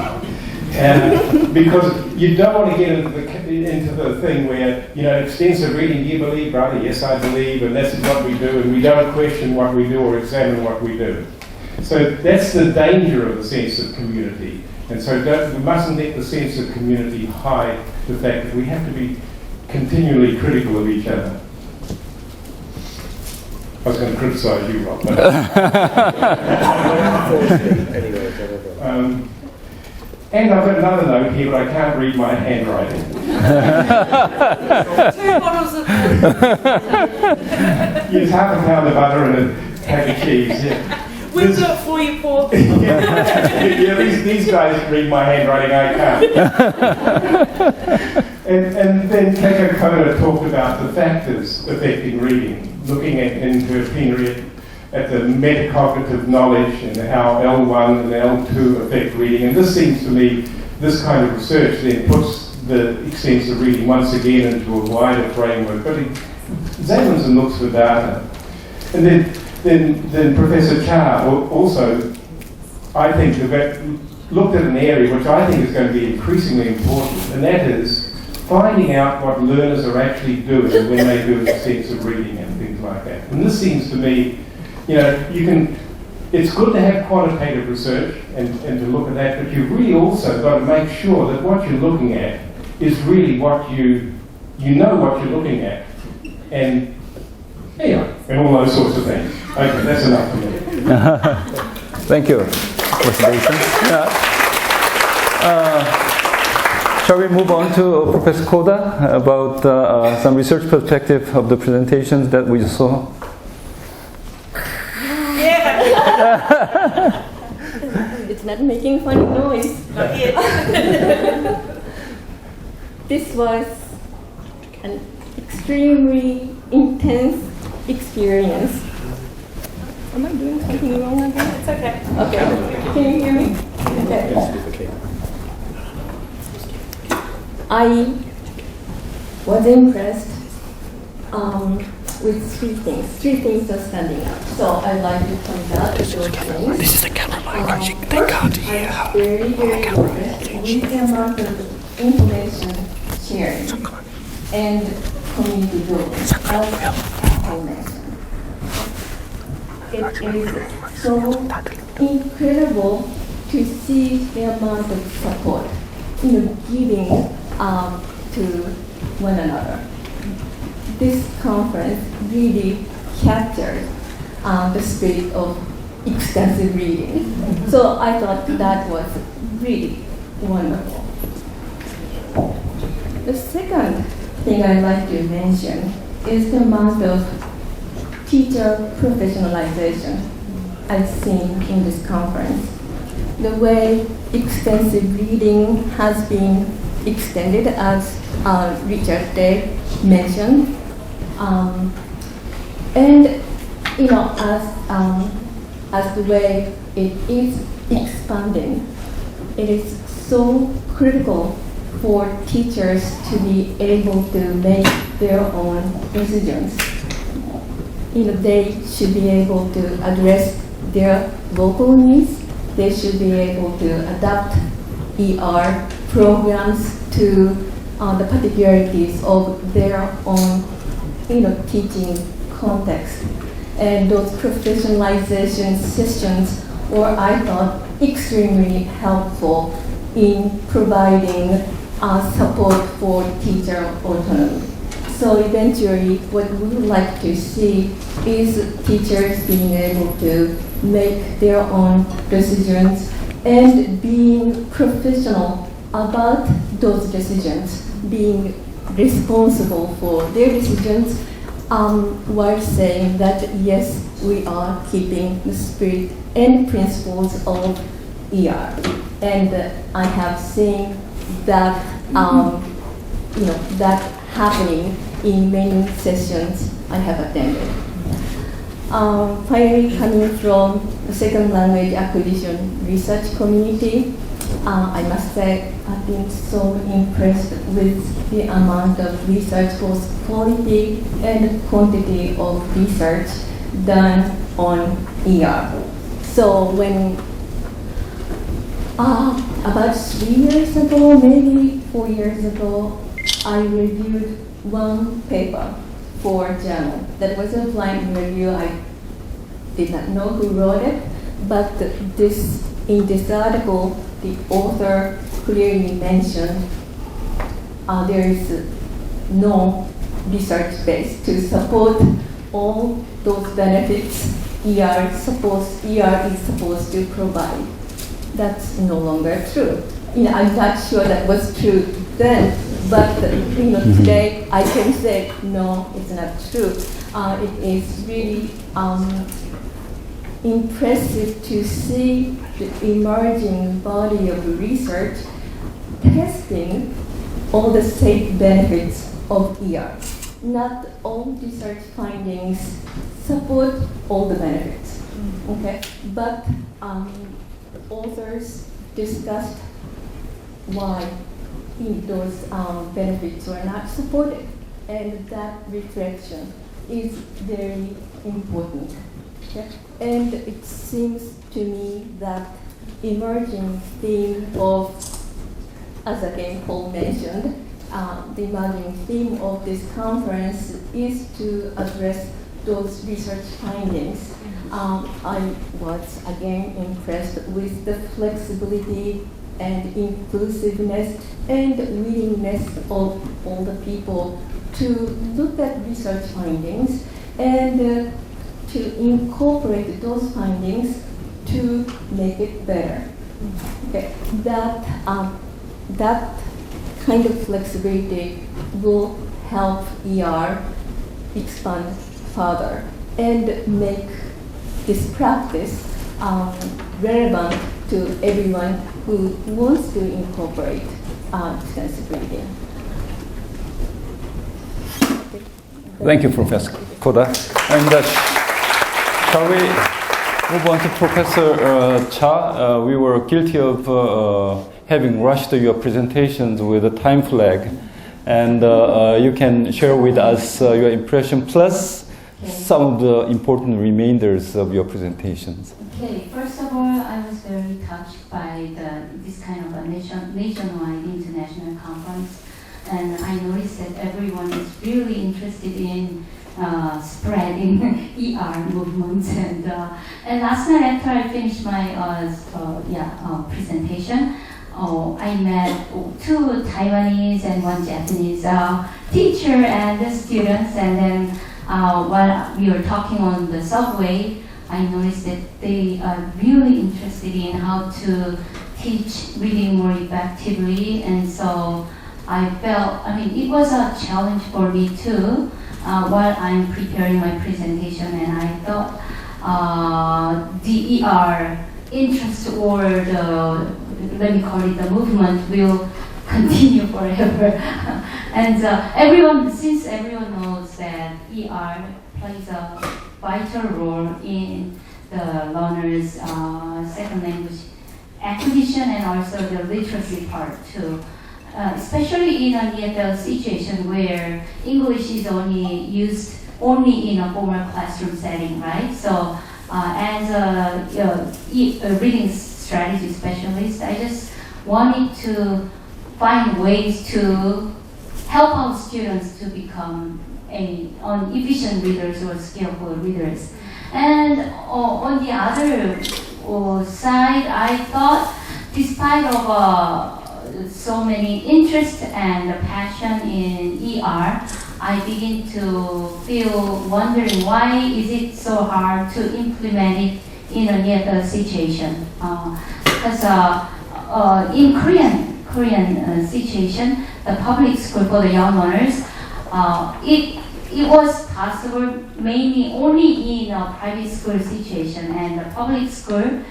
And because you don't want to get into the thing where, extensive reading, do you believe, brother? Yes, I believe, and this is what we do, and we don't question what we do or examine what we do. So that's the danger of the sense of community. And so we mustn't let the sense of community hide the fact that we have to be continually critical of each other. I was going to criticize you, Rob. And I've got another note here, but I can't read my handwriting. 2 bottles of Use half a pound of butter and a pack of cheese. Yeah. We'll do it for you, Paul. These guys read my handwriting, I can't. And then Keko Koda talked about the factors affecting reading, looking into opinion at the metacognitive knowledge and how L1 and L2 affect reading. And this seems to me, this kind of research then puts the extensive reading once again into a wider framework, but it examines and looks for data. And then Professor Cha also, I think, looked at an area which I think is going to be increasingly important, and that is finding out what learners are actually doing when they do extensive reading and things like that. And this seems to me, it's good to have quantitative research and to look at that, but you've really also got to make sure that what you're looking at is really what you know what you're looking at. And all those sorts of things. Okay, that's enough for me. Thank you, Professor Basin. Shall we move on to Professor Koda about some research perspective of the presentations that we saw? It's not making funny noise. Not yet. This was an extremely intense experience. Am I doing something wrong again? It's okay. Okay. Can you hear me? Okay. I was impressed with three things are standing out. So I'd like to point out those things. This is a camera mic. They First, can't hear. I'm very impressed with the amount of information sharing and community building. As I mentioned, it is so incredible to see the amount of support, giving to one another. This conference really captured the spirit of extensive reading. So I thought that was really wonderful. The second thing I'd like to mention is the amount of teacher professionalization I've seen in this conference. The way extensive reading has been extended, as Richard Day mentioned, and as the way it is expanding, it is so critical for teachers to be able to make their own decisions. They should be able to address their local needs. They should be able to adapt ER programs to the particularities of their own, teaching context. And those professionalization sessions were, I thought, extremely helpful in providing support for teacher autonomy. So eventually, what we would like to see is teachers being able to make their own decisions and being professional about those decisions, being responsible for their decisions, while saying that yes, we are keeping the spirit and principles of ER. And I have seen that, that happening in many sessions I have attended. Finally, coming from the second language acquisition research community, I must say I've been so impressed with the amount of research, both quality and quantity of research done on ER. So when about 3 years ago, maybe 4 years ago, I reviewed one paper for a journal. That was a blind review. I did not know who wrote it, but in this article, the author clearly mentioned there is no research base to support all those benefits ER is supposed to provide. That's no longer true. I'm not sure that was true then, but today I can say no, it's not true. It is really impressive to see the emerging body of research testing all the safe benefits of ER. Not all research findings support all the benefits, okay? But authors discussed why those benefits were not supported, and that reflection is very important. Okay? And it seems to me that emerging theme of, as again Paul mentioned, the emerging theme of this conference is to address those research findings. I was again impressed with the flexibility and inclusiveness and willingness of all the people to look at research findings and to incorporate those findings to make it better. Okay. That kind of flexibility will help ER expand further and make this practice relevant to everyone who wants to incorporate extensive reading. Thank you, Professor Koda. And shall we move on to Professor Cha? We were guilty of having rushed your presentations with a time flag. And you can share with us your impression plus some of the important remainders of your presentations. Okay, first of all, I was very touched by this kind of a nationwide international conference, and I noticed that everyone is really interested in spreading ER movements. And last night after I finished my presentation, I met 2 Taiwanese and 1 Japanese teacher and the students, and then while we were talking on the subway, I noticed that they are really interested in how to teach reading more effectively, and so I felt, it was a challenge for me too while I'm preparing my presentation, and I thought the ER interest or let me call it the movement will continue forever. And since everyone knows that ER plays a vital role in the learner's second language acquisition and also the literacy part too. Especially in a EFL situation where English is only used in a formal classroom setting, right? So as a reading strategy specialist, I just wanted to find ways to help our students to become efficient readers or skillful readers. And on the other side, I thought, despite of so many interest and passion in ER, I begin to feel wondering why is it so hard to implement it in a near situation. Because in Korean situation, the public school for the young learners, it was possible mainly only in a private school situation, and the public school,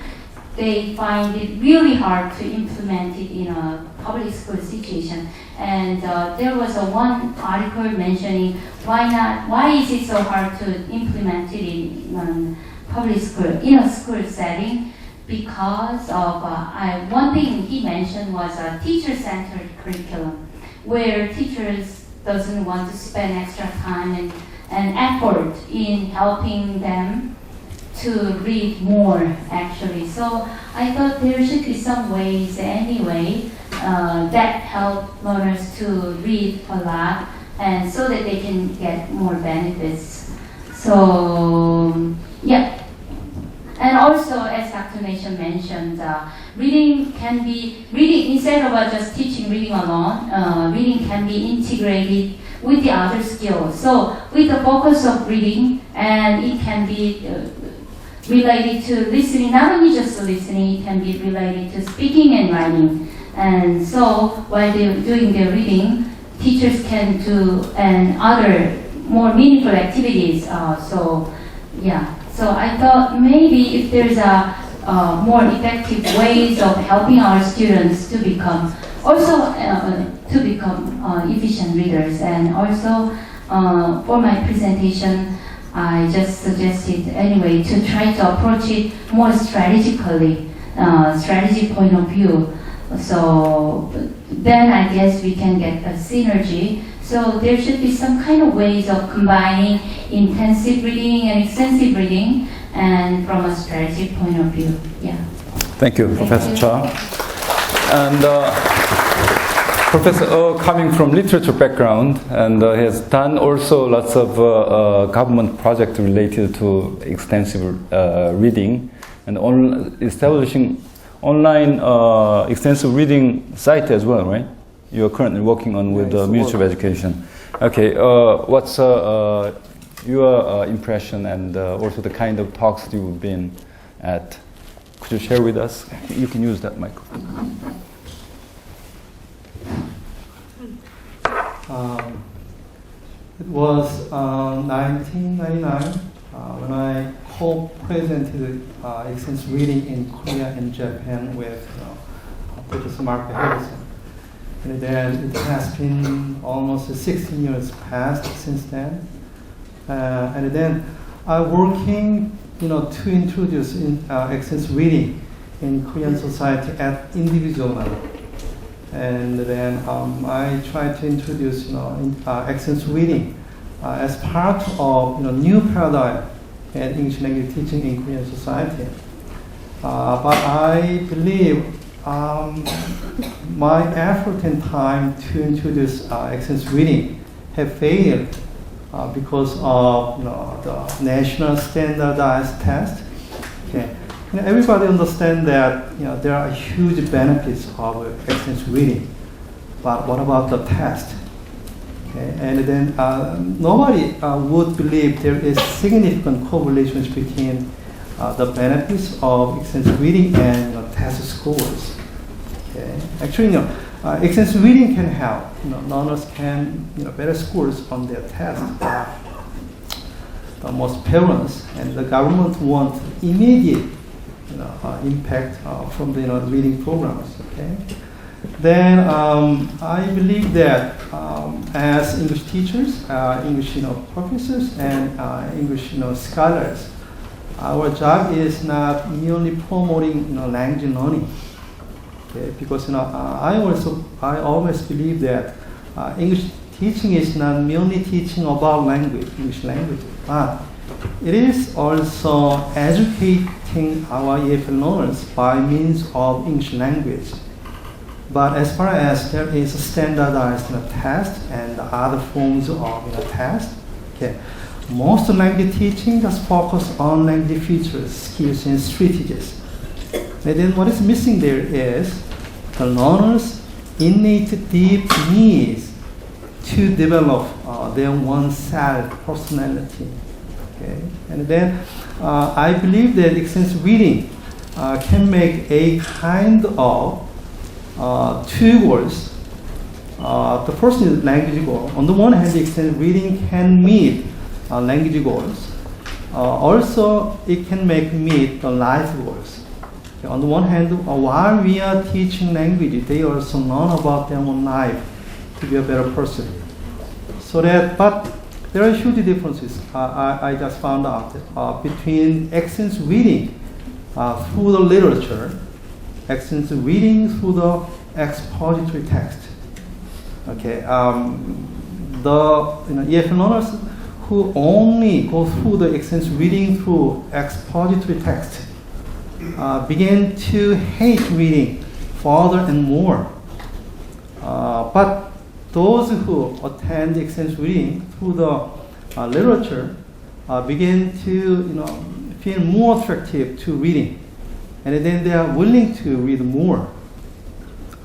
they find it really hard to implement it in a public school situation. And there was one article mentioning why is it so hard to implement it in public school, in a school setting, because of one thing he mentioned was a teacher-centered curriculum, where teachers doesn't want to spend extra time and effort in helping them to read more, actually. So I thought there should be some ways anyway that help learners to read a lot, and so that they can get more benefits. So yeah. And also, as Dr. Nation mentioned, reading instead of just teaching reading alone, reading can be integrated with the other skills. So with the focus of reading, and it can be related to listening, not only just listening, it can be related to speaking and writing. And so while they're doing their reading, teachers can do other more meaningful activities. So I thought maybe if there's a more effective ways of helping our students to become efficient readers. And also for my presentation, I just suggested anyway to try to approach it more strategically, strategic point of view. So then I guess we can get a synergy. So there should be some kind of ways of combining intensive reading and extensive reading, and from a strategic point of view. Yeah. Thank you, Professor Cha. And Professor coming from literature background, and has done also lots of government projects related to extensive reading, and establishing online extensive reading site as well, right? You're currently working on with the Ministry of Education. Okay, what's your impression, and also the kind of talks you've been at? Could you share with us? You can use that microphone. It was 1999 when I co-presented extensive reading in Korea and Japan with Professor Mark Harrison. And then it has been almost 16 years past since then. And then I'm working, to introduce extensive reading in Korean society at individual level. And then I tried to introduce accents reading as part of new paradigm in English language teaching in Korean society. But I believe my effort and time to introduce accents reading have failed because of the national standardized test. Okay. Everybody understands that there are huge benefits of accents reading, but what about the test? Okay. And then nobody would believe there is significant correlations between the benefits of accents reading and test scores. Okay. Actually, accents reading can help. Learners can better scores on their test. Most parents and the government want immediate impact from the reading programs. Okay. Then I believe that as English teachers, English professors, and English scholars, our job is not merely promoting language learning. Okay. Because I always believe that English teaching is not merely teaching about language, English language, but it is also educating our EFL learners by means of English language. But as far as there is a standardized test and other forms of test, okay, most language teaching just focus on language features, skills, and strategies. And then what is missing there is the learner's innate deep needs to develop their oneself personality. Okay. And then I believe that accents reading can make a kind of two goals. The first is language goal. On the one hand, accents reading can meet language goals. Also, it can meet the life goals. Okay. On the one hand, while we are teaching language, they also learn about their own life to be a better person. But there are huge differences. I just found out between accents reading through the literature, accents reading through the expository text. Okay, the EFL learners who only go through the accents reading through expository text begin to hate reading further and more. But those who attend accents reading through the literature begin to feel more attractive to reading, and then they are willing to read more.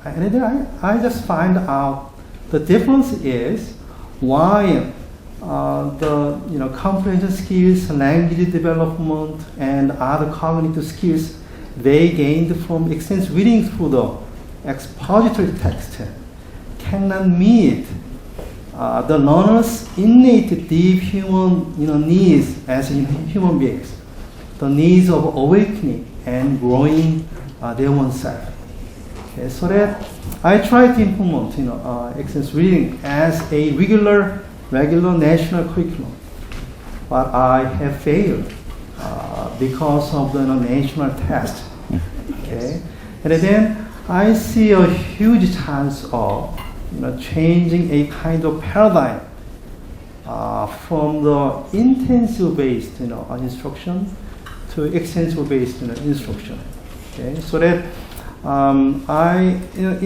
And then I just find out the difference is why the comprehension skills, language development, and other cognitive skills they gained from accents reading through the expository text cannot meet the learner's innate deep human needs as human beings, the needs of awakening and growing their own self. Okay, so that I try to implement accents reading as a regular national curriculum, but I have failed because of the national test. Okay, and then I see a huge chance of changing a kind of paradigm from the intensive-based instruction to extensive-based instruction. Okay, so that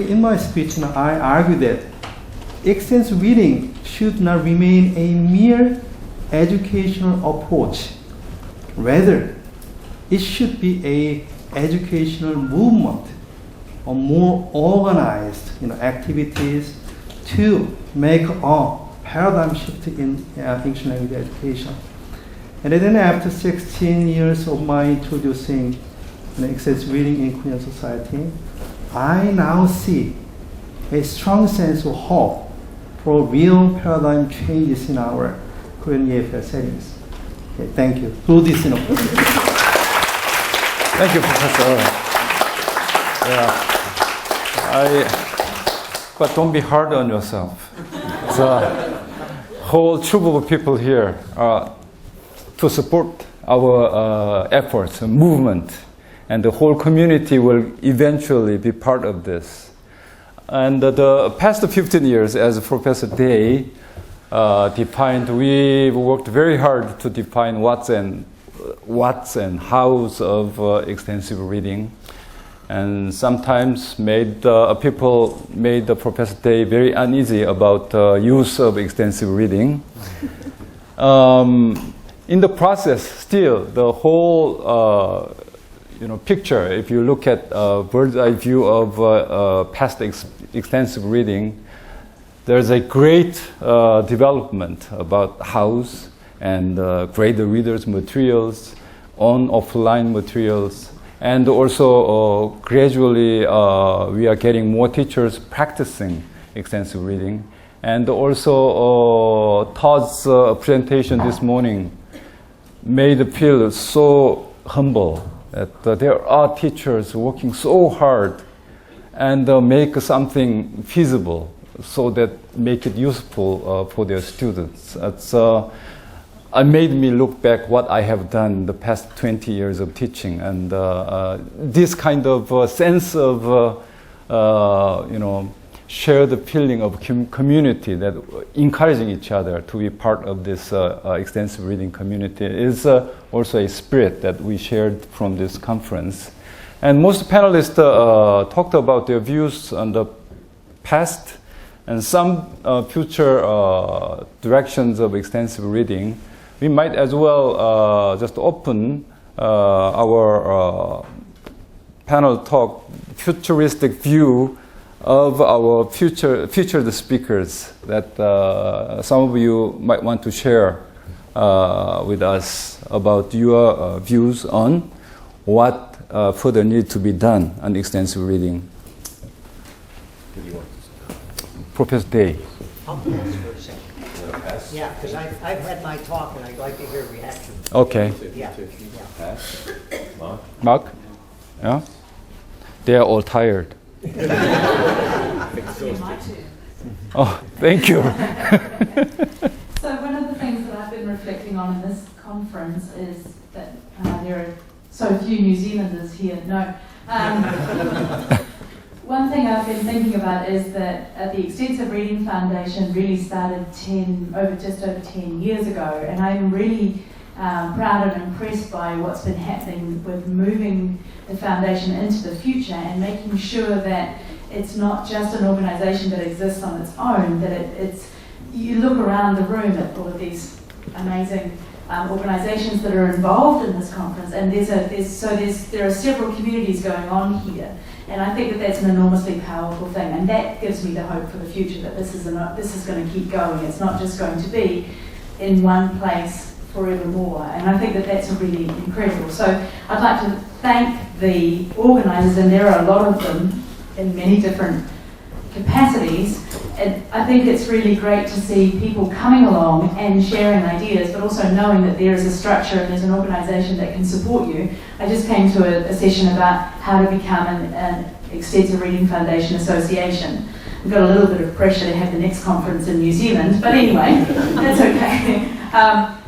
in my speech I argue that extensive reading should not remain a mere educational approach. Rather, it should be a educational movement, or more organized activities to make a paradigm shift in English language education. And then after 16 years of my introducing accents reading in Korean society, I now see a strong sense of hope for real paradigm changes in our Korean EFL settings. Okay, thank you. Through this Thank you, Professor. Yeah. But don't be hard on yourself. The whole troop of people here to support our efforts and movement, and the whole community will eventually be part of this. And the past 15 years, as Professor Day defined, we've worked very hard to define what's and hows of extensive reading. And sometimes people made Professor Day very uneasy about use of extensive reading. In the process, still, the whole picture, if you look at a bird's eye view of past extensive reading, there's a great development about hows and grade the readers' materials, offline materials, and also gradually we are getting more teachers practicing extensive reading. And also Todd's presentation this morning made me feel so humble that there are teachers working so hard and make something feasible so that make it useful for their students. It made me look back what I have done the past 20 years of teaching, and this kind of sense of share the feeling of community, that encouraging each other to be part of this extensive reading community is also a spirit that we shared from this conference. And most panelists talked about their views on the past and some future directions of extensive reading. We might as well just open our panel talk, futuristic view of our featured speakers that some of you might want to share with us about your views on what further need to be done on extensive reading. Professor Day. I'll pass for a second. Yeah, because I've had my talk and I'd like to hear reactions. Okay. Yeah. Mark? Yeah? They are all tired. Oh, thank you. So one of the things that I've been reflecting on in this conference is that there are so few New Zealanders here. No. One thing I've been thinking about is that the Extensive Reading Foundation really started just over 10 years ago, and I'm really proud and impressed by what's been happening with moving the foundation into the future and making sure that it's not just an organisation that exists on its own, that it's you look around the room at all of these amazing organisations that are involved in this conference, and there are several communities going on here, and I think that that's an enormously powerful thing, and that gives me the hope for the future that this is going to keep going. It's not just going to be in one place forevermore, and I think that that's really incredible. So I'd like to thank the organisers, and there are a lot of them in many different capacities, and I think it's really great to see people coming along and sharing ideas, but also knowing that there is a structure and there's an organisation that can support you. I just came to a session about how to become an Extensive Reading Foundation Association. We've got a little bit of pressure to have the next conference in New Zealand, but anyway, that's okay.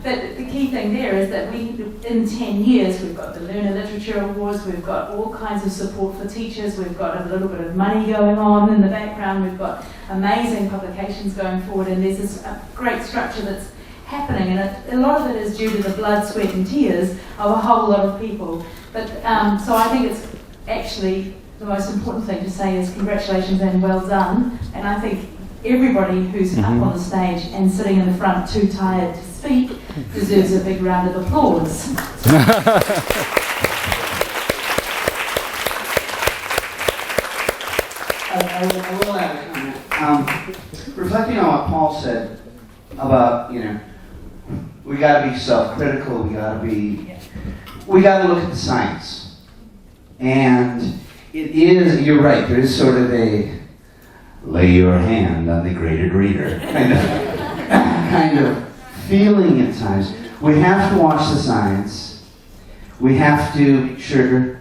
But the key thing there is that in 10 years, we've got the Learner Literature Awards, we've got all kinds of support for teachers, we've got a little bit of money going on in the background, we've got amazing publications going forward, and there's this great structure that's happening, and a lot of it is due to the blood, sweat and tears of a whole lot of people. But so I think it's actually the most important thing to say is congratulations and well done, and I think everybody who's up on the stage and sitting in the front too tired to speak deserves a big round of applause. I will add a comment. Reflecting on what Paul said about, we got to be self-critical. We got to look at the science, and it is. You're right. There is sort of a lay your hand on the graded reader kind of feeling at times. We have to watch the science. We have to make sure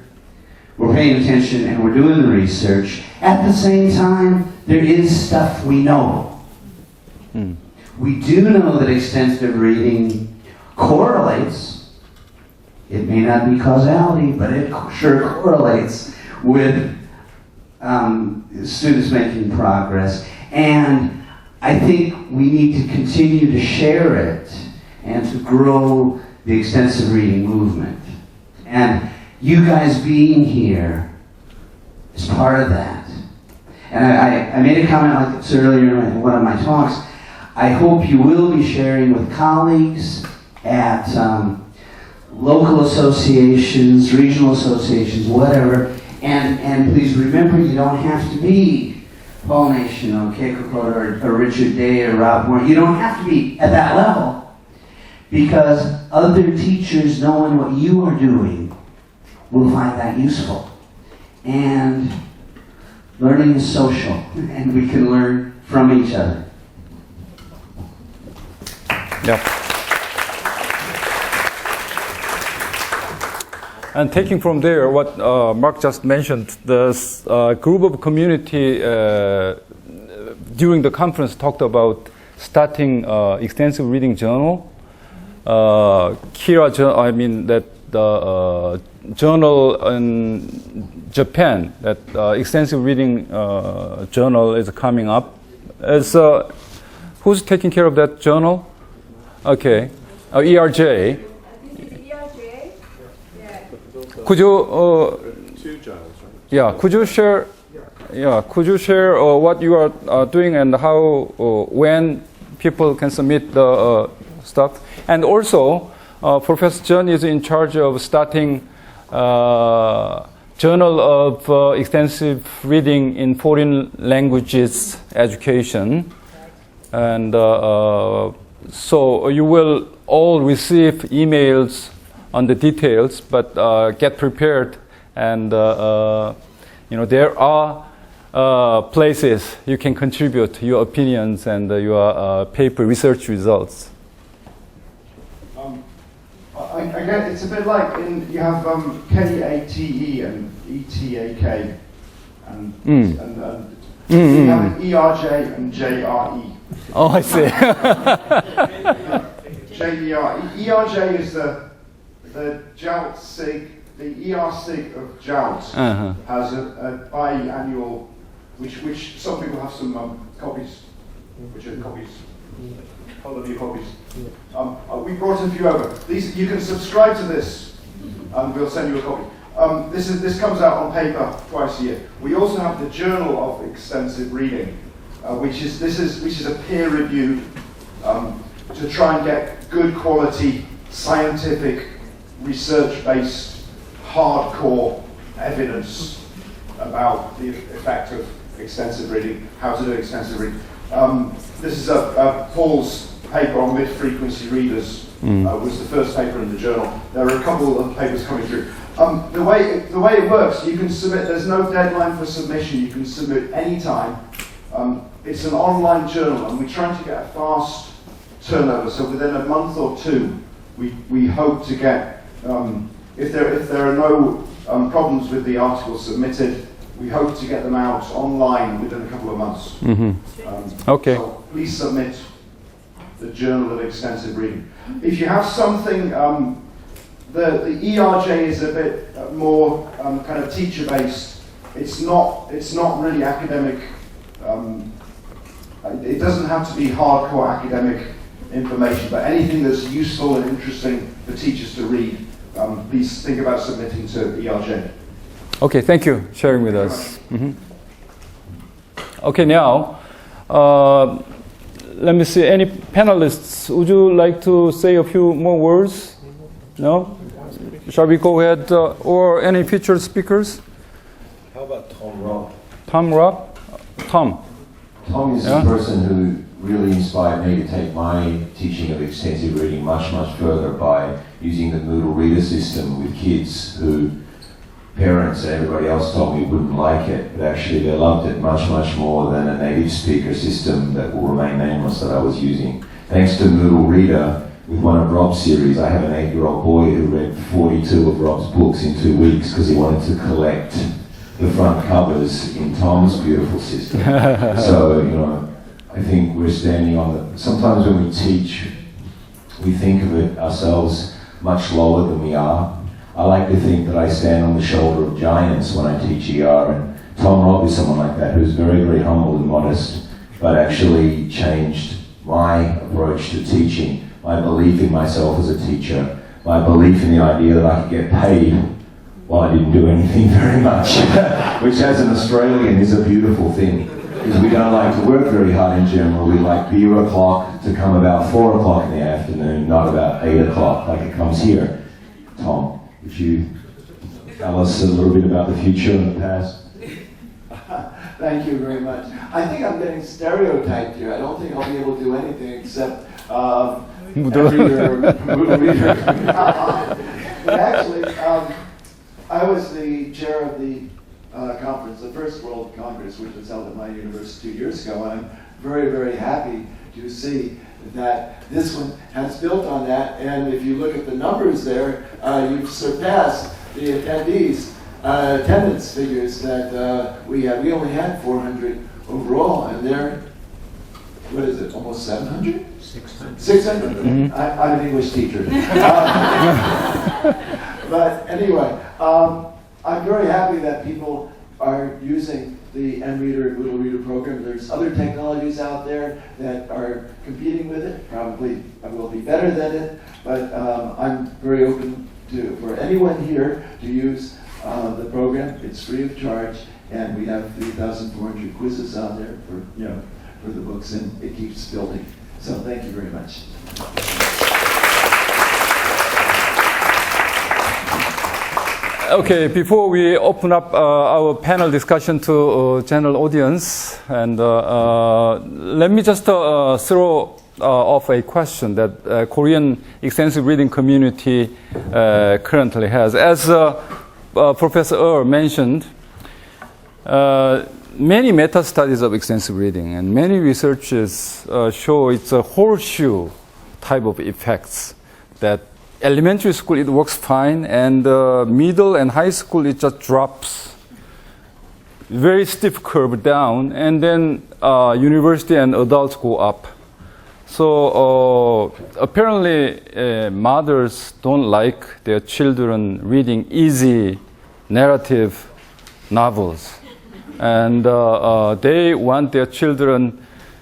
we're paying attention and we're doing the research. At the same time, there is stuff we know. We do know that extensive reading correlates. It may not be causality, but it sure correlates with students making progress, and I think we need to continue to share it and to grow the extensive reading movement. And you guys being here is part of that. And I made a comment like this earlier in one of my talks. I hope you will be sharing with colleagues at local associations, regional associations, whatever. And please remember, you don't have to be Paul Nation or Keiko Koda or Richard Day or Rob Moore. You don't have to be at that level, because other teachers knowing what you are doing will find that useful. And learning is social, and we can learn from each other. Yeah. And taking from there what Mark just mentioned, this group of community during the conference talked about starting extensive reading journal. Kira, I mean that the journal in Japan, that extensive reading journal is coming up. Who's taking care of that journal? Okay, ERJ. Could you? Two journals, right? Yeah. Could you share? Yeah. Could you share what you are doing and how when people can submit the stuff? And also, Professor John is in charge of starting Journal of Extensive Reading in Foreign Languages Education, and so you will all receive emails on the details, but get prepared, and there are places you can contribute your opinions and your paper research results. Again, it's a bit like you have KATE and ETAK, and you have an ERJ and JRE. Oh, I see. ERJ is the JALT SIG, the ER SIG of JALT has a biannual, which some people have some copies, which are copies. Hold on, your copies. We brought a few over. These, you can subscribe to this, and we'll send you a copy. This comes out on paper twice a year. We also have the Journal of Extensive Reading, which is a peer-reviewed to try and get good quality scientific research-based hardcore evidence about the effect of extensive reading, how to do extensive reading. This is Paul's paper on mid-frequency readers, was the first paper in the journal. There are a couple of papers coming through. The way it works, you can submit, there's no deadline for submission, you can submit any time. It's an online journal, and we're trying to get a fast turnover, so within a month or two, we hope to get, if there are no problems with the articles submitted, we hope to get them out online within a couple of months. Okay. So please submit the Journal of Extensive Reading. If you have something, the ERJ is a bit more kind of teacher-based. It's not really academic. It doesn't have to be hardcore academic information, but anything that's useful and interesting for teachers to read, please think about submitting to ERJ. Okay, thank you for sharing with us. Okay, now, let me see, any panelists, would you like to say a few more words? No? Shall we go ahead, or any featured speakers? How about Tom Robb? Tom Robb? Tom. Tom is the person who really inspired me to take my teaching of extensive reading much, much further by using the Moodle reader system with kids who parents and everybody else told me wouldn't like it, but actually they loved it much, much more than a native speaker system that will remain nameless that I was using. Thanks to Moodle Reader, with one of Rob's series, I have an 8-year-old boy who read 42 of Rob's books in 2 weeks because he wanted to collect the front covers in Tom's beautiful system. So, I think we're standing on the... Sometimes when we teach, we think of it ourselves much lower than we are. I like to think that I stand on the shoulder of giants when I teach ER, and Tom Robb is someone like that who's very, very humble and modest, but actually changed my approach to teaching, my belief in myself as a teacher, my belief in the idea that I could get paid while I didn't do anything very much, which as an Australian is a beautiful thing, because we don't like to work very hard in general. We like beer o'clock to come about 4 o'clock in the afternoon, not about 8 o'clock like it comes here. Tom, would you tell us a little bit about the future and the past? Thank you very much. I think I'm getting stereotyped here. I don't think I'll be able to do anything except Moodle Reader. But actually, I was the chair of the conference, the first World Congress, which was held at my university 2 years ago, and I'm very, very happy to see that this one has built on that, and if you look at the numbers there, you've surpassed the attendees. Attendance figures that we had. We only had 400 overall, and they're, what is it, almost 700? 600. 600. Mm-hmm. I'm an English teacher. But anyway, I'm very happy that people are using the nReader Moodle Reader program. There's other technologies out there that are competing with it. Probably will be better than it, but I'm very open for anyone here to use the program. It's free of charge, and we have 3,400 quizzes on there for the books, and it keeps building. So thank you very much. Okay, before we open up our panel discussion to general audience, and let me just throw off a question that Korean extensive reading community currently has. As Professor Earl mentioned, many meta-studies of extensive reading and many researches show it's a horseshoe type of effects, that elementary school it works fine, and middle and high school it just drops. Very stiff curve down, and then university and adults go up. So apparently mothers don't like their children reading easy narrative novels, and they want their children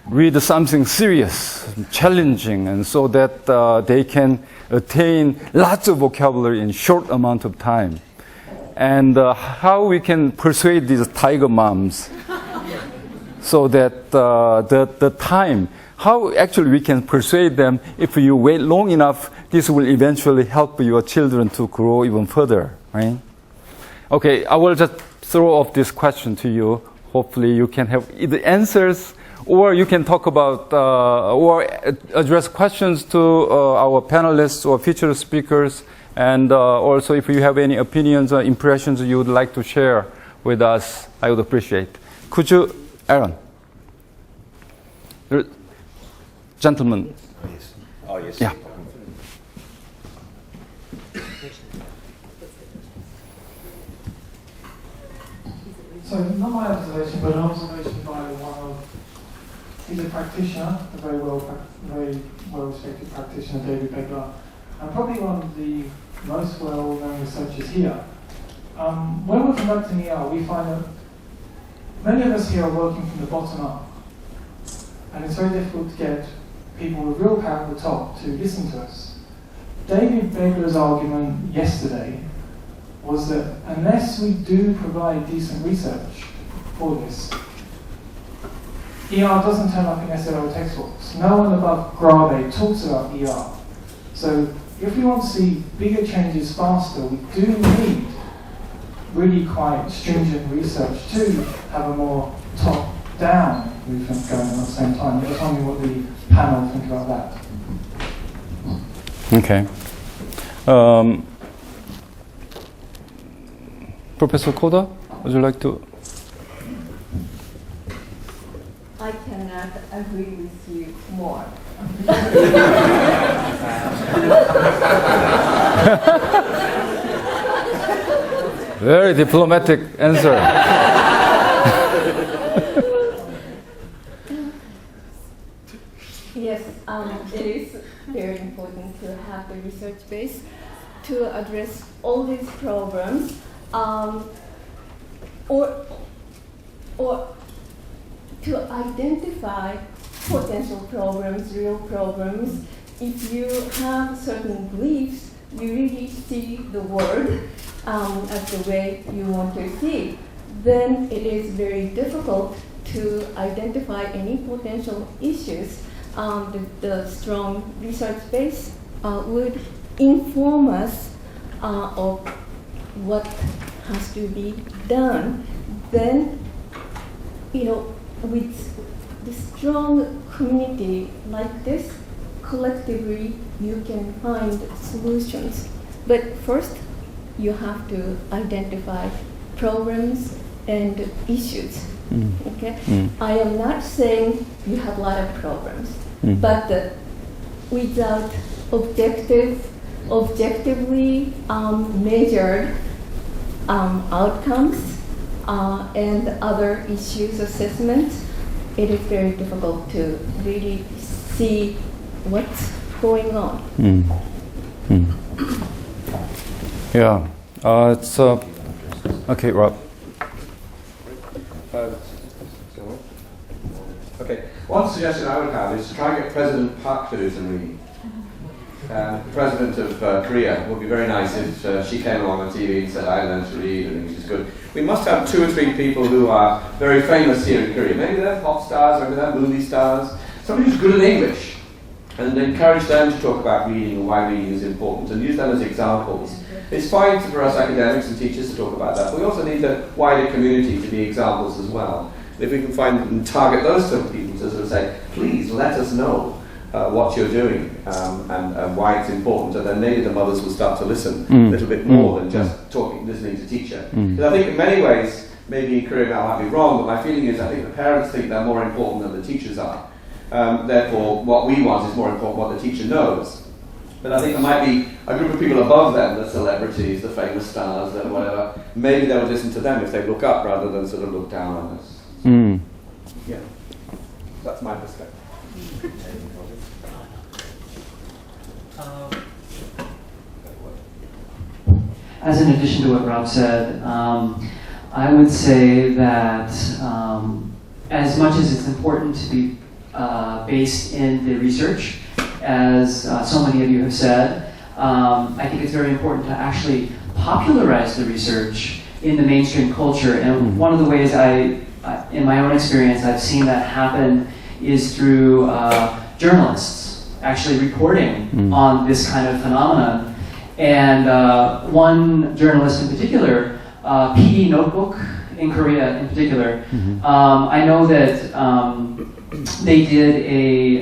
read something serious, challenging, and so that they can attain lots of vocabulary in short amount of time. And how we can persuade these tiger moms so that the time, how actually we can persuade them, if you wait long enough, this will eventually help your children to grow even further, right? Okay, I will just throw off this question to you. Hopefully you can have either answers, or you can talk about or address questions to our panelists or future speakers. And also, if you have any opinions or impressions you would like to share with us, I would appreciate. Could you, Aaron? Gentlemen. Yes. Oh, yes. Yeah. So, not my observation, but an observation by one of, he's a practitioner, a very well-respected practitioner, David Pegler, and probably one of the most well-known researchers here. When we're conducting ER, we find that many of us here are working from the bottom up, and it's very difficult to get people with real power at the top to listen to us. David Begler's argument yesterday was that unless we do provide decent research for this, ER doesn't turn up in SLO textbooks. No one above Grabe talks about ER. So if we want to see bigger changes faster, we do need really quite stringent research to have a more top-down movement going on at the same time. I'm just wondering what the panel think about that. Okay. Professor Koda, would you like to? I cannot agree with you more. Very diplomatic answer. Yes, it is very important to have the research base to address all these problems. Or or to identify potential problems, real problems. If you have certain beliefs, you really see the world as the way you want to see, then it is very difficult to identify any potential issues. The strong research base would inform us of what has to be done. Then, with the strong community like this, collectively you can find solutions. But first, you have to identify problems and issues. Okay? I am not saying you have a lot of problems, but without objectively measured outcomes and other issues assessments, it is very difficult to really see what's going on. Yeah, it's okay, Rob. Okay, one suggestion I would have is to try and get President Park to do some reading. The President of Korea. It would be very nice if she came along on TV and said, I learned to read and English is good. We must have 2 or 3 people who are very famous here in Korea. Maybe they're pop stars, maybe they're movie stars. Somebody who's good at English. And encourage them to talk about reading and why reading is important and use them as examples. It's fine for us academics and teachers to talk about that, but we also need the wider community to be examples as well. If we can find and target those sort of people to sort of say, please let us know what you're doing and why it's important, and then maybe the mothers will start to listen a little bit more than just listening to teacher. Because I think in many ways, maybe in Korea now I might be wrong, but my feeling is I think the parents think they're more important than the teachers are. Therefore, what we want is more important what the teacher knows. But I think there might be a group of people above them, the celebrities, the famous stars, the whatever. Maybe they would listen to them if they look up rather than sort of look down on us. Yeah, that's my perspective. As an addition to what Rob said, I would say that as much as it's important to be based in the research, as so many of you have said, I think it's very important to actually popularize the research in the mainstream culture. And one of the ways in my own experience, I've seen that happen is through journalists actually reporting on this kind of phenomenon. And one journalist in particular, PD Notebook in Korea in particular, I know that they did a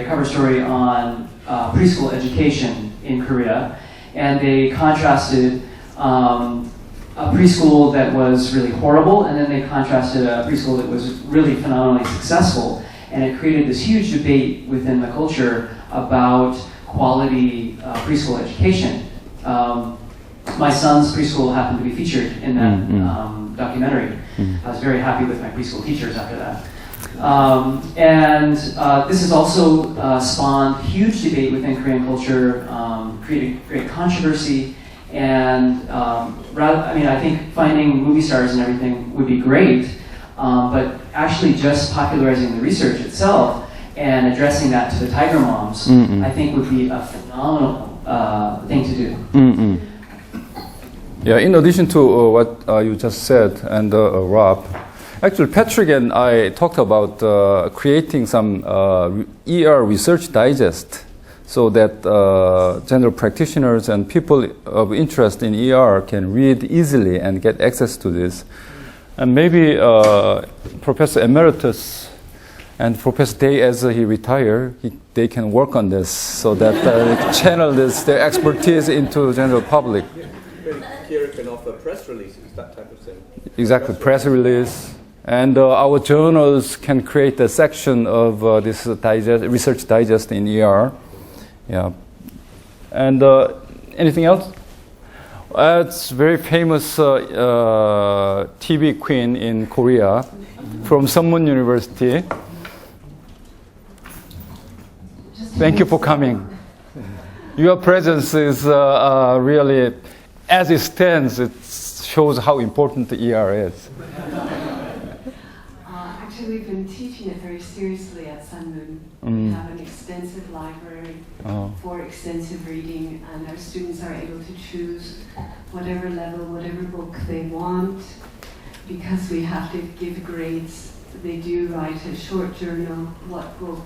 cover story on preschool education in Korea, and they contrasted a preschool that was really horrible, and then they contrasted a preschool that was really phenomenally successful, and it created this huge debate within the culture about quality preschool education. My son's preschool happened to be featured in that documentary. I was very happy with my preschool teachers after that. This has also spawned huge debate within Korean culture, created great controversy, and I think finding movie stars and everything would be great, but actually just popularizing the research itself and addressing that to the tiger moms, I think would be a phenomenal thing to do. Yeah, in addition to what you just said, and Rob, actually Patrick and I talked about creating some ER research digest so that general practitioners and people of interest in ER can read easily and get access to this. And maybe Professor Emeritus and Professor Day, as he retired, they can work on this so that channel their expertise into general public. Kira can offer press releases, that type of thing. Exactly, press release. And our journals can create a section of this research digest in ER. Yeah. And anything else? It's very famous TV queen in Korea from Sunmun University. Thank you for coming. Your presence is really, as it stands, it shows how important the ER is. been teaching it very seriously at Sunmoon. Mm. We have an extensive library for extensive reading, and our students are able to choose whatever level, whatever book they want. Because we have to give grades, they do write a short journal, what book,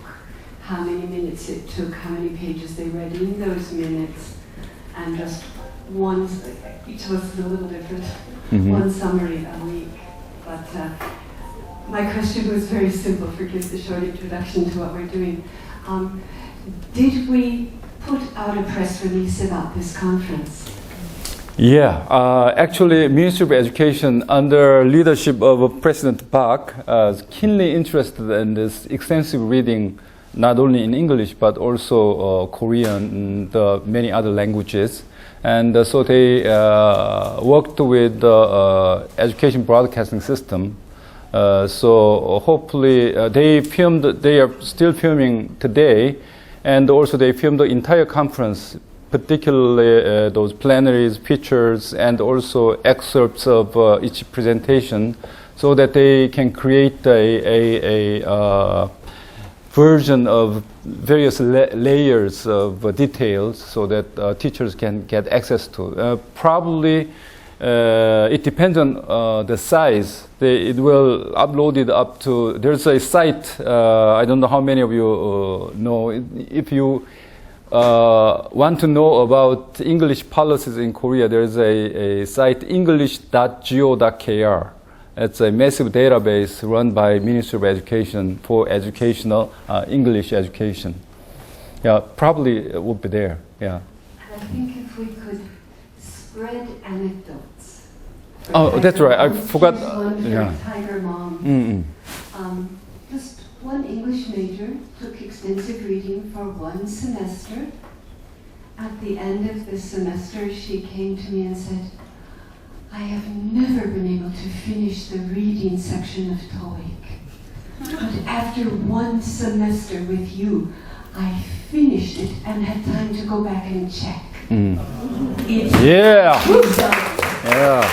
how many minutes it took, how many pages they read in those minutes, and just one, each of us is a little different, one summary a week. But my question was very simple, forgive the short introduction to what we're doing. Did we put out a press release about this conference? Yeah, actually, Ministry of Education, under leadership of President Park, is keenly interested in this extensive reading, not only in English but also Korean and many other languages. And so they worked with the education broadcasting system. So hopefully they are still filming today, and also they filmed the entire conference, particularly those plenaries, pictures, and also excerpts of each presentation, so that they can create a version of various layers of details, so that teachers can get access to. Probably it depends on the size. It will upload it up to. There's a site. I don't know how many of you know. If you want to know about English policies in Korea, there's a site, english.go.kr. It's a massive database run by Ministry of Education for educational English education. Yeah, probably it would be there. Yeah. I think if we could spread anecdotes. Oh, that's right. I forgot. Yeah. Tiger Mom. Just one English major took extensive reading for one semester. At the end of the semester, she came to me and said, I have never been able to finish the reading section of TOEIC. But after one semester with you, I finished it and had time to go back and check. Yeah. Yeah.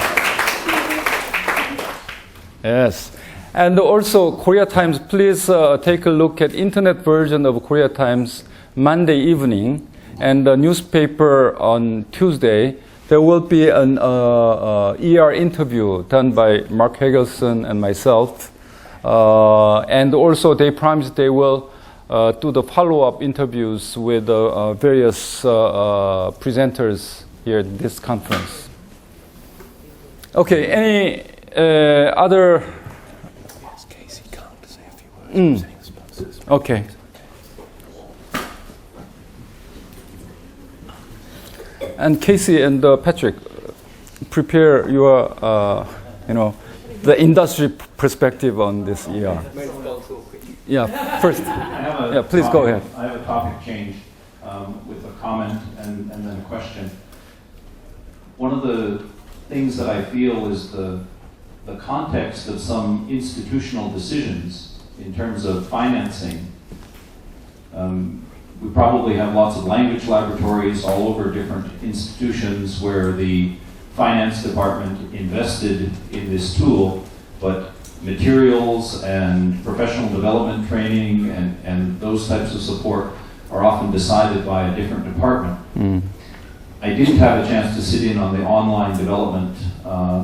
Yes. And also, Korea Times, please take a look at internet version of Korea Times Monday evening, and the newspaper on Tuesday. There will be an ER interview done by Mark Hagelson and myself. And also they promised they will do the follow-up interviews with various presenters here at this conference. Okay, any other? Yes, Casey, come to say a few words. Okay. And Casey and Patrick, prepare your, the industry perspective on this ER. Yeah, first. Please go ahead. I have a topic change with a comment and then a question. One of the things that I feel is the context of some institutional decisions in terms of financing. We probably have lots of language laboratories all over different institutions where the finance department invested in this tool, but materials and professional development training and those types of support are often decided by a different department. I didn't have a chance to sit in on the online development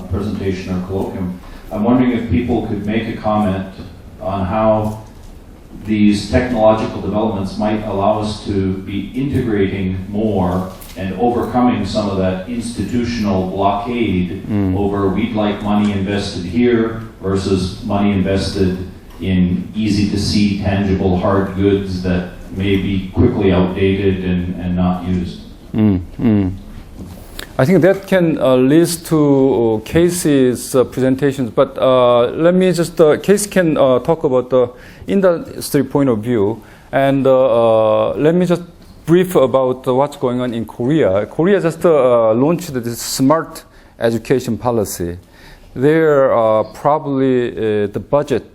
presentation or colloquium. I'm wondering if people could make a comment on how these technological developments might allow us to be integrating more and overcoming some of that institutional blockade over we'd like money invested here versus money invested in easy to see, tangible, hard goods that may be quickly outdated and not used. I think that can lead to Casey's presentations, but let me just, Casey can talk about the industry point of view, and let me just brief about what's going on in Korea. Korea just launched this smart education policy. There probably the budget,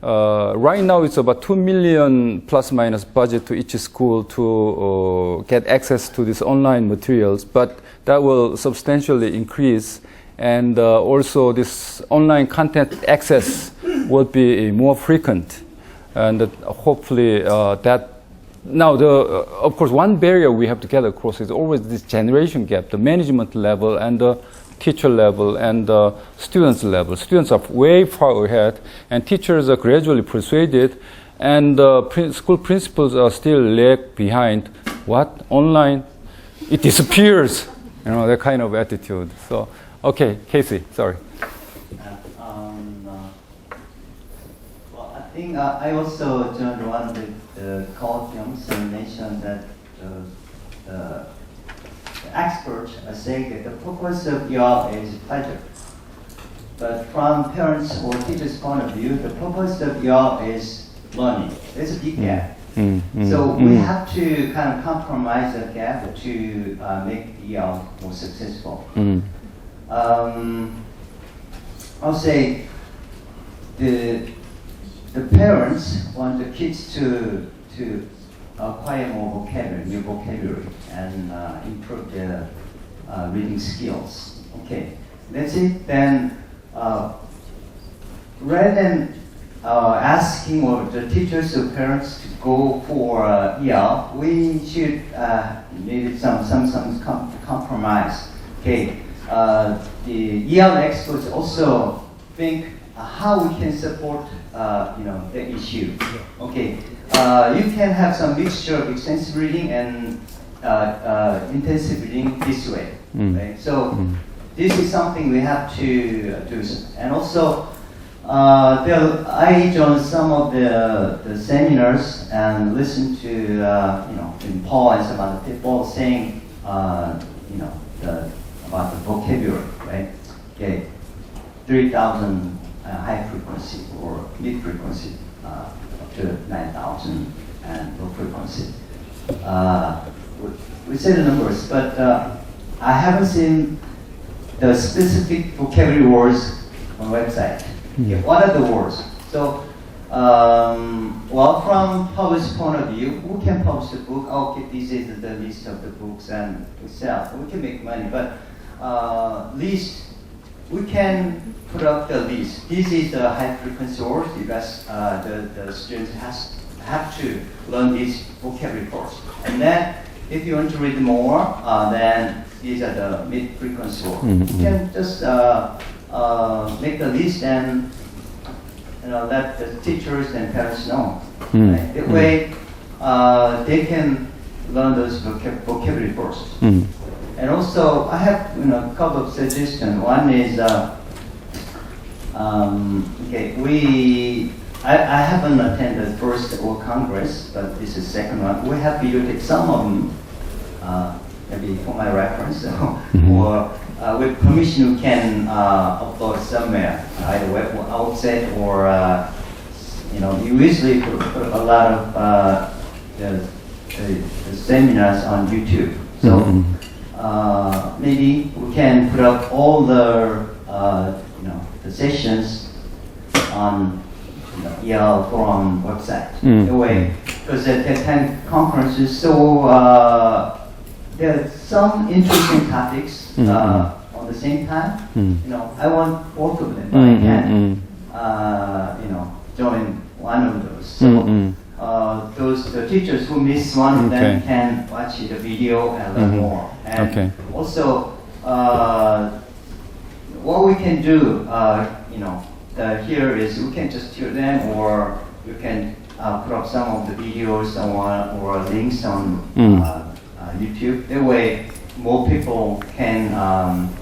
right now it's about 2 million plus minus budget to each school to get access to these online materials, but that will substantially increase, and also this online content access would be more frequent. And hopefully that, now of course one barrier we have to get across is always this generation gap, the management level and the teacher level and the students level. Students are way far ahead and teachers are gradually persuaded and school principals are still lag behind. What? Online? It disappears. You know, that kind of attitude. So, okay, Casey, sorry. Well, I think I also joined one of the colloquiums and mentioned that the experts are saying that the purpose of ER is pleasure. But from parents or teachers' point of view, the purpose of ER is learning. There's a big gap. So we have to kind of compromise that gap to make ER more successful. I'll say the parents want the kids to acquire more vocabulary, new vocabulary, and improve their reading skills. Okay, that's it. Then rather than asking or the teachers or parents to go for ER, we should maybe some compromise. Okay, the ER experts also think how we can support the issue. Okay, you can have some mixture of extensive reading and intensive reading this way. Right? So this is something we have to do, and also. I joined some of the seminars and listened to in Paul and some other people saying about the vocabulary, right? Okay, 3,000 high frequency or mid frequency up to 9,000 and low frequency. We say the numbers, but I haven't seen the specific vocabulary words on the website. Okay, what are the words? So, well, from published point of view, we can publish a book. Okay, this is the list of the books and we sell. We can make money, but list, we can put up the list. This is the high frequency words because the students have to learn this vocabulary first. And then, if you want to read more, then these are the mid frequency words. You can just make a list and let the teachers and parents know. Right? That way they can learn those vocabulary first. And also I have a couple of suggestions. One is okay, I haven't attended the first World Congress, but this is the second one. We have videotaped some of them, maybe for my reference, or with permission, we can upload somewhere, either web outside or you usually put a lot of the seminars on YouTube. So maybe we can put up all the the sessions on EL Forum website. The way, because at that time conference is so there are some interesting topics on the same time. I want both of them, but I can't join one of those. So the teachers who miss one of them can watch the video and learn more. And also, what we can do, here is we can just hear them, or you can put up some of the videos or links on YouTube. That way, more people can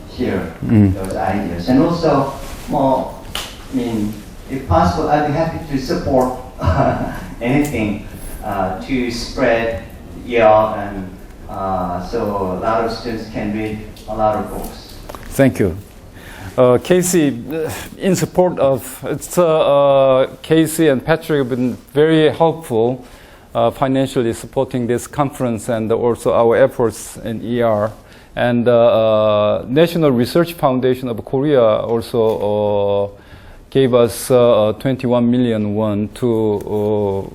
hear those ideas. And also, if possible, I'd be happy to support anything to spread and so a lot of students can read a lot of books. Thank you. Casey, in support of, Casey and Patrick have been very helpful financially supporting this conference and also our efforts in ER. And National Research Foundation of Korea also gave us 21 million won to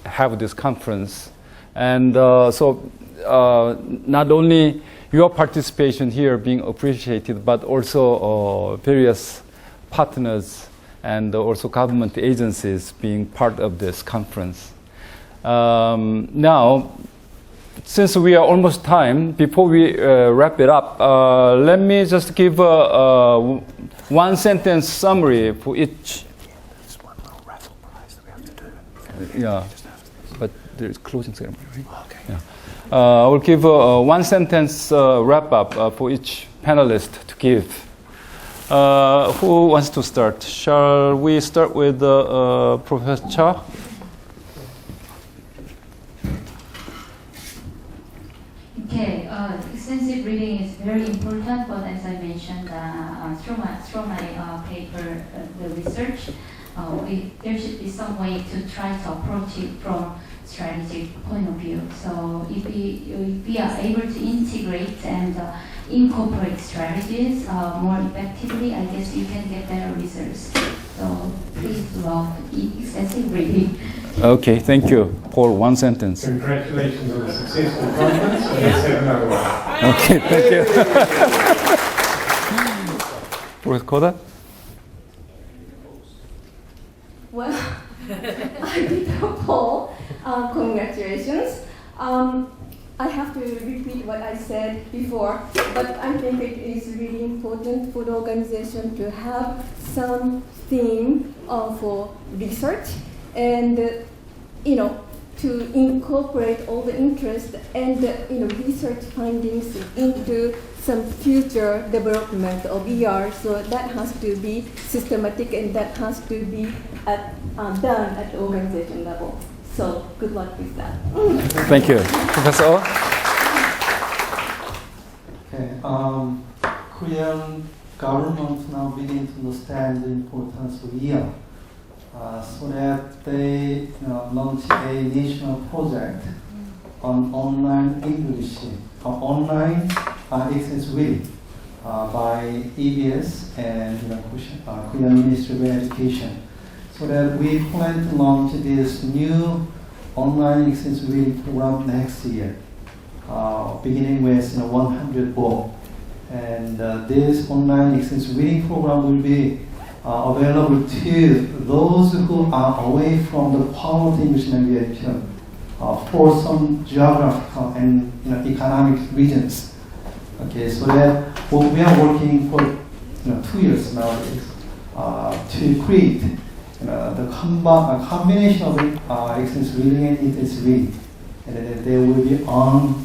have this conference. And so not only your participation here being appreciated, but also various partners and also government agencies being part of this conference. Now, since we are almost time, before we wrap it up, let me just give a one sentence summary for each. There's one little raffle prize that we have to do. Yeah, but there is closing ceremony, right? Okay. Yeah. I will give a one sentence wrap up for each panelist to give. Who wants to start? Shall we start with Professor Cha? Okay, extensive reading is very important, but as I mentioned through my paper, the research, there should be some way to try to approach it from strategic point of view. So if we are able to integrate and incorporate strategies more effectively, I guess you can get better results. So please love extensive reading. Okay, thank you. Paul, one sentence. Congratulations on a successful conference, and let's have another one. Okay, thank you. Professor Koda? Well, I did a poll. Congratulations. I have to repeat what I said before, but I think it is really important for the organization to have some theme for research and to incorporate all the interest and research findings into some future development of ER. So that has to be systematic and that has to be done at the organization level. So good luck with that. Thank you. Professor Oh? Okay. Korean government now begin to understand the importance of ER. So that they launch a national project on online English, online accessibility by EBS and Korean Ministry of Education. So that we plan to launch this new online accessibility program next year, beginning with 100 books. And this online accessibility program will be available to those who are away from the poverty English language for some geographical and economic regions. Okay, so that what we are working for 2 years nowadays to create the combination of extensive reading and intensive reading, and then they will be on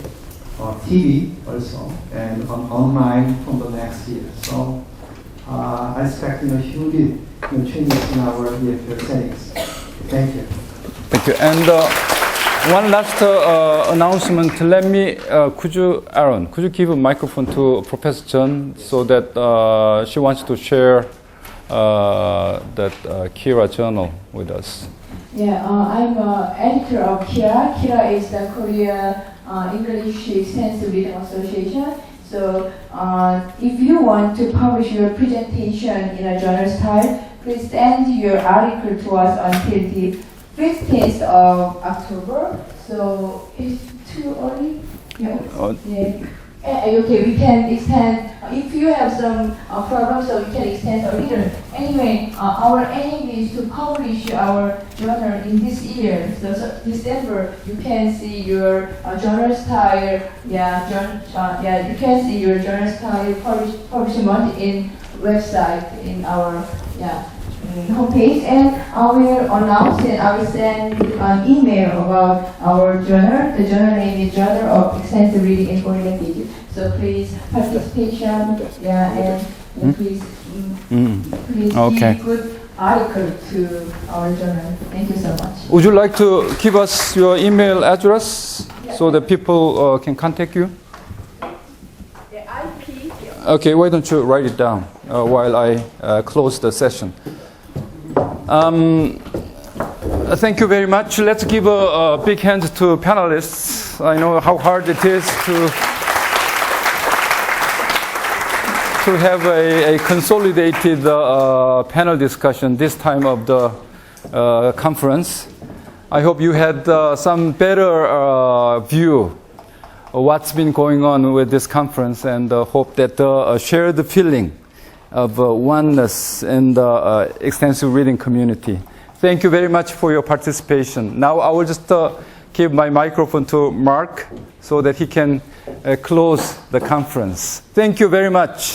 TV also and online from the next year. So I expect huge changes in our EFL settings. Thank you. Thank you. And one last announcement. Let me, Aaron, could you give a microphone to Professor Chen so that she wants to share that Kira journal with us? Yeah, I'm editor of Kira. Kira is the Korea English Extensive Reading Association. So if you want to publish your presentation in a journal style, please send your article to us until the 15th of October. So it's too early? Yeah. Yeah. Okay, we can extend, if you have some problems, so we can extend a little. Anyway, our aim is to publish our journal in this year. So December, you can see your journal style, you can see your journal style publishment in website, in our, homepage, and I will announce it. I will send an email about our journal. The journal name is Journal of Extensive Reading in Foreign Languages. So please participation, and please Okay. give good article to our journal. Thank you so much. Would you like to give us your email address so that people can contact you? Okay, why don't you write it down while I close the session. Thank you very much. Let's give a big hand to panelists. I know how hard it is to have a consolidated panel discussion this time of the conference. I hope you had some better view of what's been going on with this conference, and hope that the shared feeling of oneness in the extensive reading community. Thank you very much for your participation. Now I will just give my microphone to Mark so that he can close the conference. Thank you very much.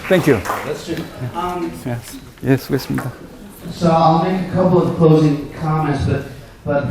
Thank you. Yes, 그렇습니다. So I'll make a couple of closing comments, but